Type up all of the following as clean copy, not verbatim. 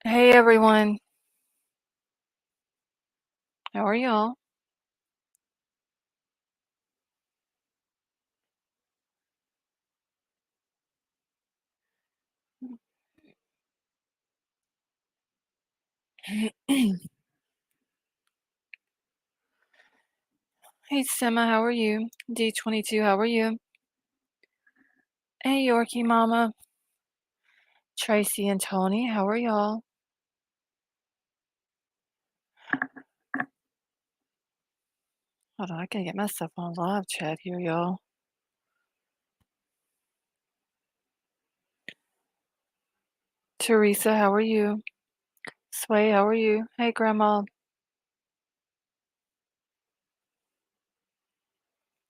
Hey everyone, how are y'all? Hey Sima, how are you? D22, how are you? Hey Yorkie Mama, Tracy and Tony, how are y'all? Hold on, I gotta get myself on live chat here, y'all. Teresa, how are you? Sway, how are you? Hey Grandma.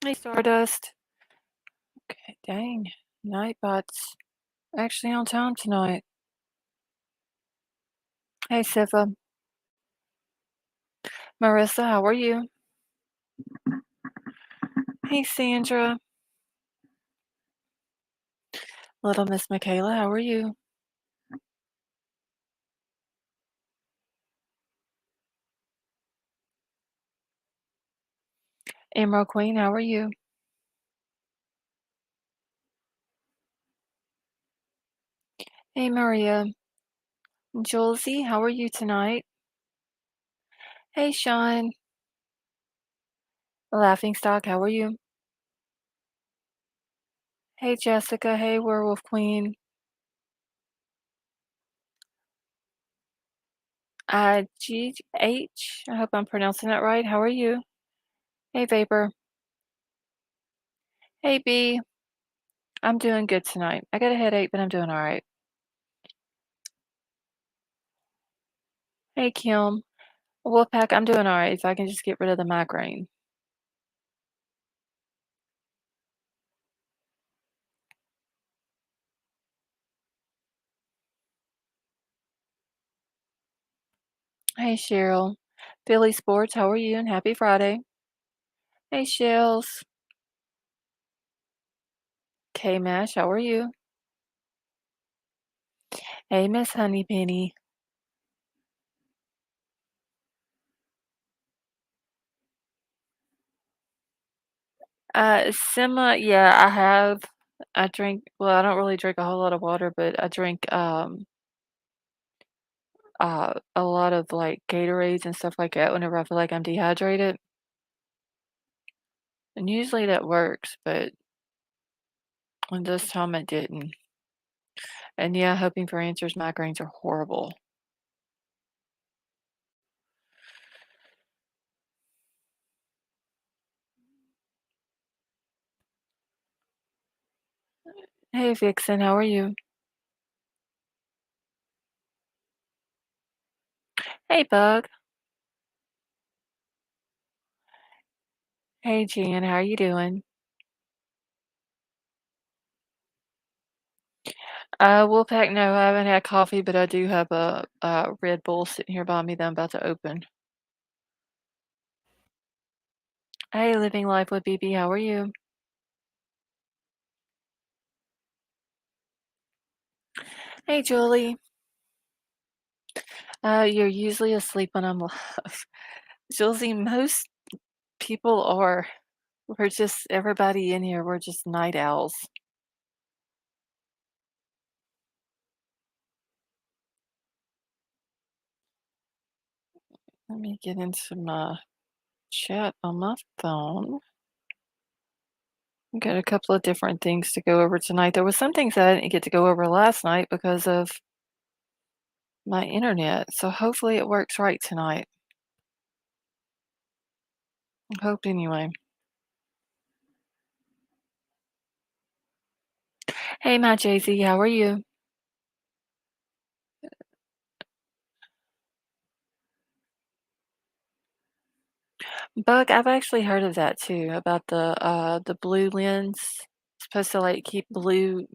Hey Stardust. Okay, dang, Nightbot's actually on time tonight. Hey Sifa. Marissa, how are you? Hey Sandra. Little Miss Michaela, how are you? Emerald Queen, how are you? Hey Maria. Julesy, how are you tonight? Hey Sean. Laughing Stock, how are you? Hey Jessica, hey Werewolf Queen. GH, I hope I'm pronouncing that right. How are you? Hey Vapor. Hey B, I'm doing good tonight. I got a headache, but I'm doing all right. Hey Kim. Wolfpack, I'm doing all right if I can just get rid of the migraine. Hey Cheryl. Philly Sports, how are you? And happy Friday. Hey Shells. K Mash, how are you? Hey Miss Honeypenny. Sima, yeah, I have. I drink, well, I don't really drink a whole lot of water, but I drink a lot of like Gatorades and stuff like that whenever I feel like I'm dehydrated. And usually that works, but when this time it didn't. And yeah, hoping for answers, migraines are horrible. Hey Vixen, how are you? Hey Bug. Hey Jan, how are you doing? Wolfpack, no, I haven't had coffee, but I do have a Red Bull sitting here by me that I'm about to open. Hey, Living Life with BB, how are you? Hey Julie. You're usually asleep when I'm live. Julie, most people are. We're just everybody in here, we're just night owls. Let me get into my chat on my phone. Got a couple of different things to go over tonight. There was some things that I didn't get to go over last night because of my internet, so hopefully it works right tonight. I hope anyway. Hey, my Jay-Z, how are you? Bug, I've actually heard of that too, about the blue lens. It's supposed to like keep blue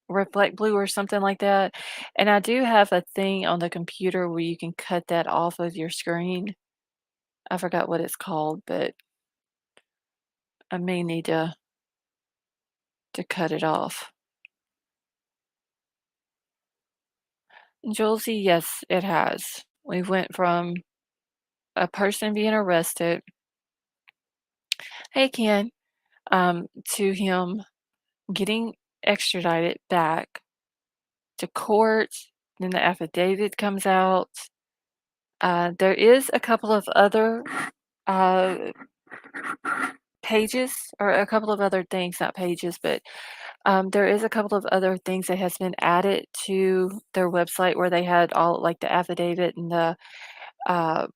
reflect blue or something like that. And I do have a thing on the computer where you can cut that off of your screen. I forgot what it's called, but I may need to cut it off. Julesy, yes, it has. We went from a person being arrested, hey Ken, to him getting extradited back to court. Then the affidavit comes out. There is a couple of other uh, pages, or a couple of other things, not pages, but there is a couple of other things that has been added to their website where they had all like the affidavit and the uh,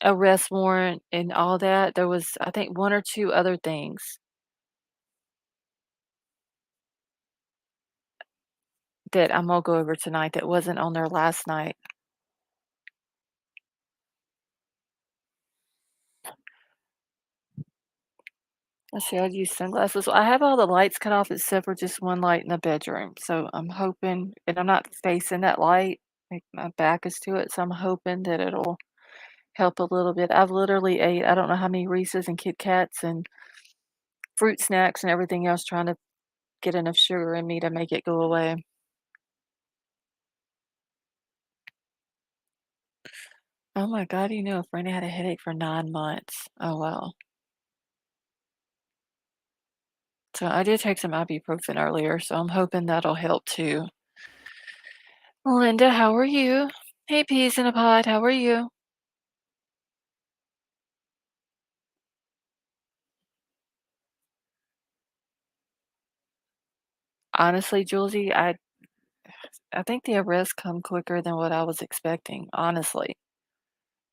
arrest warrant and all that. There was, I think, one or two other things that I'm gonna go over tonight that wasn't on there last night. Let's see, I'd use sunglasses. I have all the lights cut off except for just one light in the bedroom. So I'm hoping, and I'm not facing that light, like my back is to it. So I'm hoping that it'll help a little bit. I've literally ate, I don't know how many Reese's and Kit Kats and fruit snacks and everything else trying to get enough sugar in me to make it go away. Oh my God, you know, a friend had a headache for 9 months. Oh well. So I did take some ibuprofen earlier, so I'm hoping that'll help too. Linda, how are you? Hey, peas in a pod, how are you? Honestly, Julesy, I think the arrests come quicker than what I was expecting, honestly.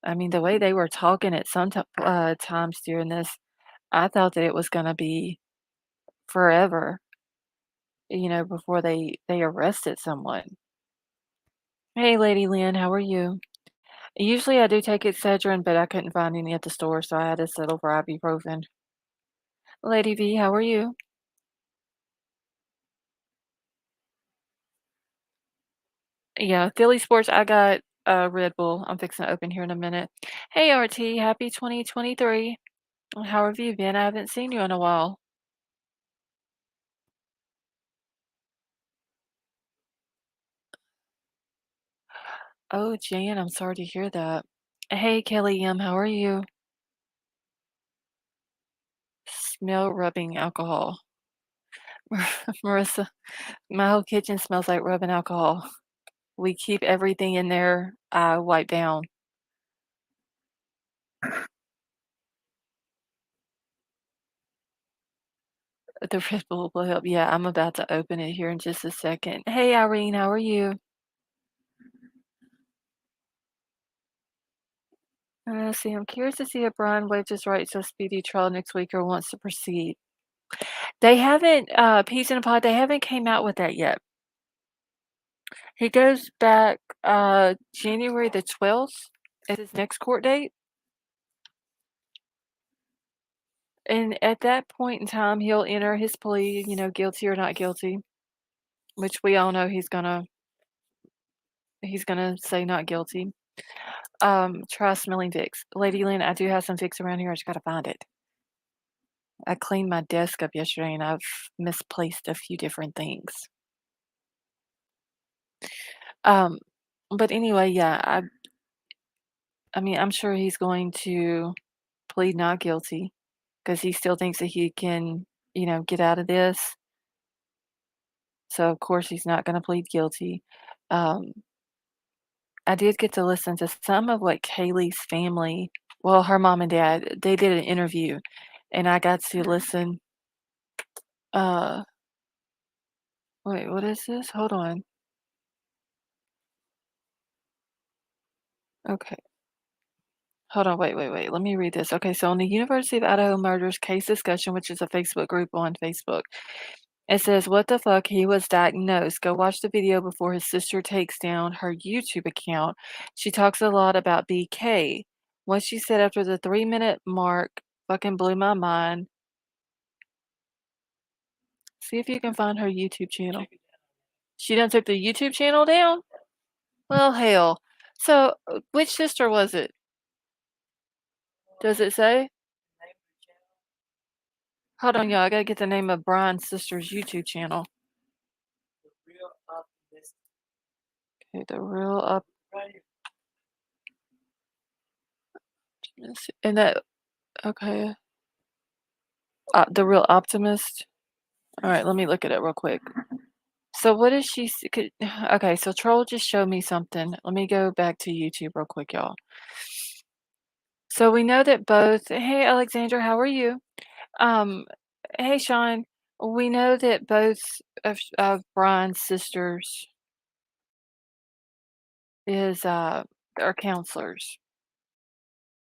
I mean, the way they were talking at some times during this, I thought that it was gonna be forever, before they arrested someone. Hey, Lady Lynn, how are you? Usually I do take Excedrin, but I couldn't find any at the store, so I had to settle for ibuprofen. Lady V, how are you? Yeah, Philly Sports, I got Red Bull. I'm fixing to open here in a minute. Hey, RT, happy 2023. How have you been? I haven't seen you in a while. Oh, Jan, I'm sorry to hear that. Hey, Kelly M, how are you? Smell rubbing alcohol. Marissa, my whole kitchen smells like rubbing alcohol. We keep everything in there wiped down. The Red Bull will help. Yeah, I'm about to open it here in just a second. Hey, Irene, how are you? See, I'm curious to see if Bryan waived his right to a speedy trial next week or wants to proceed. They haven't, Peas in a Pod, they haven't came out with that yet. He goes back January the 12th at his next court date. And at that point in time, he'll enter his plea, guilty or not guilty, which we all know he's gonna say not guilty. Try smelling Vicks. Lady Lynn, I do have some Vicks around here. I just gotta find it. I cleaned my desk up yesterday and I've misplaced a few different things. Um, but anyway, yeah, I mean, I'm sure he's going to plead not guilty because he still thinks that he can, get out of this. So of course he's not going to plead guilty. Um, I did get to listen to some of what Kaylee's family, well, her mom and dad, they did an interview, and I got to listen. Uh, wait, what is this? Hold on. Okay. Hold on, wait. Let me read this. Okay, so on the University of Idaho murders case discussion, which is a Facebook group on Facebook, it says, "What the fuck? He was diagnosed." Go watch the video before his sister takes down her YouTube account. She talks a lot about BK. What she said after the 3-minute mark fucking blew my mind. See if you can find her YouTube channel. She done took the YouTube channel down? Well, hell. So, which sister was it? Does it say? Hold on, y'all. I gotta get the name of Bryan's sister's YouTube channel. Okay, the real optimist, and that okay, the real optimist. All right, let me look at it real quick. So what is she? Okay, so Troll just showed me something. Let me go back to YouTube real quick, y'all. So we know that both. Hey, Alexandra, how are you? Um, hey, Sean. We know that both of Brian's sisters is are counselors,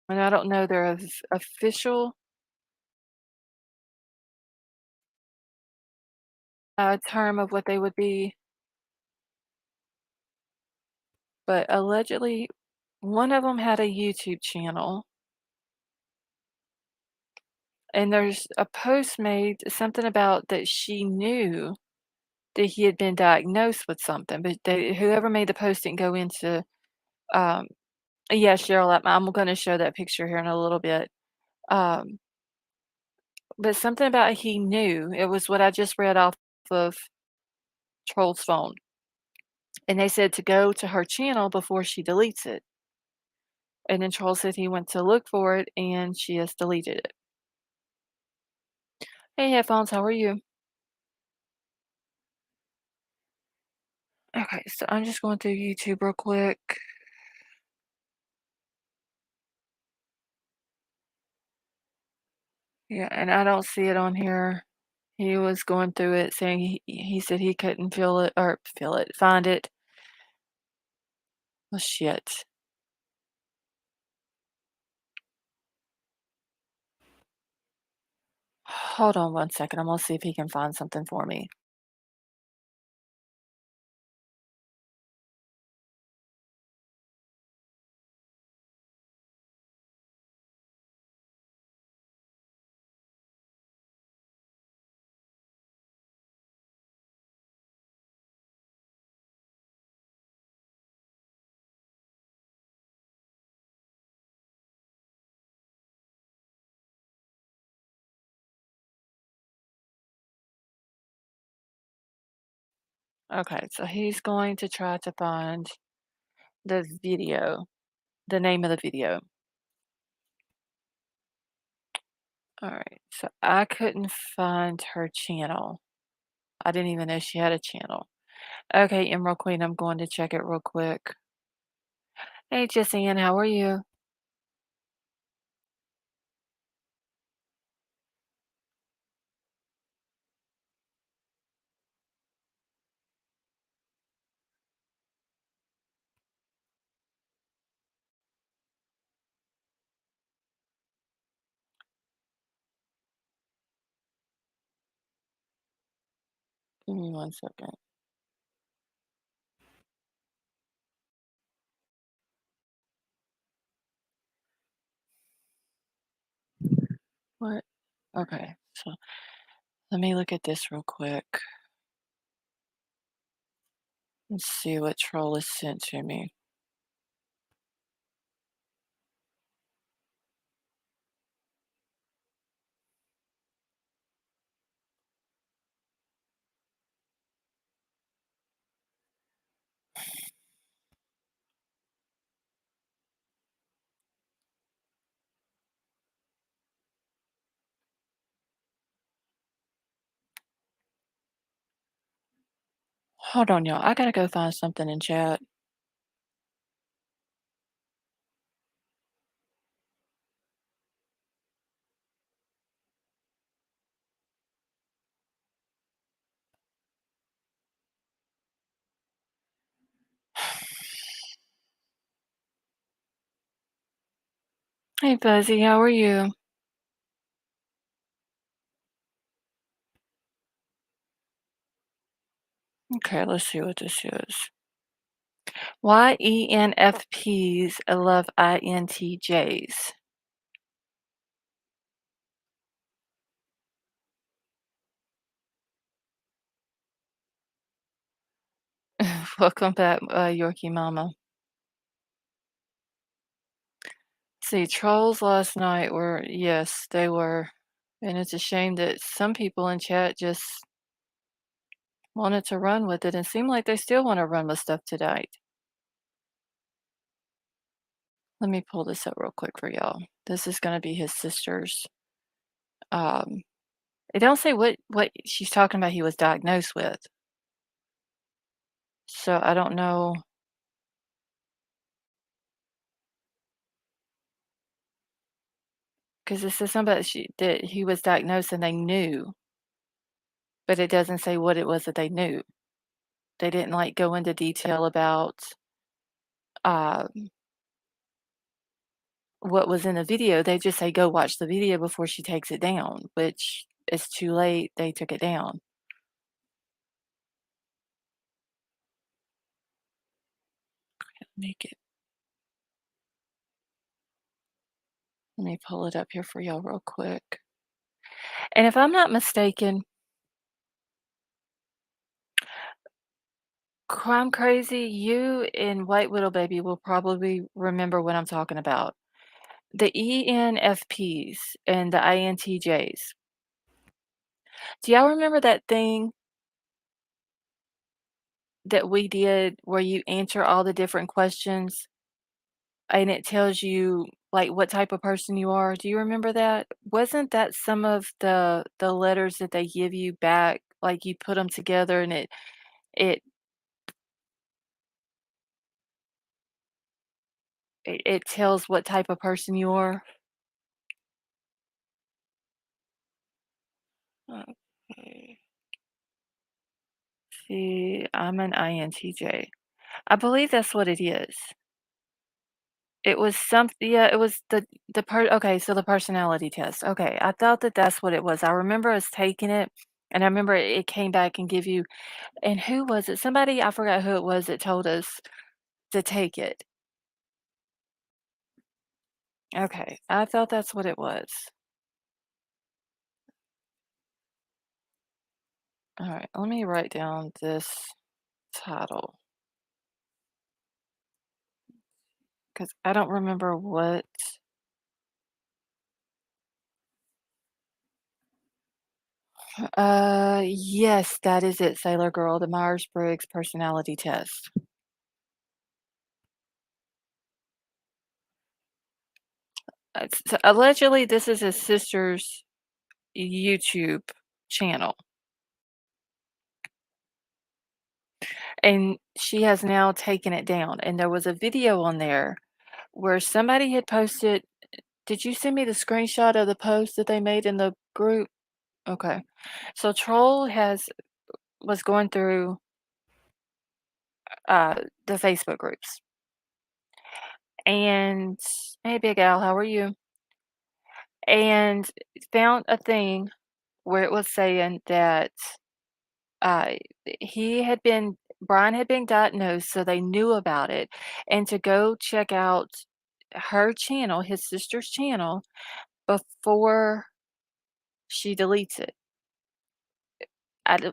and I don't know their official term of what they would be, but allegedly one of them had a YouTube channel, and there's a post made something about that she knew that he had been diagnosed with something, but whoever made the post didn't go into, um yeah, Cheryl, I'm gonna show that picture here in a little bit, um, but something about he knew, it was what I just read off of Troll's phone, and they said to go to her channel before she deletes it, and then Troll said he went to look for it, and she has deleted it. Hey, Headphones, how are you? Okay, so I'm just going through YouTube real quick. Yeah, and I don't see it on here. He was going through it saying he said he couldn't find it. Well, shit. Hold on one second. I'm gonna see if he can find something for me. Okay, so he's going to try to find the video, the name of the video. All right, so I couldn't find her channel. I didn't even know she had a channel. Okay, Emerald Queen, I'm going to check it real quick. Hey, Jessiane, how are you? Give me one second. What? Okay, so let me look at this real quick and see what troll is sent to me. Hold on, y'all. I gotta go find something in chat. Hey, Fuzzy, how are you? Okay, let's see what this is. Why ENFPs love INTJs? Welcome back, Yorkie Mama. See, trolls last night were, yes, they were. And it's a shame that some people in chat just wanted to run with it and seem like they still want to run with stuff tonight. Let me pull this up real quick for y'all. This is gonna be his sister's. Um, it don't say what she's talking about he was diagnosed with, so I don't know, 'cause it says something about that he was diagnosed and they knew, but it doesn't say what it was that they knew. They didn't, like, go into detail about, uh, what was in the video. They just say, "Go watch the video before she takes it down," which is too late, they took it down. Make it Let me pull it up here for y'all real quick. And if I'm not mistaken, Crime Crazy, you and White Widow Baby will probably remember what I'm talking about. The ENFPs and the INTJs. Do y'all remember that thing that we did where you answer all the different questions and it tells you like what type of person you are? Do you remember that? Wasn't that some of the letters that they give you back? Like you put them together and it it tells what type of person you are? Okay. See, I'm an INTJ. I believe that's what it is. It was yeah, it was okay, so the personality test. Okay, I thought that that's what it was. I remember us taking it, and I remember it came back and give you and who was it? Somebody, I forgot who it was that told us to take it. Okay, I thought that's what it was. Alright, let me write down this title because I don't remember what yes, that is it, Sailor Girl, the Myers-Briggs personality test. So allegedly, this is his sister's YouTube channel, and she has now taken it down, and there was a video on there where somebody had posted. Did you send me the screenshot of the post that they made in the group? Okay. So Troll was going through, uh, the Facebook groups, and "Hey, Big Al, how are you?" And found a thing where it was saying that uh, he had been Bryan had been diagnosed, so they knew about it, and to go check out her channel, his sister's channel, before she deletes it. I d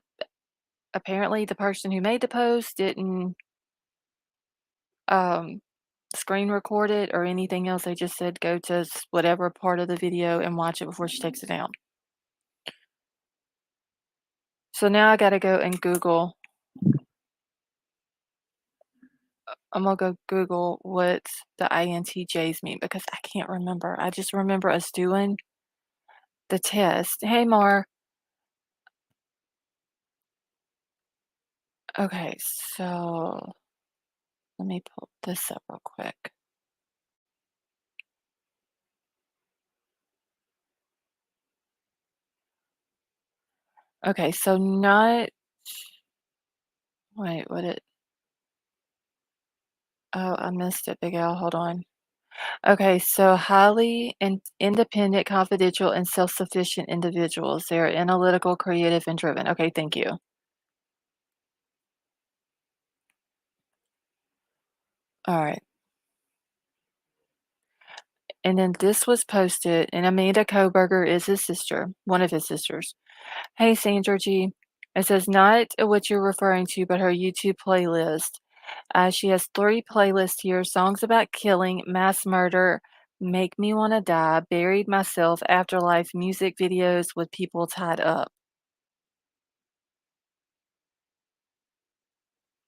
Apparently, the person who made the post didn't, um, screen record it or anything else. They just said, "Go to whatever part of the video and watch it before she takes it down." So now I gotta go and Google I'm gonna go Google what the INTJs mean because I can't remember. I just remember us doing the test. Hey, Mar. Okay, so let me pull this up real quick. Okay, so not wait, what it oh, I missed it, Big Al. Hold on. Okay, so highly independent, confidential, and self-sufficient individuals. They're analytical, creative, and driven. Okay, thank you. All right. And then this was posted, and Amanda Kohberger is his sister, one of his sisters. Hey, Sandra G. It says not what you're referring to, but her YouTube playlist. She has 3 playlists here: songs about killing, mass murder, make me want to die, buried myself, afterlife, music videos with people tied up.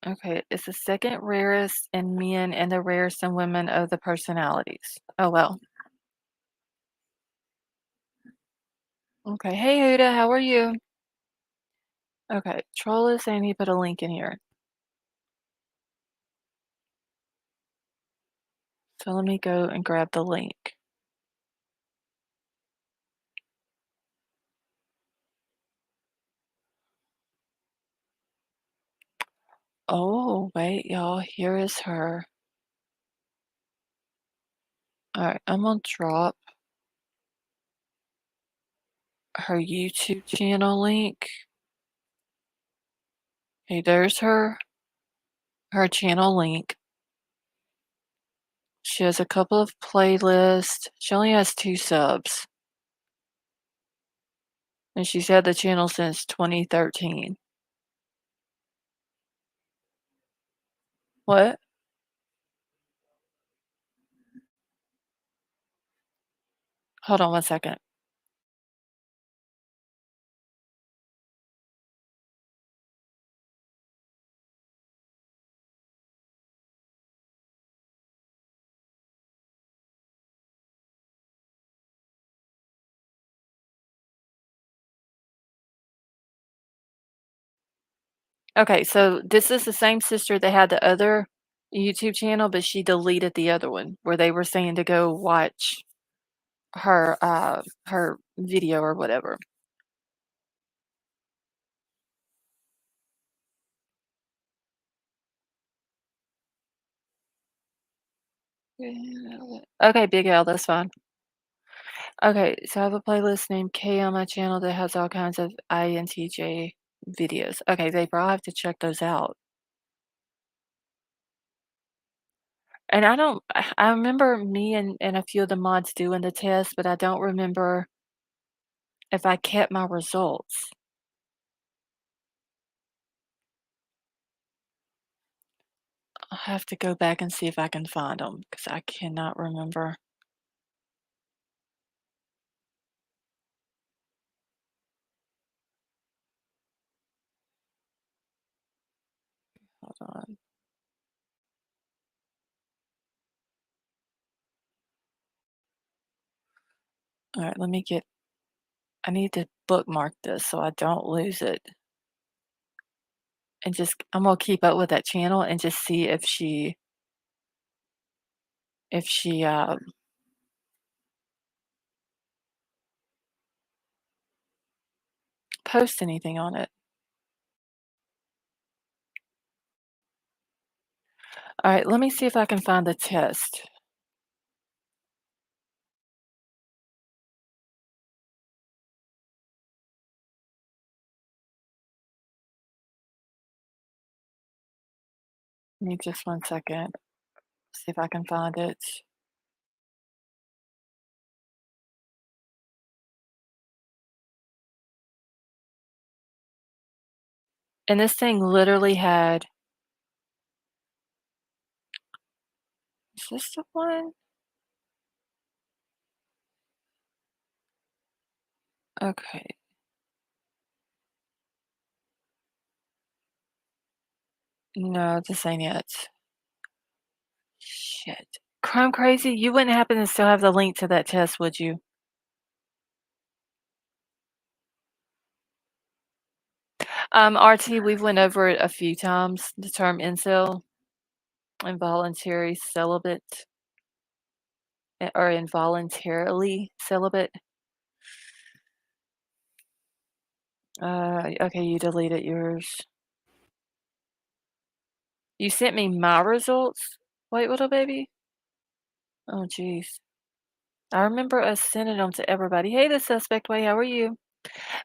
Okay, it's the second rarest in men and the rarest in women of the personalities. Oh, well. Okay. Hey, Huda, how are you? Okay, Troll is saying he put a link in here. So let me go and grab the link. Oh, wait, y'all. Here is her. All right, I'm gonna drop her YouTube channel link. Hey, there's her channel link. She has a couple of playlists. She only has 2 subs, and she's had the channel since 2013. What? Hold on one second. Okay, so this is the same sister that had the other YouTube channel, but she deleted the other one where they were saying to go watch her video or whatever. Yeah. Okay, Big L, that's fine. Okay, so I have a playlist named K on my channel that has all kinds of INTJ videos. Okay, they probably have to check those out. And I don't I remember me and a few of the mods doing the test, but I don't remember if I kept my results. I'll have to go back and see if I can find them because I cannot remember. Hold on. Alright, let me get I need to bookmark this so I don't lose it. And just I'm gonna keep up with that channel and just see if she posts anything on it. Alright, let me see if I can find the test. Give me just one second. See if I can find it. And this thing literally had is this the one? Okay. No, this ain't it. Shit. Crime Crazy, you wouldn't happen to still have the link to that test, would you? RT, we've went over it a few times, the term incel, involuntary celibate, or involuntarily celibate. Okay, you deleted yours. You sent me my results? Wait, little baby? Oh, jeez. I remember us sending them to everybody. Hey, the suspect way, how are you?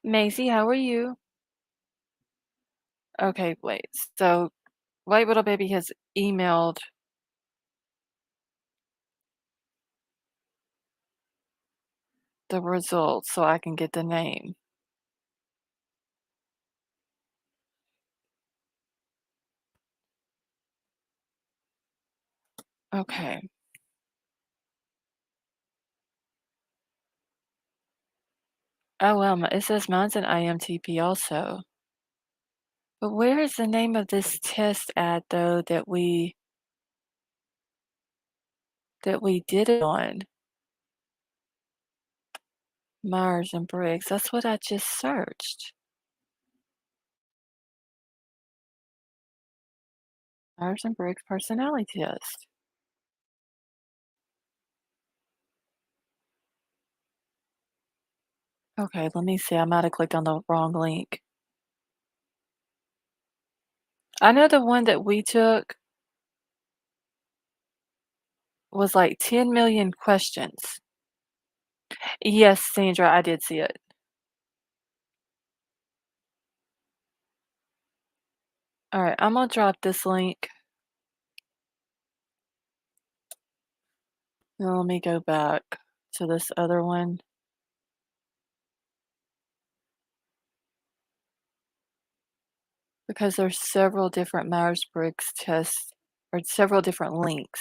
Maisie, how are you? Okay, wait. So, White Little Baby has emailed the results so I can get the name. Okay. Oh, well, it says mine's an IMTP also. But where is the name of this test at though that we did it on? Myers and Briggs. That's what I just searched. Myers and Briggs personality test. Okay, let me see. I might have clicked on the wrong link. I know the one that we took was like 10 million questions. Yes, Sandra, I did see it. All right, I'm gonna drop this link. Now let me go back to this other one because there's several different Myers-Briggs tests or several different links.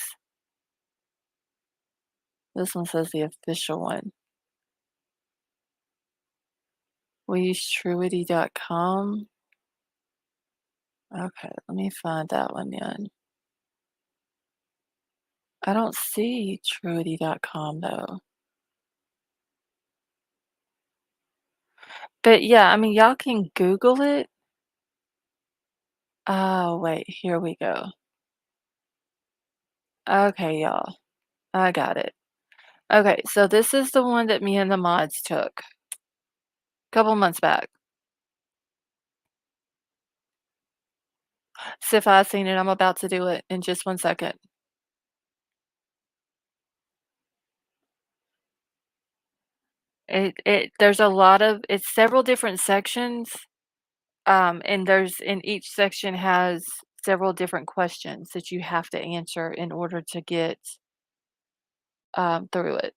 This one says the official one. We use truity.com. Okay, let me find that one then. I don't see truity.com though. But yeah, I mean, y'all can Google it. Oh, wait, here we go. Okay, y'all. I got it. Okay, so this is the one that me and the mods took a couple months back. See if I seen it. I'm about to do it in just 1 second. There's a lot of it's several different sections, and there's and each section has several different questions that you have to answer in order to get through it.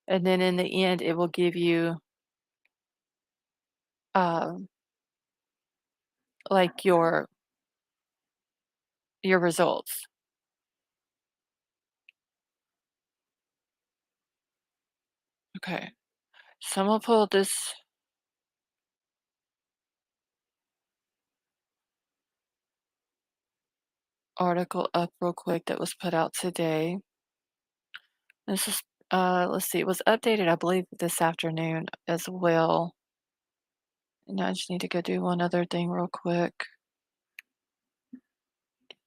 And then in the end, it will give you um, like your results. Okay, so I'm gonna pull this article up real quick that was put out today. This is let's see, it was updated, I believe, this afternoon as well. And I just need to go do one other thing real quick.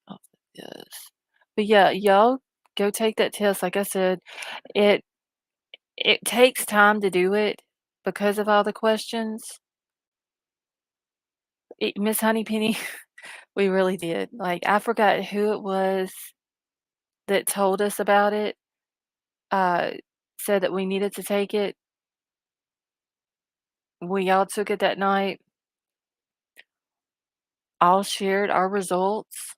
Oh, yes. But yeah, y'all go take that test. Like I said, it it takes time to do it because of all the questions. Miss Honeypenny, we really did. Like I forgot who it was that told us about it. Uh, said that we needed to take it. We all took it that night. All shared our results.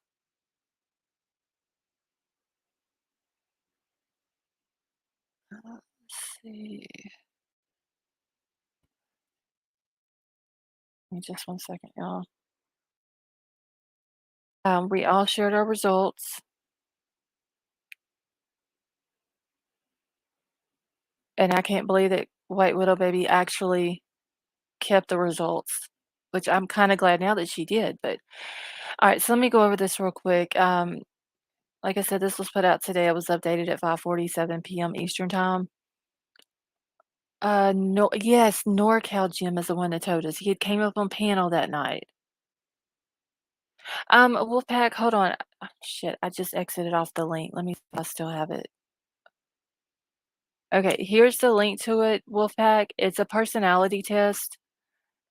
Let's see. Give me just 1 second, y'all. We all shared our results, and I can't believe that White Widow Baby actually kept the results, which I'm kinda glad now that she did, but alright, so let me go over this real quick. Like I said, this was put out today. It was updated at 5:47 PM Eastern Time. No yes, NorCal Jim is the one that told us. He had came up on panel that night. Wolfpack, hold on. Shit, I just exited off the link. Let me see if I still have it. Okay, here's the link to it, Wolfpack. It's a personality test.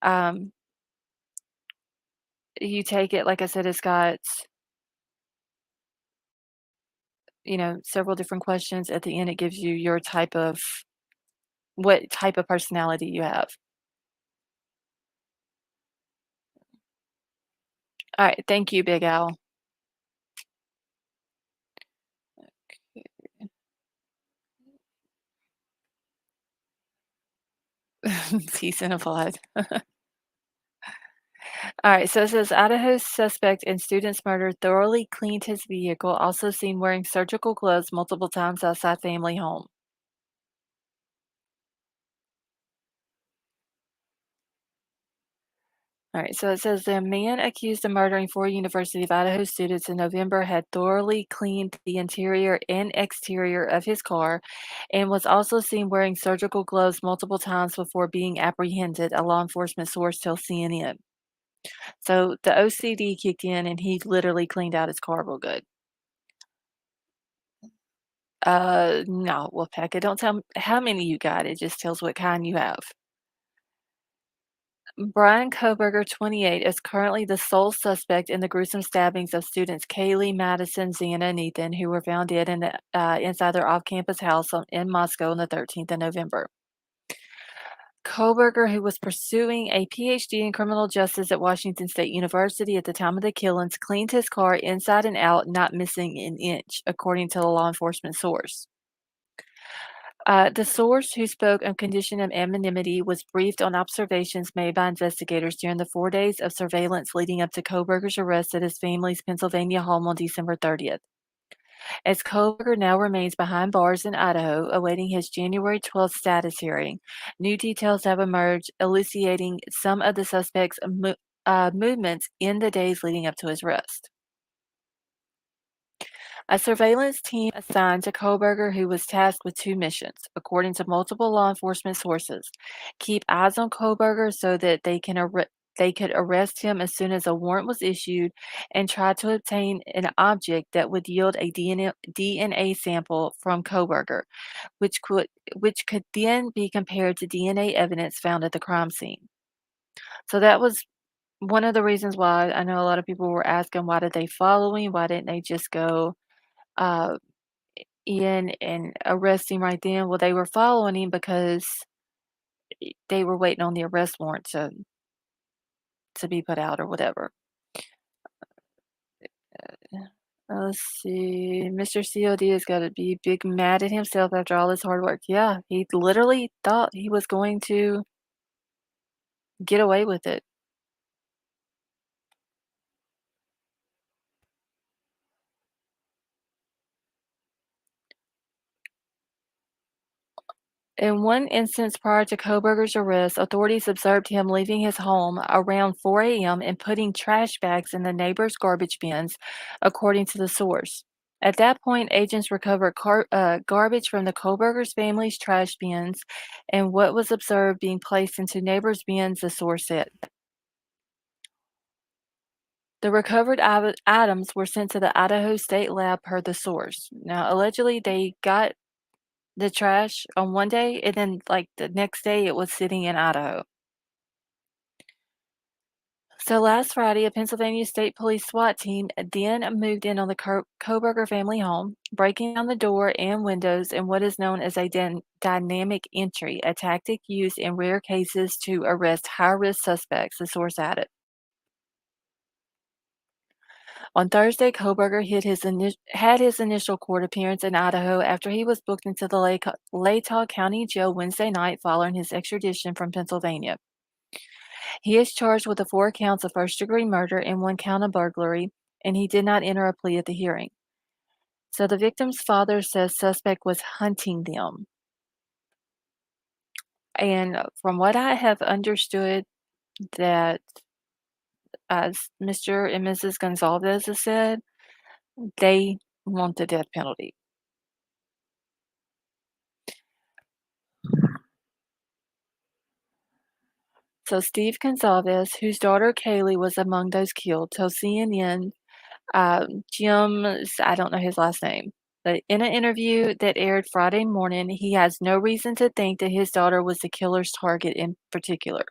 Um, you take it, like I said, it's got, several different questions. At the end, it gives you your type of what type of personality you have. All right, thank you, Big Al. Peace and a pod. All right, so it says Idaho's suspect in student's murder thoroughly cleaned his vehicle, also seen wearing surgical gloves multiple times outside family home. All right, so it says the man accused of murdering four University of Idaho students in November had thoroughly cleaned the interior and exterior of his car and was also seen wearing surgical gloves multiple times before being apprehended, a law enforcement source tells CNN. So the OCD kicked in and he literally cleaned out his car real good. No, well, Pekka, don't tell me how many you got. It just tells what kind you have. Bryan Kohberger, 28, is currently the sole suspect in the gruesome stabbings of students Kaylee, Madison, Xana, and Ethan, who were found dead inside their off-campus house in Moscow on the 13th of November. Kohberger, who was pursuing a PhD in criminal justice at Washington State University at the time of the killings, cleaned his car inside and out, not missing an inch, according to the law enforcement source. The source, who spoke on condition of anonymity, was briefed on observations made by investigators during the 4 days of surveillance leading up to Kohberger's arrest at his family's Pennsylvania home on December 30th. As Kohberger now remains behind bars in Idaho, awaiting his January 12th status hearing, new details have emerged, elucidating some of the suspect's movements in the days leading up to his arrest. A surveillance team assigned to Kohberger, who was tasked with two missions, according to multiple law enforcement sources. Keep eyes on Kohberger so that they could arrest him as soon as a warrant was issued, and try to obtain an object that would yield a DNA sample from Kohberger, which could then be compared to DNA evidence found at the crime scene. So that was one of the reasons why I know a lot of people were asking, why did they follow him? Why didn't they just go uh, in and arrest him right then? Well, they were following him because they were waiting on the arrest warrant to be put out or whatever. Let's see. Mr. COD has got to be big mad at himself after all this hard work. Yeah, he literally thought he was going to get away with it. In one instance prior to Kohberger's arrest, authorities observed him leaving his home around 4 a.m. and putting trash bags in the neighbors' garbage bins, according to the source. At that point, agents recovered garbage from the Kohberger's family's trash bins and what was observed being placed into neighbors' bins, the source said. The recovered items were sent to the Idaho State Lab per the source. Now, allegedly, they got the trash on one day, and then, like, the next day, it was sitting in Idaho. So last Friday, a Pennsylvania State Police SWAT team then moved in on the Kohberger family home, breaking down the door and windows in what is known as a dynamic entry, a tactic used in rare cases to arrest high-risk suspects, the source added. On Thursday, Kohberger had his initial court appearance in Idaho after he was booked into the Latah County Jail Wednesday night following his extradition from Pennsylvania. He is charged with the 4 counts of first-degree murder and 1 count of burglary, and he did not enter a plea at the hearing. So the victim's father says suspect was hunting them. And from what I have understood, that as Mr. and Mrs. Gonzalez has said, they want the death penalty. So Steve Gonzalez, whose daughter Kaylee was among those killed, told CNN, Jim, I don't know his last name, but in an interview that aired Friday morning, he has no reason to think that his daughter was the killer's target in particular.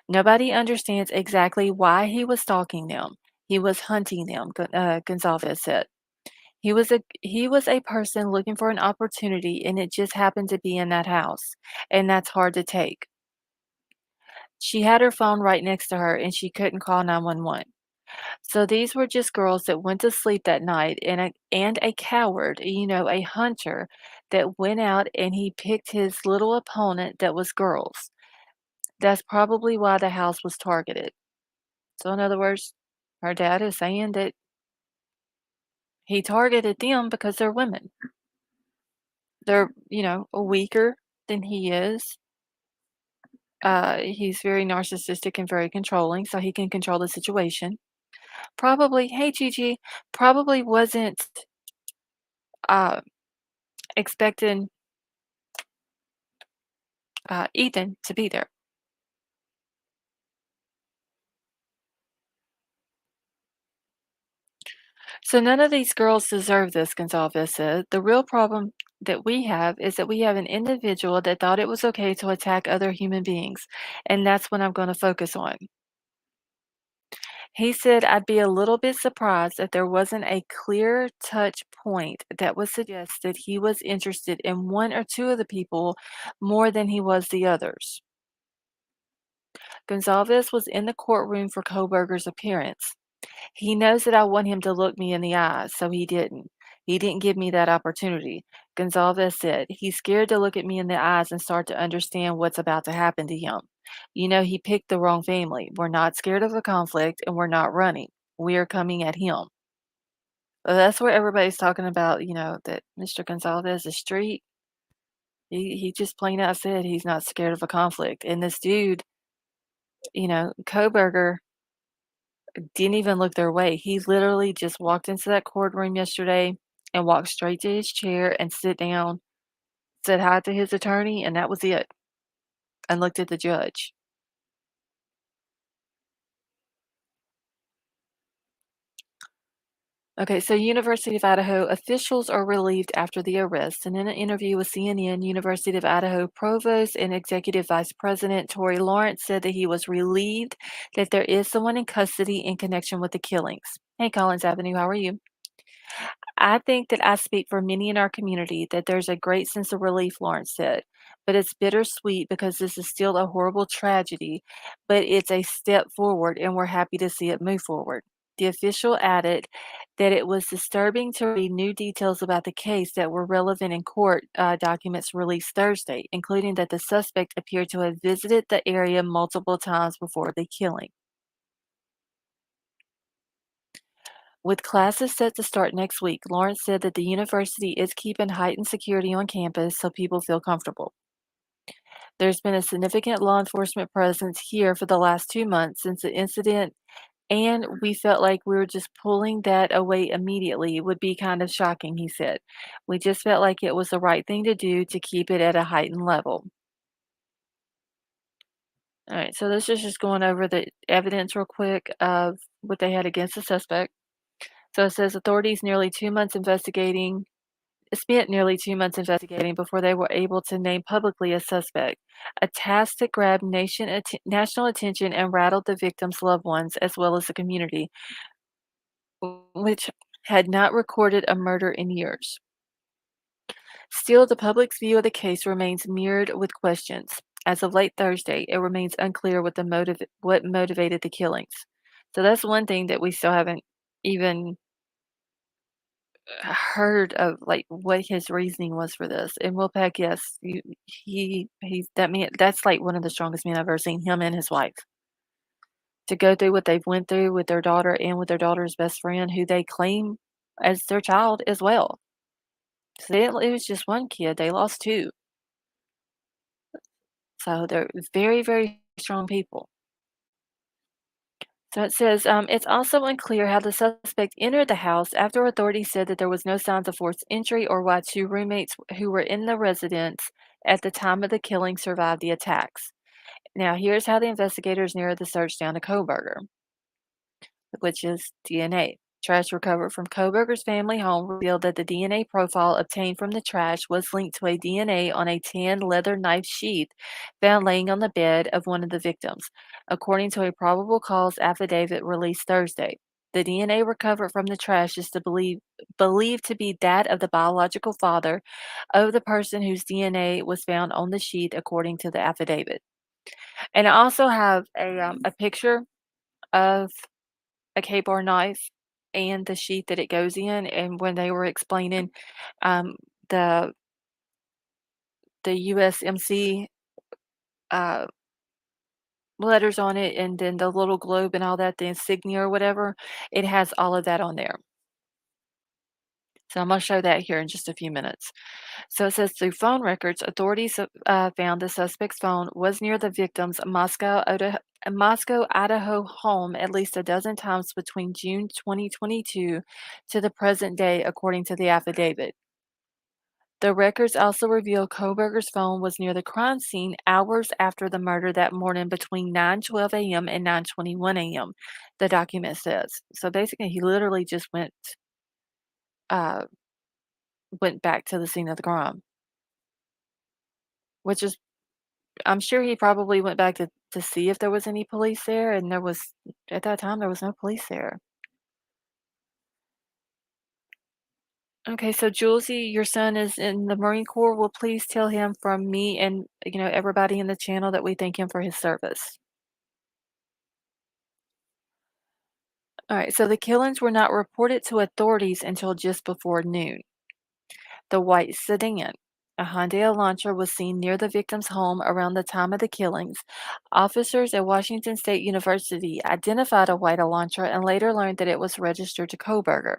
Nobody understands exactly why he was stalking them. He was hunting them, Gonzalez said. He was a person looking for an opportunity, and it just happened to be in that house, and that's hard to take. She had her phone right next to her, and she couldn't call 911. So these were just girls that went to sleep that night, and a coward, a hunter that went out and he picked his little opponent that was girls. That's probably why the house was targeted. So in other words, her dad is saying that he targeted them because they're women. They're, weaker than he is. He's very narcissistic and very controlling, so he can control the situation. Probably, hey Gigi, probably wasn't uh, expecting Ethan to be there. So none of these girls deserve this, Gonzalez said. The real problem that we have is that we have an individual that thought it was okay to attack other human beings, and that's what I'm going to focus on. He said, I'd be a little bit surprised if there wasn't a clear touch point that would suggest that he was interested in one or two of the people more than he was the others. Gonzalez was in the courtroom for Kohberger's appearance. He knows that I want him to look me in the eyes, so he didn't. He didn't give me that opportunity. Gonzalez said, he's scared to look at me in the eyes and start to understand what's about to happen to him. You know, he picked the wrong family. We're not scared of a conflict and we're not running. We are coming at him. That's where everybody's talking about, that Mr. Gonzalez is street. He just plain out said he's not scared of a conflict. And this dude, Kohberger didn't even look their way. He literally just walked into that courtroom yesterday and walked straight to his chair and sit down, said hi to his attorney, and that was it, and looked at the judge. Okay, so University of Idaho officials are relieved after the arrest. And in an interview with CNN, University of Idaho Provost and Executive Vice President Tory Lawrence said that he was relieved that there is someone in custody in connection with the killings. Hey, Collins Avenue, how are you? I think that I speak for many in our community that there's a great sense of relief, Lawrence said. But it's bittersweet because this is still a horrible tragedy, but it's a step forward and we're happy to see it move forward. The official added that it was disturbing to read new details about the case that were relevant in court documents released Thursday, including that the suspect appeared to have visited the area multiple times before the killing. With classes set to start next week, Lawrence said that the university is keeping heightened security on campus so people feel comfortable. There's been a significant law enforcement presence here for the last 2 months since the incident, and we felt like we were just pulling that away immediately would be kind of shocking, he said. We just felt like it was the right thing to do to keep it at a heightened level. All right, so this is just going over the evidence real quick of what they had against the suspect. So it says authorities spent nearly 2 months investigating before they were able to name publicly a suspect, a task that grabbed national attention and rattled the victims' loved ones as well as the community, which had not recorded a murder in years. Still, the public's view of the case remains mirrored with questions. As of late Thursday, it remains unclear what motivated the killings. So that's one thing that we still haven't even heard of, like, what his reasoning was for this. And Wolfpack, yes, he's that man. That's like one of the strongest men I've ever seen. Him and his wife to go through what they've went through with their daughter and with their daughter's best friend, who they claim as their child as well. So they didn't lose just one kid; they lost two. So they're very, very strong people. So it says, it's also unclear how the suspect entered the house after authorities said that there was no signs of forced entry or why two roommates who were in the residence at the time of the killing survived the attacks. Now, here's how the investigators narrowed the search down to Kohberger, which is DNA. Trash recovered from Kohberger's family home revealed that the DNA profile obtained from the trash was linked to a DNA on a tan leather knife sheath found laying on the bed of one of the victims, according to a probable cause affidavit released Thursday. The DNA recovered from the trash is believed to be that of the biological father of the person whose DNA was found on the sheath, according to the affidavit. And I also have a picture of a K-bar knife and the sheath that it goes in, and when they were explaining, um, the USMC, uh, letters on it, and then the little globe and all that, the insignia or whatever, it has all of that on there. So I'm gonna show that here in just a few minutes. So it says through phone records, authorities found the suspect's phone was near the victim's Moscow, Idaho home at least a dozen times between June 2022 to the present day, according to the affidavit. The records also reveal Kohberger's phone was near the crime scene hours after the murder that morning between 9:12 a.m. and 9:21 a.m., the document says. So basically, he literally just uh, went back to the scene of the crime, which is I'm sure he probably went back to see if there was any police there, and there was at that time, there was no police there. Okay, so Julesy, your son is in the Marine Corps. Will please tell him from me and, everybody in the channel that we thank him for his service. Alright, so the killings were not reported to authorities until just before noon. The white sedan, a Hyundai Elantra, was seen near the victim's home around the time of the killings. Officers at Washington State University identified a white Elantra and later learned that it was registered to Kohberger.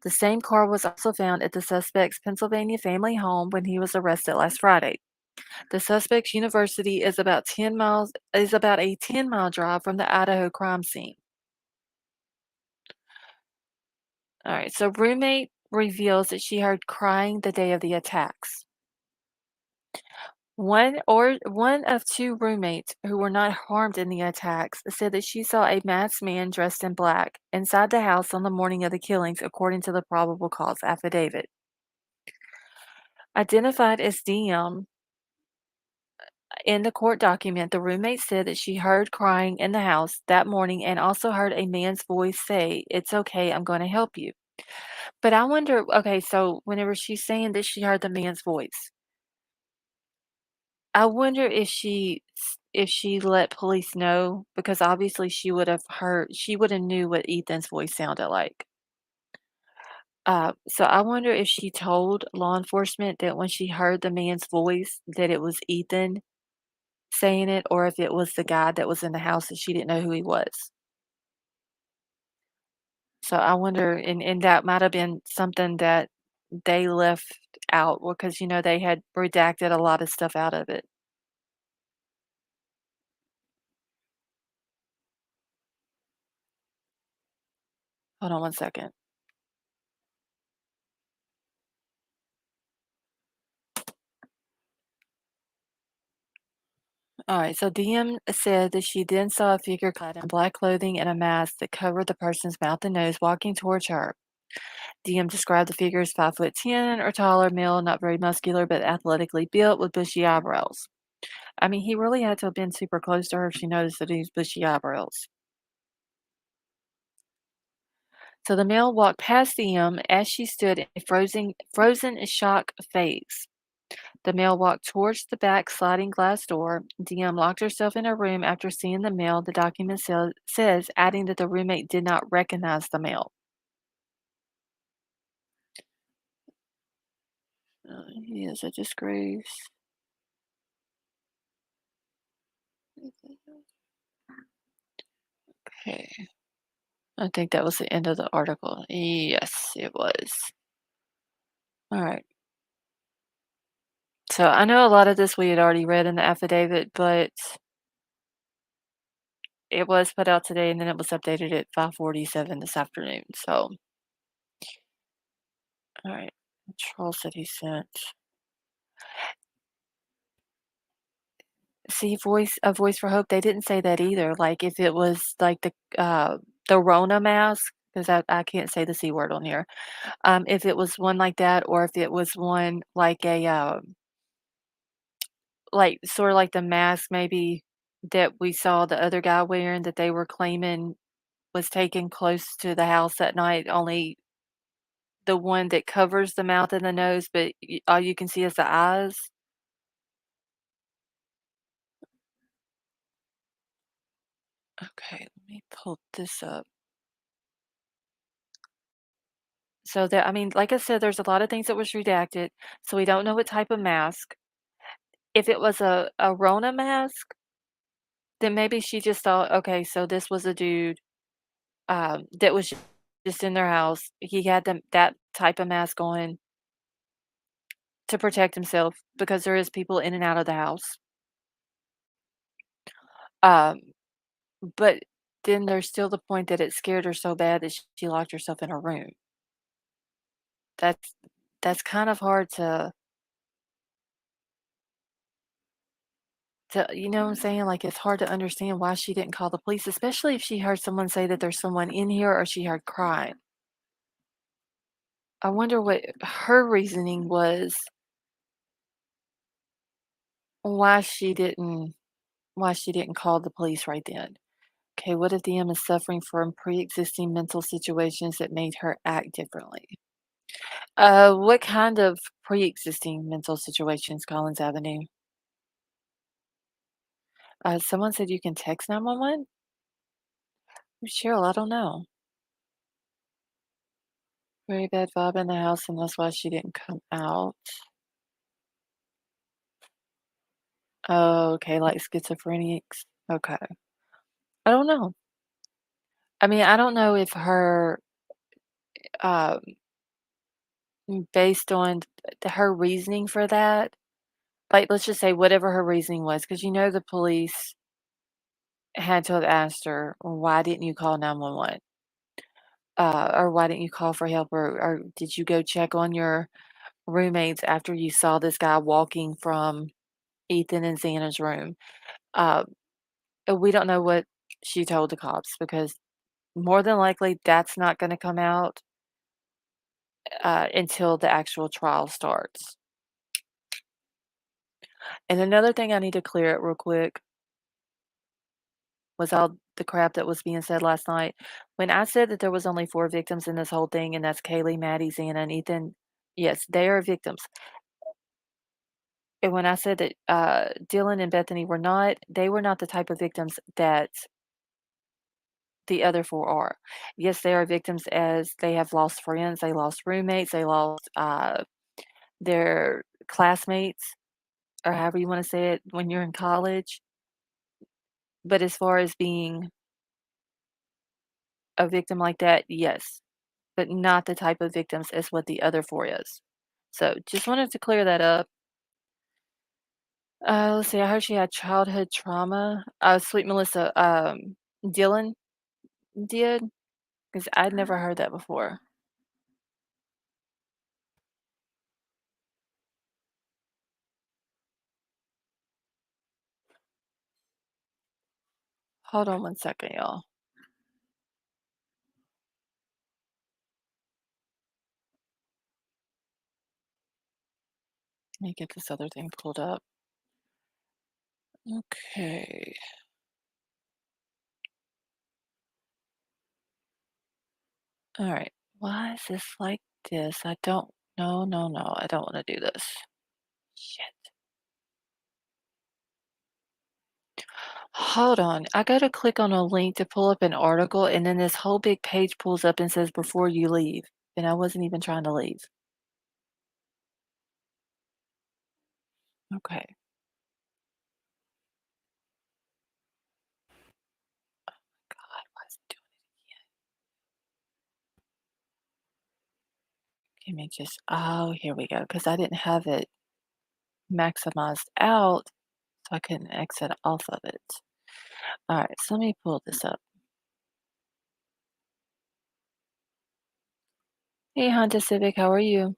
The same car was also found at the suspect's Pennsylvania family home when he was arrested last Friday. The suspect's university is about a 10-mile drive from the Idaho crime scene. All right, so roommate reveals that she heard crying the day of the attacks. One of two roommates who were not harmed in the attacks said that she saw a masked man dressed in black inside the house on the morning of the killings, according to the probable cause affidavit. Identified as DM in the court document, the roommate said that she heard crying in the house that morning and also heard a man's voice say, "It's okay, I'm going to help you." But I wonder, okay, so whenever she's saying that she heard the man's voice, I wonder if she let police know, because obviously she would have knew what Ethan's voice sounded like. So I wonder if she told law enforcement that when she heard the man's voice that it was Ethan saying it, or if it was the guy that was in the house that she didn't know who he was. So I wonder, and that might have been something that they left out because, they had redacted a lot of stuff out of it. Hold on one second. All right, so DM said that she then saw a figure clad in black clothing and a mask that covered the person's mouth and nose walking towards her. DM described the figure as 5'10" or taller, male, not very muscular, but athletically built with bushy eyebrows. I mean, he really had to have been super close to her if she noticed that he was bushy eyebrows. So the male walked past DM as she stood in a frozen shock phase. The male walked towards the back sliding glass door. DM locked herself in her room after seeing the male, the document says, adding that the roommate did not recognize the male. He is a disgrace. Okay. I think that was the end of the article. Yes, it was. All right. So I know a lot of this we had already read in the affidavit, but it was put out today and then it was updated at 5:47 this afternoon. So, all right. Charles said he sent. See, A Voice for Hope, they didn't say that either. Like, if it was like the Rona mask, because I can't say the C word on here. If it was one like that, or if it was one like sort of like the mask maybe that we saw the other guy wearing that they were claiming was taken close to the house that night, only the one that covers the mouth and the nose, but all you can see is the eyes. Okay, let me pull this up. So I mean, like I said, there's a lot of things that was redacted, so we don't know what type of mask. If it was a Rona mask, then maybe she just thought, okay, so this was a dude that was just in their house. He had that type of mask on to protect himself because there is people in and out of the house. Um, but then there's still the point that it scared her so bad that she locked herself in her room. That's that's kind of hard to you know what I'm saying? Like, it's hard to understand why she didn't call the police, especially if she heard someone say that there's someone in here or she heard crying. I wonder what her reasoning was why she didn't why she didn't call the police right then. Okay, what if the M is suffering from pre-existing mental situations that made her act differently? What kind of pre-existing mental situations, Collins Avenue? Someone said you can text 911? Cheryl, I don't know. Very bad vibe in the house, and that's why she didn't come out. Oh, okay, like schizophrenics. Okay. I don't know. I mean, I don't know if her, um, based on her reasoning for that, like, let's just say whatever her reasoning was, because you know the police had to have asked her, "Why didn't you call 911?" Or "Why didn't you call for help?" Or "Did you go check on your roommates after you saw this guy walking from Ethan and Xana's room?" Uh, we don't know what she told the cops because more than likely that's not gonna come out, until the actual trial starts. And another thing I need to clear up real quick was all the crap that was being said last night. When I said that there was only 4 victims in this whole thing, and that's Kaylee, Maddie, Xana, and Ethan, yes, they are victims. And when I said that, Dylan and Bethany were not, they were not the type of victims that the other 4 are. Yes, they are victims as they have lost friends, they lost roommates, they lost, their classmates, or however you wanna say it, when you're in college. But as far as being a victim like that, yes, but not the type of victims as what the other 4 is. So, just wanted to clear that up. Let's see, I heard she had childhood trauma. Sweet Melissa, Dylan did, because 'cause I'd never heard that before. Hold on one second, y'all. Let me get this other thing pulled up. Okay. Alright. Why is this like this? I don't no, no, no, I don't wanna do this. Shit. Hold on. I gotta click on a link to pull up an article, and then this whole big page pulls up and says before you leave. And I wasn't even trying to leave. Okay. God, why is it doing it? Give me just oh, here we go. Because I didn't have it maximized out, so I couldn't exit off of it. Alright, so let me pull this up. Hey Honda Civic, how are you?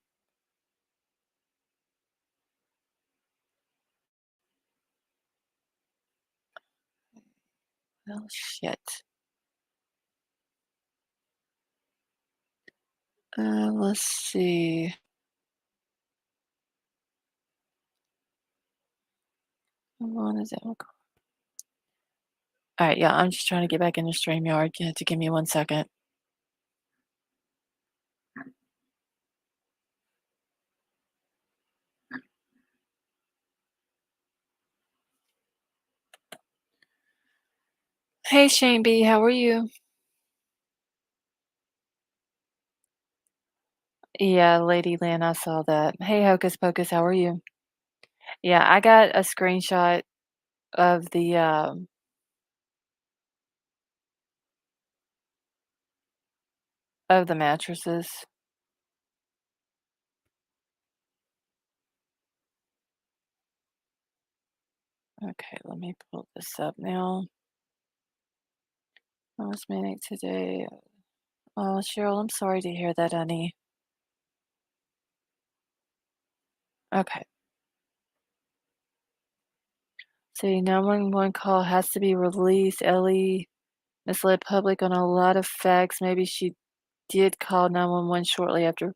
Oh shit. Let's see. How long is it? Alright, yeah, I'm just trying to get back into StreamYard. You have to give me 1 second. Hey Shane B, how are you? Yeah, Lady Lynn, I saw that. Hey Hocus Pocus, how are you? Yeah, I got a screenshot of the mattresses. Okay, let me pull this up now. Last minute today. Oh, Cheryl, I'm sorry to hear that, honey. Okay. See, 911 call has to be released. Ellie misled public on a lot of facts. Maybe she did call 911 shortly after.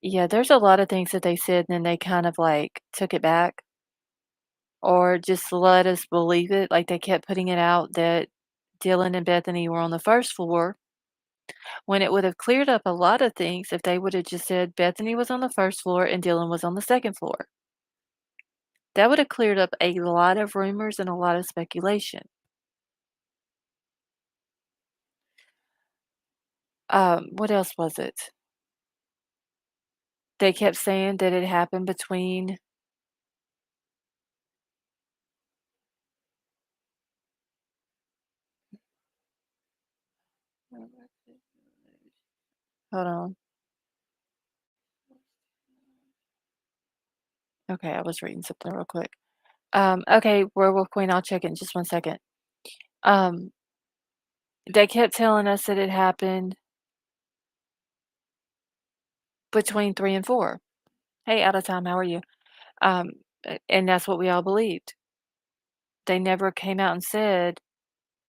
Yeah, there's a lot of things that they said, and then they kind of like took it back or just let us believe it. Like they kept putting it out that Dylan and Bethany were on the first floor when it would have cleared up a lot of things if they would have just said Bethany was on the first floor and Dylan was on the second floor. That would have cleared up a lot of rumors and a lot of speculation. What else was it? They kept saying that it happened between. Hold on. Okay, I was reading something real quick. Okay, Werewolf Queen, I'll check it in just 1 second. Um, they kept telling us that it happened between 3 and 4. Hey, out of time, how are you? Um, and that's what we all believed. They never came out and said,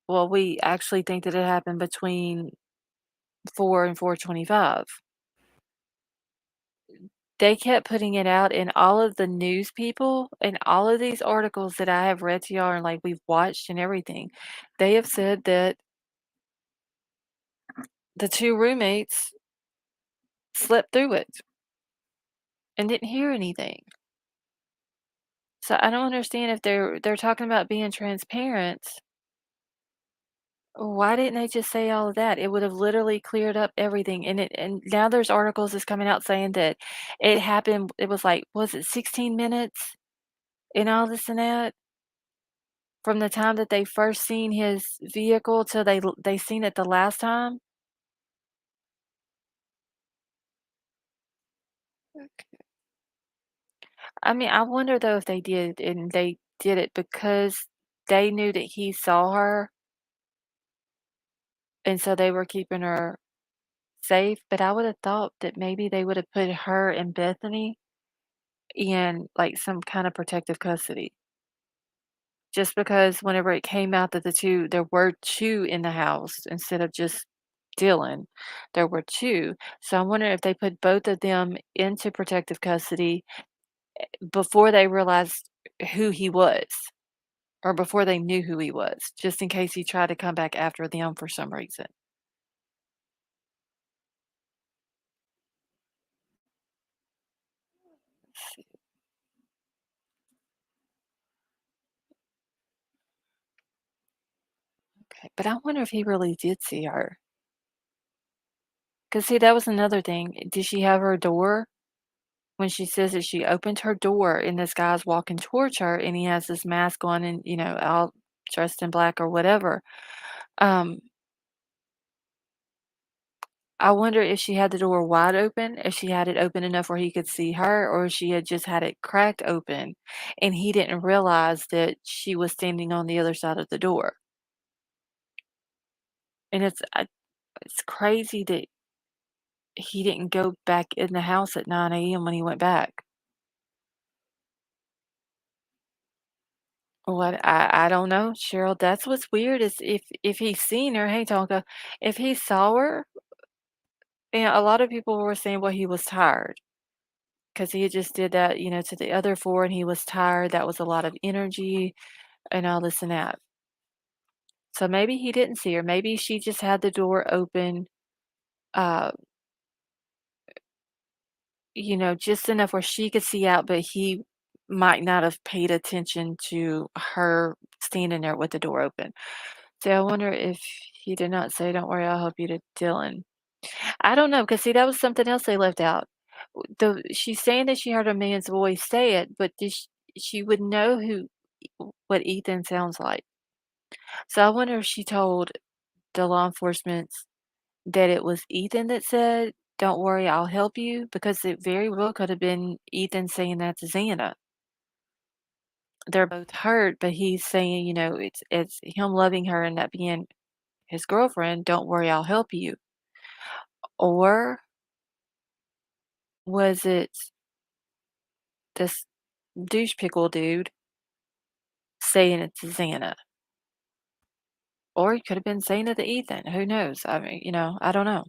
well, we actually think that it happened between 4 and 4:25. They kept putting it out, and all of the news people and all of these articles that I have read to y'all and, like, we've watched and everything, they have said that the 2 roommates slept through it and didn't hear anything. So I don't understand if they're talking about being transparent, why didn't they just say all of that? It would have literally cleared up everything, and now there's articles that's coming out saying that it happened it was, like, was it 16 minutes and all this and that? From the time that they first seen his vehicle till they seen it the last time? I mean, I wonder though if they did and they did it because they knew that he saw her, and so they were keeping her safe, but I would have thought that maybe they would have put her and Bethany in, like, some kind of protective custody. Just because whenever it came out that there were 2 in the house instead of just Dylan, there were 2. So I wonder if they put both of them into protective custody before they realized who he was, or before they knew who he was, just in case he tried to come back after them for some reason. Okay, but I wonder if he really did see her. 'Cause see, that was another thing. Did she have her door? When she says that she opened her door and this guy's walking towards her and he has this mask on and, all dressed in black or whatever. Um, I wonder if she had the door wide open, if she had it open enough where he could see her, or if she had just had it cracked open and he didn't realize that she was standing on the other side of the door. And it's crazy that he didn't go back in the house at 9 a.m. when he went back. What I don't know, Cheryl. That's what's weird is if he's seen her, hey Tonka, if he saw her, and a lot of people were saying, well, he was tired because he had just did that, to the other 4, and he was tired. That was a lot of energy and all this and that. So maybe he didn't see her. Maybe she just had the door open, uh, just enough where she could see out, but he might not have paid attention to her standing there with the door open. So I wonder if he did not say, "Don't worry, I'll help you" to Dylan. I don't know, because see, that was something else they left out. She's saying that she heard a man's voice say it, but she would know what Ethan sounds like. So I wonder if she told the law enforcement that it was Ethan that said, "Don't worry, I'll help you," because it very well could have been Ethan saying that to Xana. they're both hurt, but he's saying, it's him loving her and that being his girlfriend, "Don't worry, I'll help you." Or was it this douche pickle dude saying it to Xana? Or he could have been saying it to Ethan, who knows? I mean, I don't know.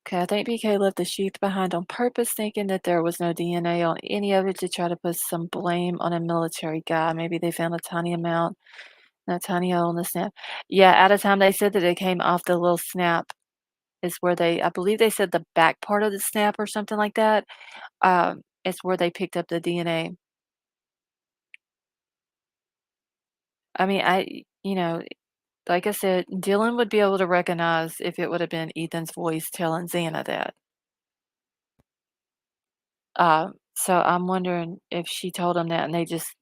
Okay, I think BK left the sheath behind on purpose, thinking that there was no DNA on any of it to try to put some blame on a military guy. Maybe they found a tiny amount, a tiny hole in the snap. Yeah, at a time they said that it came off the little snap is where I believe they said the back part of the snap or something like that. Is where they picked up the DNA. I mean, like I said, Dylan would be able to recognize if it would have been Ethan's voice telling Xana that. So I'm wondering if she told him that and they just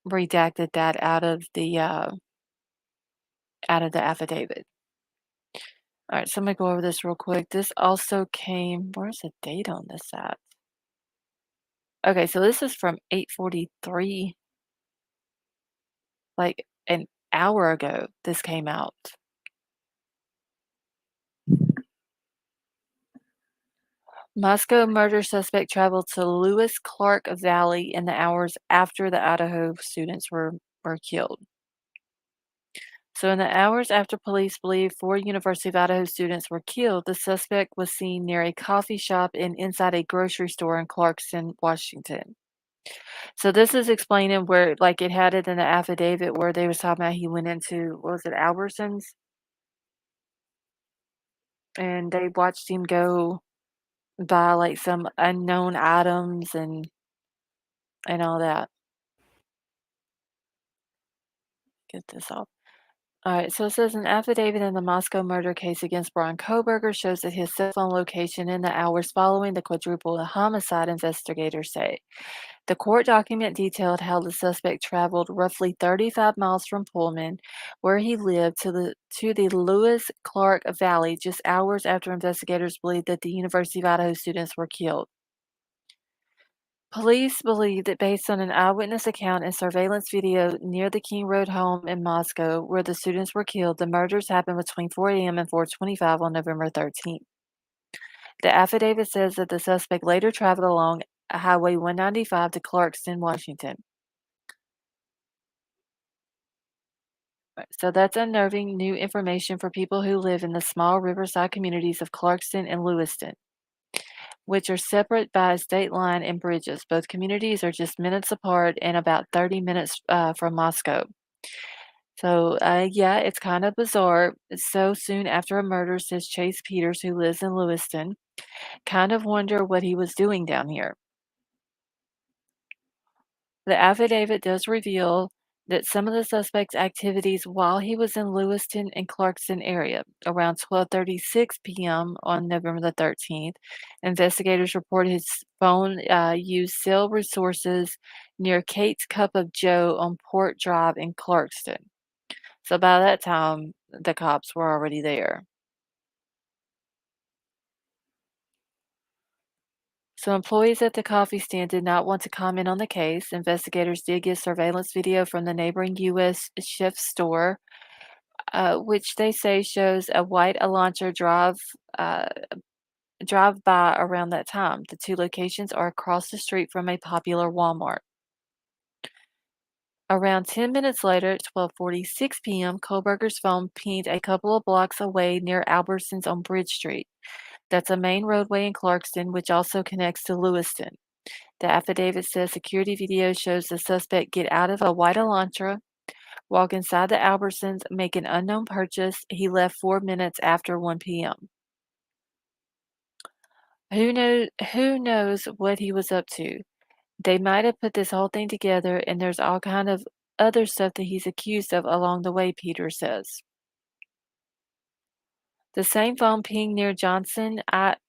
redacted that out of the affidavit. All right, so I'm gonna go over this real quick. This also came, where's the date on this at? Okay, so this is from 8:43, like an hour ago. This came out. Moscow murder suspect traveled to Lewis Clark Valley in the hours after the Idaho students were killed. So, in the hours after police believe four University of Idaho students were killed, the suspect was seen near a coffee shop and inside a grocery store in Clarkston, Washington. So, this is explaining where, like, it had it in the affidavit where they was talking about he went into, what was it, Albertsons, and they watched him go buy like some unknown items and all that. Get this off. All right, so it says an affidavit in the Moscow murder case against Bryan Kohberger shows that his cell phone location in the hours following the quadruple homicide, investigators say. The court document detailed how the suspect traveled roughly 35 miles from Pullman, where he lived, to the Lewis Clark Valley just hours after investigators believed that the University of Idaho students were killed. Police believe that based on an eyewitness account and surveillance video near the King Road home in Moscow, where the students were killed, the murders happened between 4 a.m. and 4:25 on November 13th. The affidavit says that the suspect later traveled along Highway 195 to Clarkston, Washington. So that's unnerving new information for people who live in the small riverside communities of Clarkston and Lewiston, which are separate by a state line and bridges. Both communities are just minutes apart and about 30 minutes from Moscow. So, yeah, it's kind of bizarre. So soon after a murder, says Chase Peters, who lives in Lewiston. Kind of wonder what he was doing down here. The affidavit does reveal that some of the suspect's activities while he was in Lewiston and Clarkston area. Around 12:36 p.m. on November the 13th, investigators report his phone used cell resources near Kate's Cup of Joe on Port Drive in Clarkston. So by that time, the cops were already there. So employees at the coffee stand did not want to comment on the case. Investigators did get surveillance video from the neighboring U.S. Chef store, which they say shows a white Elantra uh, drive by around that time. The two locations are across the street from a popular Walmart. Around 10 minutes later, at 12:46 p.m., Kohberger's phone pinged a couple of blocks away near Albertsons on Bridge Street. That's a main roadway in Clarkston, which also connects to Lewiston. The affidavit says security video shows the suspect get out of a white Elantra, walk inside the Albertsons, make an unknown purchase. He left 4 minutes after 1 p.m. Who knows what he was up to? They might have put this whole thing together and there's all kind of other stuff that he's accused of along the way, Peter says. The same phone pinged near Johnson,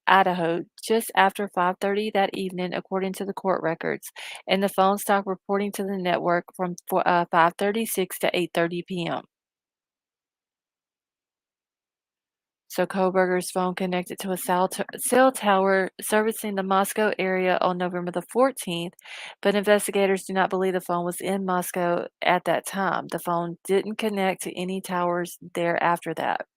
Idaho, just after 5:30 that evening, according to the court records, and the phone stopped reporting to the network from 5:36 to 8:30 p.m. So Kohberger's phone connected to a cell tower servicing the Moscow area on November the 14th, but investigators do not believe the phone was in Moscow at that time. The phone didn't connect to any towers there after that.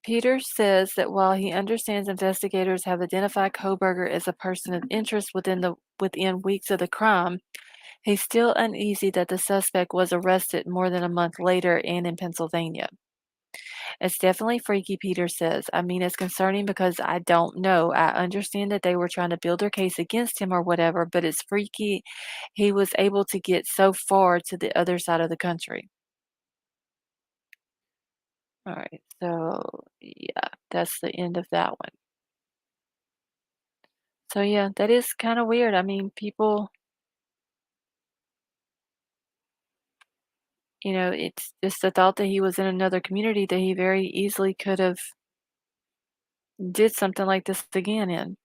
Peters says that while he understands investigators have identified Kohberger as a person of interest within weeks of the crime, he's still uneasy that the suspect was arrested more than a month later and in Pennsylvania. It's definitely freaky, Peter says. I mean, it's concerning because I don't know. I understand that they were trying to build their case against him or whatever, but it's freaky he was able to get so far to the other side of the country. All right, so yeah, that's the end of that one. So yeah, that is kind of weird. I mean, people, it's just the thought that he was in another community that he very easily could have did something like this again in.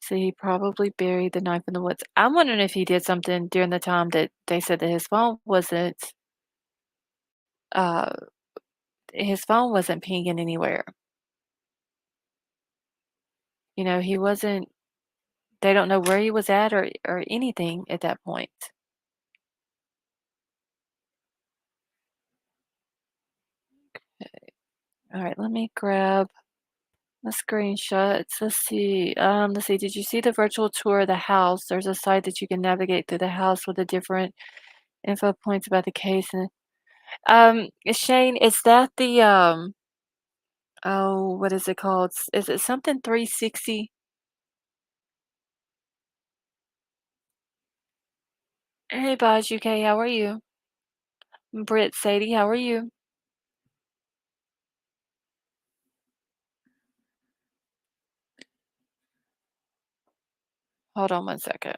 So he probably buried the knife in the woods. I'm wondering if he did something during the time that they said that uh his phone wasn't pinging anywhere. He wasn't they don't know where he was at or anything at that point. All right, let me grab the screenshots. Let's see. Did you see the virtual tour of the house? There's a site that you can navigate through the house with the different info points about the case and Shane, is that the oh, what is it called? Is it something 360? Hey, Baj UK, how are you? Britt Sadie, how are you? Hold on one second.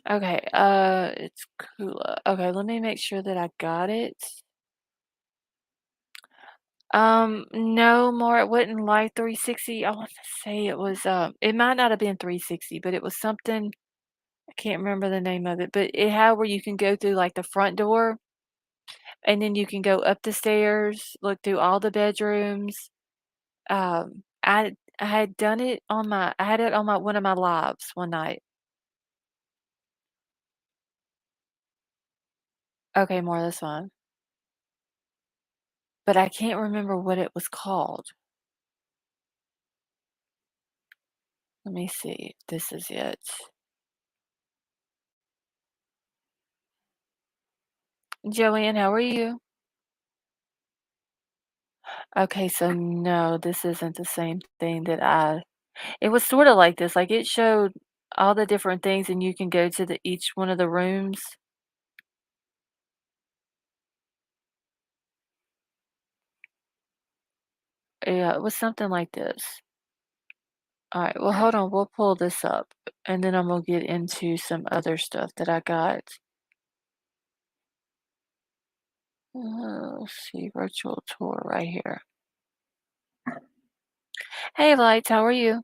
Okay, it's Kula. Okay, let me make sure that I got it. No more. It wasn't Live 360. I want to say it might not have been 360, but it was something. I can't remember the name of it, but it had where you can go through like the front door and then you can go up the stairs, look through all the bedrooms. I had done it I had it on my one of my lives one night. Okay, more this one. But I can't remember what it was called. Let me see if this is it. Joanne, how are you? Okay, so no, this isn't the same thing that it was sort of like this. Like it showed all the different things and you can go to each one of the rooms. Yeah, it was something like this. All right, well, hold on. We'll pull this up and then I'm gonna get into some other stuff that I got. Let's see, virtual tour right here. Hey, Lights, how are you?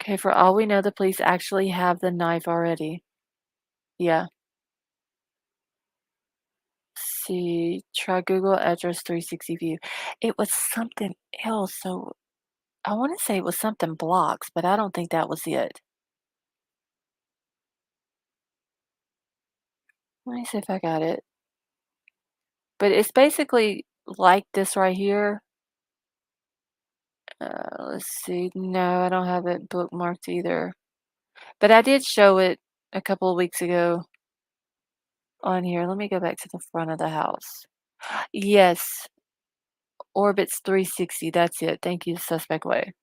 Okay, for all we know, the police actually have the knife already. Yeah. See, try Google address 360 view. It was something else. So I want to say it was something blocks, but I don't think that was it. Let me see if I got it. But it's basically like this right here. Let's see. No, I don't have it bookmarked either. But I did show it a couple of weeks ago on here. Let me go back to the front of the house. Yes, Orbit's 360. That's it. Thank you, Suspect Way.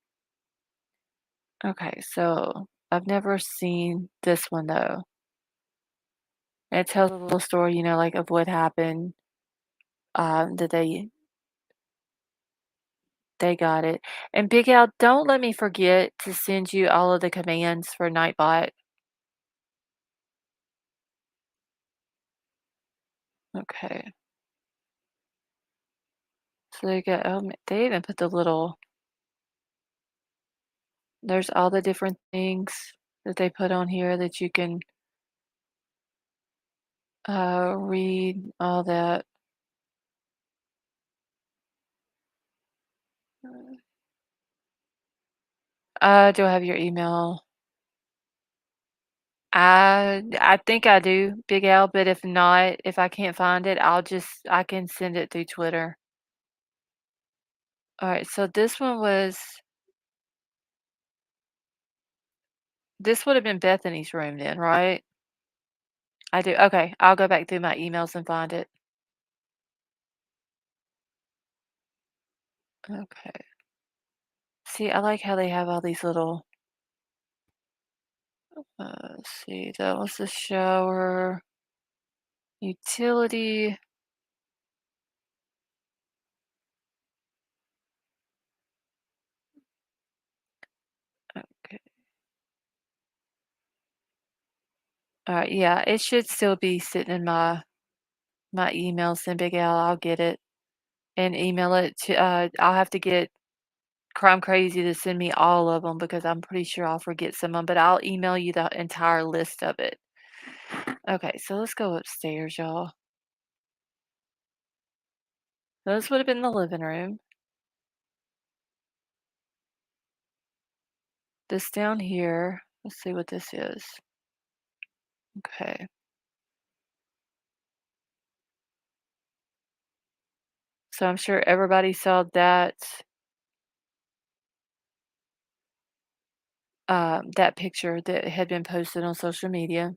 Okay, so I've never seen this one though. It tells a little story, like of what happened. That They got it. And Big Al, don't let me forget to send you all of the commands for Nightbot. Okay. So they got, they even put the little, there's all the different things that they put on here that you can read all that. Do I have your email? I think I do, Big Al, but if not, if I can't find it, I can send it through Twitter. All right, so this would have been Bethany's room then, right? I do. Okay, I'll go back through my emails and find it. Okay. See, I like how they have all these little, let's see, that was the shower, utility. Okay. All right, yeah, it should still be sitting in my emails then, Big Al. I'll get it and email it to, I'll have to get Crime Crazy to send me all of them because I'm pretty sure I'll forget some of them, but I'll email you the entire list of it. Okay, so let's go upstairs, y'all. This would have been the living room. This down here, let's see what this is. Okay. So I'm sure everybody saw that picture that had been posted on social media.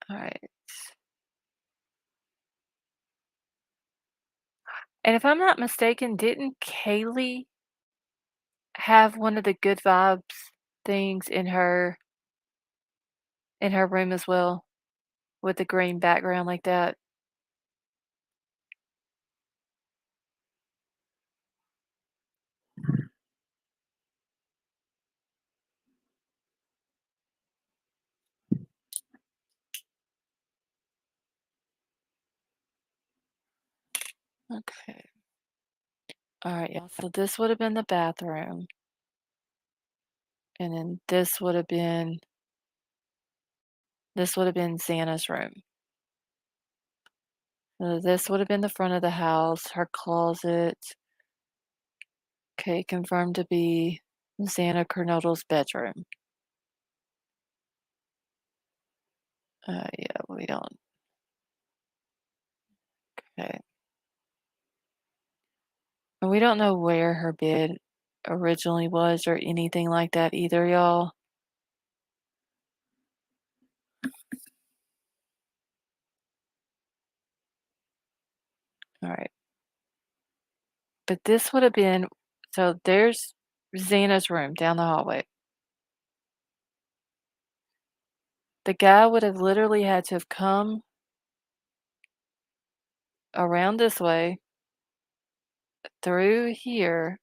All right. And if I'm not mistaken, didn't Kaylee have one of the good vibes things in her room as well with the green background like that? Okay. All right, y'all. So this would have been the bathroom, and then this would have been Xana's room. This would have been the front of the house, her closet. Okay, confirmed to be Xana Kernodle's bedroom. Yeah, we don't. Okay. And we don't know where her bed originally was or anything like that either, y'all. All right. But this would have been, so there's Xana's room down the hallway. The guy would have literally had to have come around this way, through here.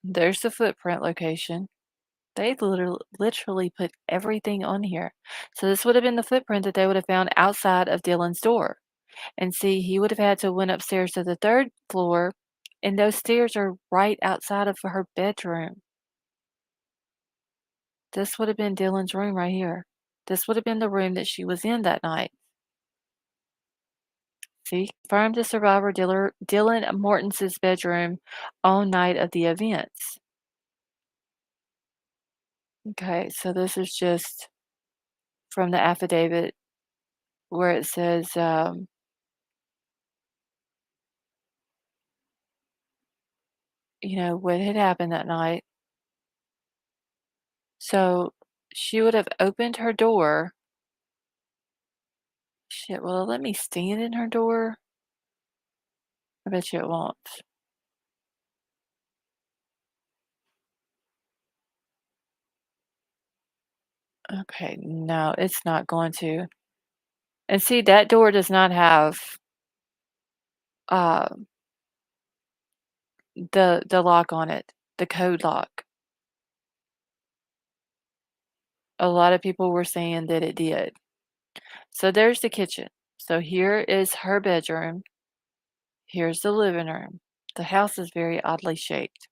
There's the footprint location. They literally put everything on here. So this would have been the footprint that they would have found outside of Dylan's door. And see, he would have had to went upstairs to the 3rd floor, and those stairs are right outside of her bedroom. This would have been Dylan's room right here. This would have been the room that she was in that night. See, confirmed the survivor Dylan Mortens's bedroom on night of the events. Okay, so this is just from the affidavit where it says, what had happened that night. So she would have opened her door. Shit, will it let me stand in her door? I bet you it won't. Okay, no, it's not going to. And see, that door does not have, uh, the lock on it, the code lock. A lot of people were saying that it did. So there's the kitchen. So here is her bedroom. Here's the living room. The house is very oddly shaped.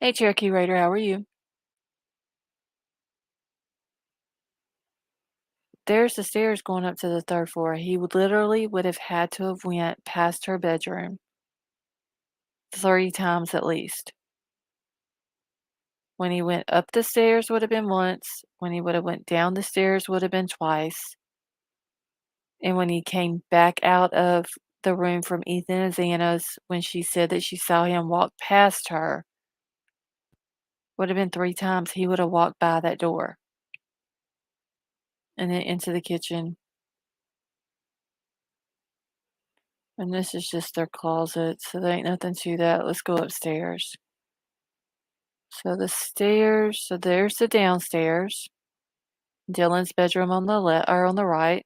Hey, Cherokee Raider, how are you? There's the stairs going up to the 3rd floor. He would literally would have had to have went past her bedroom 3 times at least. When he went up the stairs would have been once, when he would have went down the stairs would have been twice, and when he came back out of the room from Ethan and Xana's when she said that she saw him walk past her, would have been 3 times he would have walked by that door and then into the kitchen. And this is just their closet, so there ain't nothing to that. Let's go upstairs. So the stairs, so there's the downstairs. Dylan's bedroom on the left or on the right.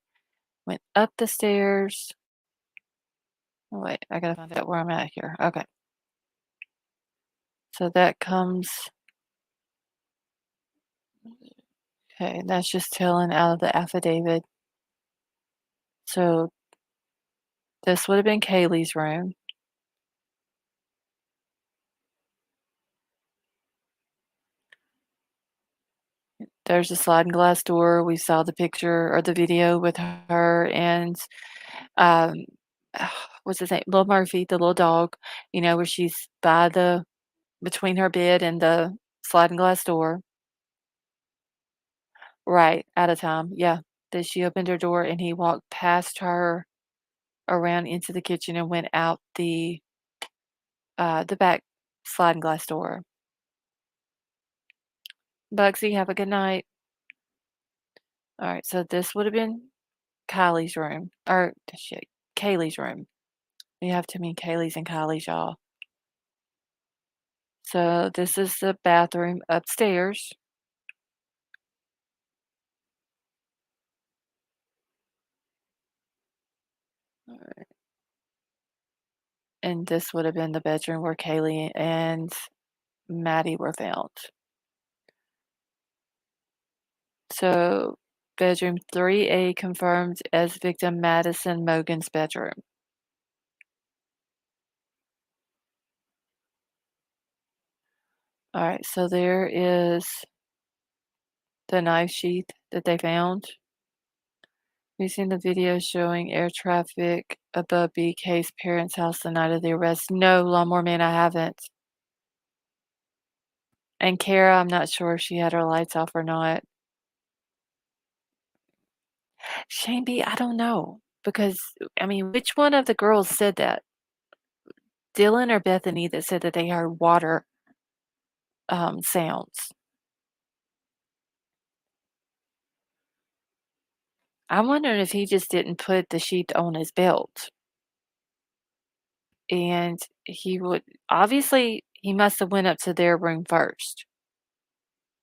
Went up the stairs. Oh, wait, I gotta find out where I'm at here. Okay. So that comes, okay, that's just telling out of the affidavit. So this would have been Kaylee's room. There's a sliding glass door. We saw the picture or the video with her and um what's his name? Little Murphy, the little dog, where she's by the between her bed and the sliding glass door. Right, at a time. Yeah. That she opened her door and he walked past her around into the kitchen and went out the back sliding glass door. Bugsy, have a good night. All right, so this would have been Kylie's room, or shit, Kaylee's room. We have too many Kaylee's and Kylie's, y'all. So this is the bathroom upstairs. And this would have been the bedroom where Kaylee and Maddie were found. So bedroom 3A confirmed as victim Madison Mogan's bedroom. All right, so there is the knife sheath that they found. We've seen the video showing air traffic above BK's parents' house the night of the arrest. No, Lawnmower Man, I haven't. And Kara, I'm not sure if she had her lights off or not. Shane B, I don't know. Because, I mean, which one of the girls said that? Dylan or Bethany that said that they heard water sounds? I'm wondering if he just didn't put the sheet on his belt. And he would obviously he must have went up to their room first.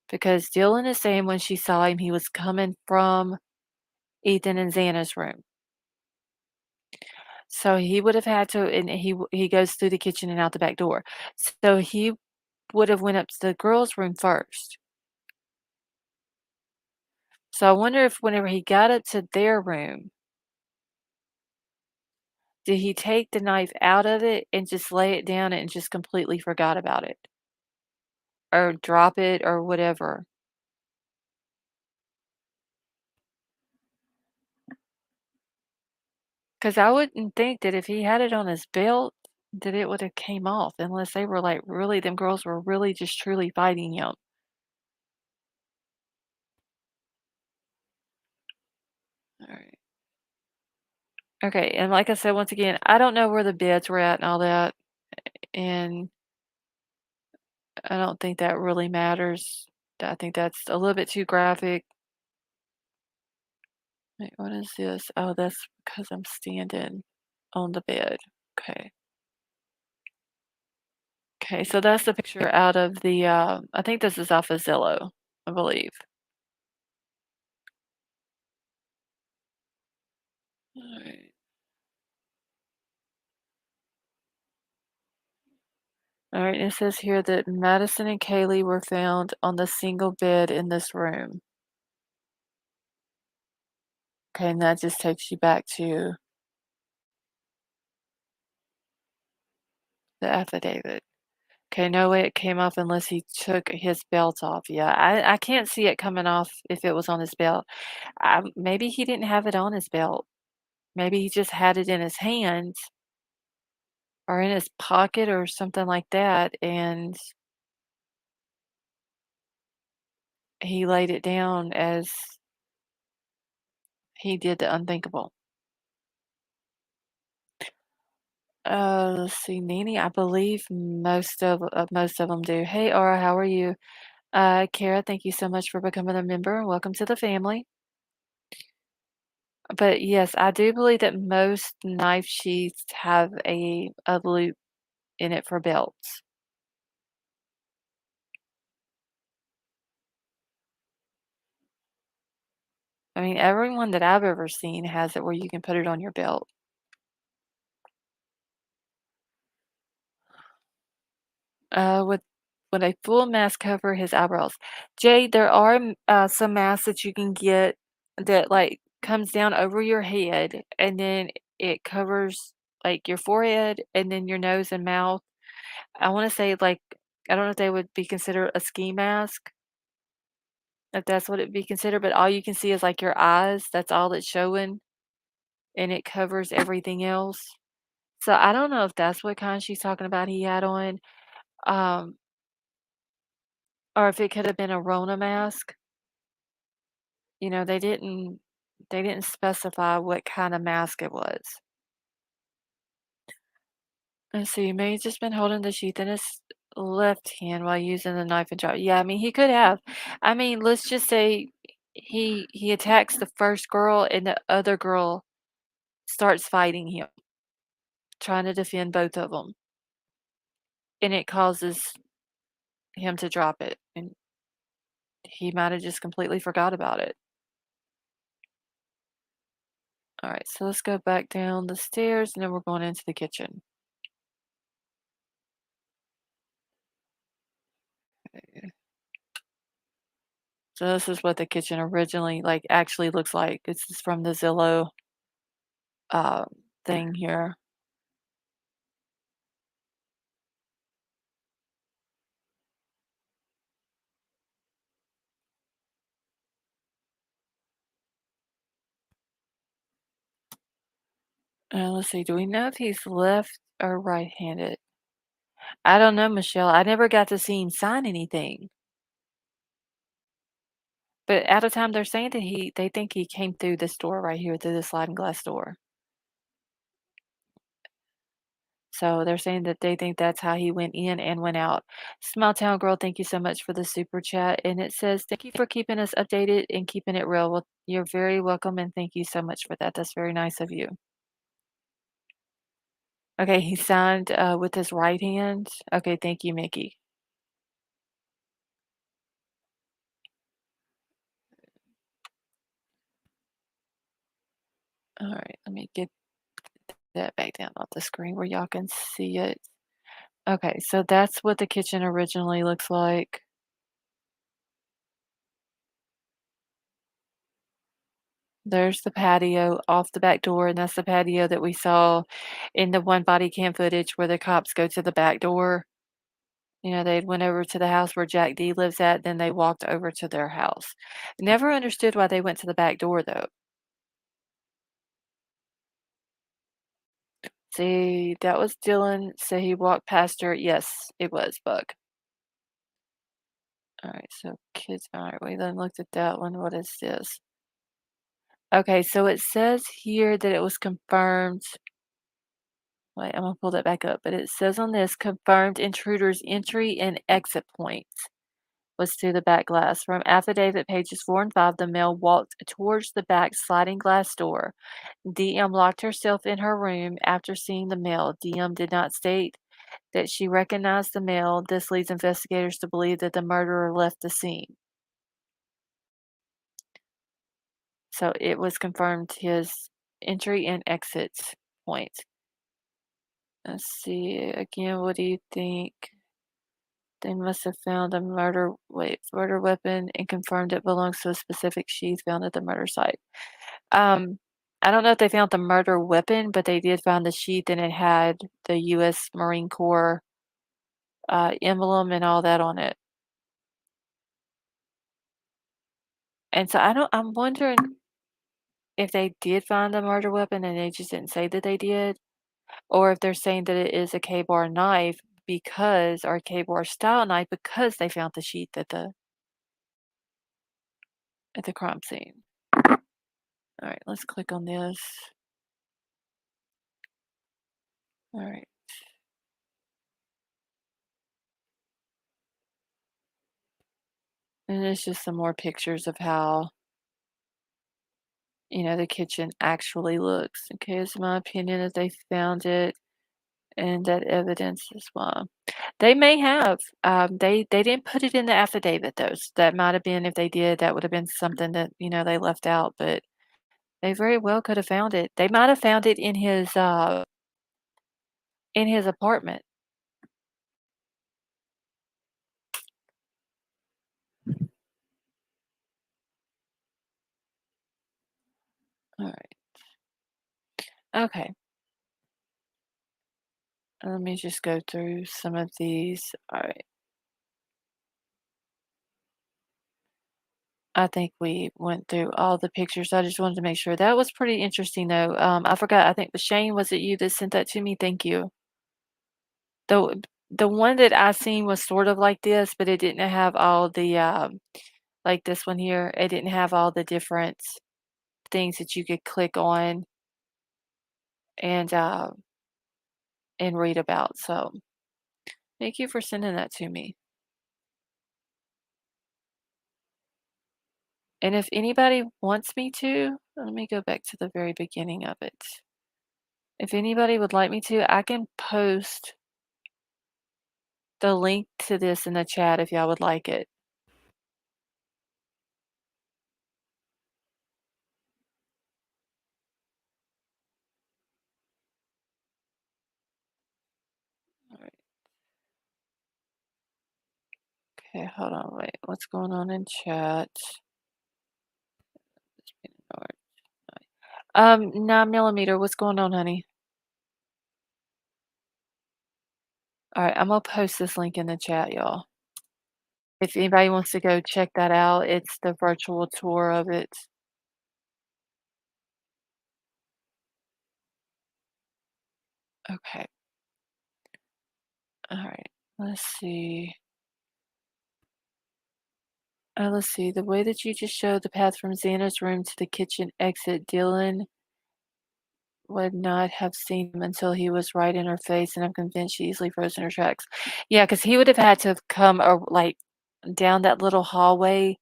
Because Dylan is saying when she saw him, he was coming from Ethan and Xana's room. So he would have had to, and he goes through the kitchen and out the back door. So he would have went up to the girls' room first. So I wonder if whenever he got up to their room, did he take the knife out of it and just lay it down and just completely forgot about it? Or drop it or whatever? 'Cause I wouldn't think that if he had it on his belt, that it would have came off unless they were, like, really them girls were really just truly fighting him. Alright. Okay, and like I said, once again, I don't know where the beds were at and all that, and I don't think that really matters. I think that's a little bit too graphic. Wait, what is this? Oh, that's because I'm standing on the bed. Okay. Okay, so that's the picture out of the, I think this is off of Zillow, I believe. All right, it says here that Madison and Kaylee were found on the single bed in this room. Okay, and that just takes you back to the affidavit. Okay, no way it came off unless he took his belt off. Yeah, I can't see it coming off if it was on his belt. Maybe he didn't have it on his belt. Maybe he just had it in his hands or in his pocket or something like that, and he laid it down as he did the unthinkable. Let's see, Nanny, I believe most of them do. Hey, Aura, how are you? Kara, thank you so much for becoming a member. Welcome to the family. But yes, I do believe that most knife sheaths have a loop in it for belts. I mean, everyone that I've ever seen has it where you can put it on your belt. With Would a full mask cover his eyebrows? Jay, there are some masks that you can get that like comes down over your head and then it covers like your forehead and then your nose and mouth. I want to say like I don't know if they would be considered a ski mask, if that's what it'd be considered, but all you can see is like your eyes. That's all it's showing, and it covers everything else. So I don't know if that's what kind she's talking about he had on. Um, or if it could have been a Rona mask. You know, they didn't specify what kind of mask it was. Let's see, may have just been holding the sheath in his left hand while using the knife and chop. Yeah, I mean, he could have. I mean, let's just say he attacks the first girl and the other girl starts fighting him, trying to defend both of them, and it causes him to drop it, and he might have just completely forgot about it. All right, so let's go back down the stairs, and then we're going into the kitchen. So this is what the kitchen originally, like, actually looks like. This is from the Zillow, uh, thing here. Let's see, do we know if he's left or right-handed? I don't know, Michelle. I never got to see him sign anything. But at the time, they're saying that they think he came through this door right here, through the sliding glass door. So they're saying that they think that's how he went in and went out. Small Town Girl, thank you so much for the super chat. And it says, thank you for keeping us updated and keeping it real. Well, you're very welcome and thank you so much for that. That's very nice of you. Okay, he signed with his right hand. Okay, thank you, Mickey. All right, let me get that back down off the screen where y'all can see it. Okay, so that's what the kitchen originally looks like. There's the patio off the back door, and that's the patio that we saw in the one body cam footage where the cops go to the back door. You know, they went over to the house where Jack D lives at, then they walked over to their house. Never understood why they went to the back door though. See, that was Dylan. So he walked past her. Yes, it was Bug. All right, so kids. All right, we then looked at that one. What is this? Okay, so it says here that it was confirmed. Wait, I'm gonna pull that back up. But it says on this confirmed intruders entry and exit points was through the back glass. From affidavit pages 4 and 5, the male walked towards the back sliding glass door. DM locked herself in her room after seeing the male. DM did not state that she recognized the male. This leads investigators to believe that the murderer left the scene. So it was confirmed his entry and exit point. Let's see. Again, what do you think? They must have found a murder weapon and confirmed it belongs to a specific sheath found at the murder site. Um, I don't know if they found the murder weapon, but they did find the sheath and it had the U.S. Marine Corps emblem and all that on it. And so I'm wondering if they did find the murder weapon and they just didn't say that they did, or if they're saying that it is a K-bar knife because, or a K-bar style knife because they found the sheath at the crime scene. All right, let's click on this. All right. And it's just some more pictures of how, the kitchen actually looks. Okay, it's my opinion that they found it and that evidence is why. They may have. They didn't put it in the affidavit though. So that might have been if they did, that would have been something that, they left out, but they very well could have found it. They might have found it in his apartment. All right. Okay. Let me just go through some of these. All right. I think we went through all the pictures. I just wanted to make sure. That was pretty interesting, though. I forgot. I think Shane, was it you that sent that to me? Thank you. The one that I seen was sort of like this, but it didn't have all the like this one here. It didn't have all the different things that you could click on and uh, and read about. So thank you for sending that to me. And if anybody wants me to, let me go back to the very beginning of it. If anybody would like me to, I can post the link to this in the chat if y'all would like it. All right. Okay, hold on, wait. What's going on in chat? 9 millimeter, what's going on, honey? All right, I'm gonna post this link in the chat, y'all. If anybody wants to go check that out, it's the virtual tour of it. Okay. All right. Let's see. Let's see. The way that you just showed the path from Xana's room to the kitchen exit, Dylan would not have seen him until he was right in her face, and I'm convinced she easily froze in her tracks. Yeah, because he would have had to have come like down that little hallway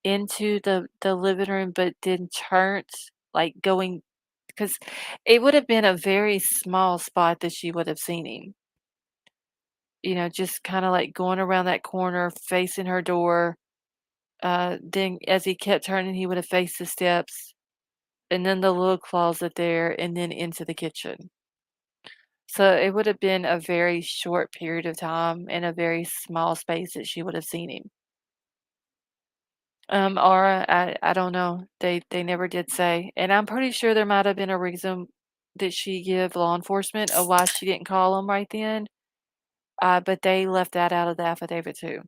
into the living room, but then turned like going because it would have been a very small spot that she would have seen him. Just kind of like going around that corner, facing her door. Then as he kept turning, he would have faced the steps and then the little closet there and then into the kitchen. So it would have been a very short period of time in a very small space that she would have seen him. Or I don't know. They never did say, and I'm pretty sure there might have been a reason that she give law enforcement of why she didn't call them right then. But they left that out of the affidavit too.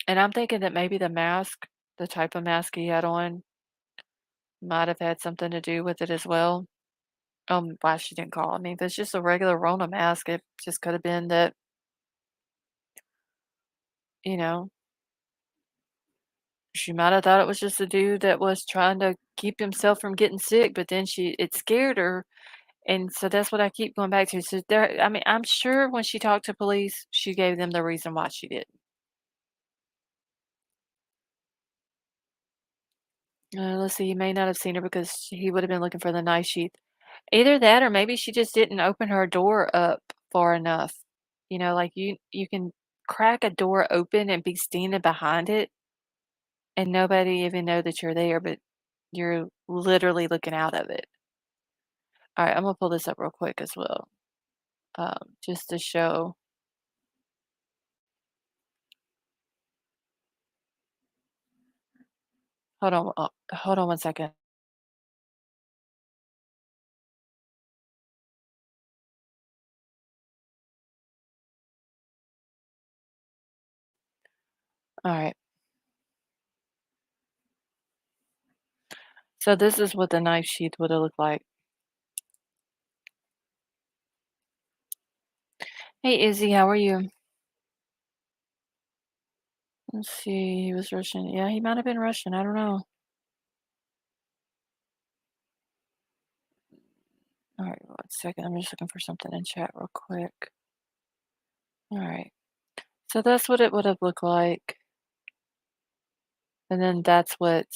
And I'm thinking that maybe the type of mask he had on, might have had something to do with it as well. Why she didn't call. I mean, if it's just a regular Rona mask, it just could have been that, you know, she might have thought it was just a dude that was trying to keep himself from getting sick, but then it scared her. And so that's what I keep going back to. So I mean, I'm sure when she talked to police, she gave them the reason why she did. Let's see, he may not have seen her because he would have been looking for the knife sheath. Either that or maybe she just didn't open her door up far enough. Like you can crack a door open and be standing behind it. and nobody even know that you're there, but you're literally looking out of it. All right, I'm gonna pull this up real quick as well, just to show. Hold on one second. All right, so this is what the knife sheath would have looked like. Hey, Izzy, how are you? Let's see, he was Russian. Yeah, he might have been Russian. I don't know. All right, one second. I'm just looking for something in chat real quick. All right, so that's what it would have looked like, and then that's what.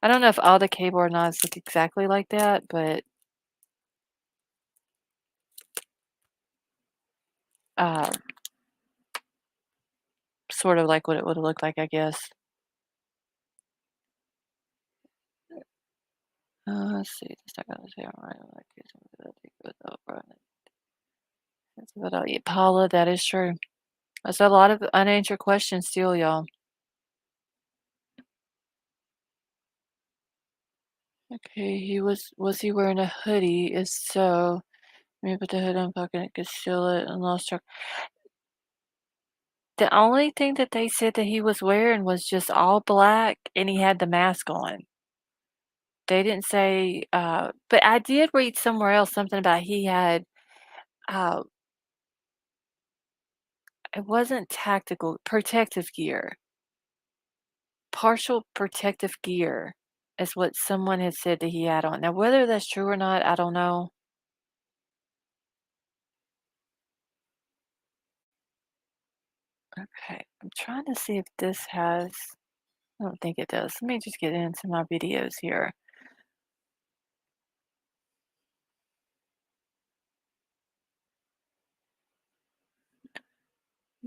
I don't know if all the keyboard knives look exactly like that, but um, sort of like what it would have looked like, I guess. Let's see. It's not gonna say all right. Like it's gonna take it over. That's what I'll eat. Paula, that is true. That's a lot of unanswered questions still, y'all. Okay, was he wearing a hoodie? If so, maybe put the hood on pocket and conceal it and lost track. The only thing that they said that he was wearing was just all black and he had the mask on. They didn't say, but I did read somewhere else something about he had, uh, it wasn't tactical, protective gear. Partial protective gear is what someone had said that he had on. Now, whether that's true or not, I don't know. Okay, I'm trying to see if this has, I don't think it does. Let me just get into my videos here.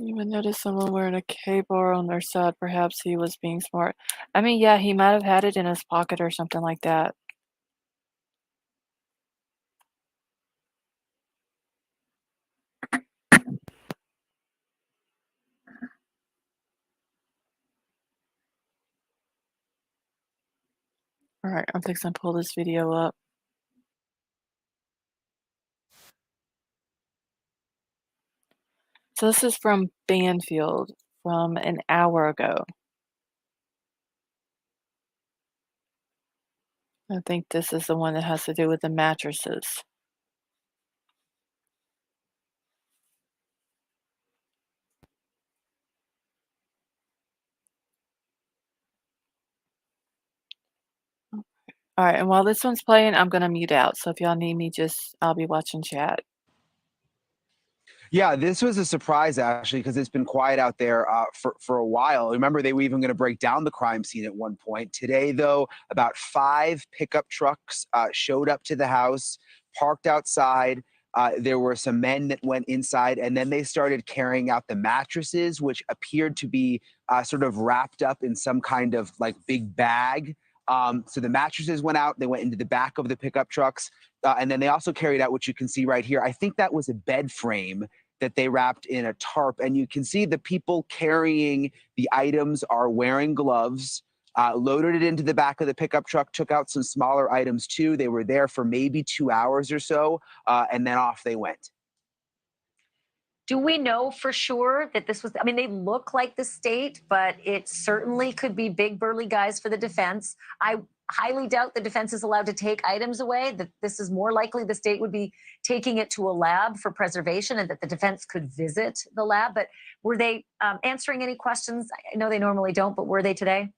You would notice someone wearing a K-bar on their side. Perhaps he was being smart. I mean, yeah, he might have had it in his pocket or something like that. All right, I'm fixing to pull this video up. So this is from Banfield from an hour ago. I think this is the one that has to do with the mattresses. All right, and while this one's playing, I'm gonna mute out. So if y'all need me, just I'll be watching chat. Yeah, this was a surprise actually because it's been quiet out there for a while. Remember, they were even going to break down the crime scene at one point. Today, though, about 5 pickup trucks showed up to the house, parked outside. There were some men that went inside, and then they started carrying out the mattresses, which appeared to be sort of wrapped up in some kind of like big bag. So the mattresses went out. They went into the back of the pickup trucks. And then they also carried out what you can see right here. I think that was a bed frame that they wrapped in a tarp. And you can see the people carrying the items are wearing gloves, loaded it into the back of the pickup truck, took out some smaller items too. They were there for maybe 2 hours or so, and then off they went. Do we know for sure that this was? I mean, they look like the state, but it certainly could be big, burly guys for the defense. I highly doubt the defense is allowed to take items away, that this is more likely the state would be taking it to a lab for preservation and that the defense could visit the lab. But were they answering any questions? I know they normally don't, but were they today?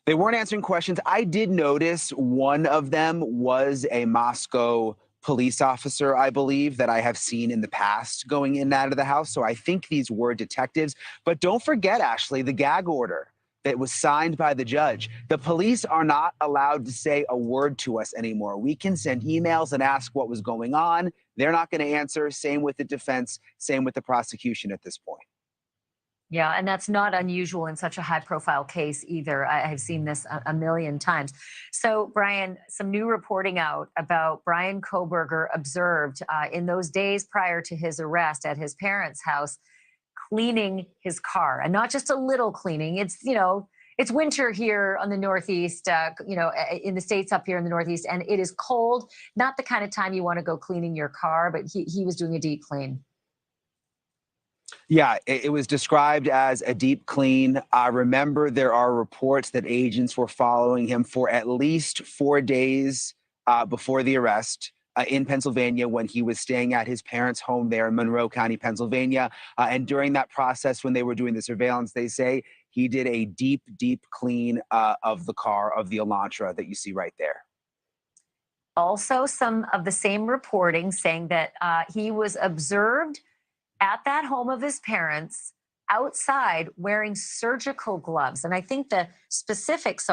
They weren't answering questions. I did notice one of them was a Moscow police officer, I believe, that I have seen in the past going in and out of the house. So I think these were detectives. But don't forget, Ashley, the gag order that was signed by the judge. The police are not allowed to say a word to us anymore. We can send emails and ask what was going on. They're not going to answer. Same with the defense, same with the prosecution at this point. Yeah, and that's not unusual in such a high profile case either. Have seen this a million times. So, Bryan, some new reporting out about Bryan Kohberger observed in those days prior to his arrest at his parents' house cleaning his car, and not just a little cleaning. It's winter here on the Northeast, in the States up here in the Northeast, and it is cold. Not the kind of time you want to go cleaning your car, but he was doing a deep clean. Yeah, it was described as a deep clean. Remember, there are reports that agents were following him for at least 4 days before the arrest in Pennsylvania when he was staying at his parents' home there in Monroe County, Pennsylvania. And during that process, when they were doing the surveillance, they say he did a deep, deep clean of the car, of the Elantra that you see right there. Also, some of the same reporting saying that he was observed at that home of his parents outside wearing surgical gloves. And I think the specifics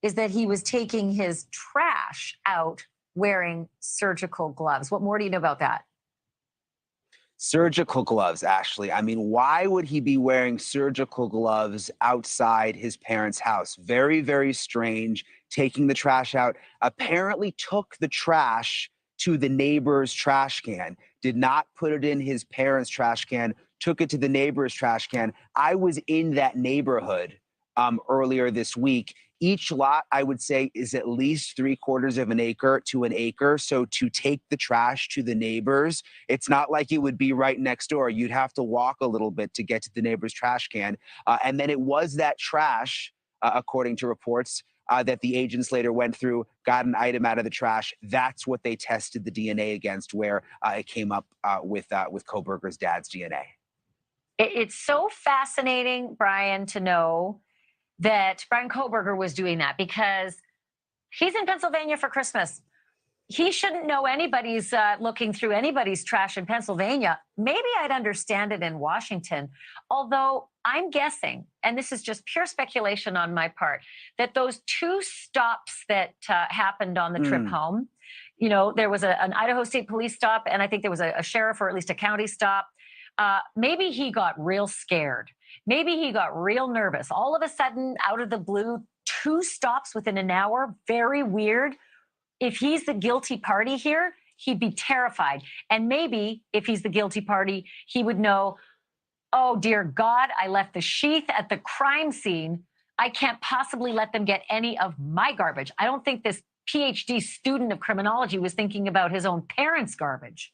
is that he was taking his trash out wearing surgical gloves. What more do you know about that? Surgical gloves, Ashley. I mean, why would he be wearing surgical gloves outside his parents' house? Very, very strange. Taking the trash out. Apparently took the trash to the neighbor's trash can, did not put it in his parents' trash can, took it to the neighbor's trash can. I was in that neighborhood earlier this week. Each lot, I would say, is at least 3/4 of an acre to an acre. So to take the trash to the neighbors, it's not like it would be right next door. You'd have to walk a little bit to get to the neighbor's trash can. And then it was that trash, according to reports, that the agents later went through, got an item out of the trash. That's what they tested the DNA against, where it came up with Kohberger's dad's DNA. It's so fascinating, Bryan, to know that Bryan Kohberger was doing that because he's in Pennsylvania for Christmas. He shouldn't know anybody's looking through anybody's trash in Pennsylvania. Maybe I'd understand it in Washington, although I'm guessing, and this is just pure speculation on my part, that those two stops that happened on the trip home, there was an Idaho State Police stop, and I think there was a sheriff or at least a county stop. Maybe he got real scared. Maybe he got real nervous. All of a sudden, out of the blue, two stops within an hour. Very weird. If he's the guilty party here, he'd be terrified. And maybe if he's the guilty party, he would know, oh, dear God, I left the sheath at the crime scene. I can't possibly let them get any of my garbage. I don't think this PhD student of criminology was thinking about his own parents' garbage.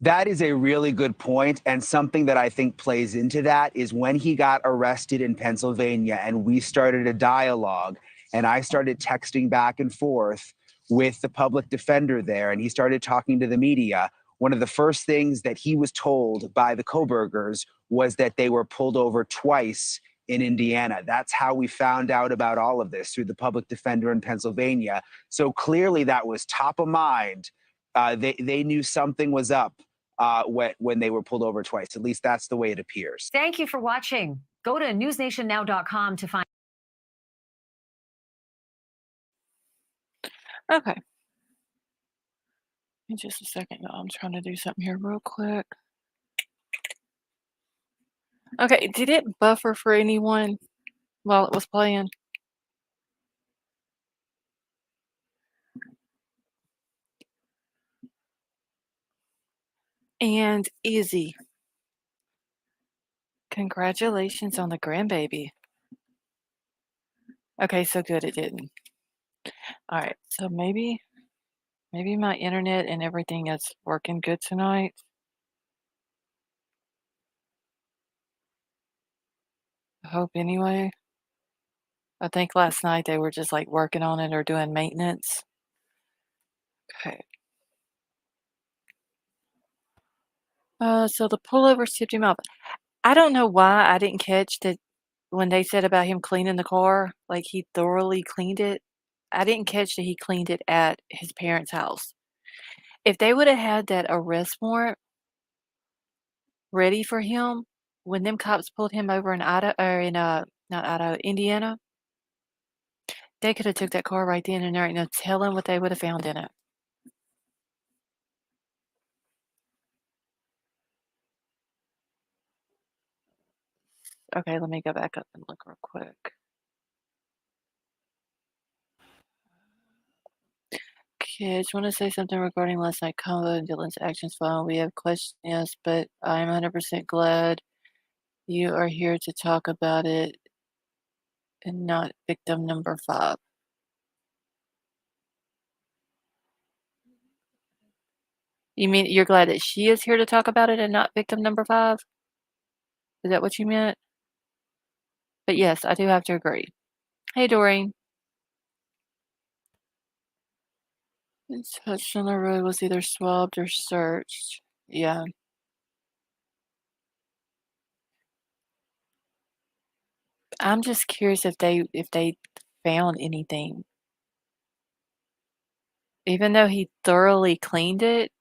That is a really good point, and something that I think plays into that is when he got arrested in Pennsylvania and we started a dialogue and I started texting back and forth with the public defender there and he started talking to the media. One of the first things that he was told by the Kohbergers was that they were pulled over twice in Indiana. That's how we found out about all of this, through the public defender in Pennsylvania. So clearly that was top of mind. They knew something was up when they were pulled over twice. At least that's the way it appears. Thank you for watching. Go to newsnationnow.com to find. Okay. In just a second, y'all. I'm trying to do something here real quick. Okay, did it buffer for anyone while it was playing? And Izzy, congratulations on the grandbaby. Okay, so good it didn't. All right, so maybe my internet and everything is working good tonight. I hope anyway. I think last night they were just like working on it or doing maintenance. Okay. So the pullover tipped him off. I don't know why I didn't catch that when they said about him cleaning the car, like he thoroughly cleaned it. I didn't catch that he cleaned it at his parents' house. If they would have had that arrest warrant ready for him when them cops pulled him over in Idaho, or in not Idaho, Indiana, they could have took that car right then and there. Ain't no telling what they would have found in it. Okay, let me go back up and look real quick. Kids want to say something regarding last night combo and Dylan's actions file. We have questions, yes, but I'm 100% glad you are here to talk about it and not victim number 5. You mean you're glad that she is here to talk about it and not victim number 5? Is that what you meant? But yes, I do have to agree. Hey, Doreen. It's touched on the road was either swabbed or searched. Yeah. I'm just curious if they found anything. Even though he thoroughly cleaned it,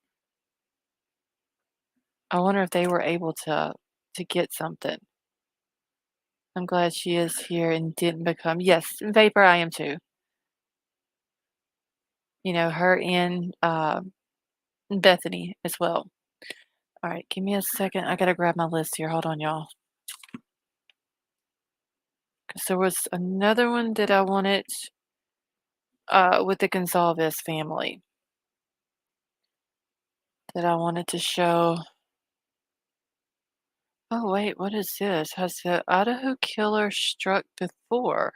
I wonder if they were able to get something. I'm glad she is here and didn't become yes, vapor I am too. You know, her and Bethany as well. All right, give me a second. I gotta grab my list here. Hold on, y'all. Because there was another one that I wanted with the Gonzalez family that I wanted to show. Oh, wait, what is this? Has the Idaho killer struck before?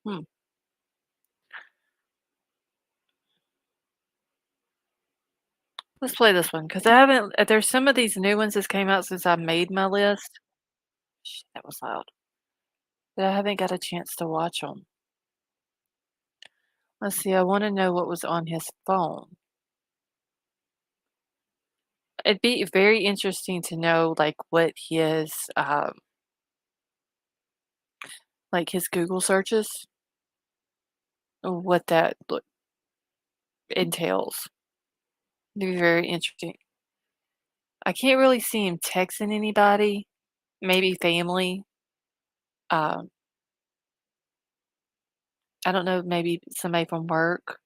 Hmm. Let's play this one because I haven't. There's some of these new ones that came out since I made my list. Shit, that was loud. That I haven't got a chance to watch them. Let's see. I want to know what was on his phone. It'd be very interesting to know, like his Google searches, what that entails. It'd be very interesting. I can't really see him texting anybody, maybe family. Um, I don't know, maybe somebody from work,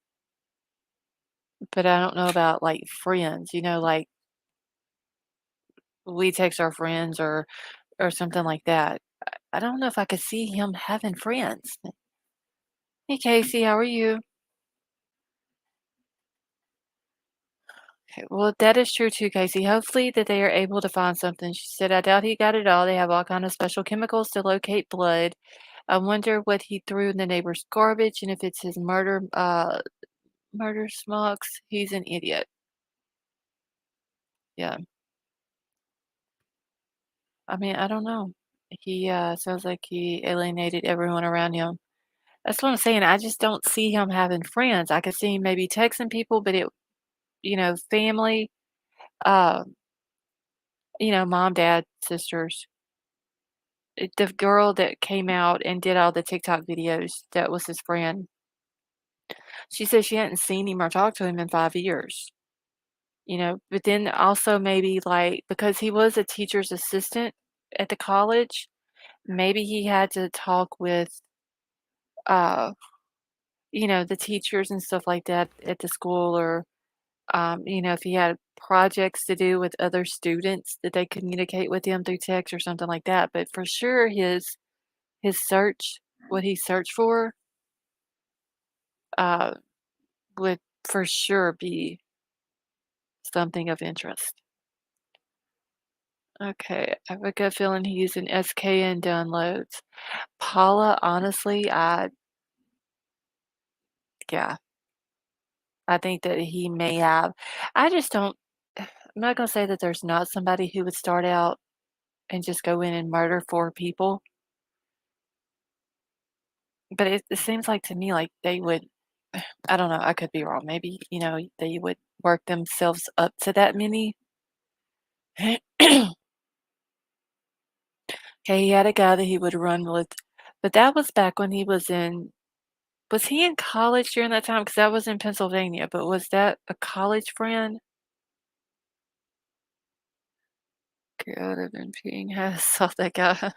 but I don't know about like friends. Like we text our friends or something like that. I don't know if I could see him having friends. Hey Casey, how are you? Okay, well, that is true too, Casey. Hopefully that they are able to find something. She said, I doubt he got it all. They have all kind of special chemicals to locate blood. I wonder what he threw in the neighbor's garbage and if it's his murder smocks. He's an idiot. Yeah. I mean, I don't know. He sounds like he alienated everyone around him. That's what I'm saying. I just don't see him having friends. I could see him maybe texting people, but family, uh, mom, dad, sisters. The girl that came out and did all the TikTok videos, that was his friend. She said she hadn't seen him or talked to him in 5 years. But then also maybe like because he was a teacher's assistant at the college, maybe he had to talk with uh, the teachers and stuff like that at the school or if he had projects to do with other students that they communicate with him through text or something like that. But for sure his search, what he searched for, uh, would for sure be something of interest. Okay, I have a good feeling he's using SKN downloads. Paula, honestly, yeah, I think that he may have. I just don't, I'm not gonna say that there's not somebody who would start out and just go in and murder 4 people, but it seems like to me like they would, I don't know, I could be wrong. Maybe, they would work themselves up to that many. Okay, he had a guy that he would run with, but that was back when he was he in college during that time? Because that was in Pennsylvania, but was that a college friend? Could have been peeing. I saw that guy.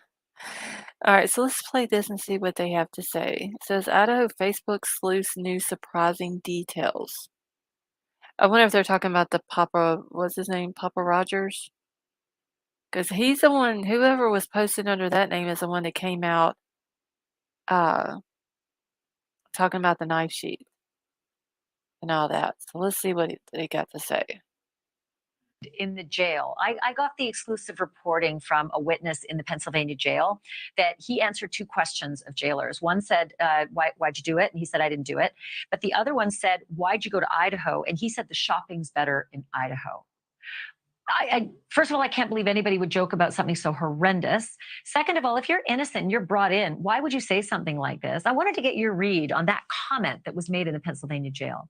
Alright, so let's play this and see what they have to say. It says, Idaho Facebook sleuths new surprising details. I wonder if they're talking about the Papa, what's his name? Papa Rogers? 'Cause he's the one whoever was posted under that name is the one that came out, uh, talking about the knife sheath and all that. So let's see what they got to say. In the jail. I got the exclusive reporting from a witness in the Pennsylvania jail that he answered two questions of jailers. One said, why'd you do it? And he said, I didn't do it. But the other one said, why'd you go to Idaho? And he said, the shopping's better in Idaho. First of all, I can't believe anybody would joke about something so horrendous. Second of all, if you're innocent and you're brought in, why would you say something like this? I wanted to get your read on that comment that was made in the Pennsylvania jail.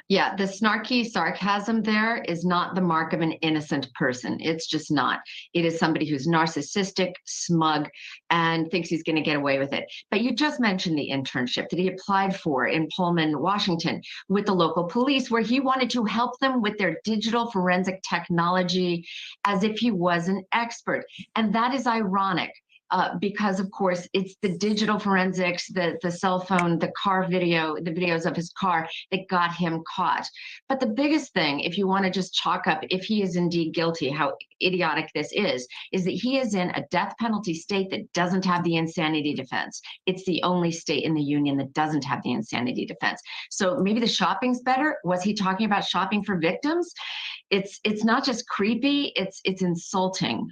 Yeah, the snarky sarcasm there is not the mark of an innocent person. It's just not. It is somebody who's narcissistic, smug, and thinks he's going to get away with it. But you just mentioned the internship that he applied for in Pullman, Washington, with the local police, where he wanted to help them with their digital forensic technology as if he was an expert. And that is ironic. Because of course it's the digital forensics, the cell phone, the car video, the videos of his car that got him caught. But the biggest thing, if you want to just chalk up if he is indeed guilty, how idiotic this is that he is in a death penalty state that doesn't have the insanity defense. It's the only state in the union that doesn't have the insanity defense. So maybe the shopping's better. Was he talking about shopping for victims? It's not just creepy, it's insulting.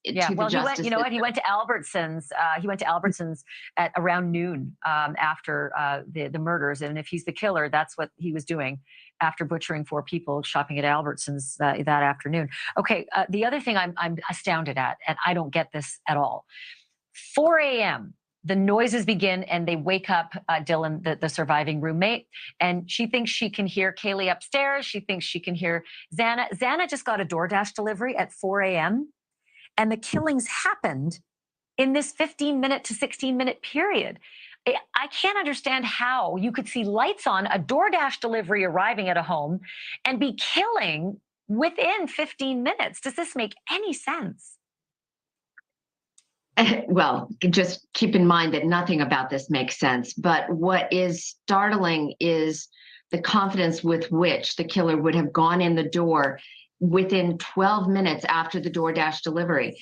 Yeah, to well, the he went. justice You know what? He system. went to Albertsons. He went to Albertsons at around noon after the murders, and if he's the killer, that's what he was doing after butchering 4 people, shopping at Albertsons that afternoon. Okay, the other thing I'm astounded at, and I don't get this at all. 4 a.m. The noises begin, and they wake up Dylan, the surviving roommate, and she thinks she can hear Kaylee upstairs. She thinks she can hear Xana. Xana just got a DoorDash delivery at 4 a.m. And the killings happened in this 15-minute to 16-minute period. I can't understand how you could see lights on, a DoorDash delivery arriving at a home, and be killing within 15 minutes. Does this make any sense? Well, just keep in mind that nothing about this makes sense. But what is startling is the confidence with which the killer would have gone in the door within 12 minutes after the DoorDash delivery.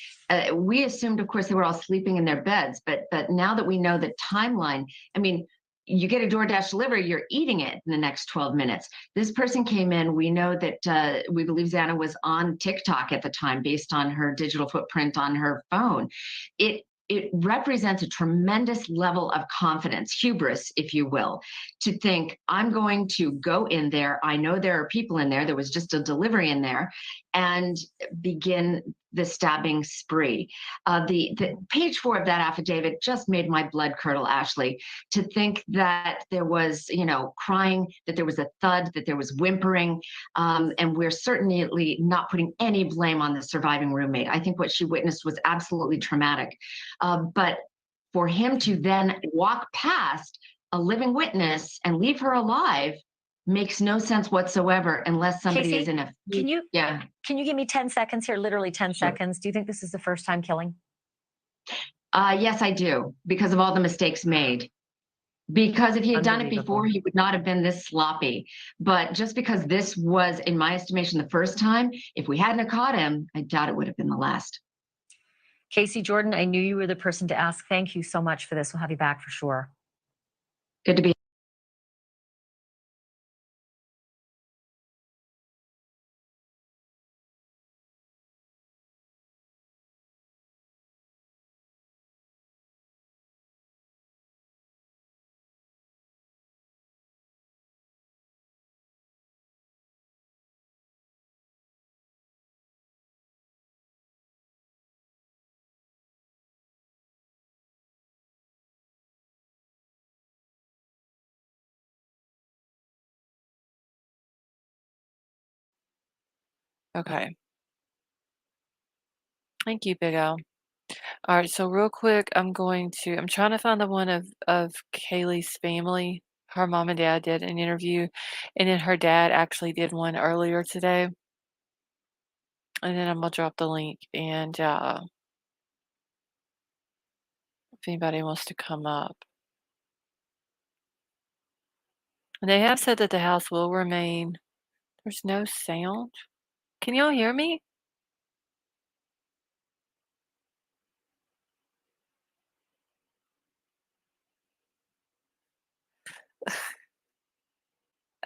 We assumed, of course, they were all sleeping in their beds, but now that we know the timeline, I mean, you get a DoorDash delivery, you're eating it in the next 12 minutes. This person came in. We know that we believe Xana was on TikTok at the time based on her digital footprint on her phone. It represents a tremendous level of confidence, hubris, if you will, to think I'm going to go in there. I know there are people in there. There was just a delivery in there, and begin the stabbing spree. The page 4 of that affidavit just made my blood curdle, Ashley, to think that there was, crying, that there was a thud, that there was whimpering, and we're certainly not putting any blame on the surviving roommate. I think what she witnessed was absolutely traumatic. But for him to then walk past a living witness and leave her alive makes no sense whatsoever unless somebody Casey, is in a can you give me 10 seconds here, literally 10 Sure. seconds? Do you think this is the first time killing? Yes, I do, because of all the mistakes made. Because if he had done it before, he would not have been this sloppy. But just because this was, in my estimation, the first time, if we hadn't have caught him, I doubt it would have been the last. Casey Jordan, I knew you were the person to ask. Thank you so much for this. We'll have you back for sure. Good to be. Okay. Thank you, Big Al. All right, so real quick, I'm trying to find the one of Kaylee's family. Her mom and dad did an interview, and then her dad actually did one earlier today. And then I'm gonna drop the link, and if anybody wants to come up. And they have said that the house will remain. There's no sound. Can y'all hear me?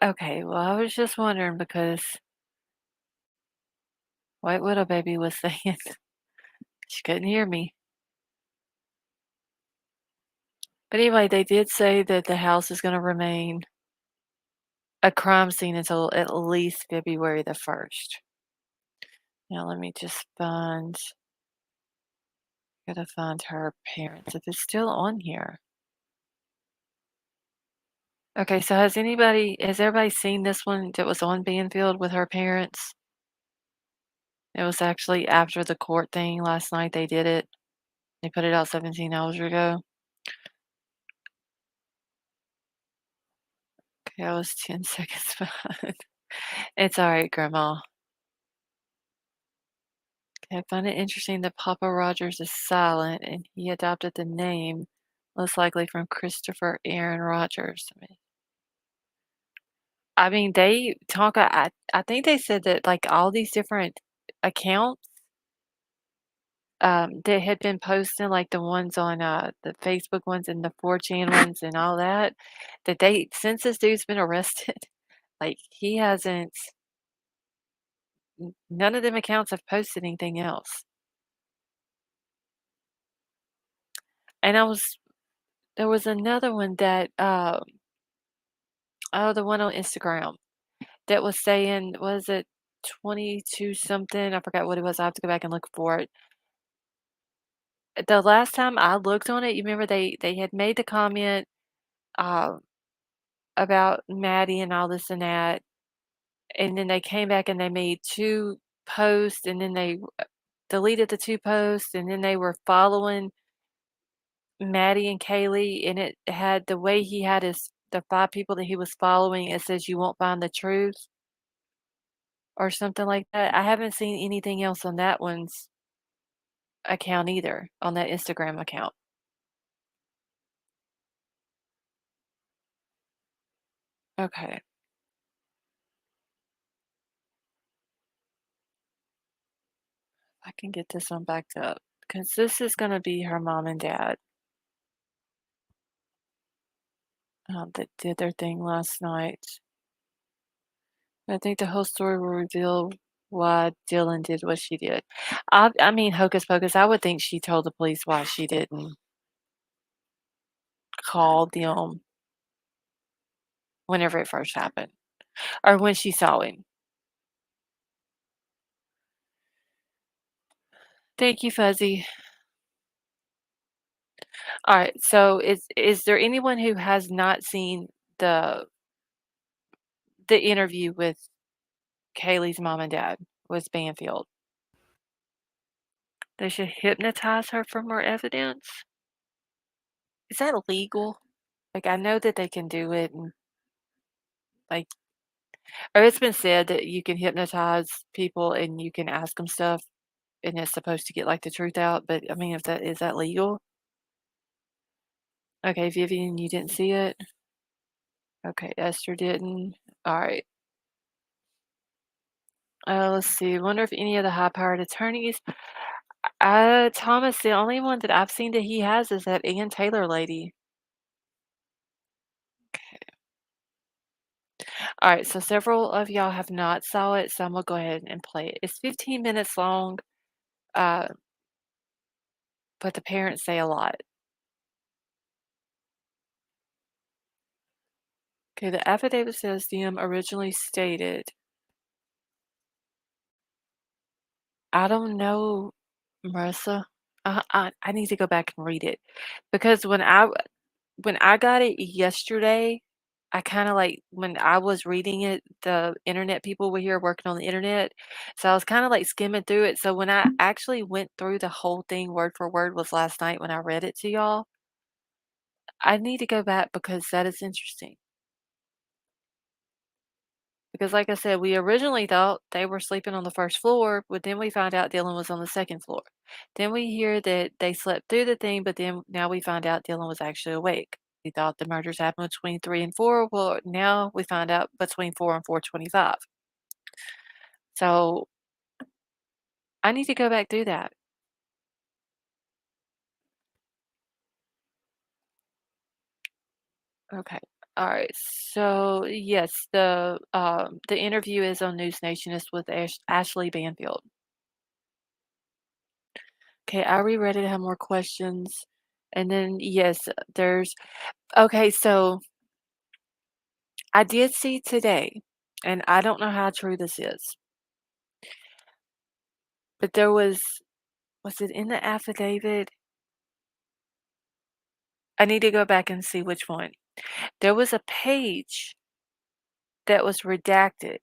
Okay, well, I was just wondering because White Widow Baby was saying she couldn't hear me. But anyway, they did say that the house is gonna remain a crime scene until at least February the 1st. Now let me just gotta find her parents if it's still on here. Okay, so has everybody seen this one that was on Banfield with her parents? It was actually after the court thing last night they did it. They put it out 17 hours ago. Okay, I was 10 seconds behind. It's alright, Grandma. Okay, I find it interesting that Papa Rogers is silent and he adopted the name, most likely from Christopher Aaron Rogers. I mean, they talk. I think they said that like all these different accounts that had been posting, like the ones on the Facebook ones and the 4chan ones and all that, that they since this dude's been arrested, like he hasn't. None of them accounts have posted anything else. And there was another one that oh, the one on Instagram that was saying, was it 22 something? I forgot what it was. I have to go back and look for it. The last time I looked on it, you remember they had made the comment, uh, about Maddie and all this and that, and then they came back and they made 2 posts, and then they, deleted the 2 posts, and then they were following Maddie and Kaylee, and it had the way he had the 5 people that he was following, it says, "You won't find the truth," or something like that. I haven't seen anything else on that one's account either, on that Instagram account. Okay. I can get this one backed up because this is gonna be her mom and dad, that did their thing last night. I think the whole story will reveal why Dylan did what she did. I mean, hocus pocus, I would think she told the police why she didn't call them whenever it first happened, or when she saw him. Thank you, Fuzzy. Alright, so is there anyone who has not seen the the interview with Kaylee's mom and dad with Banfield? They should hypnotize her for more evidence? Is that illegal? Like, I know that they can do it and, like or it's been said that you can hypnotize people and you can ask them stuff, and it's supposed to get, like, the truth out, but, I mean, if that is that legal? Okay, Vivian, you didn't see it? Okay, Esther didn't. Alright. Let's see, wonder if any of the high-powered attorneys Thomas, the only one that I've seen that he has is that Ann Taylor lady. Alright, so several of y'all have not saw it, so I'm gonna go ahead and play it. It's 15 minutes long, uh, but the parents say a lot. Okay, the affidavit says DM originally stated I don't know, Marissa. I need to go back and read it because when I got it yesterday, I kinda, like when I was reading it, the internet people were here working on the internet, so I was kinda, like, skimming through it, so when I actually went through the whole thing word for word was last night when I read it to y'all. I need to go back because that is interesting. Because like I said, we originally thought they were sleeping on the first floor, but then we found out Dylan was on the second floor. Then we hear that they slept through the thing, but then now we find out Dylan was actually awake. We thought the murders happened between 3 and 4. Well, now we find out between 4 and 4:25. So I need to go back through that. Okay. All right. So yes, the interview is on News Nation. It's with Ashley Banfield. Okay, are we ready to have more questions? And then yes, there's okay. So I did see today, and I don't know how true this is, but was it in the affidavit? I need to go back and see which one. There was a page that was redacted.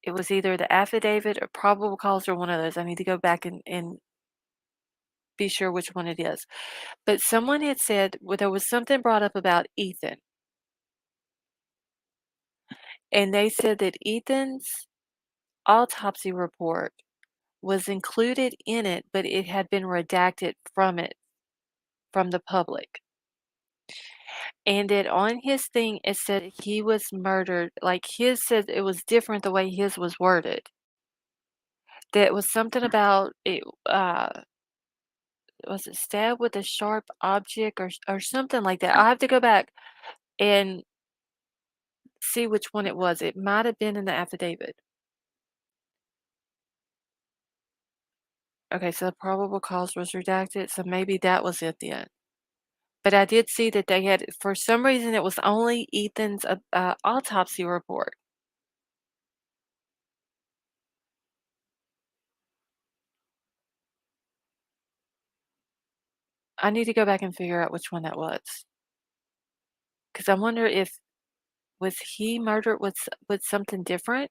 It was either the affidavit or probable cause or one of those. I need to go back and be sure which one it is. But someone had said well, there was something brought up about Ethan, and they said that Ethan's autopsy report was included in it, but it had been redacted from the public. And that on his thing, it said he was murdered. Like his said it was different the way his was worded. That was something about it. Was it stabbed with a sharp object or something like that? I'll have to go back and see which one it was. It might have been in the affidavit. Okay, so the probable cause was redacted, so maybe that was it then. But I did see that they had, for some reason, it was only Ethan's autopsy report. I need to go back and figure out which one that was. Because I wonder if was he murdered with something different?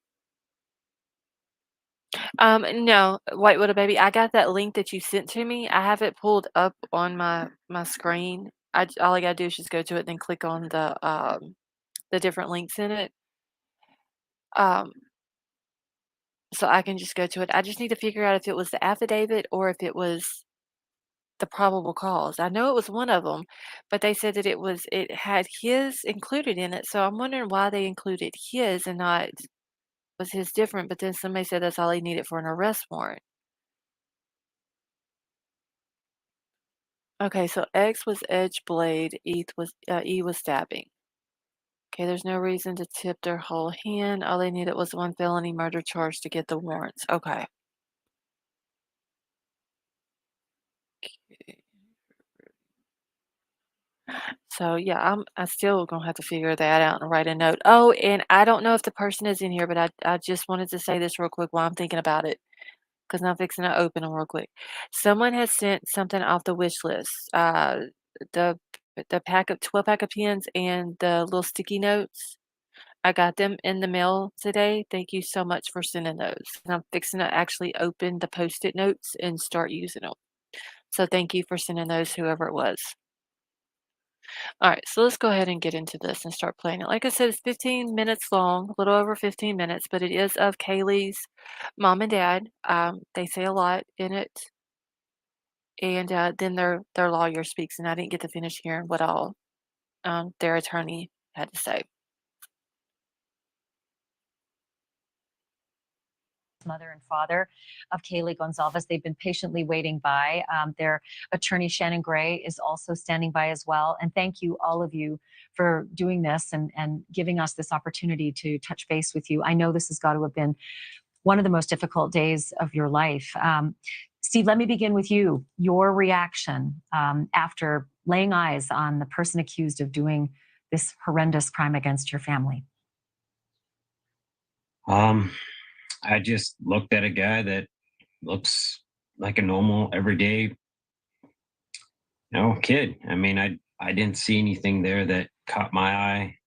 No, White Widow Baby, I got that link that you sent to me. I have it pulled up on my screen. All I gotta do is just go to it, then click on the different links in it. Um, so I can just go to it. I just need to figure out if it was the affidavit or if it was the probable cause. I know it was one of them, but they said that it had his included in it. So I'm wondering why they included his and not was his different. But then somebody said that's all he needed for an arrest warrant. Okay, so X was edge blade, E was stabbing. Okay, there's no reason to tip their whole hand. All they needed was one felony murder charge to get the warrants. Okay. So yeah, I still gonna have to figure that out and write a note. Oh, and I don't know if the person is in here, but I just wanted to say this real quick while I'm thinking about it, because I'm fixing to open them real quick. Someone has sent something off the wish list. The the pack of 12 pack of pens and the little sticky notes. I got them in the mail today. Thank you so much for sending those. And I'm fixing to actually open the Post-it notes and start using them. So thank you for sending those, whoever it was. All right, so let's go ahead and get into this and start playing it. Like I said, it's 15 minutes long, a little over 15 minutes, but it is of Kaylee's mom and dad. They say a lot in it, and then their lawyer speaks, and I didn't get to finish hearing what all their attorney had to say. Mother and father of Kaylee Gonzalez. They've been patiently waiting by. Their attorney, Shannon Gray, is also standing by as well. And thank you, all of you, for doing this and giving us this opportunity to touch base with you. I know this has got to have been one of the most difficult days of your life. Steve, let me begin with you. Your reaction after laying eyes on the person accused of doing this horrendous crime against your family. I just looked at a guy that looks like a normal, everyday, kid. I mean, I didn't see anything there that caught my eye.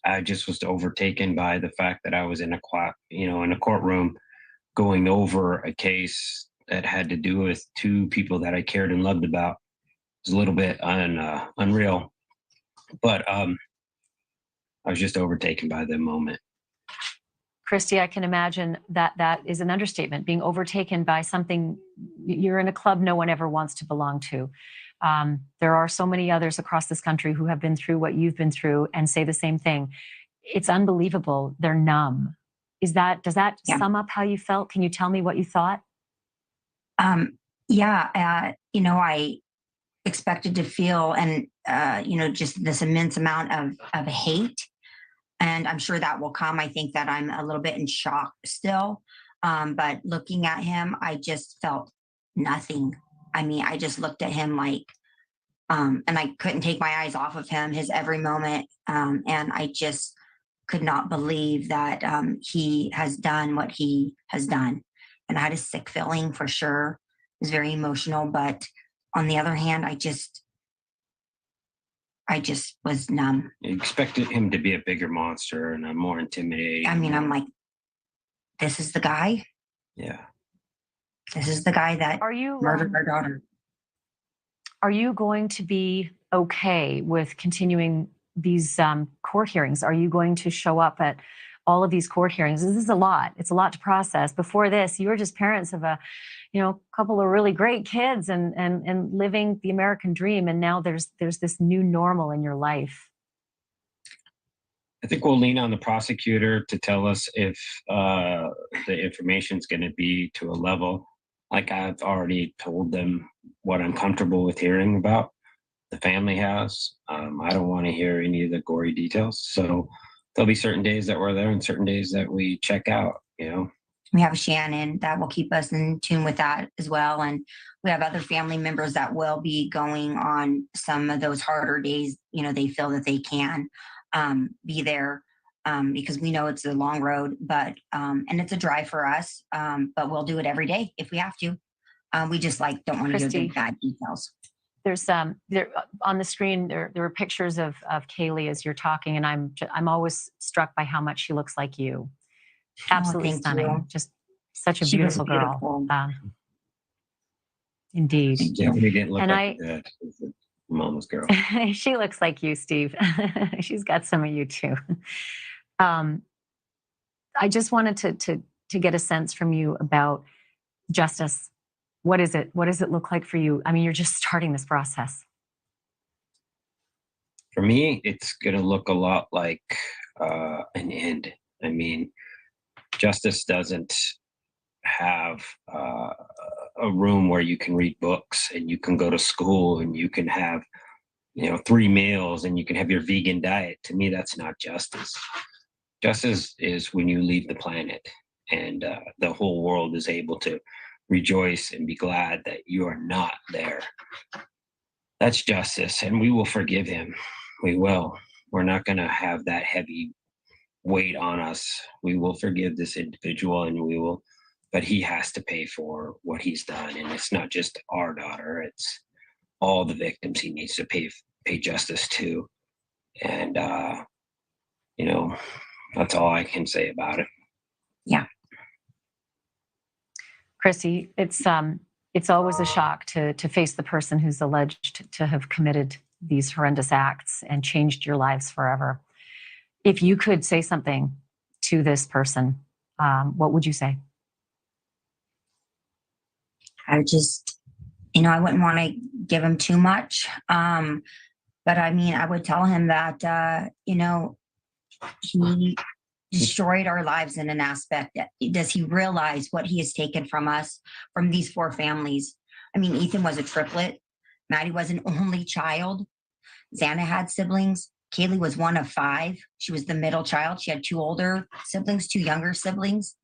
I just was overtaken by the fact that I was in a courtroom going over a case that had to do with two people that I cared and loved about. It was a little bit unreal, but I was just overtaken by the moment. Christy, I can imagine that is an understatement, being overtaken by something. You're in a club no one ever wants to belong to. There are so many others across this country who have been through what you've been through and say the same thing. It's unbelievable. They're numb. Does that sum up how you felt? Can you tell me what you thought? I expected to feel, and just this immense amount of hate. And I'm sure that will come. I think that I'm a little bit in shock still. But looking at him, I just felt nothing. I mean, I just looked at him like, and I couldn't take my eyes off of him, his every moment. And I just could not believe that he has done what he has done. And I had a sick feeling for sure. It was very emotional. But on the other hand, I just was numb. You expected him to be a bigger monster and a more intimidating. I mean, I'm like, this is the guy. Yeah. This is the guy that murdered our daughter. Are you going to be okay with continuing these court hearings? Are you going to show up at all of these court hearings? This is a lot. It's a lot to process. Before this, you were just parents of a couple of really great kids and living the American dream. And now there's this new normal in your life. I think we'll lean on the prosecutor to tell us if the information is going to be to a level. Like I've already told them what I'm comfortable with hearing about the family house. I don't want to hear any of the gory details. So there'll be certain days that we're there and certain days that we check out, We have Shannon that will keep us in tune with that as well. And we have other family members that will be going on some of those harder days. They feel that they can be there because we know it's a long road, but and it's a drive for us. But we'll do it every day if we have to. We just don't want to go into bad details. There's there on the screen. There were pictures of Kaylee as you're talking, and I'm always struck by how much she looks like you. Absolutely stunning. You. Just such a beautiful girl. Indeed. Yeah, we didn't look like that. Mama's girl. She looks like you, Steve. She's got some of you too. I just wanted to get a sense from you about justice. What is it? What does it look like for you? I mean, you're just starting this process. For me, it's going to look a lot like an end. I mean, justice doesn't have a room where you can read books and you can go to school and you can have 3 meals and you can have your vegan diet. To me, that's not justice. Justice is when you leave the planet and the whole world is able to rejoice and be glad that you are not there. That's justice, and we will forgive him. We will. We're not going to have that heavy weight on us. We will forgive this individual, and we will, but he has to pay for what he's done. And it's not just our daughter, it's all the victims he needs to pay justice to. And, that's all I can say about it. Yeah. Chrissy, it's always a shock to face the person who's alleged to have committed these horrendous acts and changed your lives forever. If you could say something to this person, what would you say? I just, I wouldn't want to give him too much. But I mean, I would tell him that, he destroyed our lives in an aspect. Does he realize what he has taken from us, from these 4 families? I mean, Ethan was a triplet. Maddie was an only child. Xana had siblings. Kaylee was one of 5. She was the middle child. She had 2 older siblings, 2 younger siblings.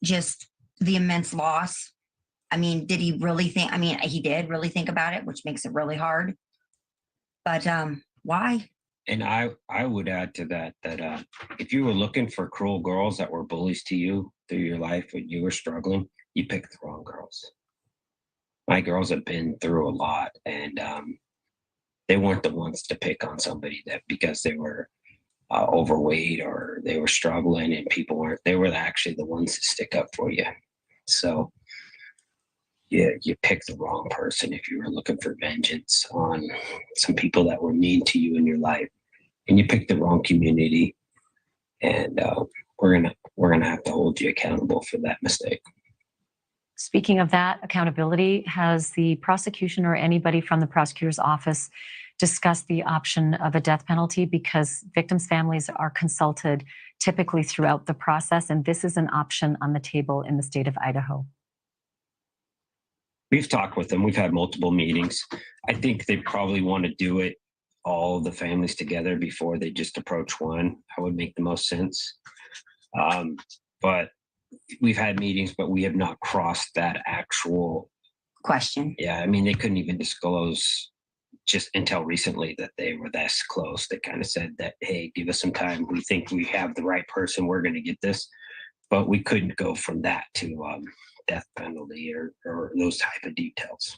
Just the immense loss. I mean, did he really think? I mean, he did really think about it, which makes it really hard. But why? And I would add to that if you were looking for cruel girls that were bullies to you through your life when you were struggling, you picked the wrong girls. My girls have been through a lot, and they weren't the ones to pick on somebody that because they were overweight or they were struggling and people weren't. They were actually the ones that stick up for you. So yeah, you picked the wrong person if you were looking for vengeance on some people that were mean to you in your life, and you picked the wrong community. And we're gonna have to hold you accountable for that mistake. Speaking of that accountability, has the prosecution or anybody from the prosecutor's office discussed the option of a death penalty? Because victims' families are consulted typically throughout the process, and this is an option on the table in the state of Idaho. We've talked with them. We've had multiple meetings. I think they probably want to do it all the families together before they just approach one. That would make the most sense. But we've had meetings, but we have not crossed that actual Question. Yeah, I mean, they couldn't even disclose just until recently that they were this close. They kind of said that, hey, give us some time. We think we have the right person. We're going to get this. But we couldn't go from that to death penalty or those type of details.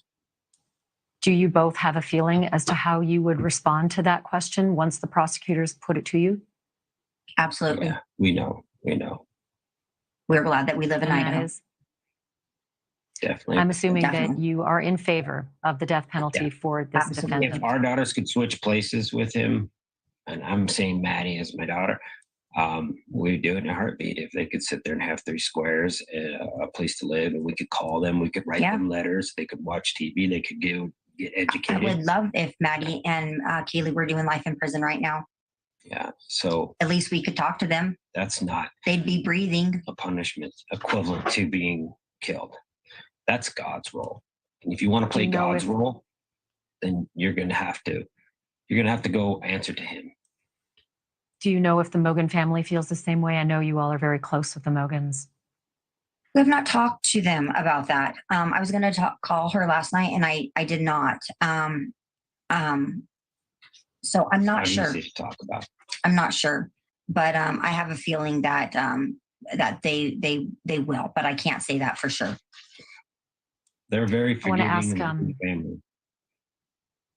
Do you both have a feeling as to how you would respond to that question once the prosecutors put it to you? Absolutely. Yeah, we know. We know. We're glad that we live in And that Idaho. is, Definitely. I'm assuming that Definitely. you are in favor of the death penalty Yeah. for this Absolutely. If defendant. our daughters could switch places with him, and I'm saying Maddie is my daughter, we'd do it in a heartbeat. If they could sit there and have 3 squares, a place to live, and we could call them, we could write Yeah. them letters, they could watch TV, they could get I educated. would love if Maddie and Kaylee were doing life in prison right now. Yeah. So At least we could talk to them. that's not They'd be breathing. a punishment equivalent to being killed. That's God's role. And if you want to play you know God's if- role, then you're gonna have to go answer to him. Do you know if the Mogan family feels the same way? I know you all are very close with the Mogans. We have not talked to them about that. I was going to call her last night, and I did not. So I'm not Not sure. easy to talk about. I'm not sure, but I have a feeling that that they will, but I can't say that for sure. They're very I wanna forgiving ask, and good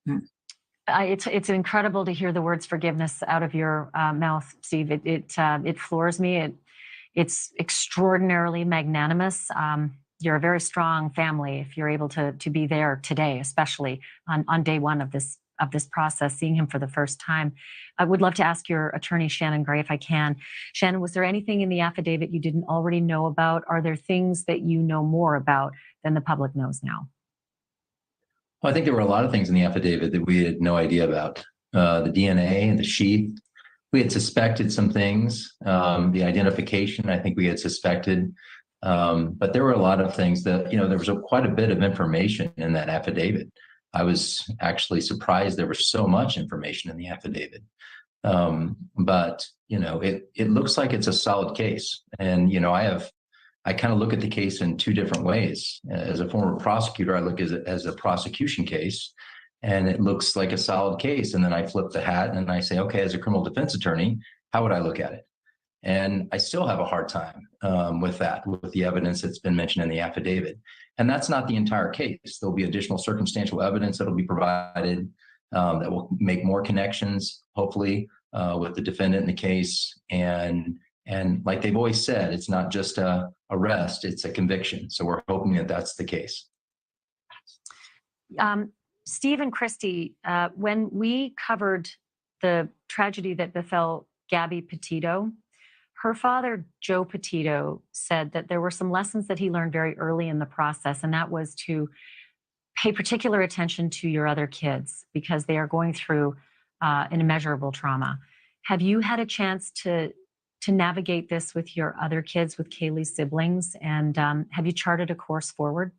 family. It's incredible to hear the words forgiveness out of your mouth, Steve. It floors me. It's extraordinarily magnanimous. You're a very strong family if you're able to be there today, especially on day one of this process, seeing him for the first time. I would love to ask your attorney, Shannon Gray, if I can. Shannon, was there anything in the affidavit you didn't already know about? Are there things that you know more about than the public knows now? Well, I think there were a lot of things in the affidavit that we had no idea about. The DNA and the sheath. We had suspected some things. The identification, I think we had suspected. But there were a lot of things that, there was quite a bit of information in that affidavit. I was actually surprised there was so much information in the affidavit. But, it looks like it's a solid case. And, I kind of look at the case in 2 different ways. As a former prosecutor, I look at it as a prosecution case, and it looks like a solid case. And then I flip the hat and I say, okay, as a criminal defense attorney, how would I look at it? And I still have a hard time with the evidence that's been mentioned in the affidavit. And that's not the entire case. There'll be additional circumstantial evidence that'll be provided that will make more connections, hopefully, with the defendant in the case. And like they've always said, it's not just a arrest, it's a conviction. So we're hoping that that's the case. Steve and Christy, when we covered the tragedy that befell Gabby Petito, her father, Joe Petito, said that there were some lessons that he learned very early in the process, and that was to pay particular attention to your other kids because they are going through an immeasurable trauma. Have you had a chance to navigate this with your other kids, with Kaylee's siblings, and have you charted a course forward?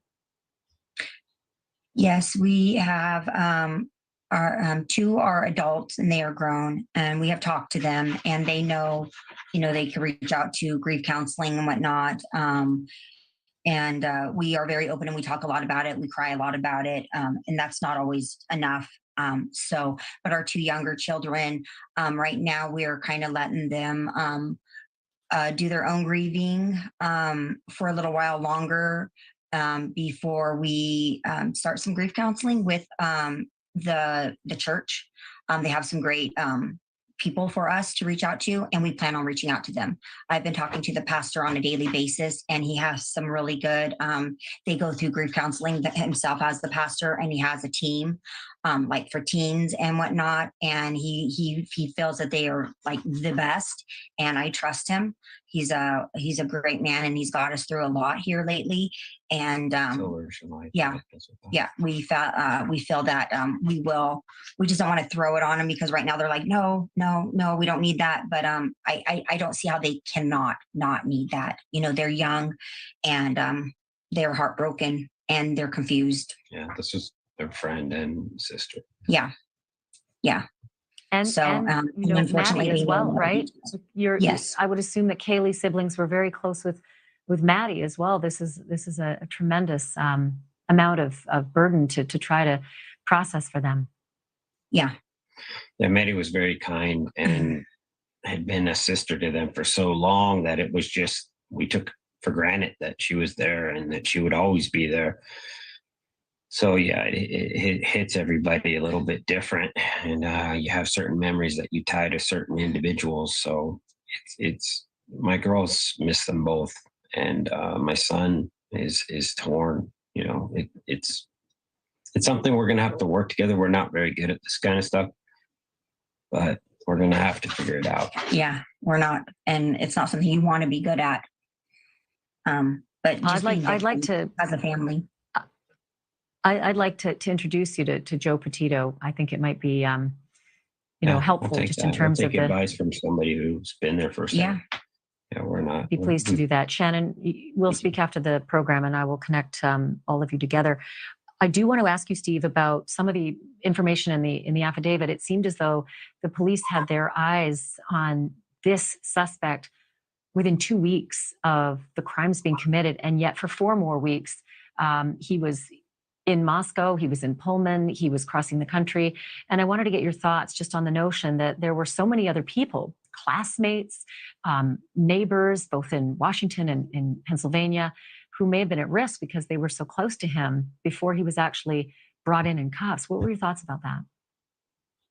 Yes, we have. Our 2 are adults and they are grown, and we have talked to them, and they know, they can reach out to grief counseling and whatnot. And we are very open, and we talk a lot about it. We cry a lot about it, and that's not always enough. But our 2 younger children, right now, we are kind of letting them do their own grieving for a little while longer before we start some grief counseling with the church. They have some great people for us to reach out to, and we plan on reaching out to them. I've been talking to the pastor on a daily basis, and he has some really good, they go through grief counseling himself as the pastor, and he has a team like for teens and whatnot. And he feels that they are like the best, and I trust him. He's a great man, and he's got us through a lot here lately. And yeah, we feel that we just don't want to throw it on them, because right now they're like, no, we don't need that. But I don't see how they cannot not need that. They're young, and they're heartbroken and they're confused. Yeah, this is their friend and sister. Yeah. And, So, and you know, unfortunately, Maddie as they well, will- right? Yes. I would assume that Kaylee's siblings were very close with Maddie as well. This is a tremendous amount of burden to try to process for them. Yeah. Yeah, Maddie was very kind and had been a sister to them for so long that it was just, we took for granted that she was there and that she would always be there. So yeah, it hits everybody a little bit different, and you have certain memories that you tie to certain individuals. So it's my girls miss them both, and my son is torn. You know, it's something we're gonna have to work together. We're not very good at this kind of stuff, but we're gonna have to figure it out. Yeah, we're not, and it's not something you want to be good at. But just I'd like to, as a family. I'd like to introduce you to Joe Petito. I think it might be, Yeah, helpful we'll take just that. in terms we'll of take the. advice from somebody who's been there for Yeah. Yeah, we're not. Be pleased to do that. Shannon, we'll speak after the program, and I will connect all of you together. I do want to ask you, Steve, about some of the information in the affidavit. It seemed as though the police had their eyes on this suspect within 2 weeks of the crimes being committed, and yet for 4 more weeks, he was in Moscow, he was in Pullman, he was crossing the country. And I wanted to get your thoughts just on the notion that there were so many other people, classmates, neighbors, both in Washington and in Pennsylvania, who may have been at risk because they were so close to him before he was actually brought in cuffs. What were your thoughts about that?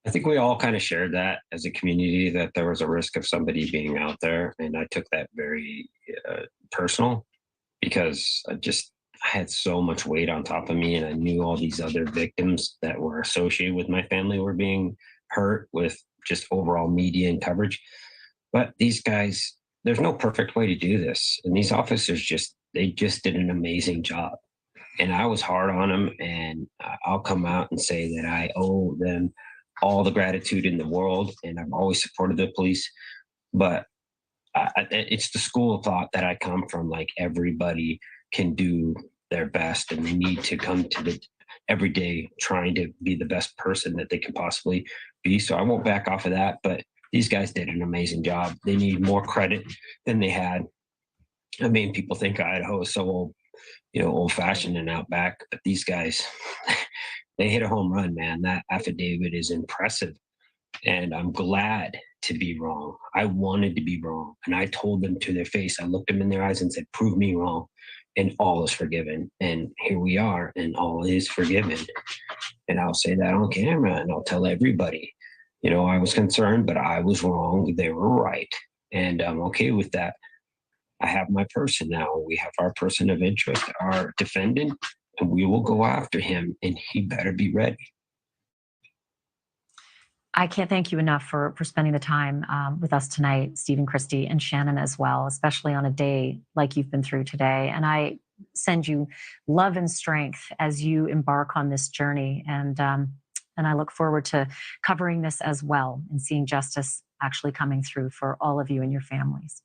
I think we all kind of shared that as a community, that there was a risk of somebody being out there. And I took that very personal, because I had so much weight on top of me, and I knew all these other victims that were associated with my family were being hurt with just overall media and coverage. But these guys, there's no perfect way to do this. And these officers they just did an amazing job. And I was hard on them, and I'll come out and say that I owe them all the gratitude in the world, and I've always supported the police. But it's the school of thought that I come from. Like, everybody can do their best, and they need to come to the every day trying to be the best person that they can possibly be. So I won't back off of that. But these guys did an amazing job. They need more credit than they had. I mean, people think Idaho is so old, old fashioned and out back, but these guys, they hit a home run, man. That affidavit is impressive. And I'm glad to be wrong. I wanted to be wrong. And I told them to their face, I looked them in their eyes and said, prove me wrong. And all is forgiven. And here we are, and all is forgiven. And I'll say that on camera, and I'll tell everybody, I was concerned, but I was wrong. They were right. And I'm okay with that. I have my person now. We have our person of interest, our defendant, and we will go after him, and he better be ready. I can't thank you enough for spending the time with us tonight, Stephen, Christy, and Shannon as well, especially on a day like you've been through today. And I send you love and strength as you embark on this journey. And I look forward to covering this as well and seeing justice actually coming through for all of you and your families.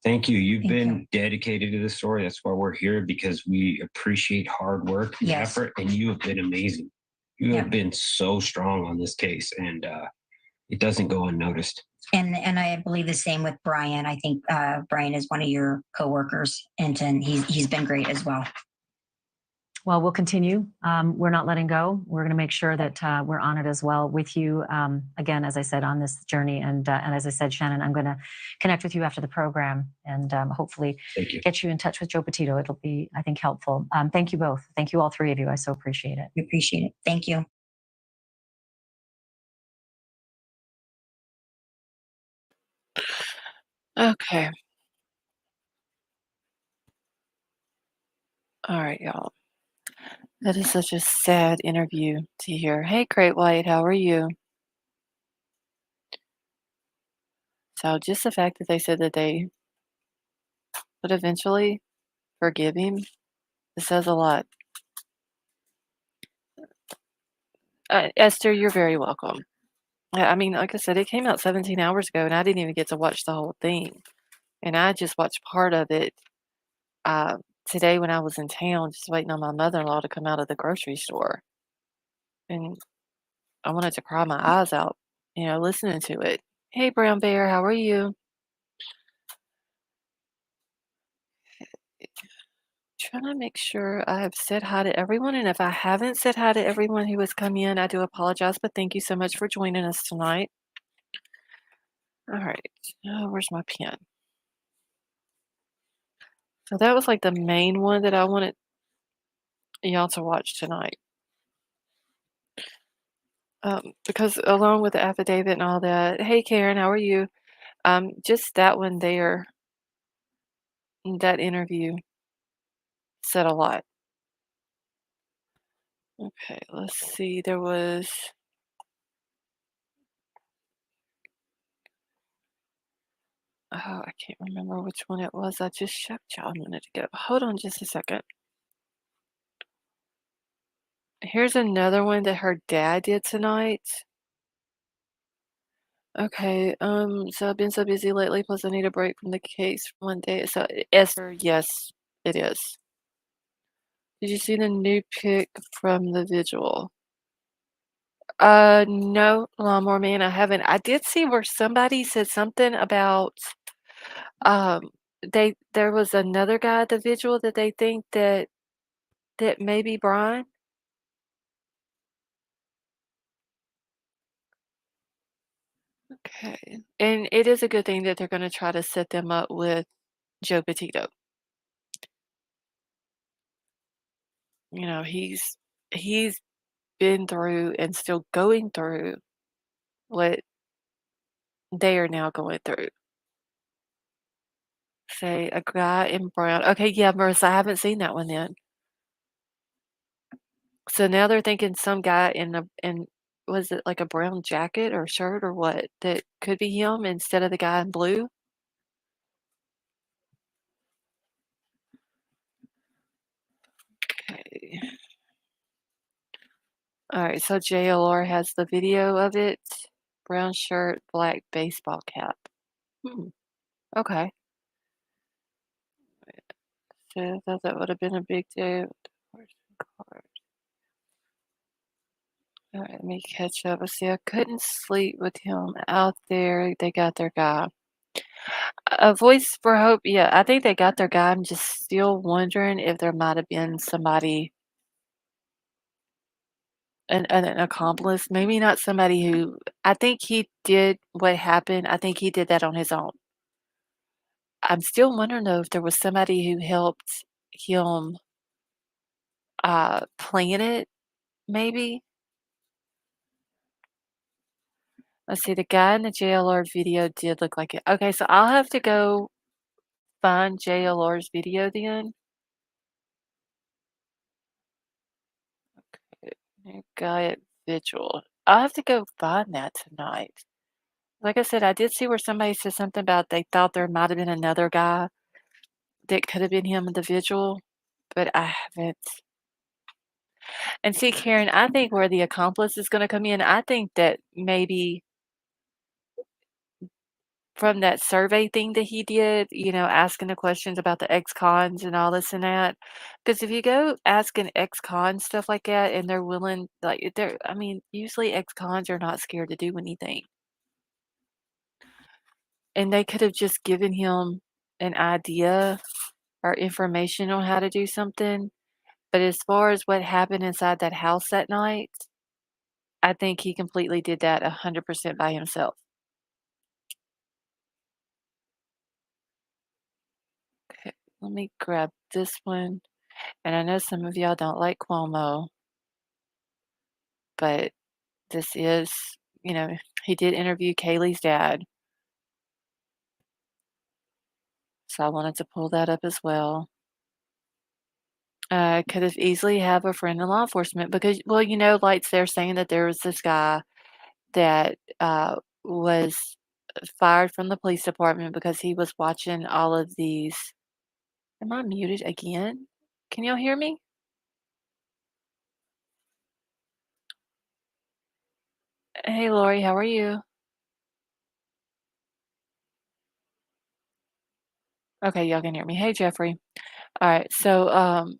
Thank you. You've been dedicated to this story. That's why we're here, because we appreciate hard work and effort, and you have been amazing. You have been so strong on this case, and it doesn't go unnoticed. And I believe the same with Bryan. I think Bryan is one of your coworkers, and he's been great as well. Well, we'll continue. We're not letting go. We're going to make sure that we're on it as well with you. Again, as I said, on this journey, and as I said, Shannon, I'm going to connect with you after the program, and hopefully get you in touch with Joe Petito. It'll be, I think, helpful. Thank you both. Thank you, all three of you. I so appreciate it. We appreciate it. Thank you. Okay. All right, y'all. That is such a sad interview to hear. Hey, Great White, how are you? So just the fact that they said that they would eventually forgive him, it says a lot. Esther, you're very welcome. I mean, like I said, it came out 17 hours ago, and I didn't even get to watch the whole thing. And I just watched part of it today when I was in town, just waiting on my mother-in-law to come out of the grocery store, and I wanted to cry my eyes out, listening to it. Hey, Brown Bear, how are you? Trying to make sure I have said hi to everyone, and if I haven't said hi to everyone who has come in, I do apologize, but thank you so much for joining us tonight. All right, where's my pen? So that was like the main one that I wanted y'all to watch tonight. Because along with the affidavit and all that, hey Karen, how are you? Just that one there, that interview said a lot. Okay, let's see. There was, oh, I can't remember which one it was. I just showed y'all a minute ago. Hold on just a second. Here's another one that her dad did tonight. Okay, so I've been so busy lately, plus I need a break from the case for one day. So Esther, yes, it is. Did you see the new pic from the vigil? No, Lawnmower Man, I haven't. I did see where somebody said something about there was another guy at the vigil that they think that may be Bryan. Okay. And it is a good thing that they're gonna try to set them up with Joe Petito. He's been through and still going through what they are now going through. Say a guy in brown. Okay, yeah, Marissa, I haven't seen that one then. So now they're thinking some guy in was it like a brown jacket or shirt or what that could be him instead of the guy in blue? Okay. All right, so JLR has the video of it. Brown shirt, black baseball cap. Hmm. Okay. So I thought that would have been a big deal. All right, let me catch up. See, I couldn't sleep with him out there. They got their guy. A voice for hope. Yeah, I think they got their guy. I'm just still wondering if there might have been somebody, an accomplice. Maybe not somebody who. I think he did what happened. I think he did that on his own. I'm still wondering though if there was somebody who helped him plan it, maybe. Let's see, the guy in the JLR video did look like it. Okay, so I'll have to go find JLR's video then. New guy at Vigil. I'll have to go find that tonight. Like I said, I did see where somebody said something about they thought there might have been another guy that could have been him in the Vigil, but I haven't. And see, Karen, I think where the accomplice is going to come in, I think that maybe from that survey thing that he did, asking the questions about the ex-cons and all this and that. Because if you go asking ex-cons stuff like that and they're willing, like, I mean, usually ex-cons are not scared to do anything. And they could have just given him an idea or information on how to do something. But as far as what happened inside that house that night, I think he completely did that 100% by himself. Okay, let me grab this one. And I know some of y'all don't like Cuomo, but this is, he did interview Kaylee's dad. So I wanted to pull that up as well. Could have easily have a friend in law enforcement because, well, like they're saying that there was this guy that was fired from the police department because he was watching all of these. Am I muted again? Can y'all hear me? Hey, Lori, how are you? Okay, y'all can hear me. Hey, Jeffrey. Alright, so,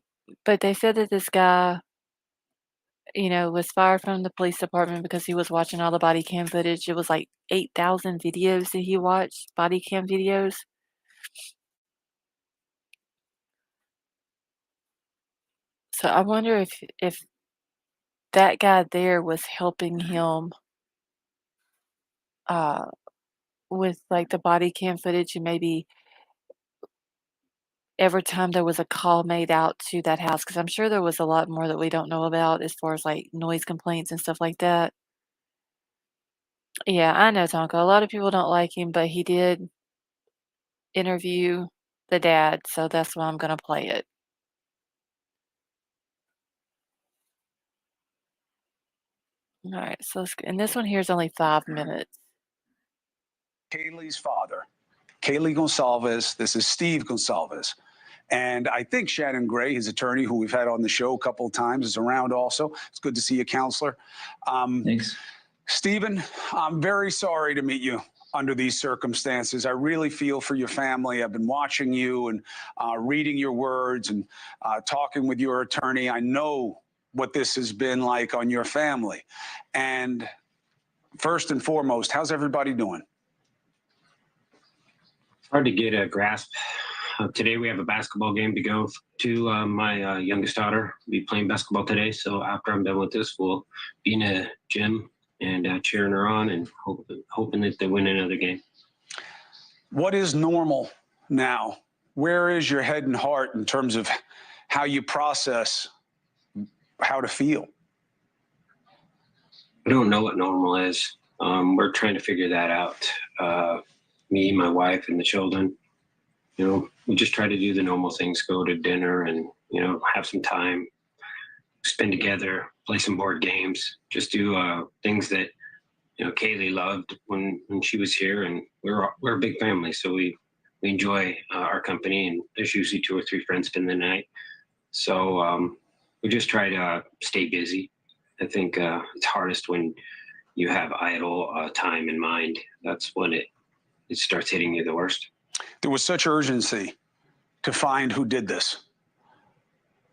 but they said that this guy, was fired from the police department because he was watching all the body cam footage. It was like 8,000 videos that he watched, body cam videos. So I wonder if that guy there was helping him, uh, with, like, the body cam footage and maybe every time there was a call made out to that house, because 'cause I'm sure there was a lot more that we don't know about as far as, like, noise complaints and stuff like that. Yeah, I know Tonka. A lot of people don't like him, but he did interview the dad, so that's why I'm gonna play it. Alright, so and this one here is only 5 minutes. Kaylee's father, Kaylee Gonsalves. This is Steve Gonsalves. And I think Shannon Gray, his attorney, who we've had on the show a couple of times, is around also. It's good to see you, counselor. Thanks. Stephen, I'm very sorry to meet you under these circumstances. I really feel for your family. I've been watching you and reading your words and talking with your attorney. I know what this has been like on your family. And first and foremost, how's everybody doing? Hard to get a grasp. Today we have a basketball game to go to. My youngest daughter will be playing basketball today. So after I'm done with this, we'll be in a gym and cheering her on and hoping that they win another game. What is normal now? Where is your head and heart in terms of how you process how to feel? I don't know what normal is. We're trying to figure that out. Me, my wife, and the children. We just try to do the normal things, go to dinner and, have some time, spend together, play some board games, just do things that, Kaylee loved when she was here. And we're a big family, so we enjoy our company, and there's usually 2 or 3 friends spend the night. So we just try to stay busy. I think it's hardest when you have idle time in mind. That's when it starts hitting you the worst. There was such urgency to find who did this.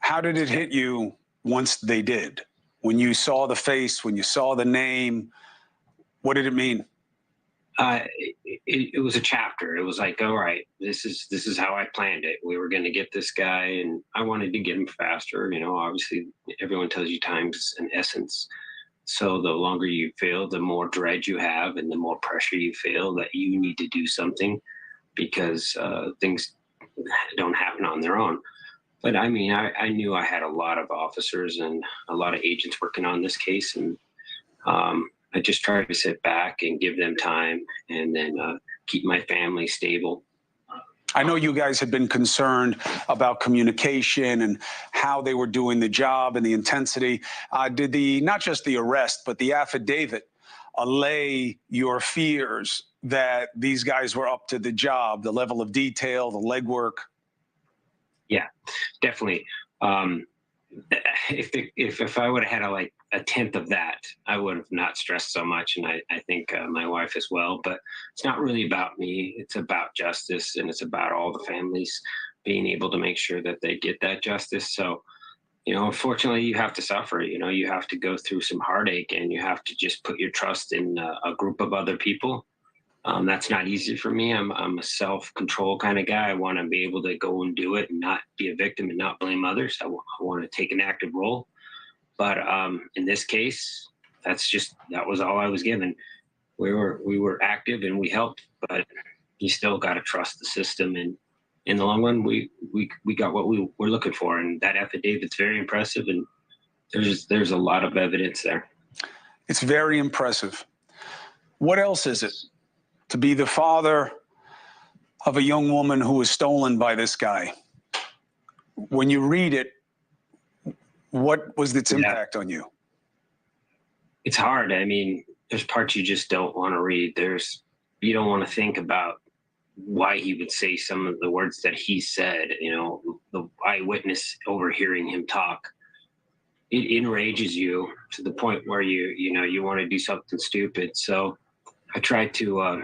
How did it hit you once they did? When you saw the face, when you saw the name, what did it mean? It was a chapter. It was like, all right, this is how I planned it. We were going to get this guy, and I wanted to get him faster. Obviously, everyone tells you time's an essence. So the longer you feel, the more dread you have, and the more pressure you feel that you need to do something, because things don't happen on their own. But I mean, I knew I had a lot of officers and a lot of agents working on this case, and I just tried to sit back and give them time, and then keep my family stable. I know you guys had been concerned about communication and how they were doing the job and the intensity. Did not just the arrest, but the affidavit allay your fears that these guys were up to the job, the level of detail, the legwork? Yeah, definitely. If I would have had a tenth of that, I would have not stressed so much, and I think my wife as well. But it's not really about me. It's about justice, and it's about all the families being able to make sure that they get that justice. So, unfortunately, you have to suffer. You have to go through some heartache, and you have to just put your trust in a group of other people. That's not easy for me. I'm a self-control kind of guy. I want to be able to go and do it and not be a victim and not blame others. I want to take an active role. But in this case, that was all I was given. We were active and we helped, but you still got to trust the system. And in the long run, we got what we were looking for. And that affidavit's very impressive. And there's a lot of evidence there. It's very impressive. What else is it to be the father of a young woman who was stolen by this guy? When you read it, what was its impact on you? It's hard. I mean, there's parts you just don't want to read. You don't want to think about why he would say some of the words that he said. The eyewitness overhearing him talk. It enrages you to the point where you want to do something stupid. So I try to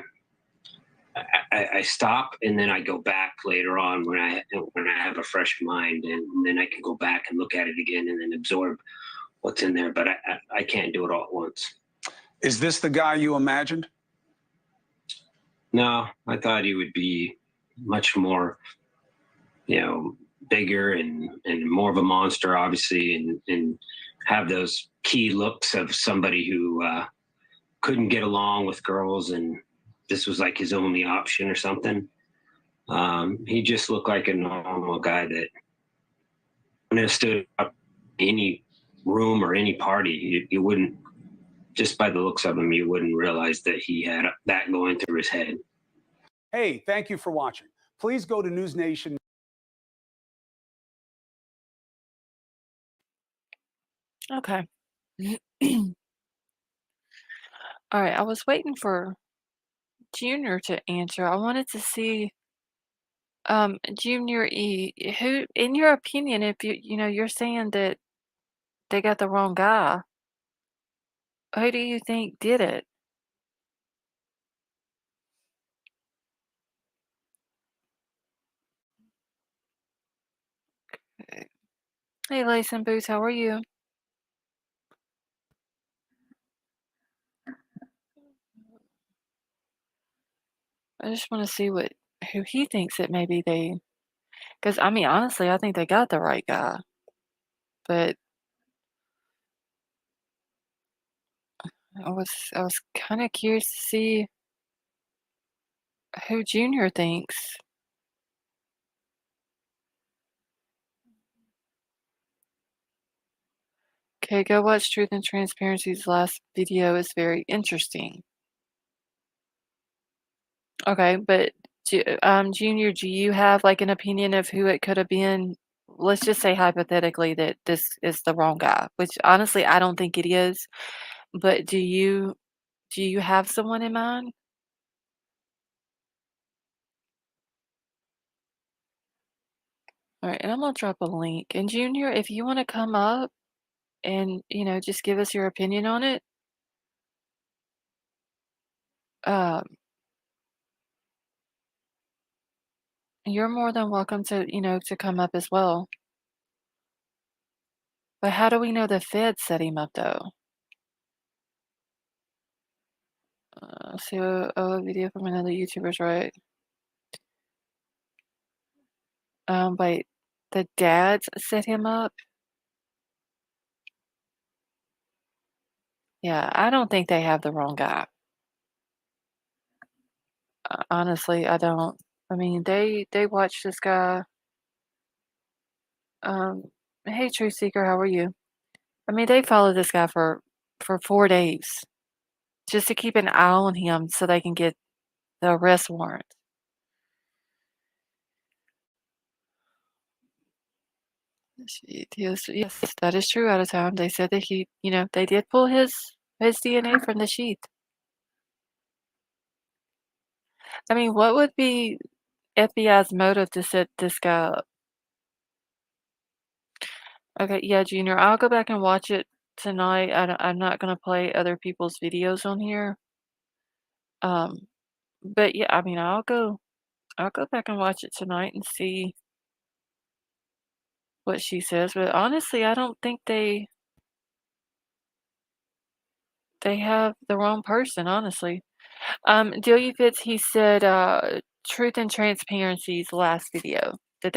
I stop and then I go back later on when I have a fresh mind, and then I can go back and look at it again and then absorb what's in there. But I can't do it all at once. Is this the guy you imagined? No, I thought he would be much more, bigger and more of a monster, obviously, and have those key looks of somebody who couldn't get along with girls, and this was like his only option or something. He just looked like a normal guy that when it stood up any room or any party, you wouldn't, just by the looks of him, you wouldn't realize that he had that going through his head. Hey, thank you for watching. Please go to News Nation. Okay. All right, I was waiting for Junior to answer. I wanted to see, Junior E, who, in your opinion, if you're saying that they got the wrong guy, who do you think did it? Hey, Lace and Boots, how are you? I just want to see who he thinks that maybe because I mean, honestly, I think they got the right guy, but I was kind of curious to see who Junior thinks. Okay, go watch Truth and Transparency's last video. It's very interesting. Okay, but Junior, do you have like an opinion of who it could have been? Let's just say hypothetically that this is the wrong guy, which honestly I don't think it is. But do you have someone in mind? All right, and I'm gonna drop a link. And Junior, if you want to come up and just give us your opinion on it, um, you're more than welcome to come up as well. But how do we know the Fed set him up though? See a video from another YouTuber's right. Wait, the dads set him up? Yeah, I don't think they have the wrong guy. Honestly, I don't. I mean, they watch this guy. Um, hey, Truth Seeker, how are you? I mean, they follow this guy for 4 days just to keep an eye on him so they can get the arrest warrant. Yes, that is true. Out of time, they said that they did pull his DNA from the sheath. I mean, what would be FBI's motive to set this guy up? Okay, yeah, Junior, I'll go back and watch it tonight. I'm not gonna play other people's videos on here. Um, but yeah, I mean, I'll go back and watch it tonight and see what she says. But honestly, I don't think they have the wrong person, honestly. Delia Fitz, he said, Truth and Transparency's last video that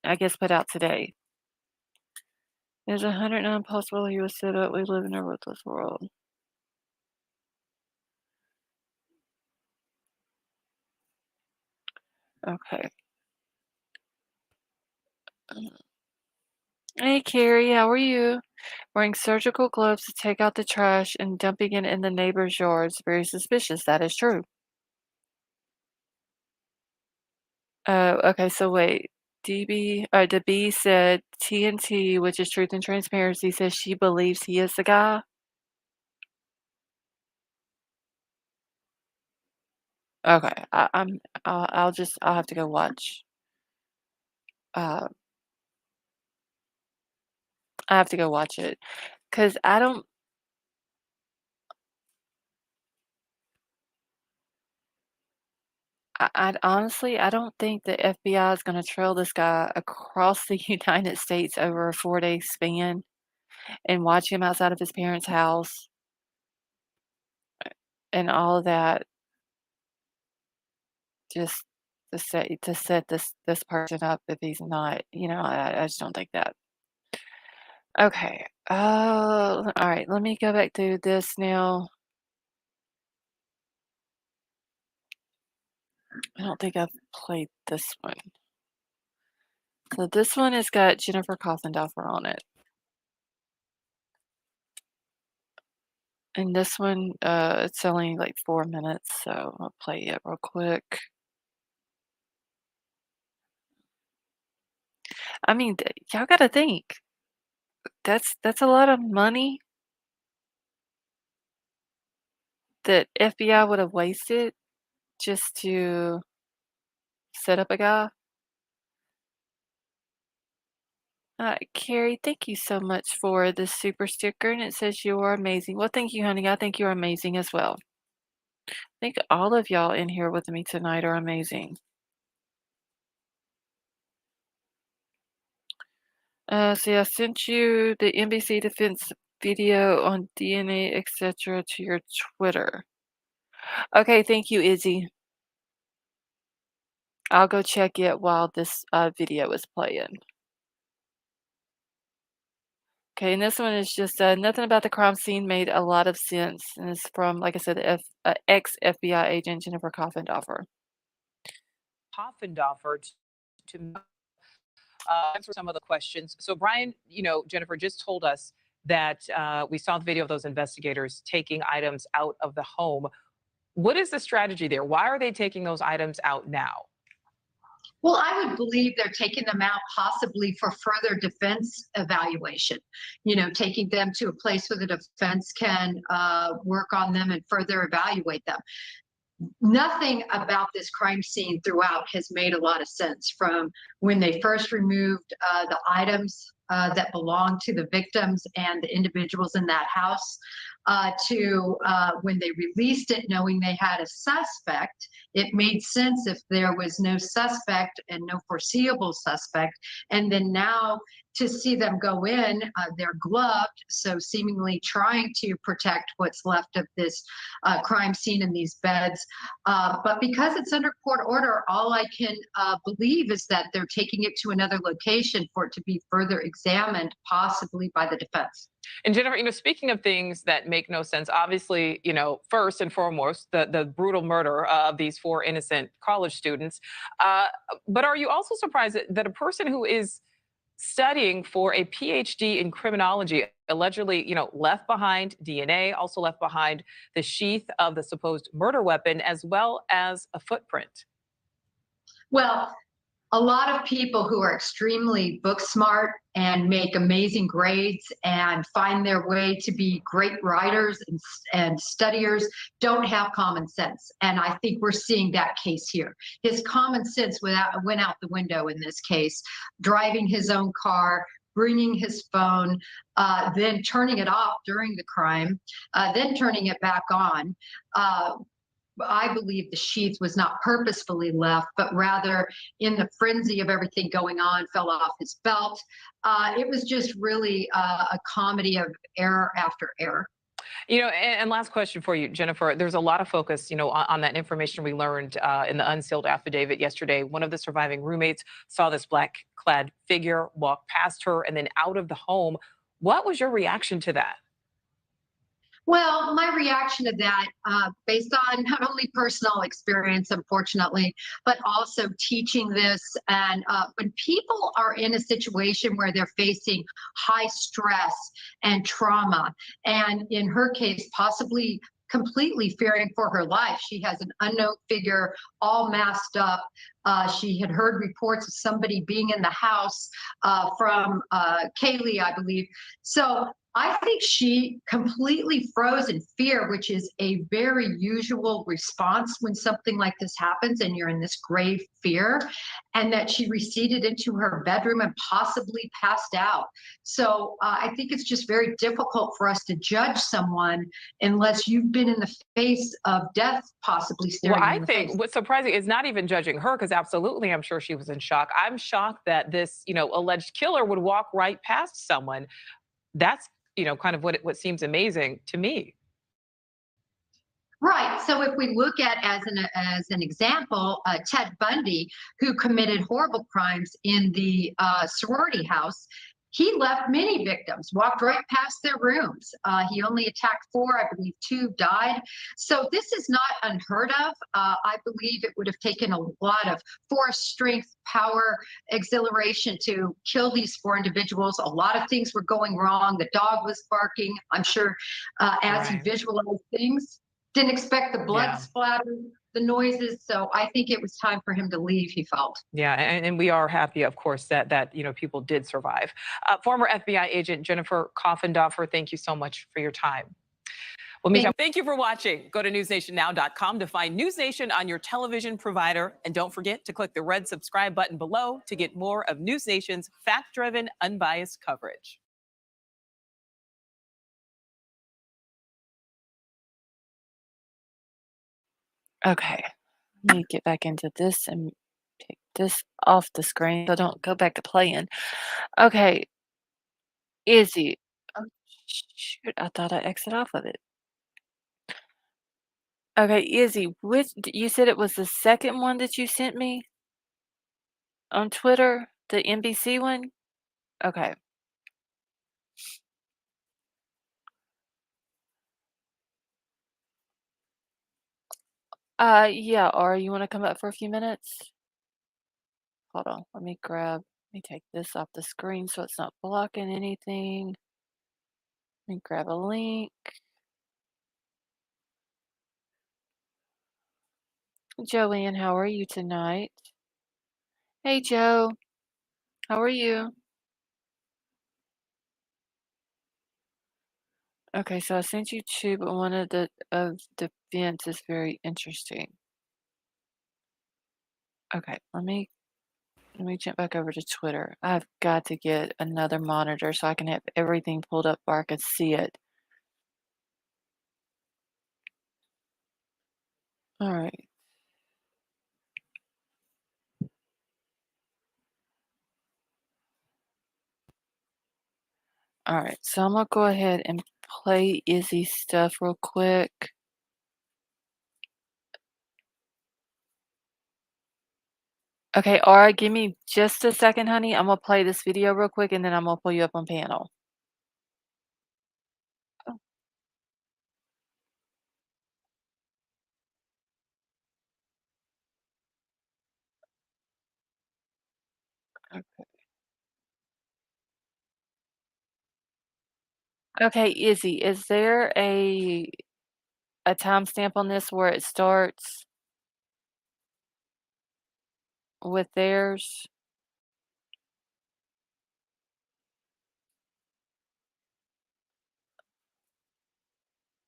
I guess, put out today. There's 109 possibility he was set up. We live in a ruthless world. Okay. Hey, Carrie, how are you? Wearing surgical gloves to take out the trash and dumping it in the neighbor's yards. Very suspicious. That is true. Okay, so wait. The B said TNT, which is Truth and Transparency, says she believes he is the guy. Okay, I'll have to go watch. Uh, I have to go watch it because I don't. I honestly, I don't think the FBI is gonna trail this guy across the United States over a 4-day span and watch him outside of his parents' house and all of that just to set this person up if he's not, I just don't think that. Okay. Alright, let me go back to this now. I don't think I've played this one. So this one has got Jennifer Coffindoffer on it. And this one, it's only like 4 minutes, so I'll play it real quick. I mean, y'all gotta think. That's a lot of money that FBI would have wasted just to set up a guy. Carrie, thank you so much for the super sticker, and it says you are amazing. Well, thank you, honey. I think you're amazing as well. I think all of y'all in here with me tonight are amazing. See, I sent you the NBC Defense video on DNA, etc. to your Twitter. Okay, thank you, Izzy. I'll go check it while this video is playing. Okay, and this one is just nothing about the crime scene made a lot of sense, and it's from, like I said, ex-FBI agent Jennifer Coffindoffer. Hoffendorfer to answer some of the questions. So, Bryan, Jennifer just told us that we saw the video of those investigators taking items out of the home. What is the strategy there? Why are they taking those items out now? Well, I would believe they're taking them out possibly for further defense evaluation, taking them to a place where the defense can work on them and further evaluate them. Nothing about this crime scene throughout has made a lot of sense, from when they first removed the items that belonged to the victims and the individuals in that house to when they released it knowing they had a suspect. It made sense if there was no suspect and no foreseeable suspect. And then now to see them go in, they're gloved, so seemingly trying to protect what's left of this crime scene in these beds. But because it's under court order, all I can believe is that they're taking it to another location for it to be further examined, possibly by the defense. And Jennifer, speaking of things that make no sense, obviously, first and foremost, the brutal murder of these 4 innocent college students. But are you also surprised that a person who is studying for a PhD in criminology allegedly, left behind DNA, also left behind the sheath of the supposed murder weapon, as well as a footprint? Well, a lot of people who are extremely book smart and make amazing grades and find their way to be great writers and studiers don't have common sense. And I think we're seeing that case here. His common sense went out the window in this case, driving his own car, bringing his phone, then turning it off during the crime, then turning it back on. I believe the sheath was not purposefully left, but rather in the frenzy of everything going on, fell off his belt. It was just really a comedy of error after error. And last question for you, Jennifer. There's a lot of focus, on that information we learned in the unsealed affidavit yesterday. One of the surviving roommates saw this black-clad figure walk past her and then out of the home. What was your reaction to that? Well, my reaction to that, based on not only personal experience, unfortunately, but also teaching this, and when people are in a situation where they're facing high stress and trauma, and in her case, possibly completely fearing for her life. She has an unknown figure all masked up. She had heard reports of somebody being in the house from Kaylee, I believe. So I think she completely froze in fear, which is a very usual response when something like this happens and you're in this grave fear, and that she receded into her bedroom and possibly passed out. So I think it's just very difficult for us to judge someone unless you've been in the face of death possibly Well, staring you I in the think face. what's surprising is not even judging her, because absolutely, I'm sure she was in shock. I'm shocked that this, alleged killer would walk right past someone. That's, kind of what seems amazing to me. Right. So if we look at as an example, Ted Bundy, who committed horrible crimes in the sorority house, he left many victims, walked right past their rooms. He only attacked 4, I believe 2 died. So this is not unheard of. I believe it would have taken a lot of force, strength, power, exhilaration to kill these 4 individuals. A lot of things were going wrong. The dog was barking. I'm sure as he Right. visualized things, didn't expect the blood Yeah. splatter, the noises. So I think it was time for him to leave, he felt. Yeah, and we are happy, of course, that people did survive. Former FBI agent Jennifer Coffindoffer, thank you so much for your time. Well, Misha, Thank you for watching. Go to newsnationnow.com to find News Nation on your television provider. And don't forget to click the red subscribe button below to get more of News Nation's fact-driven, unbiased coverage. Okay, let me get back into this and take this off the screen so don't go back to playing. Okay, Izzy. Oh, shoot, I thought I exited off of it. Okay, Izzy, you said it was the second one that you sent me on Twitter, the NBC one? Okay. Yeah, or you want to come up for a few minutes? Hold on, let me take this off the screen so it's not blocking anything. Let me grab a link. Joanne, how are you tonight? Hey, Joe, how are you? Okay, so I sent you two, but one of the vents is very interesting. Okay, let me jump back over to Twitter. I've got to get another monitor so I can have everything pulled up where I can see it. All right. All right, so I'm gonna go ahead and play Izzy's stuff real quick. Okay, Aura, give me just a second, honey. I'm gonna play this video real quick and then I'm gonna pull you up on panel. Oh, okay. Okay, Izzy, is there a timestamp on this where it starts with theirs?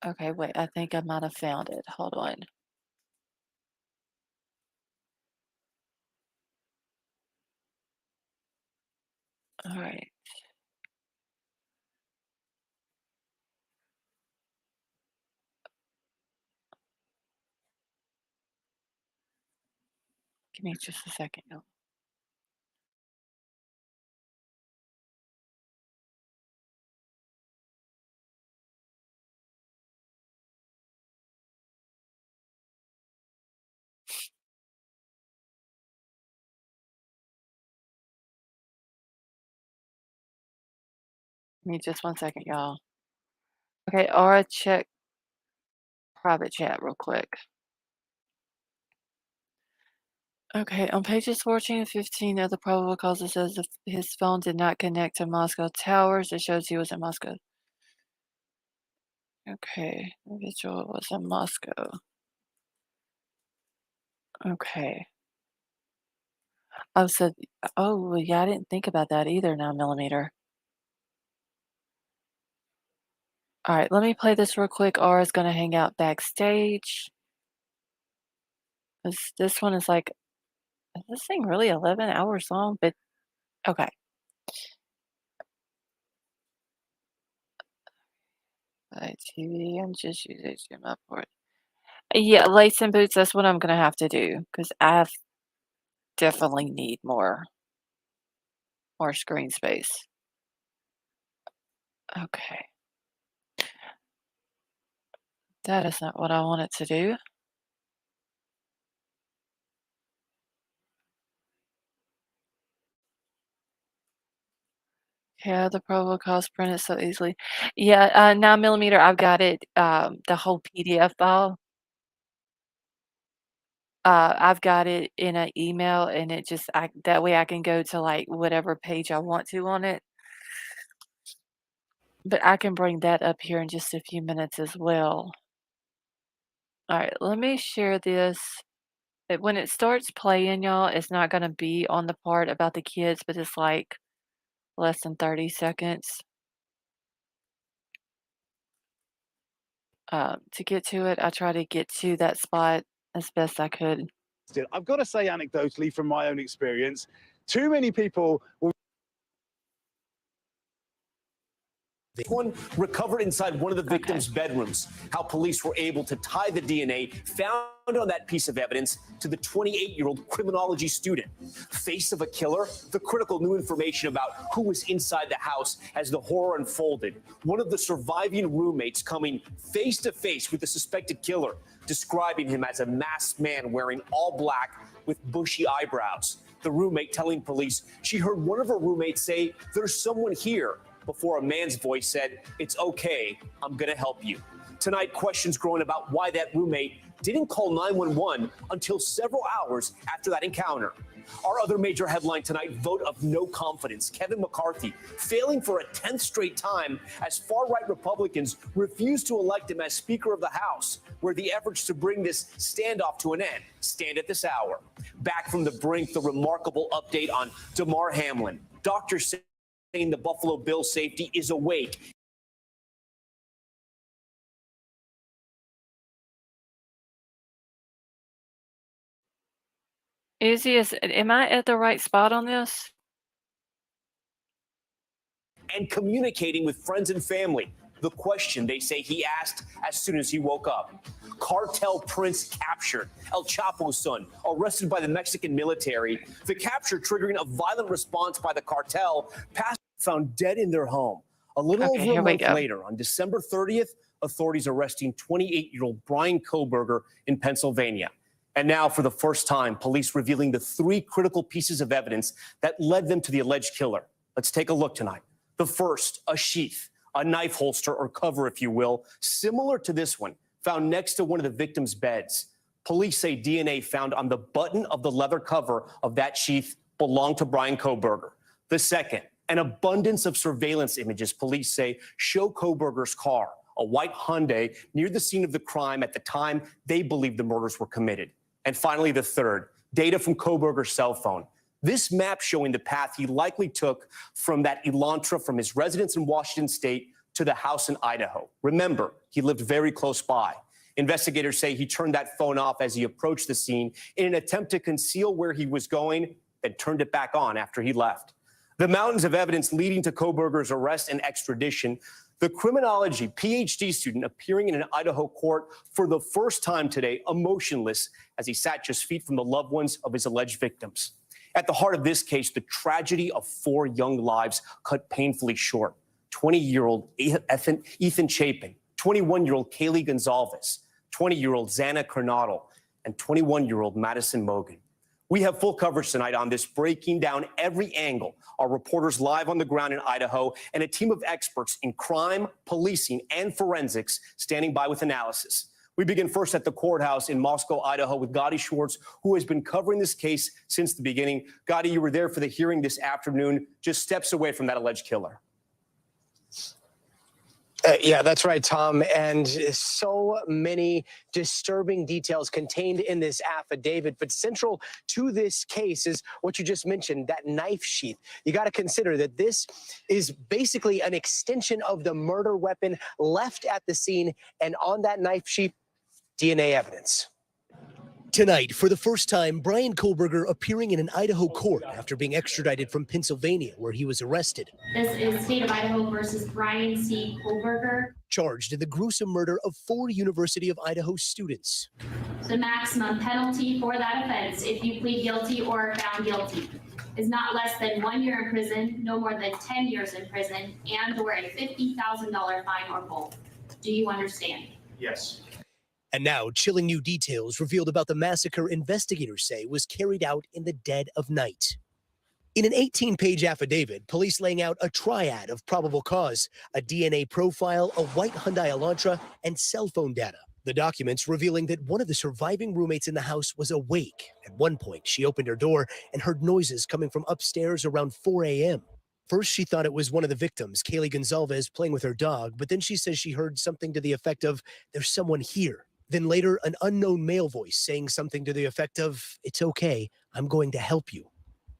Okay, wait, I think I might have found it. Hold on. All right. Give me just a second, y'all. Give me just one second, y'all. Okay, Aura, check private chat real quick. Okay, on pages 14 and 15 of the probable cause, it says if his phone did not connect to Moscow towers, it shows he was in Moscow. Okay, individual was in Moscow. Okay. Oh, so, oh, yeah, I didn't think about that either, 9mm. All right, let me play this real quick. Aura's gonna hang out backstage. This one is like, is this thing really 11 hours long? But okay. TV, I'm just using HDMI for it. Yeah, lace and boots, that's what I'm gonna have to do because I definitely need more screen space. Okay. That is not what I want it to do. Yeah, the probocalls printed so easily. Yeah, 9mm, I've got it, the whole PDF file. I've got it in an email, and it just that way I can go to, like, whatever page I want to on it. But I can bring that up here in just a few minutes as well. Alright, let me share this. When it starts playing, y'all, it's not gonna be on the part about the kids, but it's, like, less than 30 seconds. To get to it, I try to get to that spot as best I could. I've got to say anecdotally from my own experience, too many people will. This one recovered inside one of the victim's bedrooms. How police were able to tie the DNA found on that piece of evidence to the 28-year-old criminology student. Face of a killer, the critical new information about who was inside the house as the horror unfolded. One of the surviving roommates coming face to face with the suspected killer, describing him as a masked man wearing all black with bushy eyebrows. The roommate telling police she heard one of her roommates say, "There's someone here," before a man's voice said, "It's okay, I'm gonna help you." Tonight, questions growing about why that roommate didn't call 911 until several hours after that encounter. Our other major headline tonight, vote of no confidence. Kevin McCarthy failing for a 10th straight time as far-right Republicans refuse to elect him as Speaker of the House, where the efforts to bring this standoff to an end stand at this hour. Back from the brink, the remarkable update on Damar Hamlin. Doctors saying the Buffalo Bills safety is awake. Am I at the right spot on this? And communicating with friends and family. The question they say he asked as soon as he woke up. Cartel prince captured. El Chapo's son arrested by the Mexican military. The capture triggering a violent response by the cartel. Past found dead in their home. A little over a month later, on December 30th, authorities arresting 28-year-old Bryan Kohberger in Pennsylvania. And now, for the first time, police revealing the 3 critical pieces of evidence that led them to the alleged killer. Let's take a look tonight. The first, a sheath, a knife holster or cover, if you will, similar to this one, found next to one of the victim's beds. Police say DNA found on the button of the leather cover of that sheath belonged to Bryan Kohberger. The second, an abundance of surveillance images, police say, show Kohberger's car, a white Hyundai, near the scene of the crime at the time they believe the murders were committed. And finally, the third, data from Kohberger's cell phone. This map showing the path he likely took from that Elantra from his residence in Washington State to the house in Idaho. Remember, he lived very close by. Investigators say he turned that phone off as he approached the scene in an attempt to conceal where he was going, then turned it back on after he left. The mountains of evidence leading to Kohberger's arrest and extradition. The criminology PhD student appearing in an Idaho court for the first time today, emotionless, as he sat just feet from the loved ones of his alleged victims. At the heart of this case, the tragedy of 4 young lives cut painfully short. 20-year-old Ethan Chapin, 21-year-old Kaylee Gonzalez, 20-year-old Xana Coronado, and 21-year-old Madison Mogan. We have full coverage tonight on this, breaking down every angle. Our reporters live on the ground in Idaho and a team of experts in crime, policing, and forensics standing by with analysis. We begin first at the courthouse in Moscow, Idaho, with Gadi Schwartz, who has been covering this case since the beginning. Gadi, you were there for the hearing this afternoon, just steps away from that alleged killer. Yeah, that's right, Tom. And so many disturbing details contained in this affidavit. But central to this case is what you just mentioned, that knife sheath. You got to consider that this is basically an extension of the murder weapon left at the scene. And on that knife sheath, DNA evidence. Tonight, for the first time, Bryan Kohberger appearing in an Idaho court after being extradited from Pennsylvania, where he was arrested. This is State of Idaho versus Bryan C. Kohberger. Charged in the gruesome murder of 4 University of Idaho students. The maximum penalty for that offense, if you plead guilty or are found guilty, is not less than 1 year in prison, no more than 10 years in prison, and or a $50,000 fine or both. Do you understand? Yes. And now, chilling new details revealed about the massacre investigators say was carried out in the dead of night. In an 18-page affidavit, police laying out a triad of probable cause, a DNA profile, a white Hyundai Elantra, and cell phone data. The documents revealing that one of the surviving roommates in the house was awake. At one point, she opened her door and heard noises coming from upstairs around 4 a.m. First, she thought it was one of the victims, Kaylee Gonzalez, playing with her dog, but then she says she heard something to the effect of, "There's someone here." Then later, an unknown male voice saying something to the effect of, "It's okay, I'm going to help you."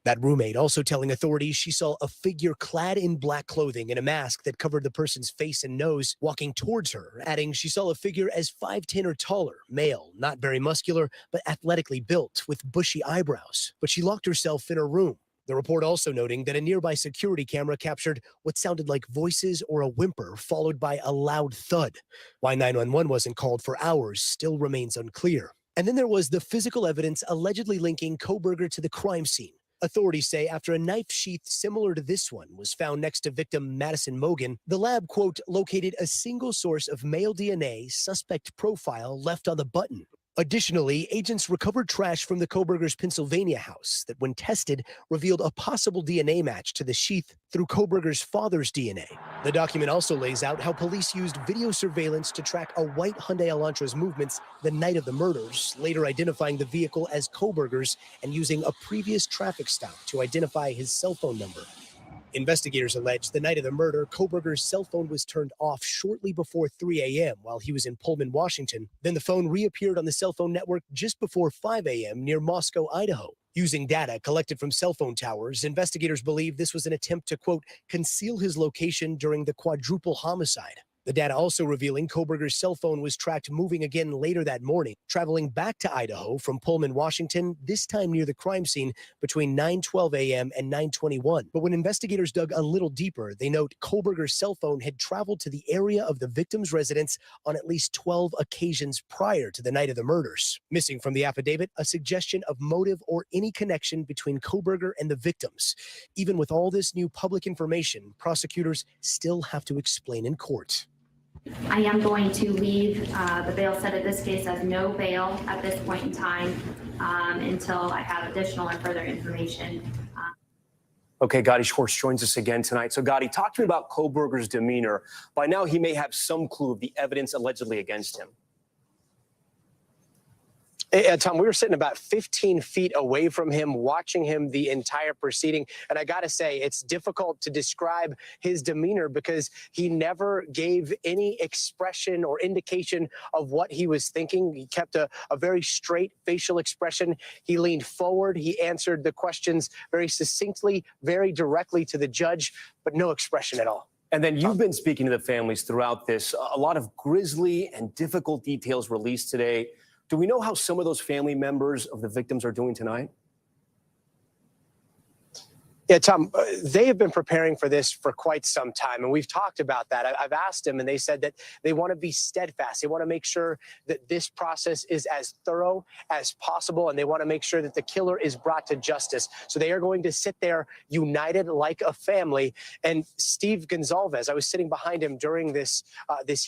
That roommate also telling authorities she saw a figure clad in black clothing and a mask that covered the person's face and nose walking towards her, adding she saw a figure as 5'10" or taller, male, not very muscular, but athletically built with bushy eyebrows. But she locked herself in her room. The report also noting that a nearby security camera captured what sounded like voices or a whimper, followed by a loud thud. Why 911 wasn't called for hours still remains unclear. And then there was the physical evidence allegedly linking Kohberger to the crime scene. Authorities say after a knife sheath similar to this one was found next to victim Madison Mogan, the lab, quote, located a single source of male DNA, suspect profile left on the button. Additionally, agents recovered trash from the Kohberger's Pennsylvania house that, when tested, revealed a possible DNA match to the sheath through Kohberger's father's DNA. The document also lays out how police used video surveillance to track a white Hyundai Elantra's movements the night of the murders, later identifying the vehicle as Kohberger's and using a previous traffic stop to identify his cell phone number. Investigators allege the night of the murder, Kohberger's cell phone was turned off shortly before 3 a.m. while he was in Pullman, Washington. Then the phone reappeared on the cell phone network just before 5 a.m. near Moscow, Idaho. Using data collected from cell phone towers, investigators believe this was an attempt to, quote, conceal his location during the quadruple homicide. The data also revealing Kohberger's cell phone was tracked moving again later that morning, traveling back to Idaho from Pullman, Washington, this time near the crime scene between 9:12 a.m. and 9:21. But when investigators dug a little deeper, they note Kohberger's cell phone had traveled to the area of the victim's residence on at least 12 occasions prior to the night of the murders. Missing from the affidavit, a suggestion of motive or any connection between Kohberger and the victims. Even with all this new public information, prosecutors still have to explain in court. I am going to leave the bail set of this case as no bail at this point in time until I have additional and further information. Okay, Gadi Schwartz joins us again tonight. So, Gadi, talk to me about Kohberger's demeanor. By now, he may have some clue of the evidence allegedly against him. Tom, we were sitting about 15 feet away from him, watching him the entire proceeding. And I got to say, it's difficult to describe his demeanor because he never gave any expression or indication of what he was thinking. He kept a very straight facial expression. He leaned forward. He answered the questions very succinctly, very directly to the judge, but no expression at all. And then you've been speaking to the families throughout this. A lot of grisly and difficult details released today. Do we know how some of those family members of the victims are doing tonight? Yeah, Tom, they have been preparing for this for quite some time, and we've talked about that. I've asked them, and they said that they want to be steadfast. They want to make sure that this process is as thorough as possible, and they want to make sure that the killer is brought to justice. So they are going to sit there united like a family. And Steve Gonzalez, I was sitting behind him during this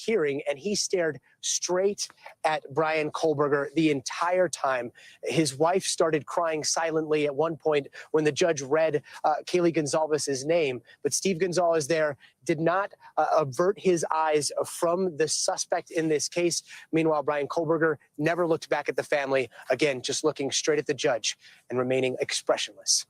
hearing, and he stared straight at Bryan Kohberger the entire time. His wife started crying silently at one point when the judge read Kaylee Gonzalez's name, but Steve Gonzalez there did not avert his eyes from the suspect in this case. Meanwhile, Bryan Kohberger never looked back at the family, again, just looking straight at the judge and remaining expressionless.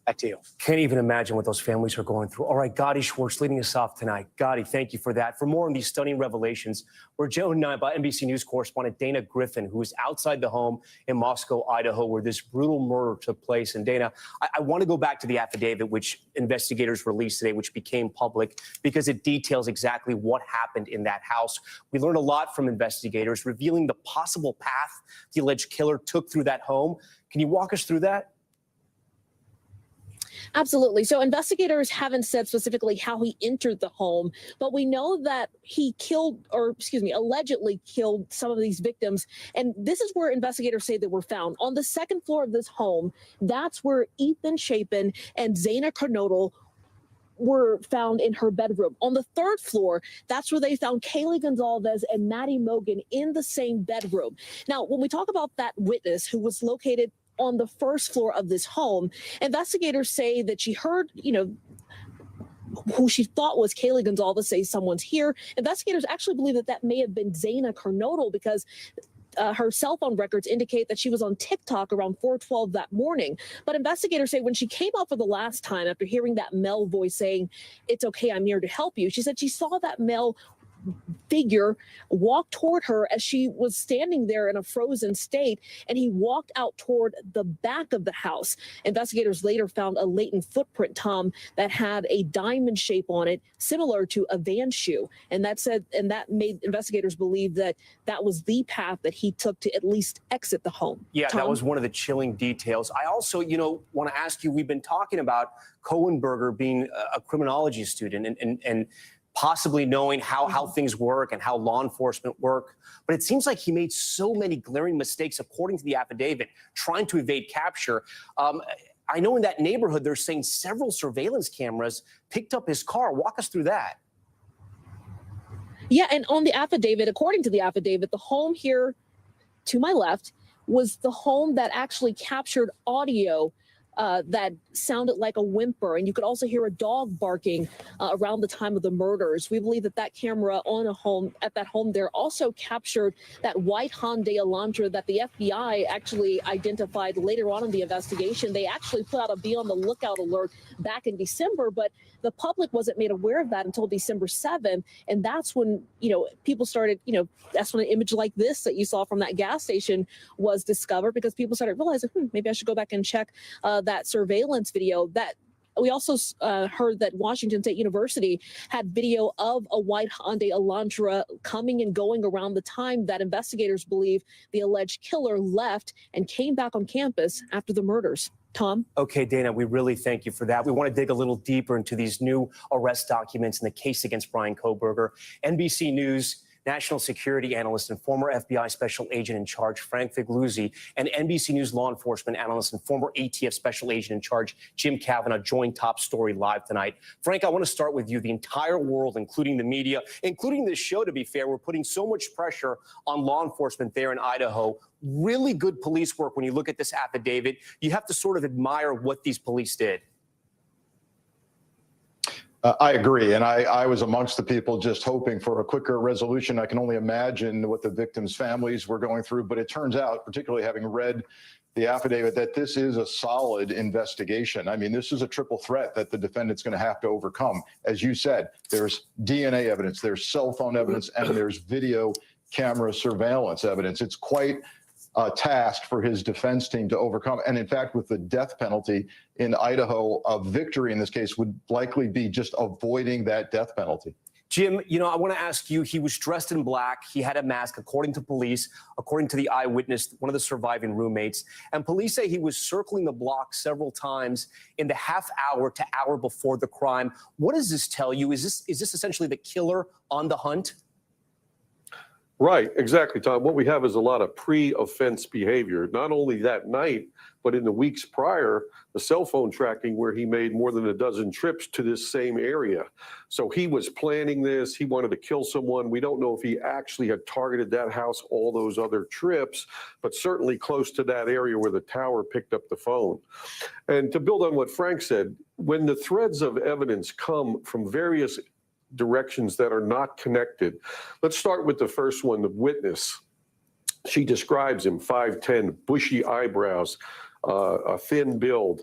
Back to you. Can't even imagine what those families are going through. All right, Gadi Schwartz leading us off tonight. Gadi, thank you for that. For more on these stunning revelations, we're joined now by NBC News correspondent Dana Griffin, who is outside the home in Moscow, Idaho, where this brutal murder took place. And Dana, I want to go back to the affidavit which investigators released today, which became public, because it details exactly what happened in that house. We learned a lot from investigators, revealing the possible path the alleged killer took through that home. Can you walk us through that? Absolutely. So investigators haven't said specifically how he entered the home, but we know that he allegedly killed some of these victims. And this is where investigators say that were found. On the second floor of this home, that's where Ethan Chapin and Zaina Kernodle were found in her bedroom. On the third floor, that's where they found Kaylee Gonzalez and Maddie Mogan in the same bedroom. Now, when we talk about that witness who was located on the first floor of this home, investigators say that she heard, who she thought was Kaylee Gonzalez say someone's here. Investigators actually believe that that may have been Zaina Kernodle because her cell phone records indicate that she was on TikTok around 4:12 that morning. But investigators say when she came out for the last time after hearing that male voice saying, "It's okay, I'm here to help you," she said she saw that male figure walked toward her as she was standing there in a frozen state, and he walked out toward the back of the house. Investigators later found a latent footprint, Tom, that had a diamond shape on it, similar to a van shoe, and that made investigators believe that that was the path that he took to at least exit the home. Yeah, Tom? that was one of the chilling details. I also, want to ask you, we've been talking about Kohberger being a criminology student and possibly knowing how things work and how law enforcement work. But it seems like he made so many glaring mistakes, according to the affidavit, trying to evade capture. I know in that neighborhood, they're saying several surveillance cameras picked up his car. Walk us through that. Yeah, and on the affidavit, according to the affidavit, the home here to my left was the home that actually captured audio that sounded like a whimper, and you could also hear a dog barking around the time of the murders. We believe that that camera at that home there also captured that white Hyundai Elantra that the FBI actually identified later on in the investigation. They actually put out a be on the lookout alert back in December, but the public wasn't made aware of that until December 7th, and that's when people started, that's when an image like this that you saw from that gas station was discovered, because people started realizing, maybe I should go back and check that surveillance video. That we also heard that Washington State University had video of a white Hyundai Elantra coming and going around the time that investigators believe the alleged killer left and came back on campus after the murders. Tom? Okay, Dana, we really thank you for that. We want to dig a little deeper into these new arrest documents in the case against Bryan Kohberger. NBC News national security analyst and former FBI special agent in charge, Frank Figliuzzi, and NBC News law enforcement analyst and former ATF special agent in charge, Jim Kavanaugh, joined Top Story Live tonight. Frank, I want to start with you. The entire world, including the media, including this show, to be fair, we're putting so much pressure on law enforcement there in Idaho. Really good police work when you look at this affidavit. You have to sort of admire what these police did. I agree. And I was amongst the people just hoping for a quicker resolution. I can only imagine what the victims' families were going through. But it turns out, particularly having read the affidavit, that this is a solid investigation. I mean, this is a triple threat that the defendant's going to have to overcome. As you said, there's DNA evidence, there's cell phone evidence, and there's video camera surveillance evidence. It's quite a task for his defense team to overcome. And in fact, with the death penalty in Idaho, a victory in this case would likely be just avoiding that death penalty. Jim, I want to ask you, he was dressed in black. He had a mask, according to police, according to the eyewitness, one of the surviving roommates. And police say he was circling the block several times in the half hour to hour before the crime. What does this tell you? Is this essentially the killer on the hunt? Right, exactly, Tom. What we have is a lot of pre-offense behavior, not only that night, but in the weeks prior, the cell phone tracking where he made more than a dozen trips to this same area. So he was planning this. He wanted to kill someone. We don't know if he actually had targeted that house all those other trips, but certainly close to that area where the tower picked up the phone. And to build on what Frank said, when the threads of evidence come from various directions that are not connected. Let's start with the first one, the witness. She describes him, 5'10", bushy eyebrows, a thin build.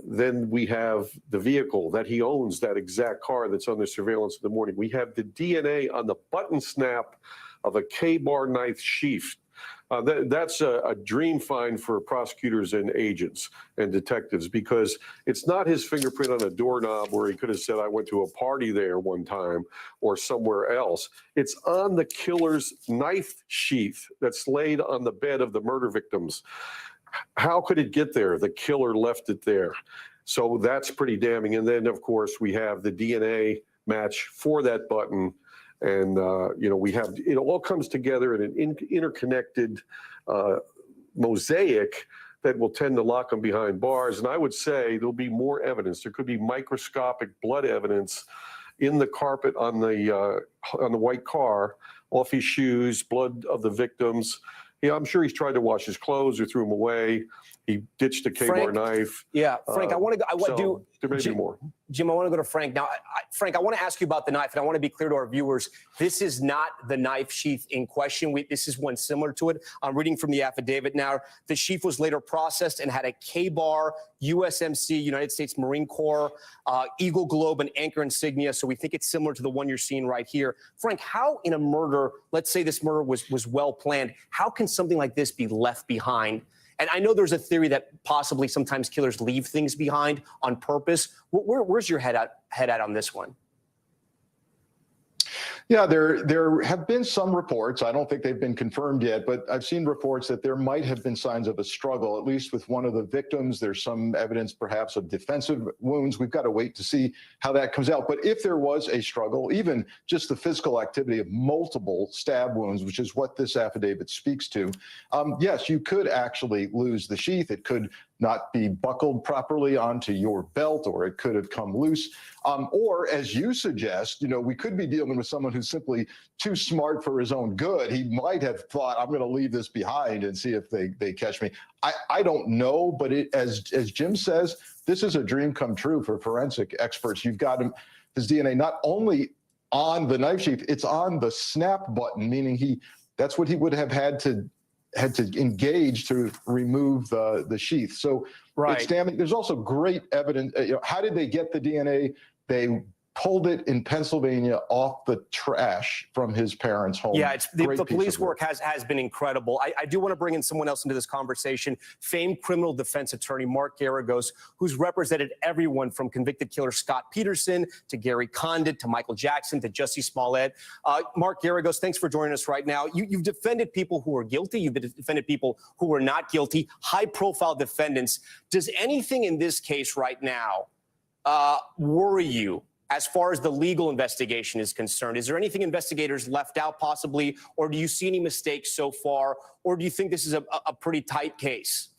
Then we have the vehicle that he owns, that exact car that's on the surveillance in the morning. We have the DNA on the button snap of a K-bar knife sheath. That's a dream find for prosecutors and agents and detectives, because it's not his fingerprint on a doorknob where he could have said, I went to a party there one time or somewhere else. It's on the killer's knife sheath that's laid on the bed of the murder victims. How could it get there? The killer left it there. So that's pretty damning. And then, of course, we have the DNA match for that button. And, we have, it all comes together in an interconnected mosaic that will tend to lock them behind bars. And I would say there'll be more evidence. There could be microscopic blood evidence in the carpet on the white car, off his shoes, blood of the victims. Yeah, I'm sure he's tried to wash his clothes or threw them away. He ditched a K-bar knife. Yeah, Frank, I want to go. There may be more. Jim, I want to go to Frank. Now, Frank, I want to ask you about the knife, and I want to be clear to our viewers. This is not the knife sheath in question. This is one similar to it. I'm reading from the affidavit now. The sheath was later processed and had a K-bar, USMC, United States Marine Corps, Eagle Globe, and anchor insignia. So we think it's similar to the one you're seeing right here. Frank, how in a murder, let's say this murder was well planned, how can something like this be left behind? And I know there's a theory that possibly sometimes killers leave things behind on purpose. Where's your head at on this one? Yeah, there have been some reports. I don't think they've been confirmed yet, but I've seen reports that there might have been signs of a struggle, at least with one of the victims. There's some evidence perhaps of defensive wounds. We've got to wait to see how that comes out. But if there was a struggle, even just the physical activity of multiple stab wounds, which is what this affidavit speaks to, yes, you could actually lose the sheath. It could not be buckled properly onto your belt, or it could have come loose. Or as you suggest, we could be dealing with someone who's simply too smart for his own good. He might have thought, I'm going to leave this behind and see if they catch me. I don't know, but as Jim says, this is a dream come true for forensic experts. You've got his DNA not only on the knife sheath, it's on the snap button, meaning that's what he would have had to engage to remove the sheath. So it's damning. There's also great evidence. How did they get the DNA? They pulled it in Pennsylvania off the trash from his parents' home. Yeah, the police work has been incredible. I do want to bring in someone else into this conversation, famed criminal defense attorney Mark Garagos, who's represented everyone from convicted killer Scott Peterson to Gary Condit to Michael Jackson to Jussie Smollett. Mark Garagos, thanks for joining us right now. You've defended people who are guilty. You've defended people who are not guilty, high-profile defendants. Does anything in this case right now worry you as far as the legal investigation is concerned? Is there anything investigators left out possibly, or do you see any mistakes so far, or do you think this is a pretty tight case?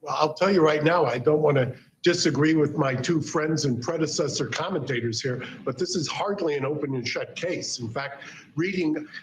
Well, I'll tell you right now, I don't want to disagree with my two friends and predecessor commentators here, but this is hardly an open and shut case. In fact,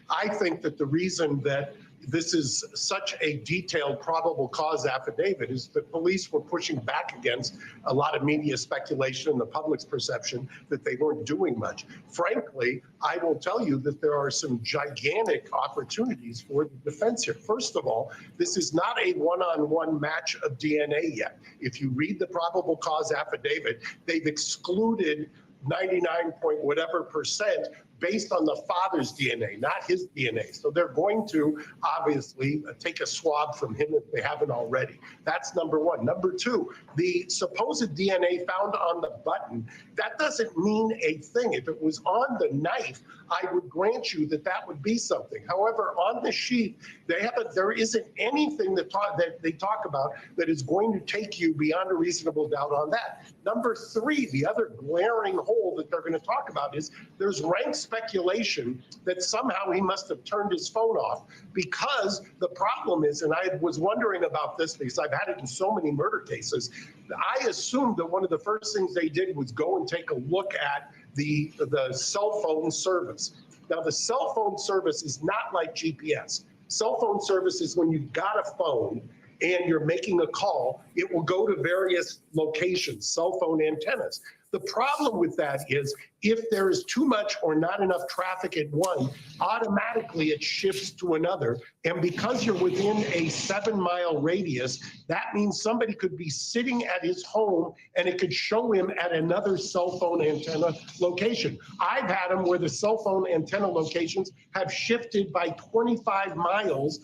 I think that the reason that this is such a detailed probable cause affidavit is the police were pushing back against a lot of media speculation and the public's perception that they weren't doing much. Frankly, I will tell you that there are some gigantic opportunities for the defense here. First of all, this is not a one-on-one match of DNA yet. If you read the probable cause affidavit, they've excluded 99 point whatever percent based on the father's DNA, not his DNA. So they're going to obviously take a swab from him if they haven't already. That's number one. Number two, the supposed DNA found on the button, that doesn't mean a thing. If it was on the knife, I would grant you that that would be something. However, on the sheath, there isn't anything that they talk about that is going to take you beyond a reasonable doubt on that. Number three, the other glaring hole that they're going to talk about is there's rank speculation that somehow he must have turned his phone off, because the problem is, and I was wondering about this because I've had it in so many murder cases, I assumed that one of the first things they did was go and take a look at the cell phone service. Now, the cell phone service is not like GPS. Cell phone service is when you've got a phone and you're making a call, it will go to various locations, cell phone antennas. The problem with that is if there is too much or not enough traffic at one, automatically it shifts to another. And because you're within a 7-mile radius, that means somebody could be sitting at his home and it could show him at another cell phone antenna location. I've had them where the cell phone antenna locations have shifted by 25 miles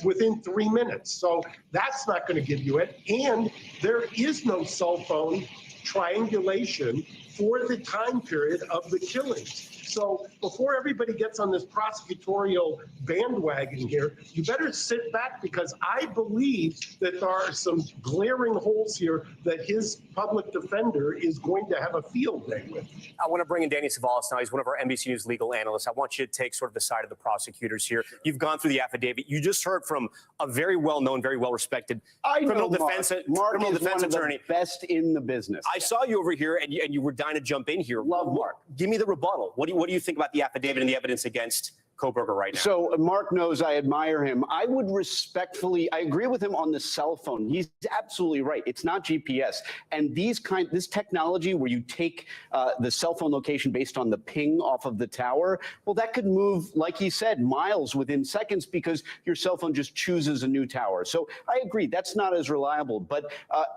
within 3 minutes. So that's not going to give you it. And there is no cell phone triangulation for the time period of the killings. So before everybody gets on this prosecutorial bandwagon here, you better sit back, because I believe that there are some glaring holes here that his public defender is going to have a field day with. I want to bring in Danny Savalas now. He's one of our NBC News legal analysts. I want you to take sort of the side of the prosecutors here. You've gone through the affidavit. You just heard from a very well-known, very well-respected criminal defense attorney. The best in the business. I saw you over here, and you were dying to jump in here. Love Mark. Give me the rebuttal. What do you think about the affidavit and the evidence against Kohberger right now? So Mark knows I admire him. I would respectfully, I agree with him on the cell phone. He's absolutely right. It's not GPS. And this technology where you take the cell phone location based on the ping off of the tower, well, that could move, like he said, miles within seconds because your cell phone just chooses a new tower. So I agree, that's not as reliable. But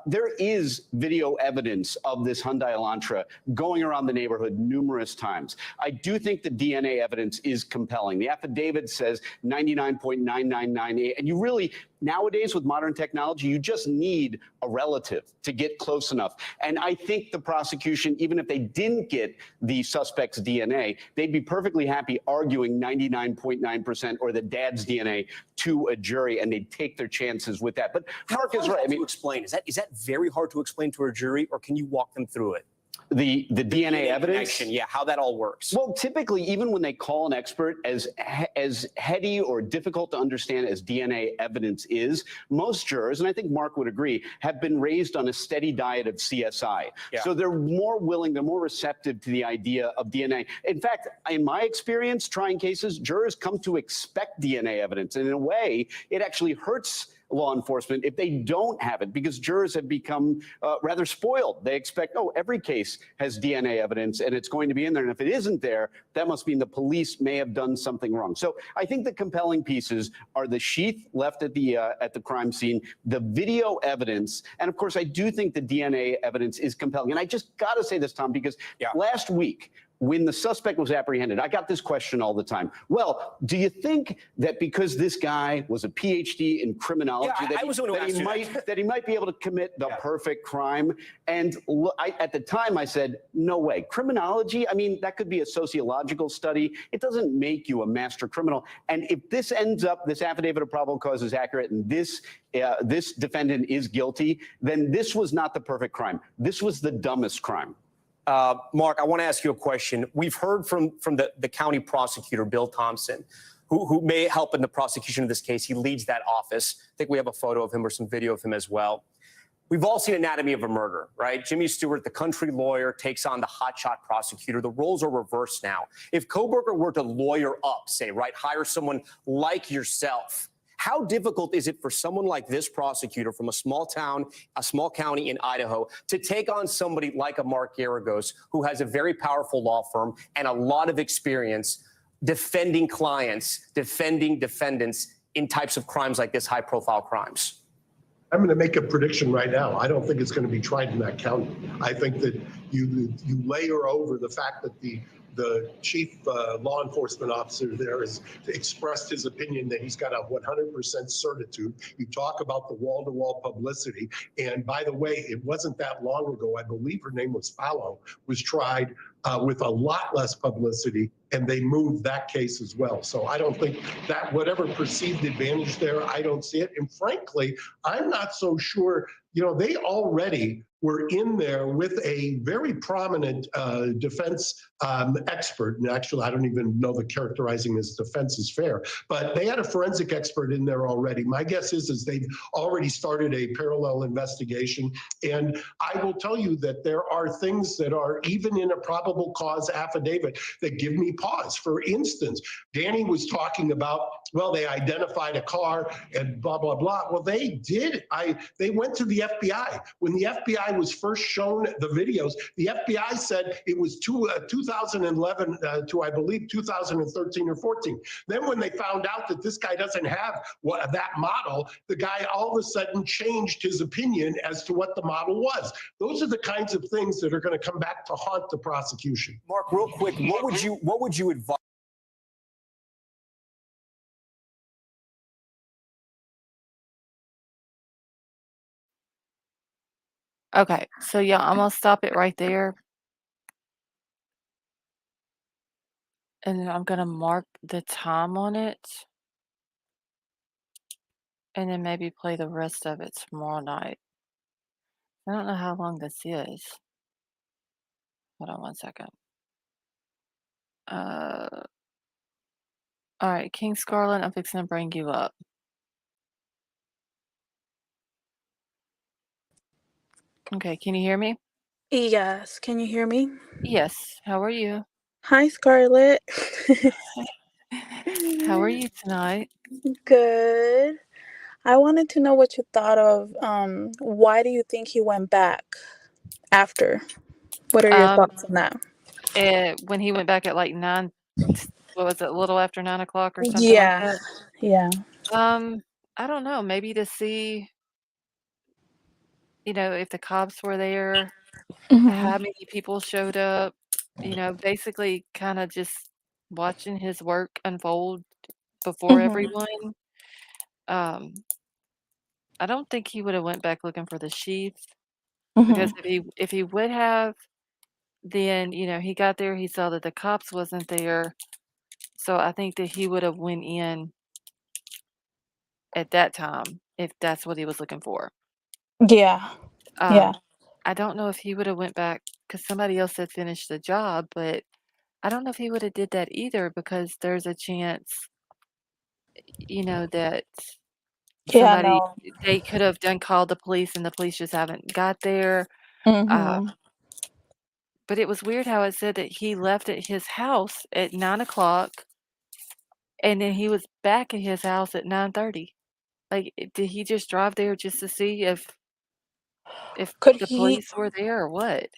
there is video evidence of this Hyundai Elantra going around the neighborhood numerous times. I do think the DNA evidence is compelling. The affidavit says 99.999, and you really, nowadays with modern technology, you just need a relative to get close enough. And I think the prosecution, even if they didn't get the suspect's DNA, they'd be perfectly happy arguing 99.9% or the dad's DNA to a jury, and they'd take their chances with that. But Mark is right. I mean, explain, is that very hard to explain to a jury, or can you walk them through it? The DNA evidence? Connection, yeah, how that all works. Well, typically, even when they call an expert, as heady or difficult to understand as DNA evidence is, most jurors, and I think Mark would agree, have been raised on a steady diet of CSI. Yeah. So they're more willing, they're more receptive to the idea of DNA. In fact, in my experience trying cases, jurors come to expect DNA evidence. And in a way, it actually hurts law enforcement if they don't have it, because jurors have become rather spoiled. They expect, oh, every case has DNA evidence and it's going to be in there. And if it isn't there, that must mean the police may have done something wrong. So I think the compelling pieces are the sheath left at the crime scene, the video evidence, and of course, I do think the DNA evidence is compelling. And I just got to say this, Tom, because last week, when the suspect was apprehended, I got this question all the time. Well, do you think that because this guy was a PhD in criminology, that he might be able to commit the perfect crime? And at the time I said, no way. Criminology, I mean, that could be a sociological study. It doesn't make you a master criminal. And if this ends up, this affidavit of probable cause is accurate, and this defendant is guilty, then this was not the perfect crime. This was the dumbest crime. Mark, I want to ask you a question. We've heard from the county prosecutor, Bill Thompson, who may help in the prosecution of this case. He leads that office. I think we have a photo of him or some video of him as well. We've all seen Anatomy of a Murder, right? Jimmy Stewart, the country lawyer, takes on the hotshot prosecutor. The roles are reversed now. If Kohberger were to lawyer up, say, right, hire someone like yourself, how difficult is it for someone like this prosecutor from a small town, a small county in Idaho, to take on somebody like a Mark Garagos, who has a very powerful law firm and a lot of experience defending clients, defending defendants in types of crimes like this, high-profile crimes? I'm going to make a prediction right now. I don't think it's going to be tried in that county. I think that you layer over the fact that the chief law enforcement officer there has expressed his opinion that he's got a 100% certitude. You talk about the wall-to-wall publicity. And by the way, it wasn't that long ago, I believe her name was Fallow, was tried with a lot less publicity, and they moved that case as well. So I don't think that whatever perceived advantage there, I don't see it. And frankly, I'm not so sure, they already were in there with a very prominent defense expert. And actually, I don't even know the characterizing as defense is fair, but they had a forensic expert in there already. My guess is they've already started a parallel investigation. And I will tell you that there are things that are even in a probable cause affidavit that give me cause. For instance, Danny was talking about, well, they identified a car and blah, blah, blah. Well, they did. They went to the FBI. When the FBI was first shown the videos, the FBI said it was 2011 to, I believe, 2013 or 14. Then when they found out that this guy doesn't have that model, the guy all of a sudden changed his opinion as to what the model was. Those are the kinds of things that are going to come back to haunt the prosecution. Mark, real quick, what would you advise? Okay, so yeah, I'm gonna stop it right there. And then I'm gonna mark the time on it. And then maybe play the rest of it tomorrow night. I don't know how long this is. Hold on one second. All right, King Scarlet, I'm fixing to bring you up. Okay, can you hear me? Yes, can you hear me? Yes. How are you? Hi, Scarlett. How are you tonight? Good. I wanted to know what you thought of why do you think he went back after? What are your thoughts on that? When he went back at like 9, what was it, a little after 9 o'clock or something like Yeah. that? Yeah. I don't know, maybe to see, if the cops were there, how Mhm. many people showed up, basically kind of just watching his work unfold before Mhm. everyone. Um, I don't think he would have went back looking for the sheath because Mhm. if he would have, then he got there, he saw that the cops wasn't there, so I think that he would have went in at that time if that's what he was looking for. Yeah. Yeah. I don't know if he would have went back because somebody else had finished the job, but I don't know if he would have did that either because there's a chance, that Yeah, somebody no. they could have done called the police and the police just haven't got there. Uh, Mhm. but it was weird how it said that he left at his house at 9 o'clock and then he was back at his house at 9:30. Like, did he just drive there just to see if Could the he police were there or what?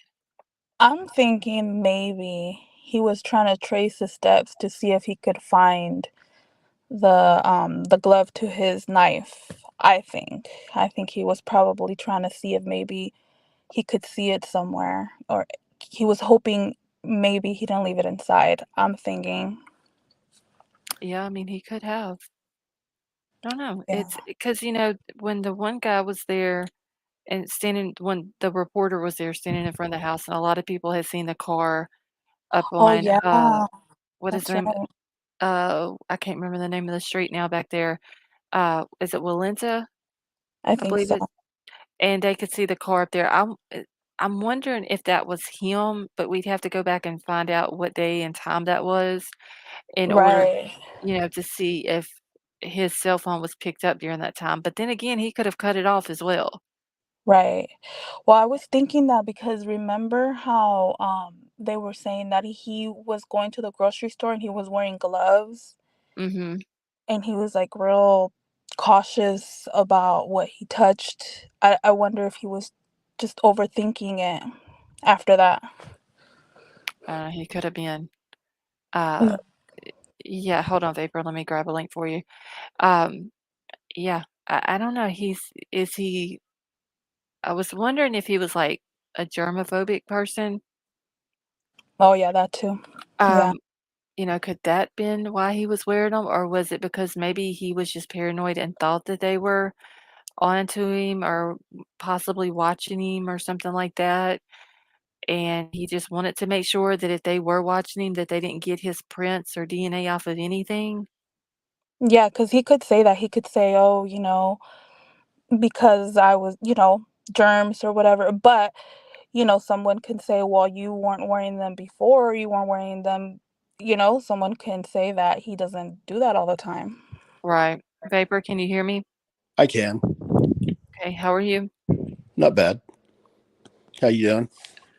I'm thinking maybe he was trying to trace his steps to see if he could find the glove to his knife, I think. I think he was probably trying to see if maybe he could see it somewhere or he was hoping maybe he didn't leave it inside. I'm thinking. Yeah, I mean, he could have. I don't know. Yeah. It's because, when the one guy was there and when the reporter was there standing in front of the house, and a lot of people had seen the car up Oh on, yeah, what is the that's name? right. I can't remember the name of the street now back there. Is it Walenta? I I think believe so. it. And they could see the car up there. I'm wondering if that was him, but we'd have to go back and find out what day and time that was in order, Right. to see if his cell phone was picked up during that time. But then again, he could have cut it off as well. Right. Well, I was thinking that because remember how they were saying that he was going to the grocery store and he was wearing gloves Mhm. and he was like real cautious about what he touched. I wonder if he was just overthinking it after that. He could have been. Yeah. Uh, yeah, hold on, Vapor. Let me grab a link for you. Um, yeah, I don't know. Is he, I was wondering if he was like a germophobic person. Oh yeah, that too. Yeah. Um, could that been why he was wearing them, or was it because maybe he was just paranoid and thought that they were onto him or possibly watching him or something like that? And he just wanted to make sure that if they were watching him, that they didn't get his prints or DNA off of anything. Yeah, because he could say that. He could say, oh, because I was, germs or whatever. But someone can say, well, you weren't wearing them before, you weren't wearing them, someone can say that he doesn't do that all the time. Right. Vapor, can you hear me? I can. Okay, how are you? Not bad. How you doing?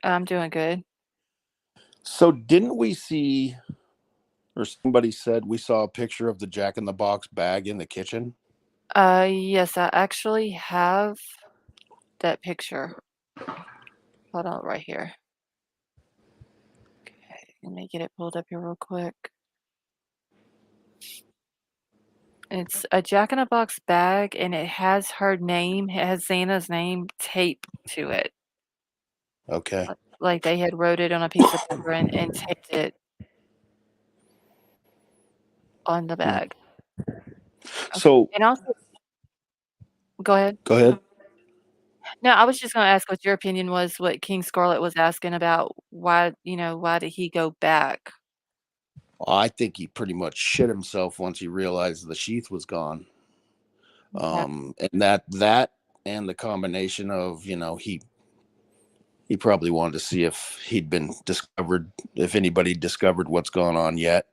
I'm doing good. So didn't we see or somebody said we saw a picture of the Jack in the Box bag in the kitchen. Yes, I actually have that picture. Hold on, right here. Okay, let me get it pulled up here real quick. It's a Jack in a Box bag, and it has her name. It has Xana's name taped to it. Okay. Like they had wrote it on a piece of paper and taped it on the bag. So And also, go ahead. go ahead. No, I was just gonna ask what your opinion was, what King Scarlet was asking about why, why did he go back? I think he pretty much shit himself once he realized the sheath was gone. Okay. And that and the combination of, he probably wanted to see if he'd been discovered, if anybody discovered what's going on yet.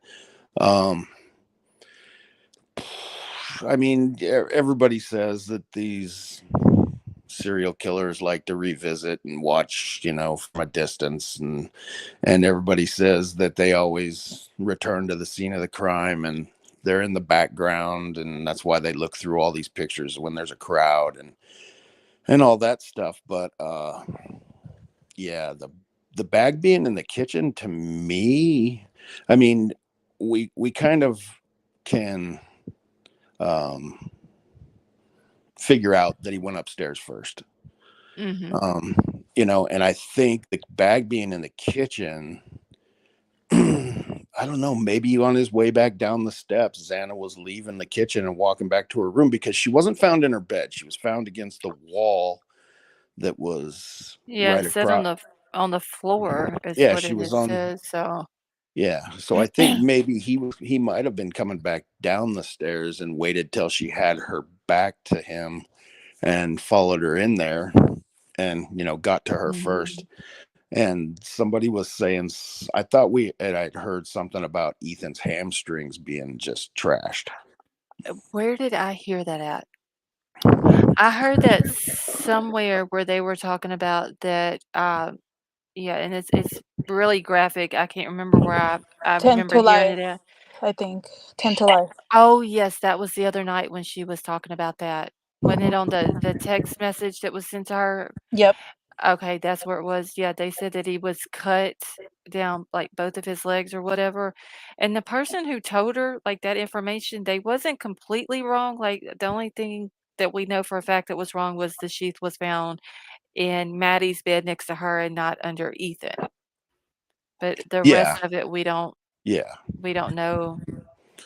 I mean, everybody says that these serial killers like to revisit and watch, from a distance, and everybody says that they always return to the scene of the crime and they're in the background, and that's why they look through all these pictures when there's a crowd and all that stuff. But yeah, the bag being in the kitchen, to me, I mean, we kind of can figure out that he went upstairs first. Mhm. And I think the bag being in the kitchen, I don't know, maybe on his way back down the steps, Xana was leaving the kitchen and walking back to her room, because she wasn't found in her bed. She was found against the wall that was Yeah, right it says on across. the floor is Yeah, what she it was on. says, so Yeah, so I think maybe he might have been coming back down the stairs and waited till she had her back to him and followed her in there and got to her first. And somebody was saying, I thought I'd heard something about Ethan's hamstrings being just trashed. Where did I hear that at? I heard that somewhere where they were talking about that, yeah, and it's really graphic. I can't remember where I 10 remember to hearing life, it at. I think. 10 to life. Oh, yes, that was the other night when she was talking about that. Wasn't it on the text message that was sent to her? Yep. Okay, that's where it was. Yeah, they said that he was cut down, like, both of his legs or whatever, and the person who told her, like, that information, they wasn't completely wrong. Like, the only thing that we know for a fact that was wrong was the sheath was found in Maddie's bed next to her and not under Ethan. But the Yeah, rest of it, yeah. we don't know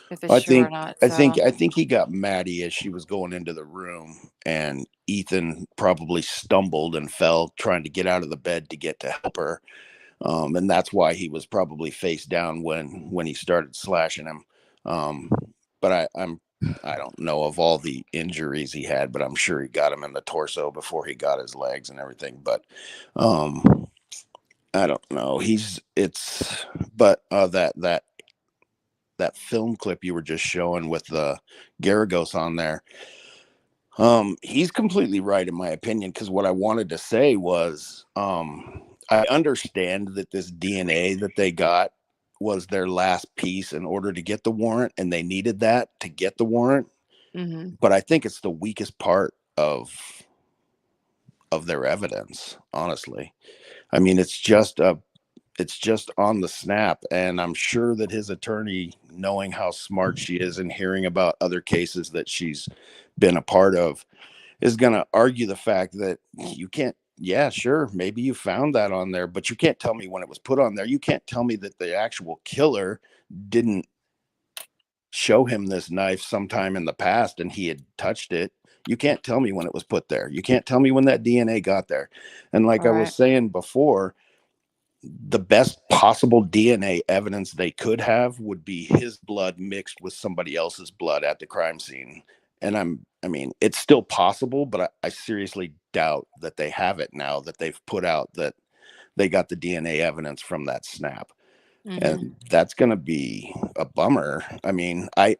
if it's I true or think not, I think so I think he got Maddie as she was going into the room, and Ethan probably stumbled and fell trying to get out of the bed to get to help her. And that's why he was probably face down when he started slashing him. But I don't know of all the injuries he had, but I'm sure he got him in the torso before he got his legs and everything. But I don't know. But that film clip you were just showing with the Garagos on there, he's completely right in my opinion, because what I wanted to say was, I understand that this DNA that they got was their last piece in order to get the warrant, and they needed that to get the warrant. Mhm. But I think it's the weakest part of their evidence, honestly. I mean, it's just on the snap, and I'm sure that his attorney, knowing how smart she is and hearing about other cases that she's been a part of, is going to argue the fact that you can't. Yeah, sure, maybe you found that on there, but you can't tell me when it was put on there. You can't tell me that the actual killer didn't show him this knife sometime in the past and he had touched it. You can't tell me when it was put there. You can't tell me when that DNA got there. And like I was Right. saying before, the best possible DNA evidence they could have would be his blood mixed with somebody else's blood at the crime scene. And I mean, it's still possible, but I seriously doubt that they have it now that they've put out that they got the DNA evidence from that snap. Mhm. And that's going to be a bummer. I mean, I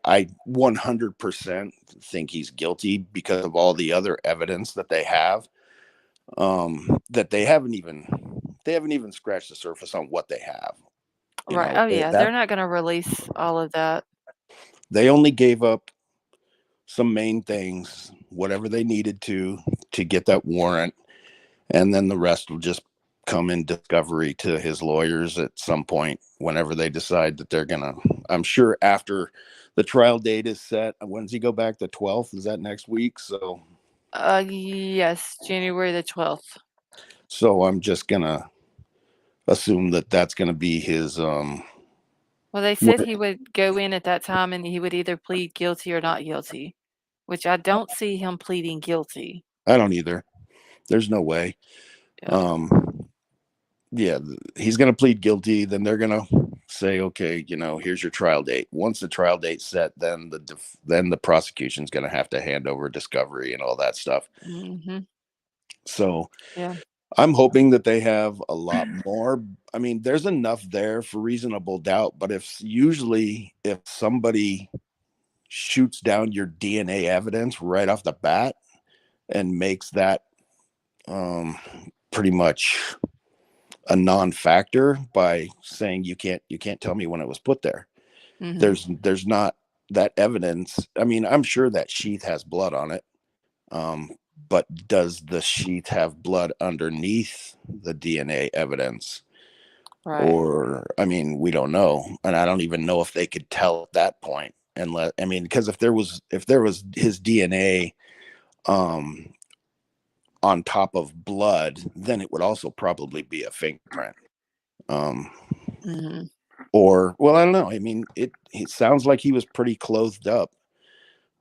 100% think he's guilty because of all the other evidence that they have, that they haven't even scratched the surface on what they have. You Right. know, Oh, yeah. that They're not going to release all of that. they only gave up some main things, whatever they needed to get that warrant, and then the rest will just come in discovery to his lawyers at some point whenever they decide that they're gonna. I'm sure after the trial date is set. When does he go back? The 12th? Is that next week? Yes, January the 12th. So I'm just gonna assume that that's gonna be his. Well, they said he would go in at that time and he would either plead guilty or not guilty, which I don't see him pleading guilty. I don't either. There's no way. Yeah. Yeah, he's going to plead guilty. Then they're going to say, okay, here's your trial date. Once the trial date's set, then the prosecution's going to have to hand over discovery and all that stuff. Mm-hmm. So yeah, I'm hoping that they have a lot more. I mean, there's enough there for reasonable doubt, but if somebody shoots down your DNA evidence right off the bat and makes that pretty much a non-factor by saying you can't tell me when it was put there. Mm-hmm. There's not that evidence. I mean, I'm sure that sheath has blood on it, but does the sheath have blood underneath the DNA evidence? Right. Or, I mean, we don't know, and I don't even know if they could tell at that point. Because if there was his DNA on top of blood, then it would also probably be a fingerprint. Mm-hmm. Or, well, I don't know. I mean, it sounds like he was pretty clothed up,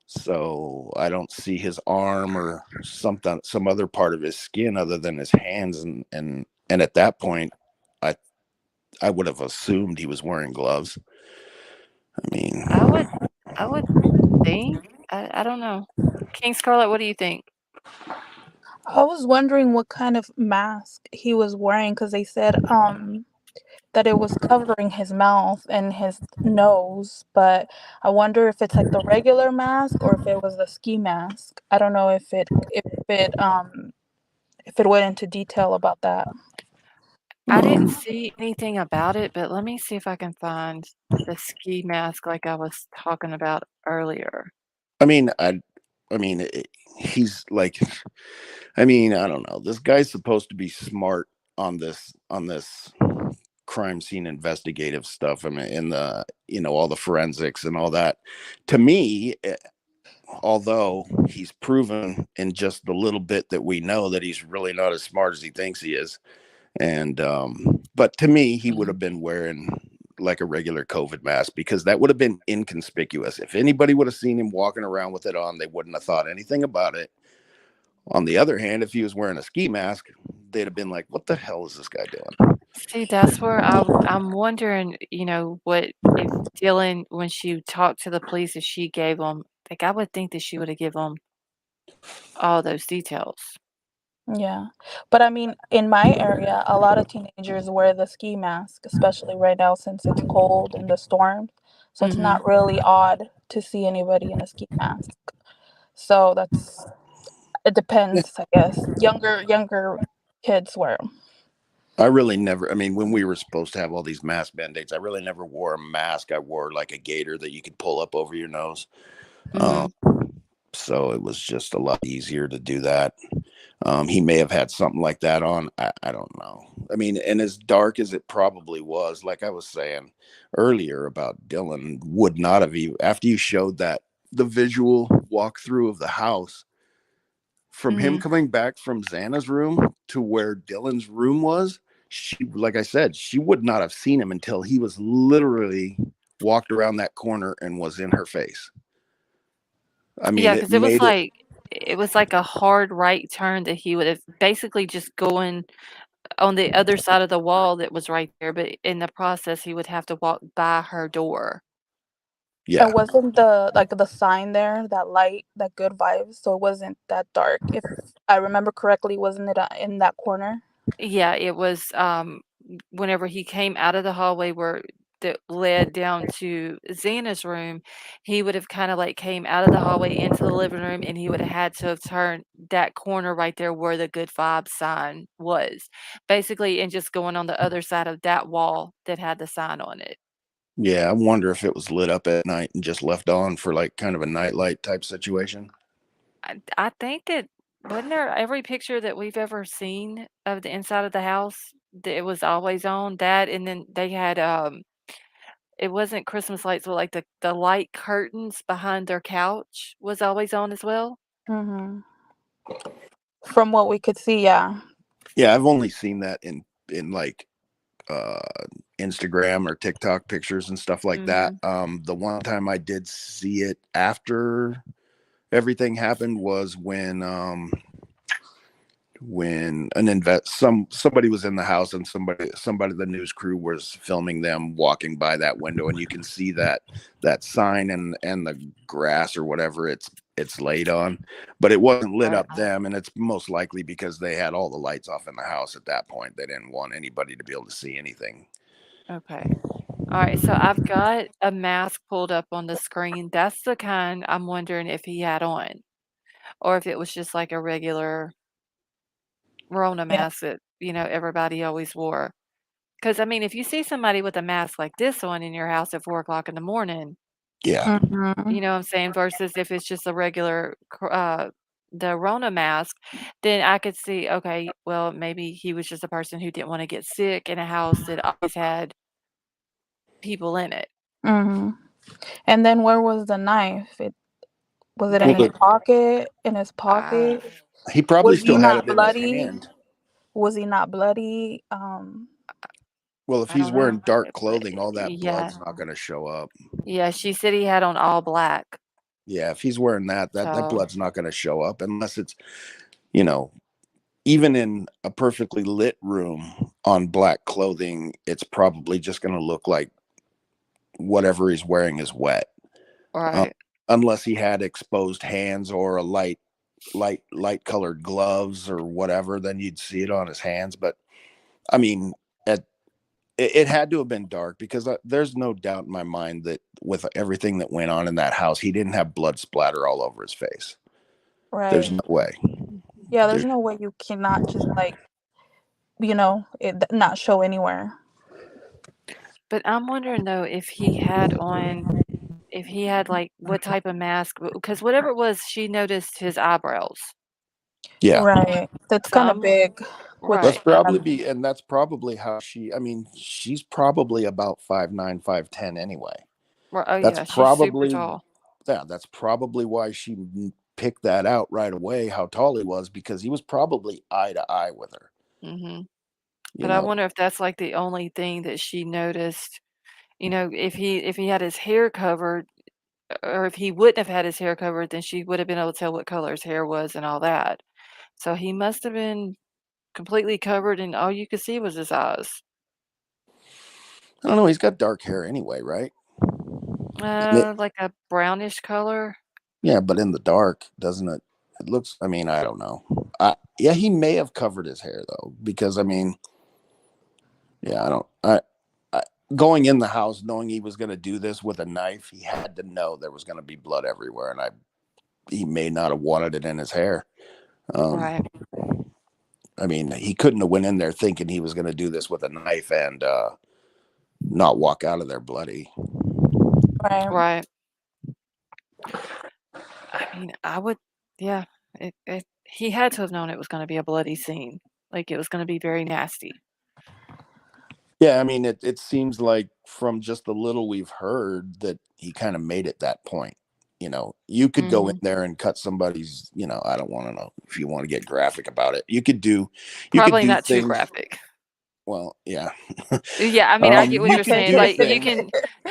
so I don't see his arm or some other part of his skin other than his hands, and at that point, I would have assumed he was wearing gloves. I mean, I would think. I don't know. King Scarlet, what do you think? I was wondering what kind of mask he was wearing because they said that it was covering his mouth and his nose, but I wonder if it's like the regular mask or if it was the ski mask. I don't know if it went into detail about that. I didn't see anything about it, but let me see if I can find the ski mask like I was talking about earlier. I mean, he's like, I mean, I don't know. This guy's supposed to be smart on this crime scene investigative stuff. I mean, in the all the forensics and all that. To me, although he's proven in just the little bit that we know that he's really not as smart as he thinks he is, and but to me, he would have been wearing like a regular COVID mask because that would have been inconspicuous. If anybody would have seen him walking around with it on, they wouldn't have thought anything about it. On the other hand, if he was wearing a ski mask, they'd have been like, what the hell is this guy doing? See, that's where I'm wondering, what if Dylan, when she talked to the police, if she gave them, like, I would think that she would have given them all those details. Yeah, but I mean, in my area, a lot of teenagers wear the ski mask, especially right now since it's cold and the storm. So it's not really odd to see anybody in a ski mask. So it depends, I guess. Younger kids wear 'em. I really never, I mean, when we were supposed to have all these mask mandates, I really never wore a mask. I wore like a gaiter that you could pull up over your nose. So it was just a lot easier to do that. He may have had something like that on. I don't know. I mean, and as dark as it probably was, like I was saying earlier about Dylan, would not have even, after you showed that the visual walkthrough of the house, from him coming back from Xana's room to where Dylan's room was, like I said, she would not have seen him until he was literally walked around that corner and was in her face. I mean, Yeah, because it was like a hard right turn that he would have basically just going on the other side of the wall that was right there, but in the process, he would have to walk by her door. Yeah. And wasn't the sign there, that light, that good vibes, so it wasn't that dark. If I remember correctly, wasn't it in that corner? Yeah, it was, whenever he came out of the hallway where that led down to Xana's room, he would have kind of like came out of the hallway into the living room, and he would have had to have turned that corner right there where the good vibes sign was, basically, and just going on the other side of that wall that had the sign on it. Yeah, I wonder if it was lit up at night and just left on for like kind of a nightlight type situation. I think that wasn't there every picture that we've ever seen of the inside of the house that it was always on that, and then they had it wasn't Christmas lights, but like the light curtains behind their couch was always on as well. Hmm. From what we could see, yeah. Yeah, I've only seen that in like uh Instagram or TikTok pictures and stuff like that. The one time I did see it after everything happened was when somebody was in the house and somebody the news crew was filming them walking by that window, and you can see that sign and the grass or whatever it's laid on, but it wasn't lit up them, and it's most likely because they had all the lights off in the house at that point. They didn't want anybody to be able to see anything. Okay. All right, so I've got a mask pulled up on the screen. That's the kind I'm wondering if he had on, or if it was just like a regular Rona Yeah. mask that, everybody always wore. Because, I mean, if you see somebody with a mask like this on in your house at 4 o'clock in the morning, Yeah. Hmm. you know what I'm saying, versus if it's just a regular, the Rona mask, then I could see, okay, well, maybe he was just a person who didn't want to get sick in a house that always had people in it. Hmm. And then where was the knife? Was it in Well, his pocket? In his pocket? he probably Was he still had not it in his bloody? hand. Was he not bloody? Well, if I he's don't know. wearing dark clothing, all that Yeah. blood's not going to show up. Yeah, she said he had on all black. Yeah, if he's wearing that So, blood's not going to show up unless it's, you know, even in a perfectly lit room on black clothing, it's probably just going to look like whatever he's wearing is wet. right. Unless he had exposed hands or a light colored gloves or whatever, then you'd see it on his hands. But I mean, it had to have been dark, because there's no doubt in my mind that with everything that went on in that house, he didn't have blood splatter all over his face. There's right. no way. Yeah, there's no way you cannot just it not show anywhere. But I'm wondering though if he had like what type of mask, because whatever it was, she noticed his eyebrows. Yeah. Right. That's So kind of big. Which right. That's probably how she's probably about 5'9", 5'10" anyway. Oh That's yeah, she's super probably, tall. yeah, that's probably why she picked that out right away, how tall he was, because he was probably eye to eye with her. Hmm. You But I know, wonder if that's like the only thing that she noticed. If he had his hair covered, or if he wouldn't have had his hair covered, then she would have been able to tell what color his hair was and all that. So he must have been completely covered, and all you could see was his eyes. I don't know. He's got dark hair anyway, right? Like a brownish color. Yeah, but in the dark, doesn't it? It looks. I mean, I don't know. Yeah, he may have covered his hair though, because I mean, yeah, I don't. Going in the house knowing he was going to do this with a knife, he had to know there was going to be blood everywhere, and he may not have wanted it in his hair. Right. I mean, he couldn't have went in there thinking he was going to do this with a knife and not walk out of there bloody. Right. Right. I mean, I would, yeah. He had to have known it was going to be a bloody scene. Like it was going to be very nasty. Yeah, I mean, it seems like from just the little we've heard that he kind of made it that point. You know, you could go in there and cut somebody's, I don't want to know if you want to get graphic about it. You could do Probably not things, too graphic. Well, yeah. Yeah, I mean, I get what you're saying. Like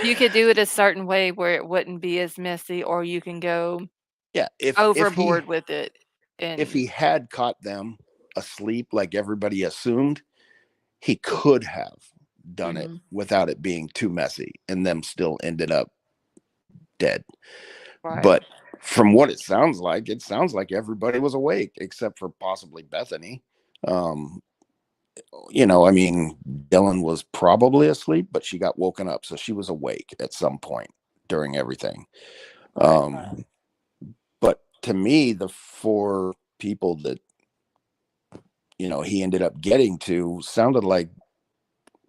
you could do it a certain way where it wouldn't be as messy, or you can go overboard with it. And if he had caught them asleep like everybody assumed, he could have done it without it being too messy, and them still ended up dead. Right. But from what it sounds like everybody was awake except for possibly Bethany. I mean, Dylan was probably asleep, but she got woken up. So she was awake at some point during everything. But to me, the 4 people that, he ended up getting to sounded like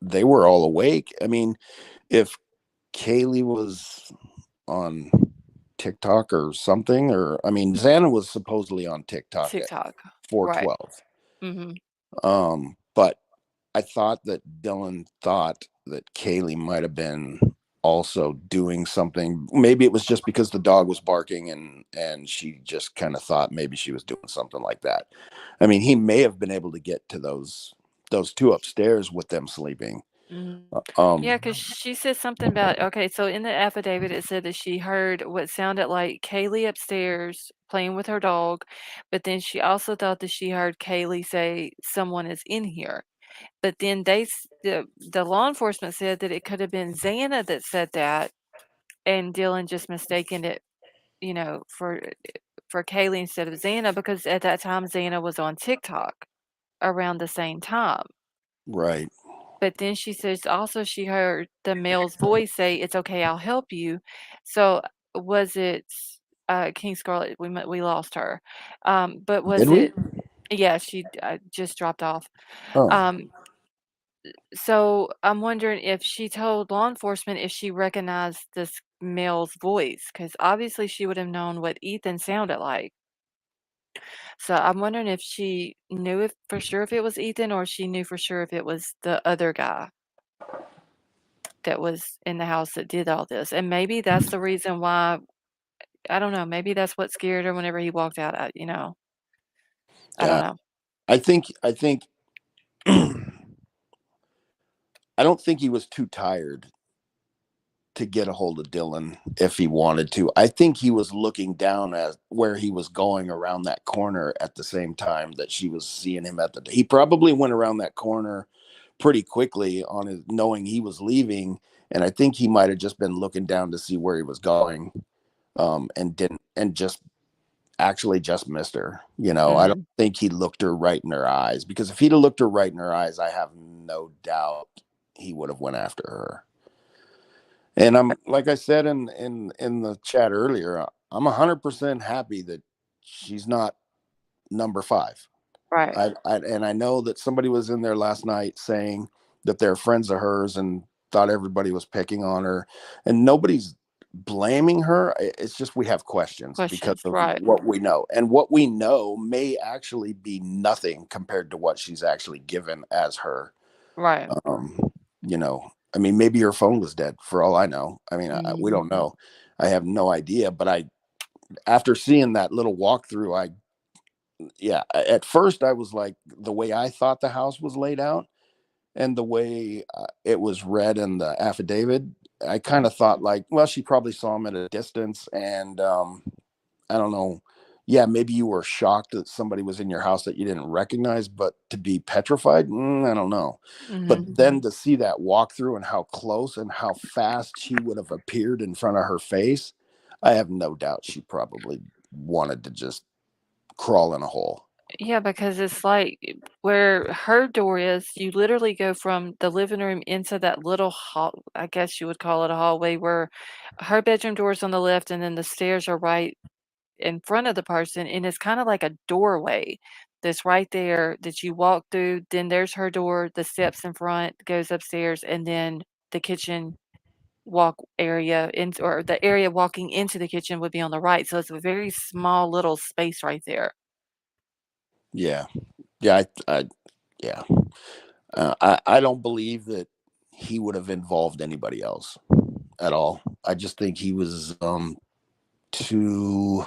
they were all awake. I mean, if Kaylee was on TikTok or something, or I mean, Xana was supposedly on TikTok at Right. 412. But I thought that Dylan thought that Kaylee might have been also doing something. Maybe it was just because the dog was barking and she just kind of thought maybe she was doing something like that. I mean, he may have been able to get to those 2 upstairs with them sleeping. Yeah, because she said something about, okay, so in the affidavit, it said that she heard what sounded like Kaylee upstairs playing with her dog, but then she also thought that she heard Kaylee say, someone is in here. But then the law enforcement said that it could have been Xana that said that, and Dylan just mistaken it, for Kaylee instead of Xana, because at that time Xana was on TikTok around the same time. Right. But then she says also she heard the male's voice say, "It's okay, I'll help you." So was it King Scarlet? We lost her, but was Did we? it? Yeah, she just dropped off. Oh. So I'm wondering if she told law enforcement if she recognized this male's voice, because obviously she would have known what Ethan sounded like. So I'm wondering if she knew if for sure if it was Ethan, or she knew for sure if it was the other guy that was in the house that did all this. And maybe that's the reason why, I don't know, maybe that's what scared her whenever he walked out. I don't Yeah. know. I think I don't think he was too tired to get a hold of Dylan if he wanted to. I think he was looking down at where he was going around that corner at the same time that she was seeing him he probably went around that corner pretty quickly on his, knowing he was leaving. And I think he might have just been looking down to see where he was going. And just actually just missed her. I don't think he looked her right in her eyes, because if he'd have looked her right in her eyes, I have no doubt he would have went after her. And I'm, like I said in the chat earlier, I'm 100% happy that she's not number 5. Right. And I know that somebody was in there last night saying that they're friends of hers and thought everybody was picking on her, and nobody's blaming her. It's just we have questions because of what we know, and what we know may actually be nothing compared to what she's actually given as her. Right. I mean, maybe her phone was dead for all I know. I mean, we don't know. I have no idea. But after seeing that little walkthrough, at first I was like, the way I thought the house was laid out and the way it was read in the affidavit, I kind of thought like, well, she probably saw him at a distance. And I don't know. Yeah, maybe you were shocked that somebody was in your house that you didn't recognize, but to be petrified, I don't know. But then to see that walkthrough and how close and how fast she would have appeared in front of her face, I have no doubt she probably wanted to just crawl in a hole. Yeah, because it's like where her door is, you literally go from the living room into that little hall, I guess you would call it a hallway, where her bedroom door is on the left and then the stairs are right in front of the person, and it's kind of like a doorway that's right there that you walk through. Then there's her door, the steps in front goes upstairs, and then the kitchen walk area or the area walking into the kitchen would be on the right. So it's a very small little space right there. Yeah. Yeah. I don't believe that he would have involved anybody else at all. I just think he was too,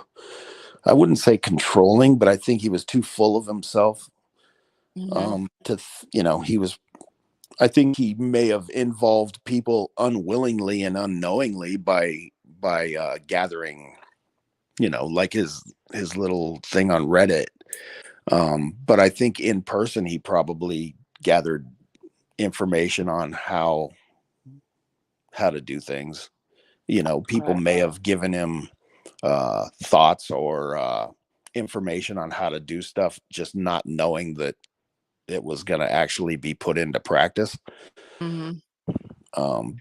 I wouldn't say controlling, but I think he was too full of himself. I think he may have involved people unwillingly and unknowingly by gathering, like his little thing on Reddit. But I think in person he probably gathered information on how to do things. People may have given him thoughts or information on how to do stuff, just not knowing that it was going to actually be put into practice. Hmm.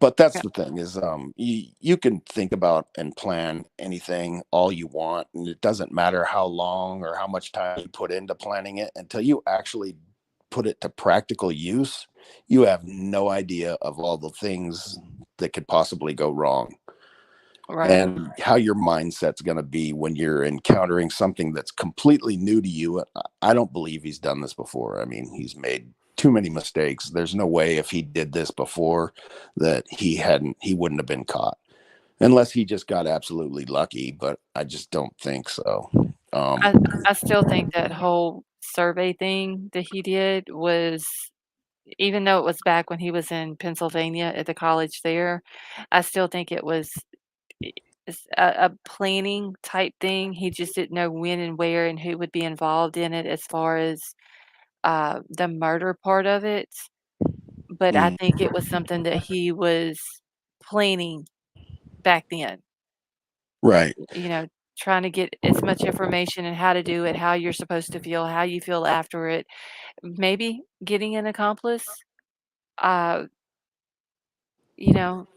But that's Yeah. the thing is, you can think about and plan anything all you want, and it doesn't matter how long or how much time you put into planning it until you actually put it to practical use. You have no idea of all the things that could possibly go wrong. Right. And how your mindset's going to be when you're encountering something that's completely new to you. I don't believe he's done this before. I mean, he's made too many mistakes. There's no way if he did this before that he wouldn't have been caught, unless he just got absolutely lucky, but I just don't think so. I still think that whole survey thing that he did was, even though it was back when he was in Pennsylvania at the college there, I still think it was i- a planning type thing. He just didn't know when and where and who would be involved in it as far as the murder part of it. But I Mm, think it was something that he was planning back then. right. You know, trying to get as much information and how to do it, how you're supposed to feel, how you feel after it. Maybe getting an accomplice. Uh, you know,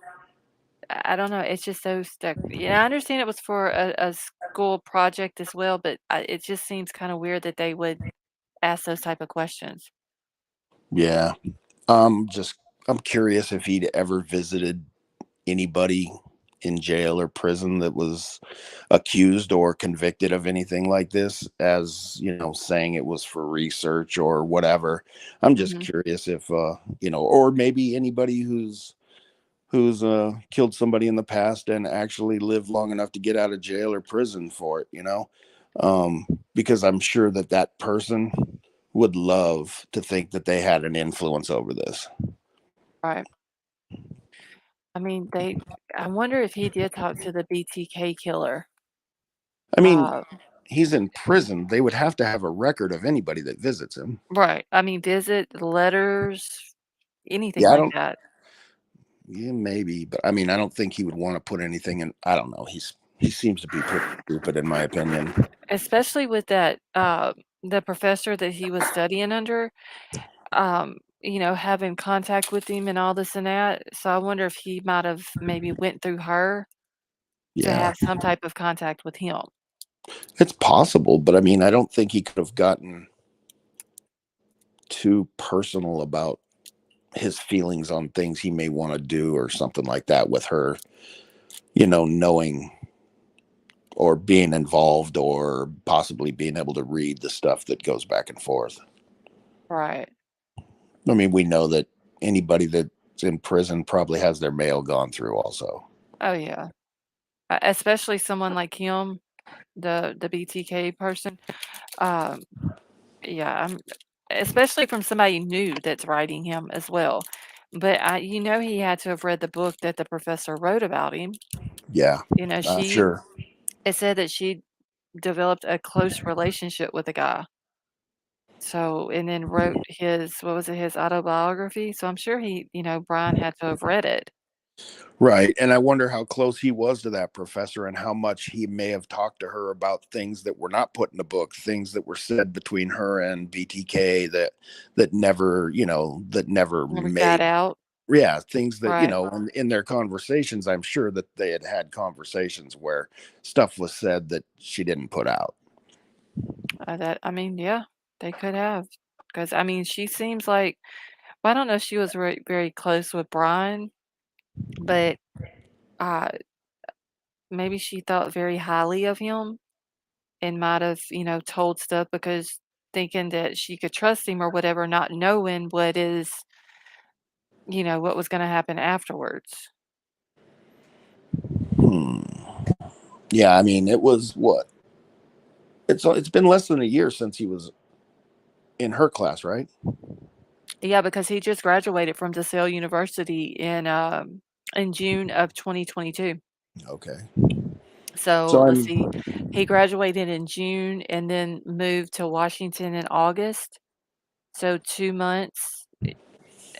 I don't know. It's just so stuck. Yeah, I understand it was for a school project as well, but it just seems kind of weird that they would ask those type of questions. Yeah. Just, I'm curious if he'd ever visited anybody in jail or prison that was accused or convicted of anything like this, as saying it was for research or whatever. I'm just Hmm. curious if or maybe anybody who's killed somebody in the past and actually lived long enough to get out of jail or prison for it, because I'm sure that person would love to think that they had an influence over this. Right. I mean, I wonder if he did talk to the BTK killer. I mean, Uh, he's in prison. They would have to have a record of anybody that visits him. right. I mean, visit, letters, anything Yeah, I like don't. that. Yeah, maybe, but I mean, I don't think he would want to put anything in. I don't know. He seems to be pretty stupid, in my opinion. Especially with that, the professor that he was studying under, having contact with him and all this and that. So I wonder if he might have maybe went through her to Yeah, have some type of contact with him. it's possible, but I mean, I don't think he could have gotten too personal about his feelings on things he may want to do or something like that with her, knowing or being involved or possibly being able to read the stuff that goes back and forth. Right. I mean, we know that anybody that's in prison probably has their mail gone through also. Oh yeah. Especially someone like him, the BTK person. Um, yeah, especially from somebody new that's writing him as well. But he had to have read the book that the professor wrote about him. Yeah, She sure. it said that she developed a close relationship with the guy. So, and then wrote what was it, his autobiography. So I'm sure Bryan had to have read it. Right. And I wonder how close he was to that professor and how much he may have talked to her about things that were not put in the book, things that were said between her and BTK that never, that never Never got made. out. Yeah, things that, Right. in their conversations, I'm sure that they had conversations where stuff was said that she didn't put out. Yeah, they could have. Because, she seems like, well, I don't know if she was very, very close with Bryan, but uh, maybe she thought very highly of him and might have, told stuff because thinking that she could trust him or whatever, not knowing what was going to happen afterwards. Hmm. Yeah, I mean, it was what? It's been less than a year since he was in her class, right? Yeah, because he just graduated from DeSale University in June of 2022. Okay. So So let's I'm see, he graduated in June and then moved to Washington in August. So 2 months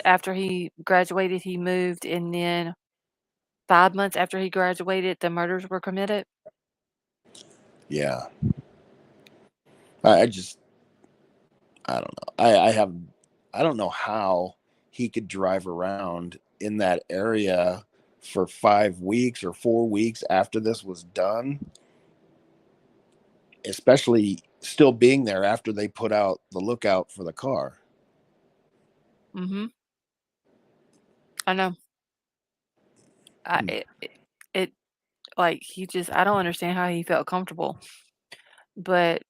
after he graduated, he moved, and then 5 months after he graduated, the murders were committed. yeah. I don't know. I have I don't know how he could drive around in that area for 5 weeks or 4 weeks after this was done, especially still being there after they put out the lookout for the car. Mm-hmm. I know. It like he just I don't understand how he felt comfortable. But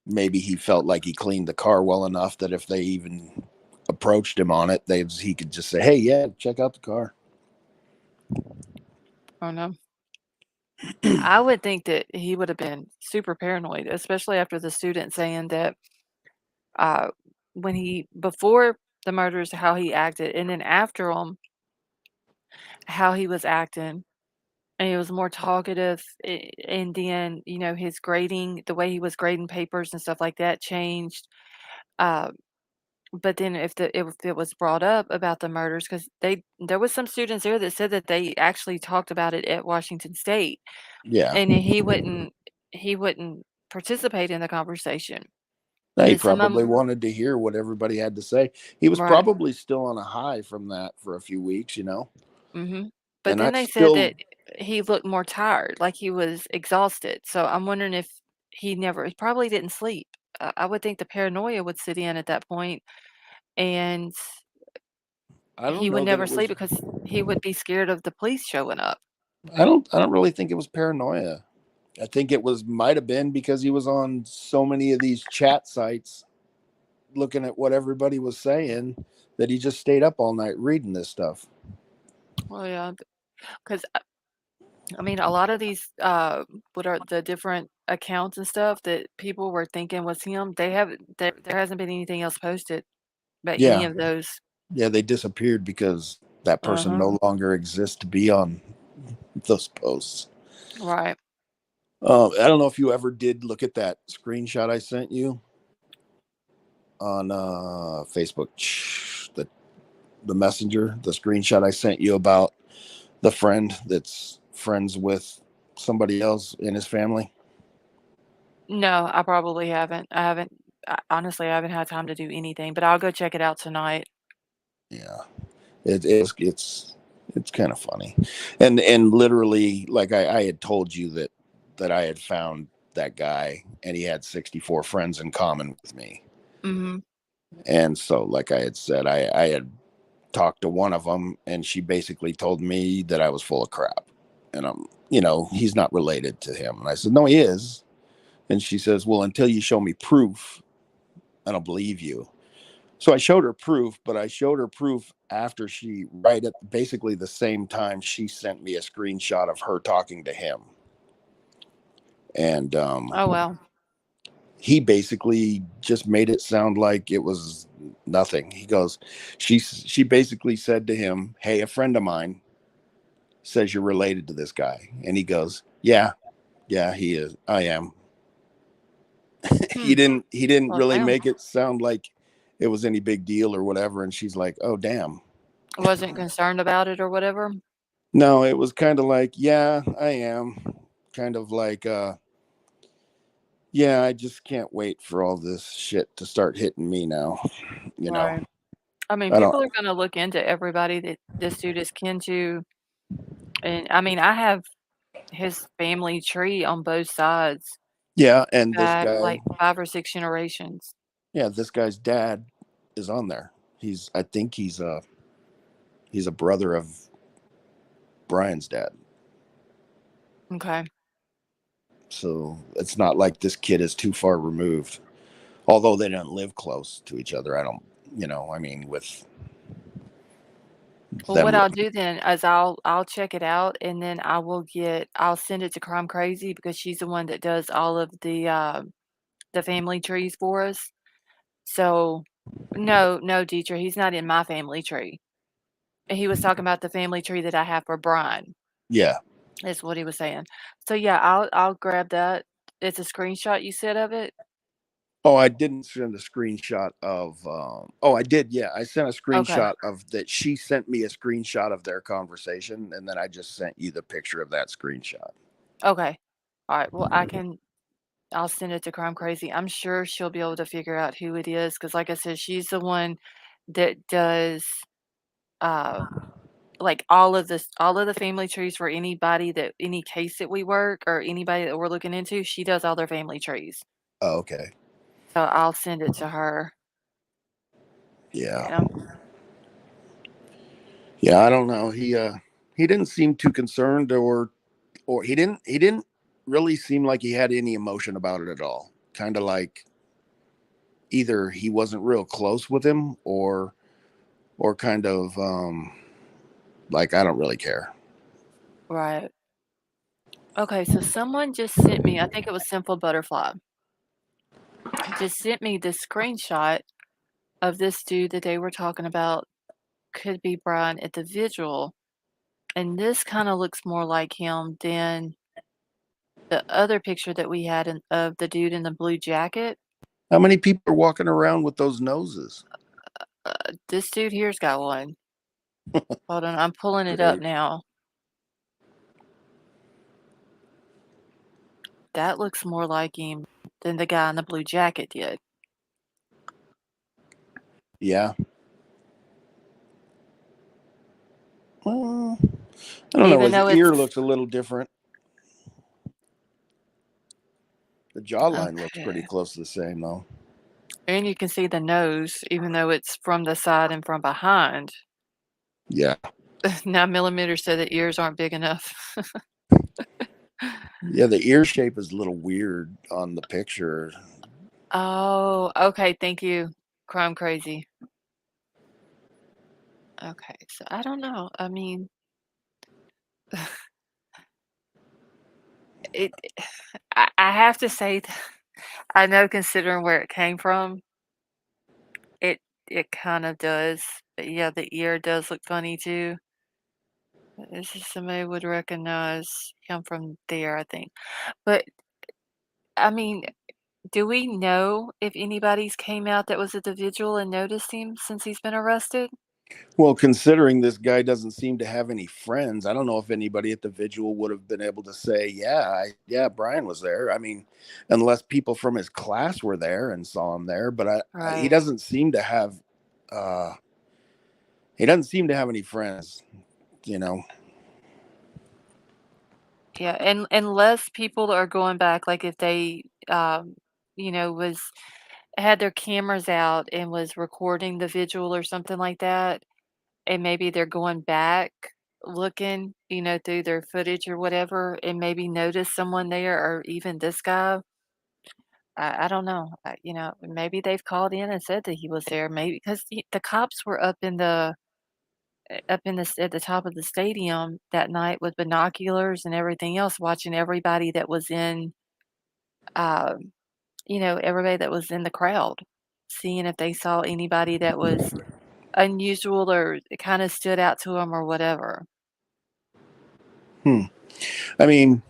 Maybe he felt like he cleaned the car well enough that if they even approached him on it, he could just say, "Hey, yeah, check out the car." I don't know. I would think that he would have been super paranoid, especially after the student saying that uh, when he before the murders, how he acted, and then after them, how he was acting, and he was more talkative, and then his grading, the way he was grading papers and stuff like that changed. Uh, but then if it was brought up about the murders, because there was some students there that said that they actually talked about it at Washington State, Yeah. and he wouldn't participate in the conversation. And He then some of probably 'em wanted to hear what everybody had to say. He was right. probably still on a high from that for a few weeks, Mhm. But and then that's they said that still, he looked more tired, like he was exhausted. So I'm wondering if he probably didn't sleep. I would think the paranoia would sit in at that point, and I he don't would know that never it sleep was, because he would be scared of the police showing up. I don't really think it was paranoia. I think it might have been because he was on so many of these chat sites looking at what everybody was saying that he just stayed up all night reading this stuff. Well, yeah, because I mean, a lot of these, what are the different accounts and stuff that people were thinking was him, there hasn't been anything else posted about any Yeah. of those. Yeah, they disappeared because that person Uh-huh. no longer exists to be on those posts. Right. I don't know if you ever did look at that screenshot I sent you on Facebook, the messenger, the screenshot I sent you about the friend that's friends with somebody else in his family. No, I probably haven't. Honestly, I haven't had time to do anything, but I'll go check it out tonight. Yeah, it's kind of funny, and literally, like I had told you that I had found that guy and he had 64 friends in common with me. Mhm. And so, like I had said, I had talked to one of them and she basically told me that I was full of crap. And he's not related to him. And I said, no, he is. And she says, well, until you show me proof, I don't believe you. So I showed her proof, but I showed her proof after right at basically the same time she sent me a screenshot of her talking to him. And Oh, well. he basically just made it sound like it was nothing. He goes, she basically said to him, hey, a friend of mine says you're related to this guy. And he goes, yeah, he is. I am. He didn't Well, really damn. make it sound like it was any big deal or whatever. And she's like, oh, damn. Wasn't concerned about it or whatever? No, it was kind of like, yeah, I am. Kind of like, yeah, I just can't wait for all this shit to start hitting me now. Right. I mean, I don't, people are gonna look into everybody that this dude is kin to, and, I mean, I have his family tree on both sides yeah. And this back, guy, like, 5 or 6 generations. yeah, this guy's dad is on there. I think he's a brother of Bryan's dad. Okay. So it's not like this kid is too far removed. Although they don't live close to each other. I don't, I mean, with Well, them. what I'll do then is I'll check it out, and then I'll send it to Crime Crazy because she's the one that does all of the family trees for us. So, no, Dietrich, he's not in my family tree. He was talking about the family tree that I have for Bryan. Yeah. Is what he was saying. So, yeah, I'll grab that. It's a screenshot you said of it? Oh, I didn't send a screenshot of. Oh, I did. Yeah, I sent a Okay. screenshot of that. She sent me a screenshot of their conversation, and then I just sent you the picture of that screenshot. Okay. Alright, well, I'll send it to Crime Crazy. I'm sure she'll be able to figure out who it is because, like I said, she's the one that does like all of the family trees for anybody that any case that we work or anybody that we're looking into. She does all their family trees. Oh, okay. So I'll send it to her. Yeah. And Yeah, I don't know. He didn't seem too concerned, or he didn't really seem like he had any emotion about it at all. Kind of like either he wasn't real close with him, or kind of like, I don't really care. right. Okay, so someone just sent me, I think it was Simple Butterfly, just sent me this screenshot of this dude that they were talking about could be Bryan at the vigil. And this kind of looks more like him than the other picture that we had of the dude in the blue jacket. How many people are walking around with those noses? This dude here's got one. Hold on, I'm pulling it up Great. now. That looks more like him than the guy in the blue jacket did. Yeah. Well, I don't know. Even His though ear it's looks a little different. The jawline looks pretty okay. close to the same, though. And you can see the nose, even though it's from the side and from behind. Yeah. 9mm said the ears aren't big enough. Yeah, the ear shape is a little weird on the picture. Oh, okay. Thank you, Crime Crazy. Okay, so I don't know. I mean, it. I have to say, I know considering where it came from, it kind of does. But yeah, the ear does look funny too. This is somebody would recognize him from there, I think. But I mean, do we know if anybody's came out that was at the vigil and noticed him since he's been arrested? Well, considering this guy doesn't seem to have any friends, I don't know if anybody at the vigil would have been able to say, yeah, Bryan was there. I mean, unless people from his class were there and saw him there, but he Right. doesn't seem to have any friends, you know. Yeah, and unless people are going back, like if they, was had their cameras out and was recording the vigil or something like that, and maybe they're going back looking, through their footage or whatever, and maybe notice someone there or even this guy. I don't know. Maybe they've called in and said that he was there. Maybe because the cops were at the top of the stadium that night with binoculars and everything else, watching everybody that was in, um, everybody that was in the crowd, seeing if they saw anybody that was unusual or it kind of stood out to them or whatever. I mean,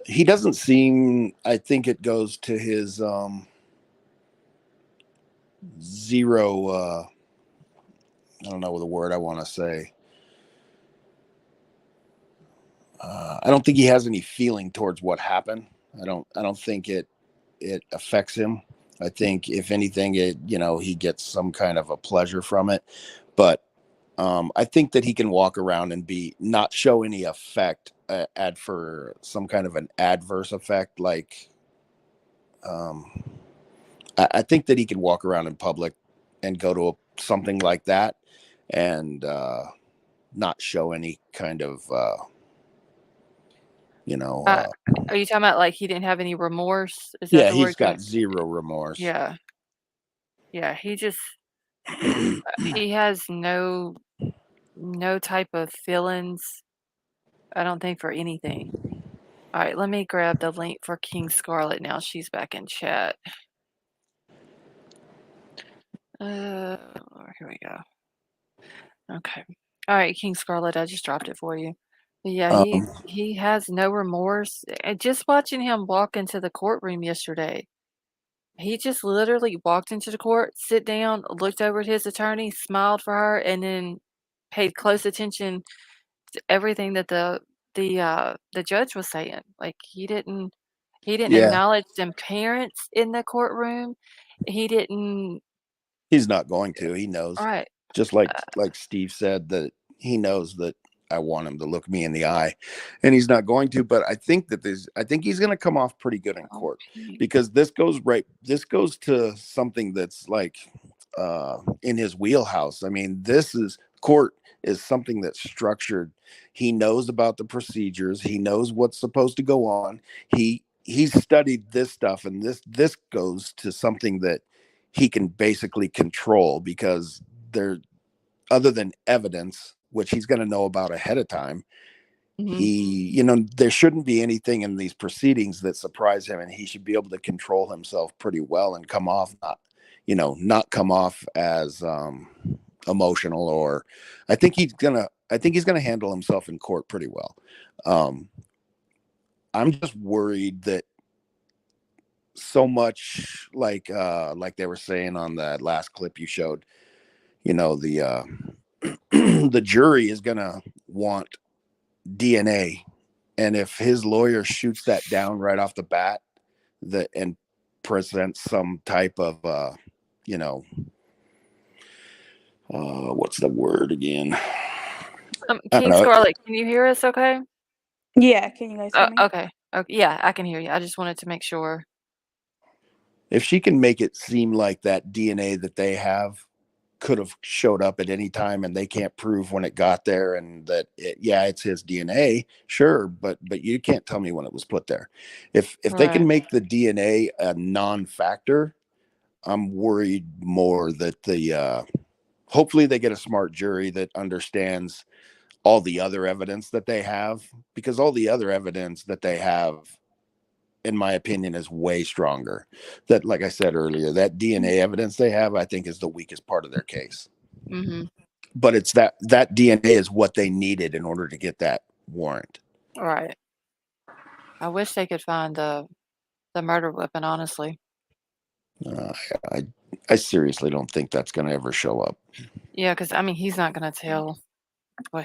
he doesn't seem, I think it goes to his zero, I don't know the word I want to say. I don't think he has any feeling towards what happened. I don't think it affects him. I think if anything, he gets some kind of a pleasure from it. But I think that he can walk around and not show any effect, for some kind of an adverse effect. Like, I think that he can walk around in public and go to something like that and not show any kind of, Are you talking about like he didn't have any remorse? Is that yeah, the word? he's got zero remorse. Yeah. Yeah, he has no type of feelings, I don't think, for anything. All right, let me grab the link for King Scarlet now. She's back in chat. Here we go. Okay. All right, King Scarlet, I just dropped it for you. But yeah, he has no remorse. And just watching him walk into the courtroom yesterday, he just literally walked into the court, sit down, looked over at his attorney, smiled for her, and then paid close attention to everything that the judge was saying. Like he didn't Yeah. acknowledge them parents in the courtroom. He didn't He's not going to. He knows. All right. Just like Steve said, that he knows that I want him to look me in the eye, and he's not going to. But I think he's going to come off pretty good in court, because this goes to something that's like in his wheelhouse. I mean, court is something that's structured. He knows about the procedures. He knows what's supposed to go on. He's studied this stuff, and this goes to something that he can basically control, because other than evidence, which he's going to know about ahead of time, there shouldn't be anything in these proceedings that surprise him, and he should be able to control himself pretty well and come off not come off as emotional. Or I think he's gonna handle himself in court pretty well. I'm just worried that so much, like they were saying on that last clip you showed, the the jury is gonna want DNA, and if his lawyer shoots that down right off the bat, and presents some type of what's the word again? King Scarlet, can you hear us okay? Yeah, can you guys hear me? Okay. Yeah, I can hear you. I just wanted to make sure. If she can make it seem like that DNA that they have could have showed up at any time, and they can't prove when it got there, and that it's his DNA, sure, but you can't tell me when it was put there. If they can make the DNA a non-factor, I'm worried more that hopefully they get a smart jury that understands all the other evidence that they have, because all the other evidence that they have, in my opinion, is way stronger. That, like I said earlier, that DNA evidence they have, I think, is the weakest part of their case. But it's that DNA is what they needed in order to get that warrant. All right. I wish they could find the murder weapon, honestly. I seriously don't think that's going to ever show up. Yeah, because I mean, he's not going to tell.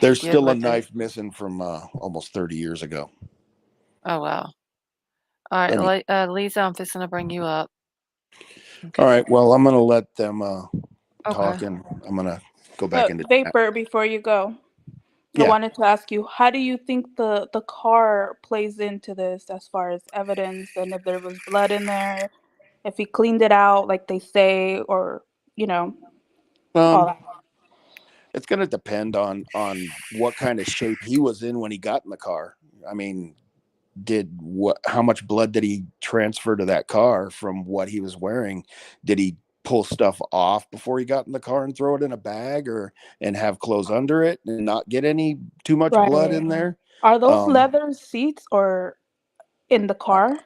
There's still a knife missing from almost 30 years ago. Oh, wow. All right, Lisa, I'm fixing to bring you up. Okay. All right, well, I'm going to let them talk, and I'm going to go back into Vapor, before you go, I wanted to ask you, how do you think the car plays into this as far as evidence, and if there was blood in there, if he cleaned it out like they say, or all that? It's going to depend on what kind of shape he was in when he got in the car. I mean, how much blood did he transfer to that car from what he was wearing? Did he pull stuff off before he got in the car and throw it in a bag, and have clothes under it and not get too much blood in there? Are those leather seats or in the car?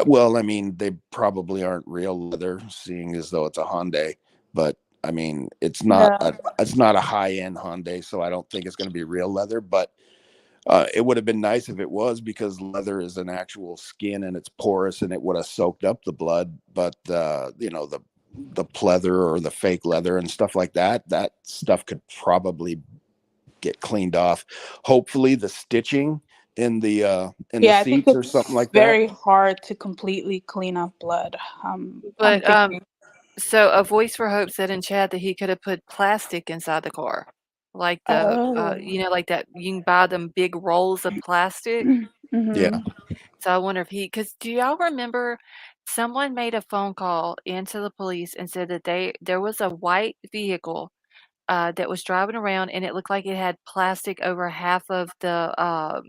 Well, I mean, they probably aren't real leather, seeing as though it's a Hyundai, but I mean, it's not a high-end Hyundai, so I don't think it's going to be real leather. But it would have been nice if it was, because leather is an actual skin and it's porous, and it would have soaked up the blood. But the pleather or the fake leather and stuff like that stuff could probably get cleaned off. Hopefully, the stitching in the seats or something like that. Very hard to completely clean off blood. So a voice for hope said in chat that he could have put plastic inside the car, like like that. You can buy them big rolls of plastic. Yeah. So I wonder if because do y'all remember someone made a phone call into the police and said that there was a white vehicle that was driving around, and it looked like it had plastic over half of the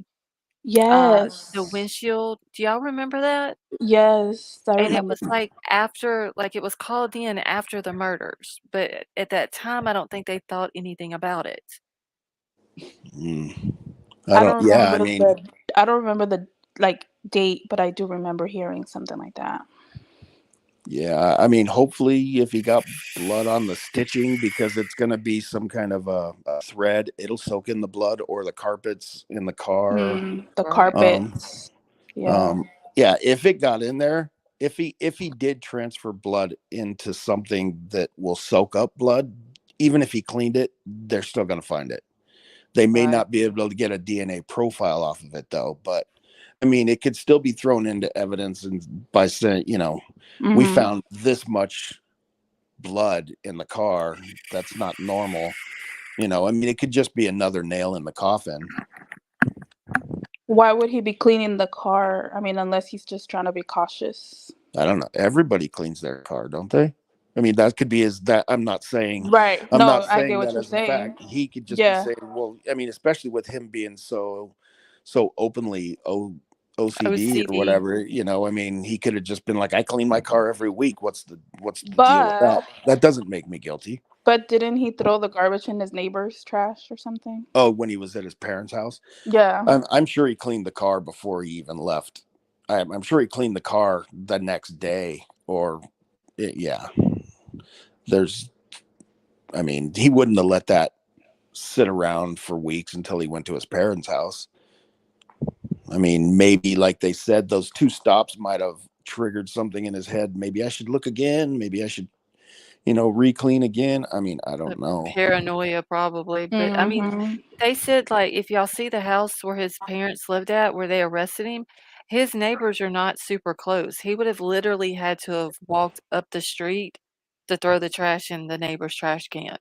windshield. Do y'all remember that? Yes, I remember. And it was it was called in after the murders, but at that time, I don't think they thought anything about it. I don't remember the date, but I do remember hearing something like that. Yeah, I mean, hopefully, if he got blood on the stitching, because it's going to be some kind of a thread, it'll soak in the blood, or the carpets in the car. The carpets. Yeah, if it got in there, if he did transfer blood into something that will soak up blood, even if he cleaned it, they're still going to find it. They may not be able to get a DNA profile off of it, though, but I mean, it could still be thrown into evidence, and by saying, we found this much blood in the car. That's not normal. You know, I mean, it could just be another nail in the coffin. Why would he be cleaning the car? I mean, unless he's just trying to be cautious. I don't know. Everybody cleans their car, don't they? I mean, that could be that. I'm not saying No, I get what that you're as a saying. fact. He could just be Yeah. saying, well, I mean, especially with him being so openly OCD or OCD. whatever, you know, I mean, he could have just been like, I clean my car every week. What's the deal with that? That doesn't make me guilty. But didn't he throw the garbage in his neighbor's trash or something? Oh, when he was at his parents' house? Yeah. I'm sure he cleaned the car before he even left. I'm sure he cleaned the car the next day or yeah. I mean, he wouldn't have let that sit around for weeks until he went to his parents' house. I mean, maybe like they said, those 2 stops might have triggered something in his head. Maybe I should look again. Maybe I should, you know, re-clean again. I mean, I don't know. Paranoia probably. But I mean, they said like if y'all see the house where his parents lived at where they arrested him, his neighbors are not super close. He would have literally had to have walked up the street to throw the trash in the neighbor's trash can.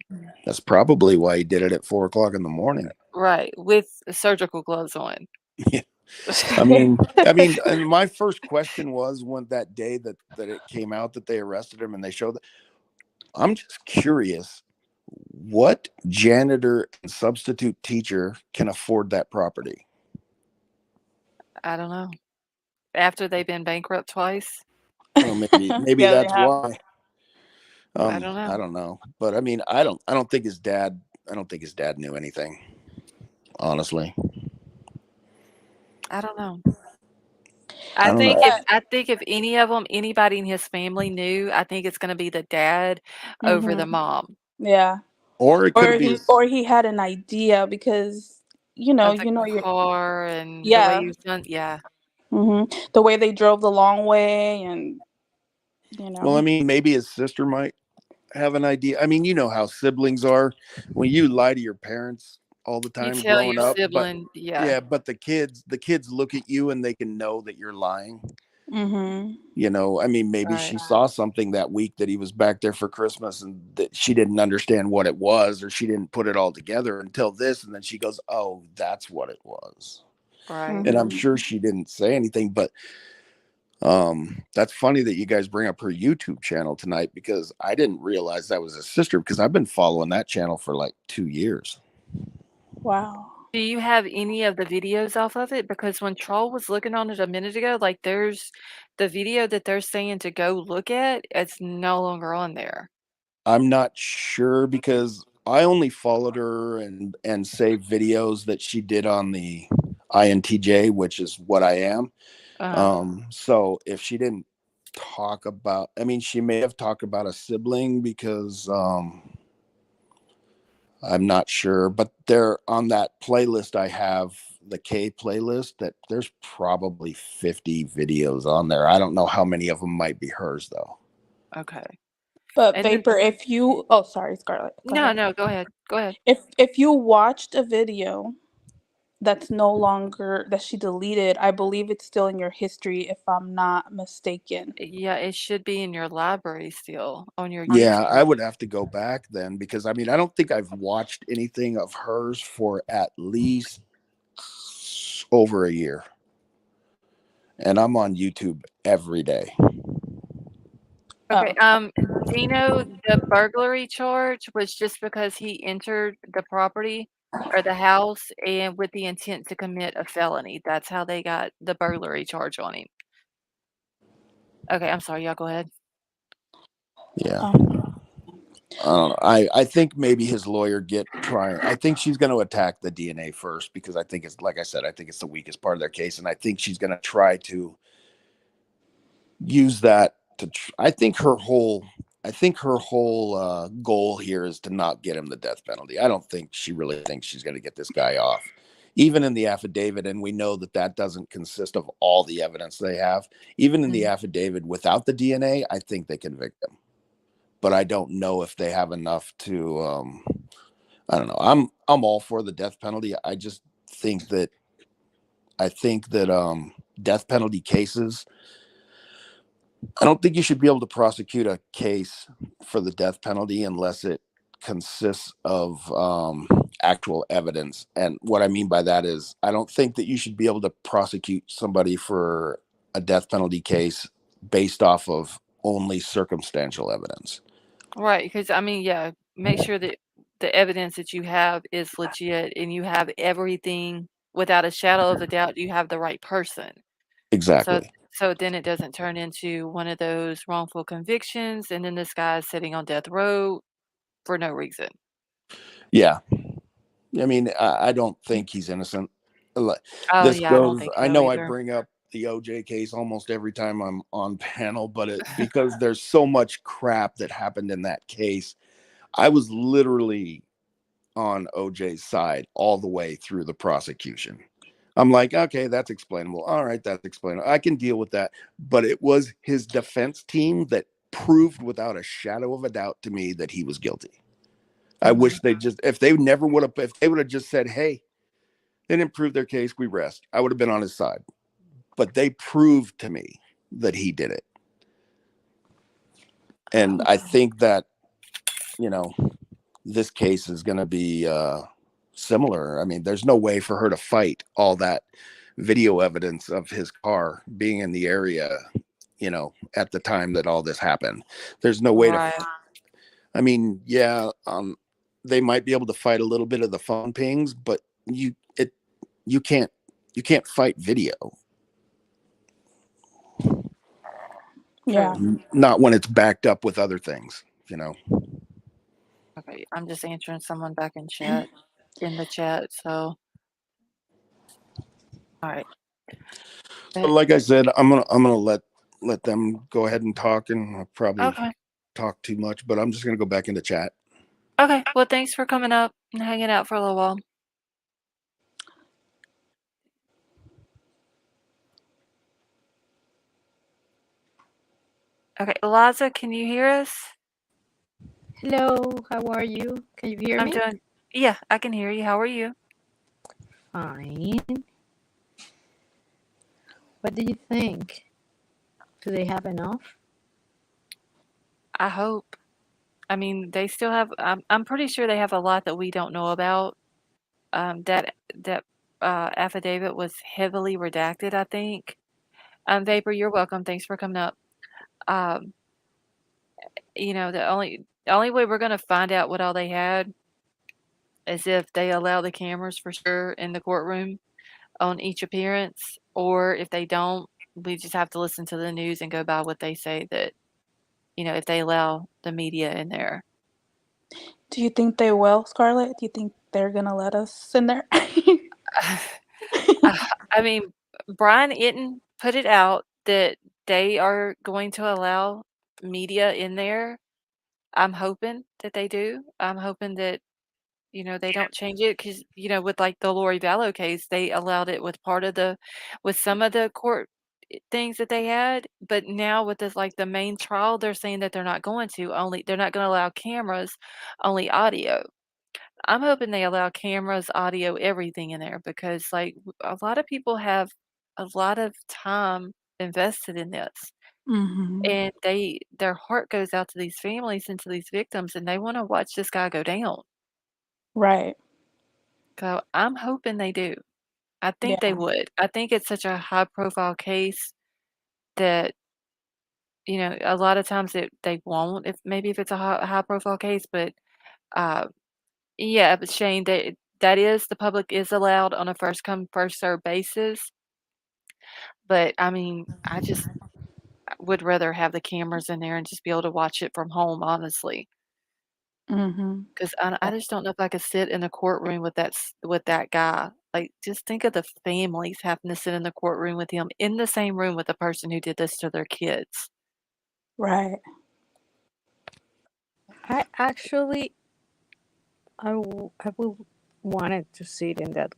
That's probably why he did it at 4:00 in the morning. Right, with surgical gloves on. Yeah. I mean, and my first question was when that day that it came out that they arrested him and they showed that. I'm just curious, what janitor and substitute teacher can afford that property? I don't know. After they've been bankrupt twice? Well, maybe Yeah, they that's have. why. I don't know. I don't know. But I mean, I don't think his dad knew anything. Honestly. I don't know. I I don't think know. if any of them, anybody in his family knew, I think it's gonna be the dad over the mom. Yeah. Or it could be Or he had an idea because you know Of the your car and the way yeah. he was done yeah. The way they drove the long way and you know. Well, I mean, maybe his sister might have an idea. I mean, you know how siblings are when you lie to your parents all the You time tell growing your up. sibling, But yeah. yeah, but the kids look at you and they can know that you're lying. Mm-hmm. You know, I mean, maybe she saw something that week that he was back there for Christmas and that she didn't understand what it was, or she didn't put it all together until this. And then she goes, oh, that's what it was. Right. And I'm sure she didn't say anything, but that's funny that you guys bring up her YouTube channel tonight because I didn't realize that was his sister because I've been following that channel for like 2 years. Wow. Do you have any of the videos off of it? Because when Troll was looking on it a minute ago, like there's the video that they're saying to go look at, it's no longer on there. I'm not sure because I only followed her and saved videos that she did on the INTJ, which is what I am. So if she didn't talk about, I mean, she may have talked about a sibling because I'm not sure, but they're on that playlist. I have the K playlist that there's probably 50 videos on there. I don't know how many of them might be hers though. Okay. But And then Vapor, if you sorry, Scarlett. No, go ahead. Go ahead. If you watched a video that's no longer that she deleted, I believe it's still in your history if I'm not mistaken. Yeah, it should be in your library still on your Yeah, YouTube. I would have to go back then because I mean, I don't think I've watched anything of hers for at least over a year. And I'm on YouTube every day. Okay. Dino, the burglary charge was just because he entered the property or the house and with the intent to commit a felony. That's how they got the burglary charge on him. Okay, I'm sorry. Y'all go ahead. Yeah. I don't know. I think maybe his lawyer I think she's going to attack the DNA first because I think it's, like I said, I think it's the weakest part of their case. And I think she's going to try to use that to, I think her whole goal here is to not get him the death penalty. I don't think she really thinks she's going to get this guy off, even in the affidavit. And we know that doesn't consist of all the evidence they have. Even in the affidavit without the DNA, I think they convict him. But I don't know if they have enough to. I don't know. I'm all for the death penalty. I just think that death penalty cases I don't think you should be able to prosecute a case for the death penalty unless it consists of actual evidence. And what I mean by that is, I don't think that you should be able to prosecute somebody for a death penalty case based off of only circumstantial evidence. Right, because I mean, yeah, make sure that the evidence that you have is legit and you have everything without a shadow of a doubt, you have the right person. So Exactly. so then it doesn't turn into one of those wrongful convictions and then this guy's sitting on death row for no reason. Yeah. I mean, I don't think he's innocent. Oh This yeah, I don't goes, think I so know I either. bring up the OJ case almost every time I'm on panel, but because there's so much crap that happened in that case. I was literally on OJ's side all the way through the prosecution. I'm like, okay, that's explainable. All right, that's explainable. I can deal with that. But it was his defense team that proved without a shadow of a doubt to me that he was guilty. I wish they just, if they would have just said, hey, they didn't prove their case, we rest, I would have been on his side. But they proved to me that he did it. And I think that, this case is going to be similar. I mean, there's no way for her to fight all that video evidence of his car being in the area, at the time that all this happened. There's no way Right. I mean, yeah, they might be able to fight a little bit of the phone pings, but you can't fight video. Yeah. Not when it's backed up with other things, Okay, I'm just answering someone back in the chat, so all right. So like I said, I'm gonna let them go ahead and talk, and I'll probably Okay. talk too much, but I'm just gonna go back into chat. Okay. Well, thanks for coming up and hanging out for a little while. Okay, Eliza, can you hear us? Hello, how are you? Can you hear I'm me? doing. Yeah, I can hear you. How are you? Fine. What do you think? Do they have enough? I hope. I mean, they still have. I'm pretty sure they have a lot that we don't know about. That affidavit was heavily redacted, I think. Vapor, you're welcome. Thanks for coming up. Um, the only way we're gonna find out what all they had is if they allow the cameras for sure in the courtroom on each appearance, or if they don't, we just have to listen to the news and go by what they say that, if they allow the media in there. Do you think they will, Scarlett? Do you think they're gonna let us in there? I mean, Bryan Itten put it out that they are going to allow media in there. I'm hoping that they do. I'm hoping that, they don't change it because, with like the Lori Vallow case, they allowed it with some of the court things that they had. But now with this, like the main trial, they're saying that they're not going to, they're not going to allow cameras, only audio. I'm hoping they allow cameras, audio, everything in there because, like, a lot of people have a lot of time invested in this, Mhm. and their heart goes out to these families and to these victims, and they wanna watch this guy go down. Right. So, I'm hoping they do. I think they Yeah. would. I think it's such a high-profile case that, a lot of times they won't if it's a high-profile case, but, uh yeah, but Shane, the public is allowed on a first come, first served basis, but, I mean, I just would rather have the cameras in there and just be able to watch it from home, honestly, Mhm. 'cause I just don't know if I could sit in a courtroom with that guy. Like, just think of the families having to sit in the courtroom with him in the same room with the person who did this to their kids. Right. I actually, I will wanted to sit in that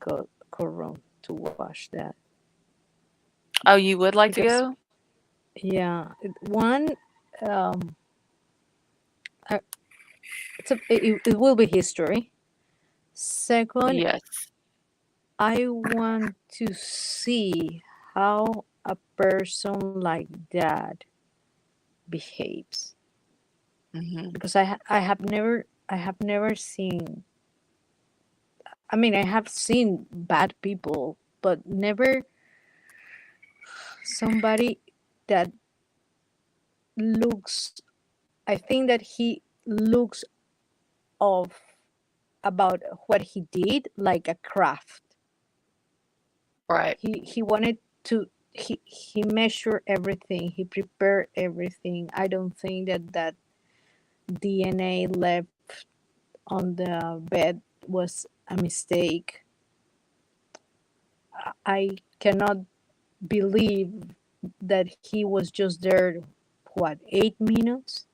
courtroom to watch that. Oh, you would like to Because, go? yeah, one, um, I, it will be history. Second, Yes. I want to see how a person like that behaves. Mm-hmm. Because I have never seen. I mean, I have seen bad people, but never somebody that looks. I think that he looks of about what he did like a craft. Right. He wanted to. He measured everything. He prepared everything. I don't think that DNA left on the bed was a mistake. I cannot believe that he was just there, what, 8 minutes?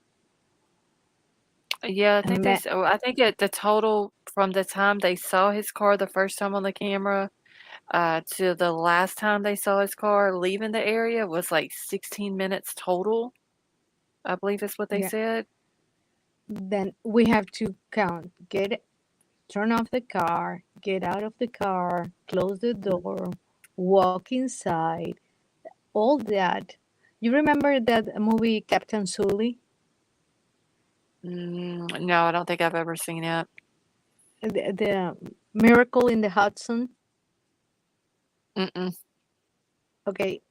Yeah, I think And they. I think the total from the time they saw his car the first time on the camera, to the last time they saw his car leaving the area was like 16 minutes total. I believe is what they yeah, said. then we have to count. Turn off the car, get out of the car, close the door, walk inside, all that. You remember that movie Captain Sully? No, I don't think I've ever seen it. The Miracle in the Hudson? Mm-mm. Okay,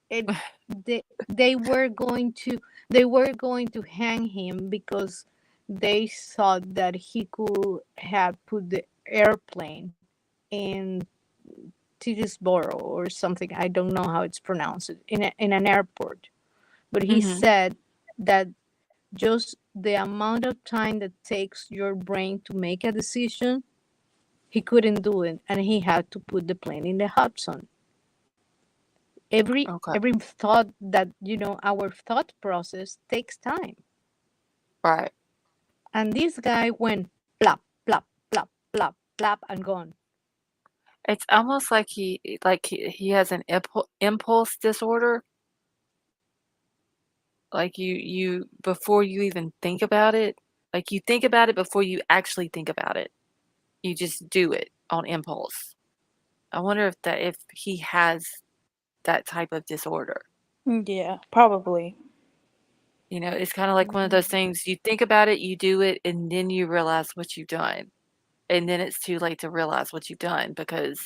it they were going to hang him because they thought that he could have put the airplane in Titusboro or something. I don't know how it's pronounced in an airport, but he Mm-hmm. said that just the amount of time that takes your brain to make a decision, he couldn't do it, and he had to put the plane in the Hudson. Every Okay. thought that our thought process takes time, Right. and this guy went plop plop plop plop plop and gone. It's almost like he has an impulse disorder. Like you before you even think about it, like you think about it before you actually think about it. You just do it on impulse. I wonder if he has that type of disorder. Yeah, probably. You know, it's kind of like one of those things, you think about it, you do it, and then you realize what you've done. And then it's too late to realize what you've done because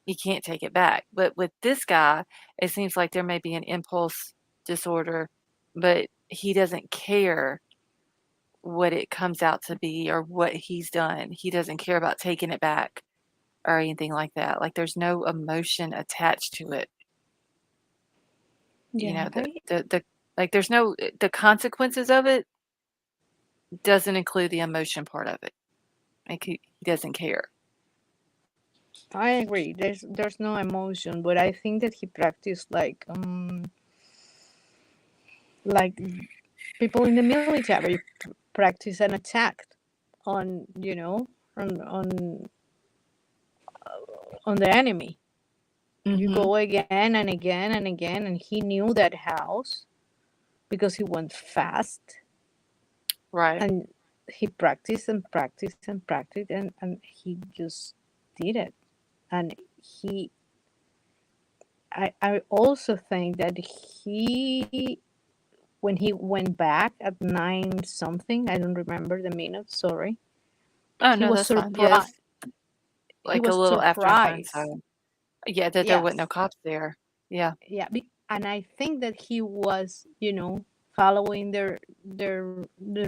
you can't take it back. But with this guy, it seems like there may be an impulse disorder, but he doesn't care what it comes out to be or what he's done. He doesn't care about taking it back or anything like that. Like there's no emotion attached to it. You Yeah, know, the like there's no the consequences of it doesn't include the emotion part of it. Like he doesn't care. I agree. There's no emotion, but I think that he practiced like people in the military practice an attack on on the enemy. You Mm-hmm. go again and again and again, and he knew that house because he went fast, Right. and he practiced and practiced and practiced, and he just did it. And I also think that when he went back at 9 something, I don't remember the minute, sorry. Oh He no, was that's fine. Yeah, surprised. it's He like a was little after 9, surprised. so yeah, that there wasn't no Yes. cops there. Yeah. Yeah, and I think that he was, following the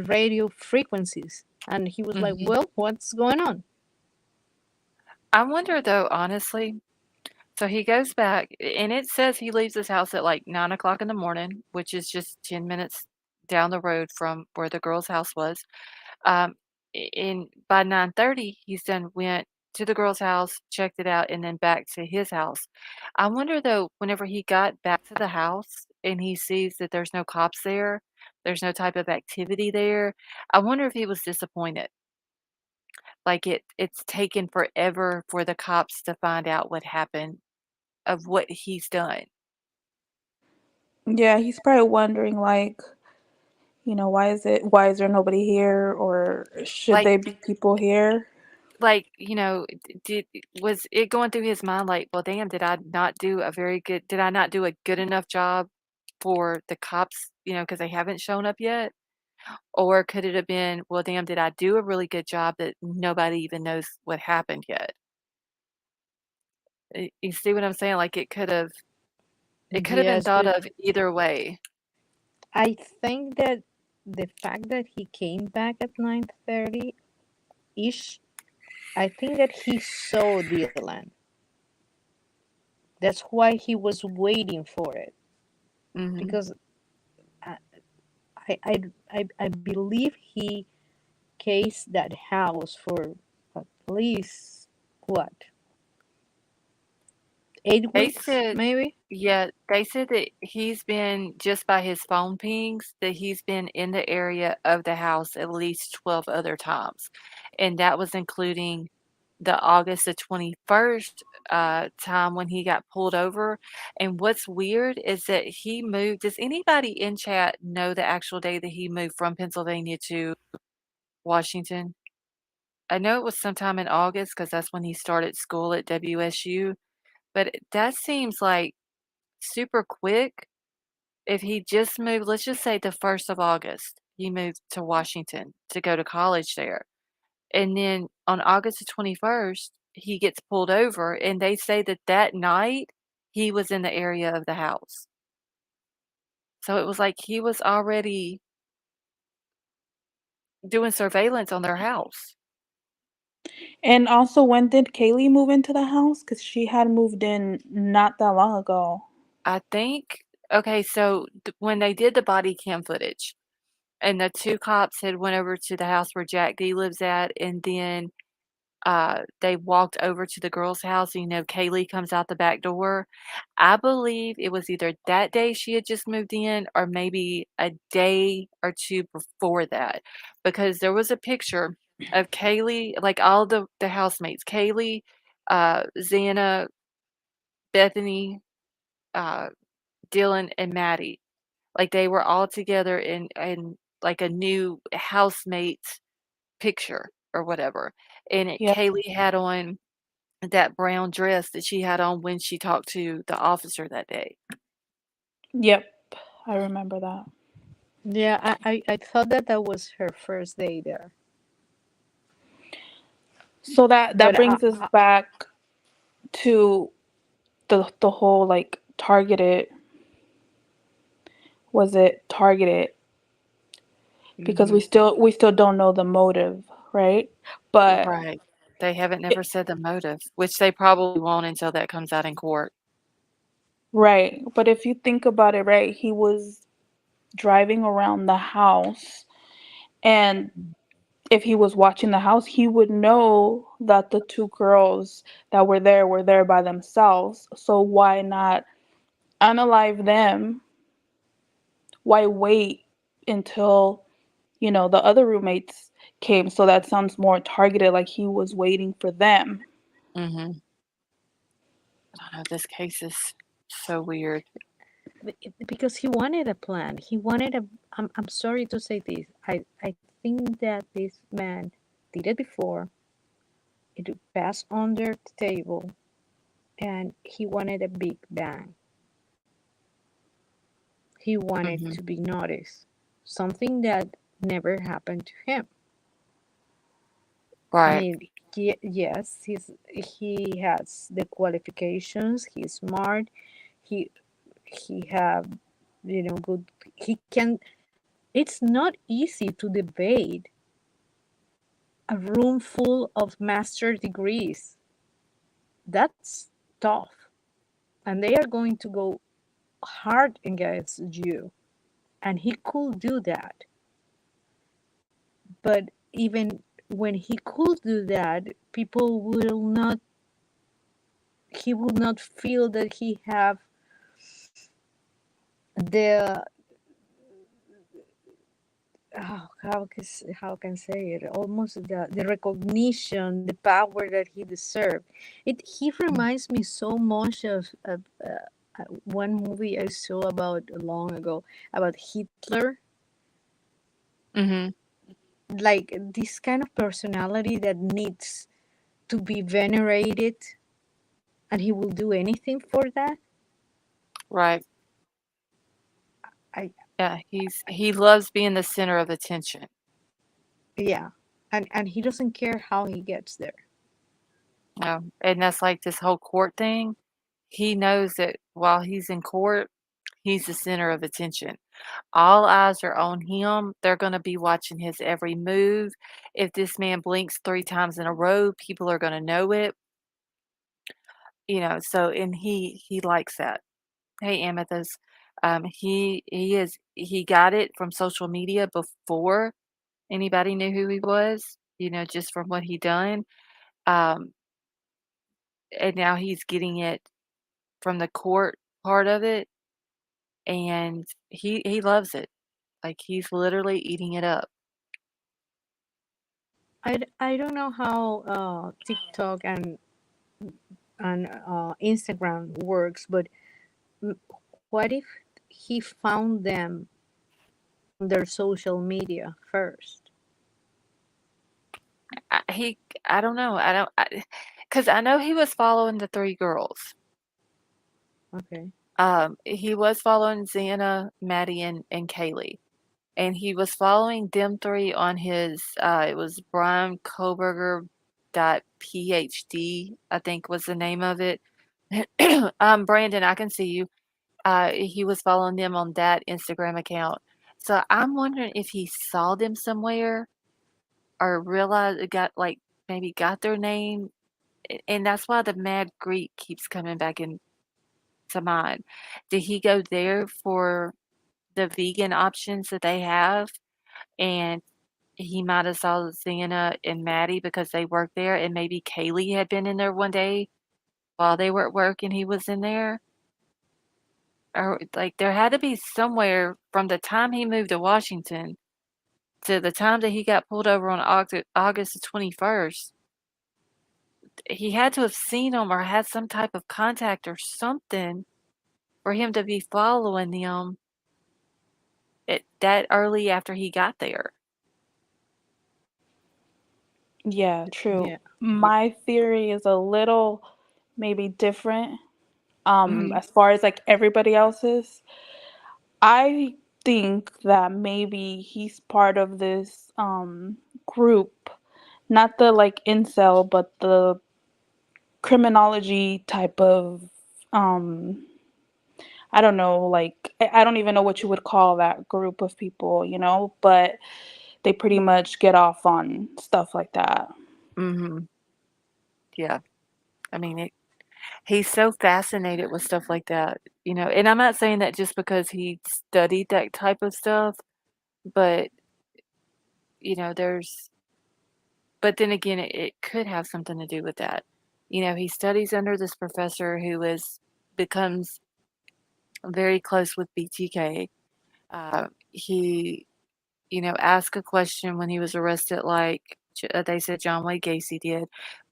radio frequencies, and he was like, Mhm. "Well, what's going on?" I wonder though, honestly. So he goes back, and it says he leaves his house at like 9 o'clock in the morning, which is just 10 minutes down the road from where the girl's house was. Um, and by 9:30, he's done went to the girl's house, checked it out, and then back to his house. I wonder though, whenever he got back to the house and he sees that there's no cops there, there's no type of activity there. I wonder if he was disappointed. Like it's taken forever for the cops to find out what happened of what he's done. Yeah, he's probably wondering like, why is there nobody here or should Like there be people here? did was it going through his mind like, "Well, damn, did I not do a good enough job for the cops, because they haven't shown up yet? Or could it have been, well, damn, did I do a really good job that nobody even knows what happened yet? You see what I'm saying? Like it could have been Yes, thought but of either way. I think that the fact that he came back at 9:30 ish, I think that he saw Dylan. That's why he was waiting for it. Mhm. Because I believe he cased that house for at least what, eight They weeks said maybe. Yeah, they said that he's been just by his phone pings, that he's been in the area of the house at least 12 other times, and that was including the August the 21st, time when he got pulled over, and what's weird is that he moved. Does anybody in chat know the actual day that he moved from Pennsylvania to Washington? I know it was sometime in August because that's when he started school at WSU, but that seems like super quick. If he just moved, let's just say the 1st of August, he moved to Washington to go to college there. And then on August the 21st, he gets pulled over, and they say that that night he was in the area of the house. So it was like he was already doing surveillance on their house. And also, when did Kaylee move into the house? Because she had moved in not that long ago. I think, okay, so when they did the body cam footage, and the two cops had went over to the house where Jack D lives at, and then they walked over to the girl's house. Kaylee comes out the back door. I believe it was either that day she had just moved in or maybe a day or two before that, because there was a picture of Kaylee, like all the housemates, Kaylee, Xana, Bethany, uh, Dylan, and Maddie. Like they were all together in like a new housemate picture or whatever. And Yep. Kaylee had on that brown dress that she had on when she talked to the officer that day. Yep. I remember that. Yeah, I thought that was her first day there. So that But brings us back to the whole like targeted. Was it targeted? Because we still don't know the motive, right? But Right. They haven't never said the motive, which they probably won't until that comes out in court. right. But if you think about it, right, he was driving around the house, and if he was watching the house, he would know that the two girls that were there by themselves. So why not unalive them? Why wait until, the other roommates came? So that sounds more targeted, like he was waiting for them. Mhm. I know this case is so weird. because he wanted a plan. He wanted a. I'm sorry to say this. I think that this man did it before. It passed under the table, and he wanted a big bang. He wanted to be noticed, something that never happened to him. I Right. mean, yes, he has the qualifications. He's smart. He have, good. He can. It's not easy to debate a room full of master degrees. That's tough, and they are going to go hard against you, and he could do that. But even when he could do that, people will not. He would not feel that he have the how can say it, almost the recognition, the power that he deserved. He reminds me so much of one movie I saw about long ago about Hitler. Like this kind of personality that needs to be venerated, and he will do anything for that. Right. Yeah, he loves being the center of attention. Yeah, and he doesn't care how he gets there. And that's like this whole court thing. He knows that while he's in court, he's the center of attention. All eyes are on him. They're going to be watching his every move. If this man blinks 3 times in a row, people are going to know it. So and he likes that. Hey, Amethyst. He got it from social media before anybody knew who he was, just from what he done. Um, and now he's getting it from the court part of it, and he loves it. Like, he's literally eating it up. I don't know how TikTok and Instagram works, but what if he found them on their social media first? I don't know. Because I know he was following the 3 girls. Okay. He was following Xana, Maddie, and Kaylee. And he was following them 3 on his, it was Bryan Kohberger .phd, I think was the name of it. Brandon, I can see you. He was following them on that Instagram account. So I'm wondering if he saw them somewhere or realized maybe got their name. And that's why the Mad Greek keeps coming back into mind. Did he go there for the vegan options that they have? And he might have saw Xana and Maddie because they worked there, and maybe Kaylee had been in there one day while they were at work and he was in there. Or, there had to be somewhere from the time he moved to Washington to the time that he got pulled over on August the 21st. He had to have seen them or had some type of contact or something for him to be following them that early after he got there. Yeah, true. Yeah. My theory is a little maybe different Mhm. as far as like everybody else's. I think that maybe he's part of this group, not the like incel, but the criminology type of I don't know, like I don't even know what you would call that group of people, but they pretty much get off on stuff like that. Mhm. Yeah. I mean, he's so fascinated with stuff like that, and I'm not saying that just because he studied that type of stuff, but, but then again, it could have something to do with that. He studies under this professor who becomes very close with BTK. He, asked a question when he was arrested, like they said John Wayne Gacy did.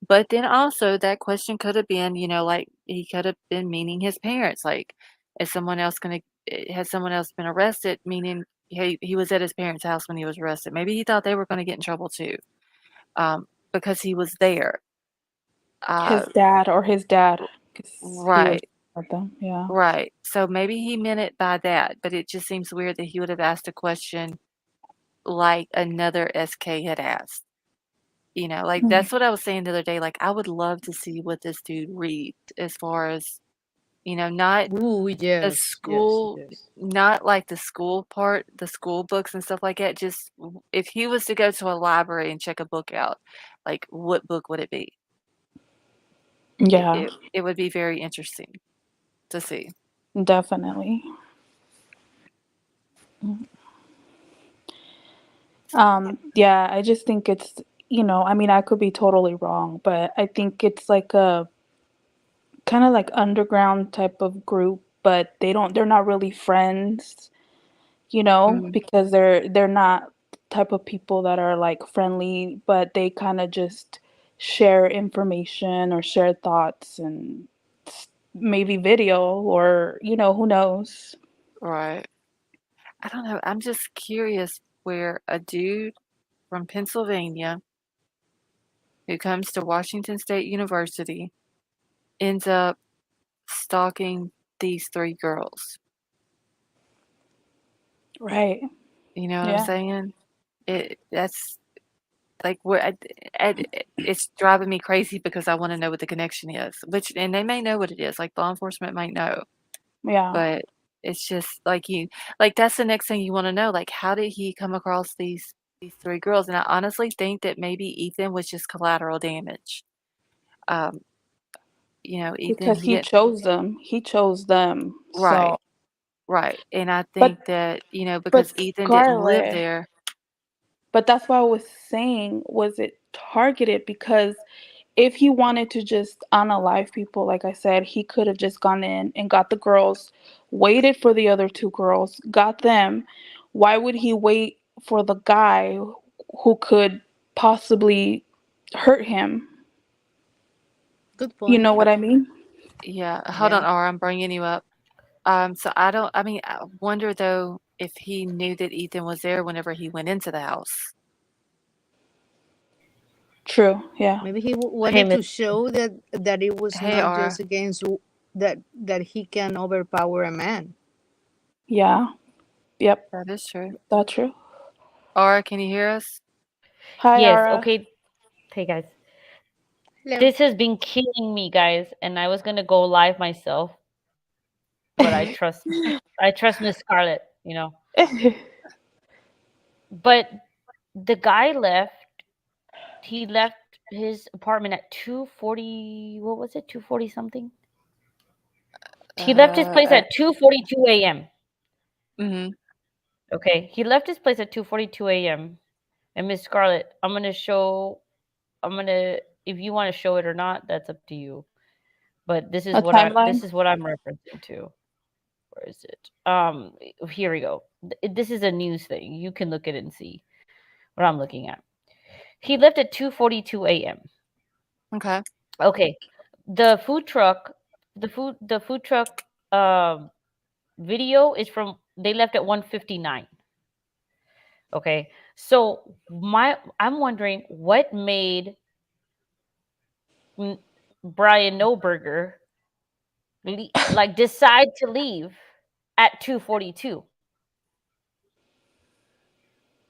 But then also that question could have been, like he could have been meaning his parents. Like, has someone else been arrested? Meaning he was at his parents' house when he was arrested. Maybe he thought they were going to get in trouble too, because he was there. His dad, 'cause he was Right. with them. Yeah. Right. So maybe he meant it by that, but it just seems weird that he would have asked a question like another SK had asked. That's what I was saying the other day. Like, I would love to see what this dude reads as far as, not Ooh, the yes, school, yes. not like the school part, the school books and stuff like that. Just if he was to go to a library and check a book out, like, what book would it be? Yeah, It would be very interesting to see. definitely. Yeah, I just think it's, I mean, I could be totally wrong, but I think it's like a kind of like underground type of group, but they're not really friends, Mhm. because they're not the type of people that are like friendly, but they kind of just share information or share thoughts and maybe video or, who knows. Right. I don't know. I'm just curious where a dude from Pennsylvania who comes to Washington State University ends up stalking these 3 girls. Right. You know what I'm Yeah. saying? That's like it's driving me crazy because I want to know what the connection is, and they may know what it is. Like law enforcement might know, Yeah. but it's just like that's the next thing you want to know. Like, how did he come across these three girls? And I honestly think that maybe Ethan was just collateral damage. Um, Ethan, Because he he didn't. chose them. He chose them. So, Right, right. And I but think that, but because Ethan didn't live Scarlett, there. but that's why I was saying, was it targeted? Because if he wanted to just unalive people, like I said, he could have just gone in and got the girls, waited for the other two girls, got them. Why would he wait for the guy who could possibly hurt him? Good You point. know what I mean? Yeah, hold on, Yeah. R, I'm bringing you up. So I mean, I wonder though if he knew that Ethan was there whenever he went into the house. True. Yeah. Maybe he Hey, wanted Miss. to show that it was Hey, not R. just against that he can overpower a man. Yeah. Yep. That is true. That's true. R, can you hear us? Hi, Yes. Ara. Okay. Hey, guys. Hello. This has been killing me, guys, and I was gonna go live myself, but I trust Miss Scarlett, you know. But the guy left. He left his apartment at 2:40. What was it? 2:40 something. He left his place at 2:42 a.m. Mm-hmm. Okay, he left his place at 2:42 a.m. And Miss Scarlett, if you want to show it or not, that's up to you. But this is A what timeline? I'm referencing to. Where is it? Here we go. This is a news thing. You can look at it and see what I'm looking at. He left at 2:42 a.m. Okay. Okay. The food truck video is from they left at 1:59. Okay. So I'm wondering what made Bryan Kohberger like decide to leave at 2:42.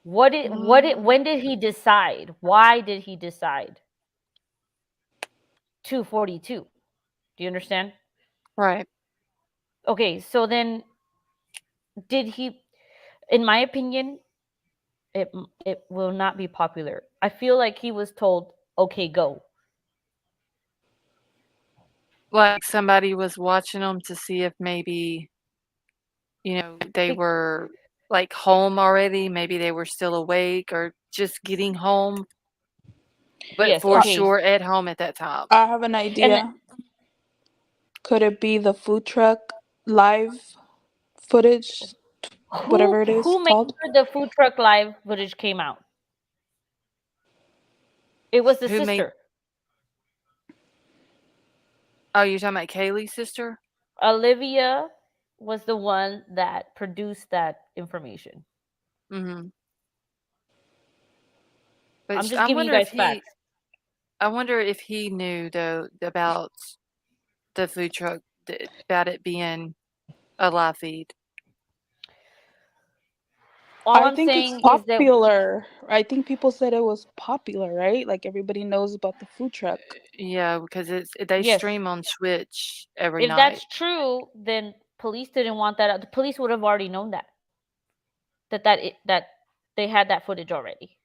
When did he decide? Why did he decide 2:42? Do you understand? Right. Okay, so then did he, in my opinion, it will not be popular. I feel like he was told, "Okay, go." Like somebody was watching them to see if maybe, they Be- were like home already. Maybe they were still awake or just getting home, but Yes, for okay. sure at home at that time. I have an And idea. Could it be the food truck live footage, whatever it is who made called? sure the food truck live footage came out? It was the Who made? sister. Oh, you're talking about Kaylee's sister? Olivia was the one that produced that information. Mm-hmm. But I'm just giving you guys facts. I wonder if he knew though about the food truck, about it being a live feed. All I I'm think it's saying is that popular. I think people said it was popular, right? Like everybody knows about the food truck. Yeah, because they yes, stream on Twitch every if night. that's true, then police didn't want that out. The police would have already known that they had that footage already.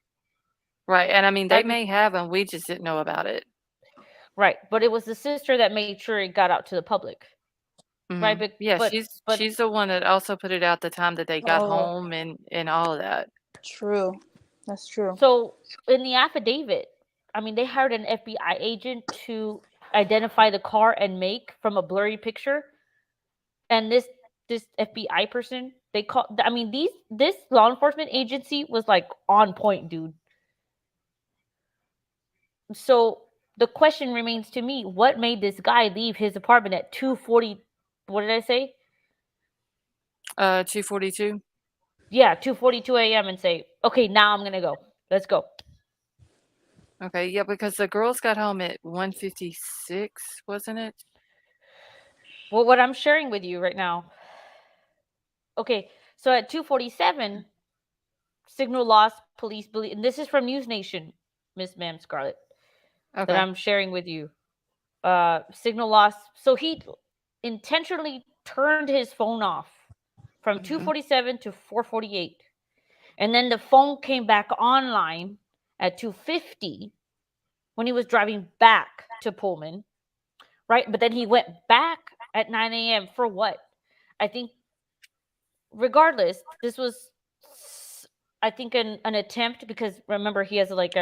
Right, and I mean they Right, may have, and we just didn't know about it. right. But it was the sister that made sure it got out to the public. Right, Mhm. Yeah, but she's the one that also put it out the time that they got Oh, home and all of that. true. That's true. so in the affidavit, I mean, they hired an FBI agent to identify the car and make from a blurry picture, and this FBI person, I mean, this law enforcement agency was like on point, dude. So the question remains to me, what made this guy leave his apartment at 2:40? What did I say? 2:42. Yeah, 2:42 a.m. and say, okay, now I'm gonna go. Let's go. Okay, yeah, because the girls got home at 1:56, wasn't it? Well, what I'm sharing with you right now. Okay, So at 2:47, signal lost. Police believe, and this is from News Nation, Miss Ma'am Scarlett, that I'm sharing with you. Signal lost. So he intentionally turned his phone off from 2:47 to 4:48, and then the phone came back online at 2:50 when he was driving back to Pullman, right? But then he went back at 9 a.m. for what? I think, regardless, this was, I think, an attempt, because remember, he has like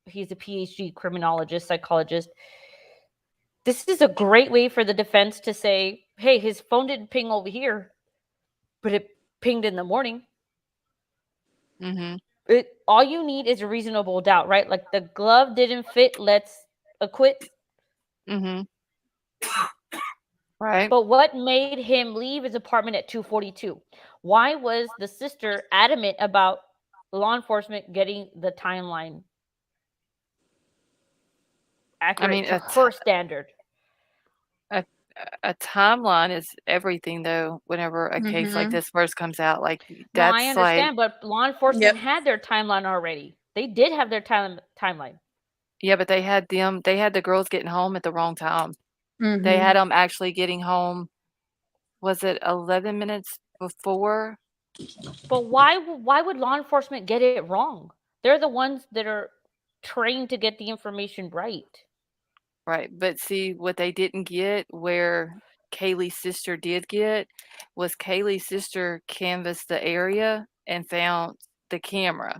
he's a PhD criminologist, psychologist. This is a great way for the defense to say, hey, his phone didn't ping over here, but it pinged in the morning. All you need is a reasonable doubt, right? Like, the glove didn't fit, let's acquit. Right. But what made him leave his apartment at 2:42? Why was the sister adamant about law enforcement getting the timeline accurate to her standard? A timeline is everything, though. Whenever a case like this first comes out, like, No, I that's like, understand, but law enforcement had their timeline already. They did have their timeline. yeah, but they had the girls getting home at the wrong time. They had them actually getting home. Was it 11 minutes before? But why would law enforcement get it wrong? They're the ones that are trained to get the information right. Right, but see, what they didn't get, where Kaylee's sister did get, was Kaylee's sister canvassed the area and found the camera.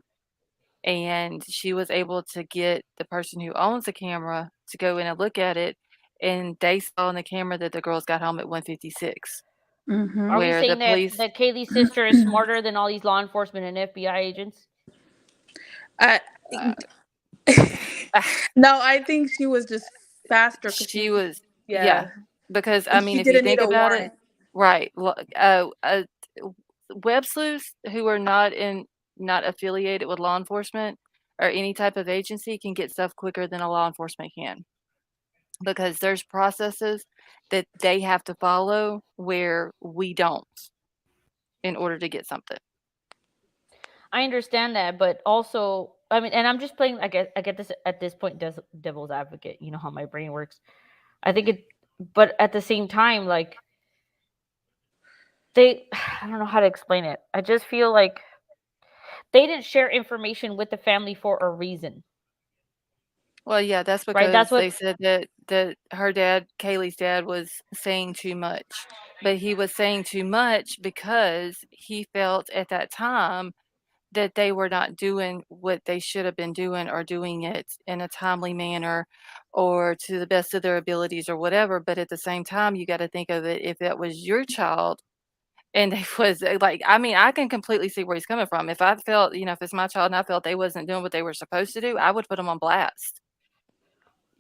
And she was able to get the person who owns the camera to go in and look at it, and they saw in the camera that the girls got home at 1:56. Are we Where the saying that police Kaylee's sister is smarter than all these law enforcement and FBI agents? No, I think she was just faster. She was, yeah, because, I And mean, she if you didn't think need a about it, warrant. right, web sleuths who are not affiliated with law enforcement or any type of agency can get stuff quicker than a law enforcement can, because there's processes that they have to follow where we don't in order to get something. I understand that, but also, I mean, and I'm just playing, I get this at this point, devil's advocate. You know how my brain works. I think but at the same time, like, I don't know how to explain it. I just feel like they didn't share information with the family for a reason. Well, yeah, that's Right? That's because what they said that her dad, Kaylee's dad, was saying too much. But he was saying too much because he felt at that time that they were not doing what they should have been doing, or doing it in a timely manner or to the best of their abilities or whatever. But at the same time, you gotta think of it, if that was your child and they was, like, I mean, I can completely see where he's coming from. If I felt, if it's my child and I felt they wasn't doing what they were supposed to do, I would put them on blast.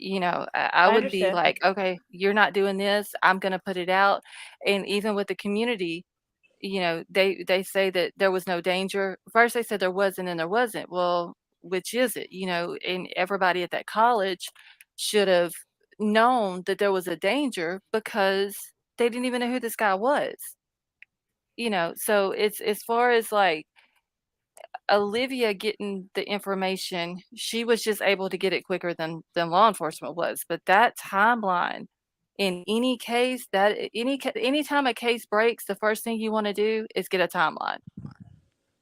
I I would be understand. like, "Okay, you're not doing this, I'm gonna put it out." And even with the community, they say that there was no danger. First they said there was, and then there wasn't. Well, which is it? And everybody at that college should have known that there was a danger, because they didn't even know who this guy was. So it's as far as, like, Olivia getting the information, she was just able to get it quicker than law enforcement was. But that timeline, in any case, that anytime a case breaks, the first thing you want to do is get a timeline.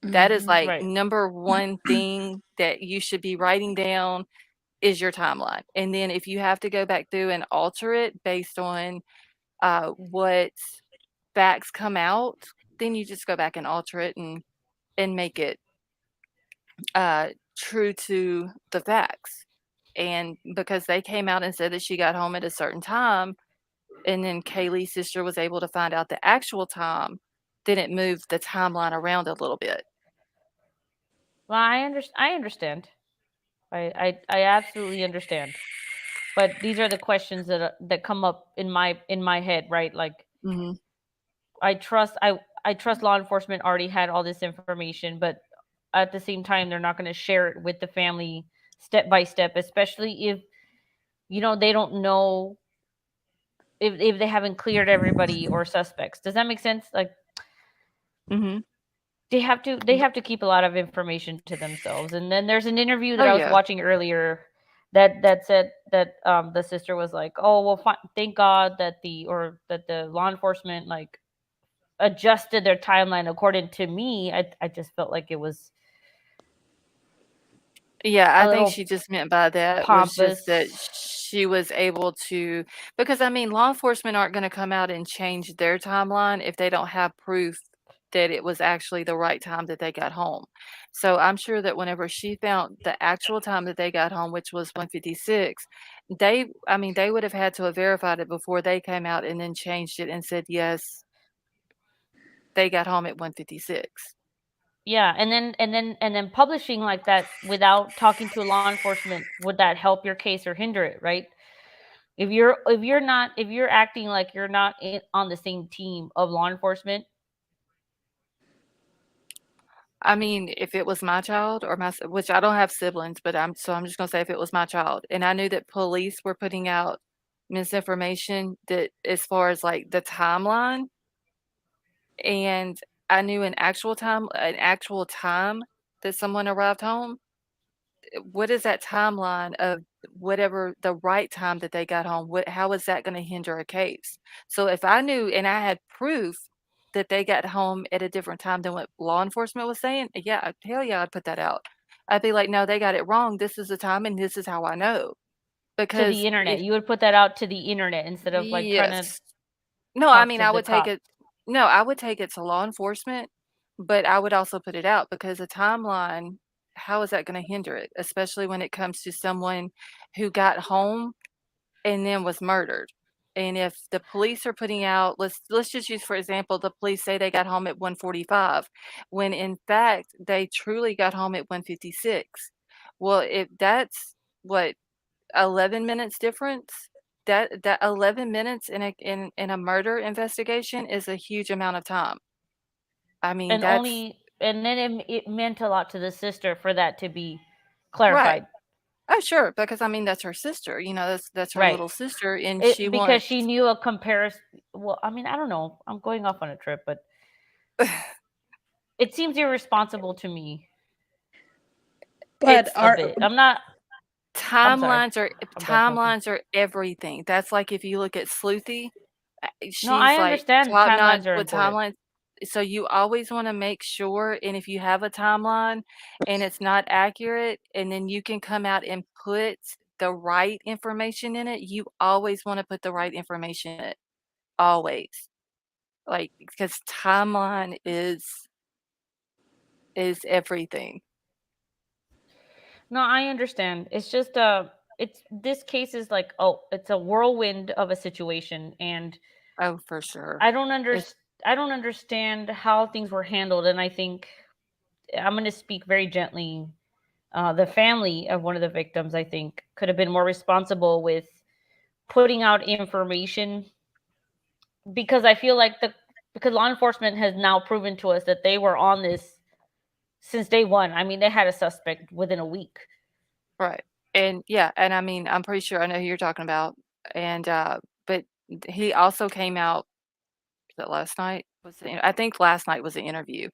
That is like Right. number one thing that you should be writing down, is your timeline. And then if you have to go back through and alter it based on what facts come out, then you just go back and alter it and make it true to the facts. And because they came out and said that she got home at a certain time, and then Kaylee's sister was able to find out the actual time, then it moved the timeline around a little bit. Well, I understand. I absolutely understand. But these are the questions that come up in my head, right? Like, I trust law enforcement already had all this information, but at the same time, they're not going to share it with the family step by step, especially if they don't know, if they haven't cleared everybody or suspects. Does that make sense? Like, Mm-hmm. They have to keep a lot of information to themselves. And then there's an interview that Oh I was yeah. watching earlier that said that the sister was like, "Oh well, thank God that the law enforcement like adjusted their timeline according to me." I just felt like it was Yeah, a I think little she just meant by that was just that pompous. she was able to, because I mean, law enforcement aren't going to come out and change their timeline if they don't have proof that it was actually the right time that they got home. So I'm sure that whenever she found the actual time that they got home, which was 1:56, I mean, they would have had to have verified it before they came out and then changed it and said, yes, they got home at 1:56. Yeah, and then publishing like that without talking to law enforcement, would that help your case or hinder it, right? If you're acting like you're not on the same team of law enforcement. I mean, if it was my child or which I don't have siblings, but I'm just gonna say if it was my child and I knew that police were putting out misinformation that as far as like the timeline, and I knew an actual time that someone arrived home, what is that timeline of whatever the right time that they got home? How is that gonna hinder a case? So if I knew and I had proof that they got home at a different time than what law enforcement was saying, yeah, hell yeah, I'd put that out. I'd be like, "No, they got it wrong. This is the time and this is how I know." To the Because internet. if You would put that out to the internet instead of like trying to Yes. No, I talk mean, to I the would take cop. it no, I would take it to law enforcement, but I would also put it out because a timeline, how is that gonna hinder it? Especially when it comes to someone who got home and then was murdered. And if the police are putting out, let's just use for example, the police say they got home at 1:45, when in fact they truly got home at 1:56. Well, if that's what 11 minutes difference, that 11 minutes in a murder investigation is a huge amount of time. I mean, that's And then it meant a lot to the sister for that to be right. clarified. Oh, sure, because I mean that's her sister, that's her Right. little sister and she It because wants she knew a comparison. Well, I mean, I don't know. I'm going off on a trip, but it seems irresponsible to me. But It's A bit. I'm sorry. timelines are I'm done talking. everything. That's like if you look at Sleuthy, No, I she's like understand top notch timelines are with important. timelines. So you always want to make sure, and if you have a timeline and it's not accurate, and then you can come out and put the right information in it, you always want to put the right information in it. Always. Like, because timeline is everything. No, I understand. It's just it's this case is like, oh, it's a whirlwind of a situation, and Oh, for sure. I don't It's understand how things were handled. And I think I'm going to speak very gently. The family of one of the victims, I think, could have been more responsible with putting out information, because I feel like because law enforcement has now proven to us that they were on this since day one. I mean, they had a suspect within a week. right. And yeah, and I mean, I'm pretty sure I know who you're talking about. And but he also came out, was it last night? I think last night was the interview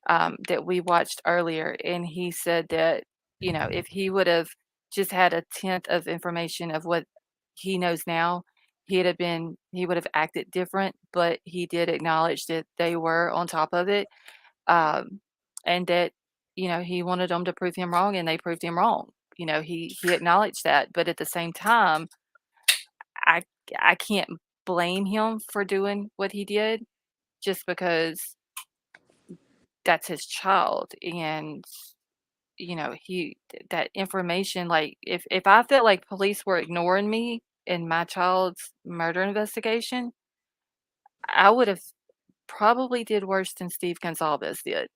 that we watched earlier, and he said that if he would have just had a tenth of information of what he knows now, he would have acted different. But he did acknowledge that they were on top of it, um, and that he wanted them to prove him wrong, and they proved him wrong. He acknowledged that, but at the same time, I I can't blame him for doing what he did just because that's his child. And he that information, like if I felt like police were ignoring me in my child's murder investigation, I would have probably did worse than Steve Gonsalves did,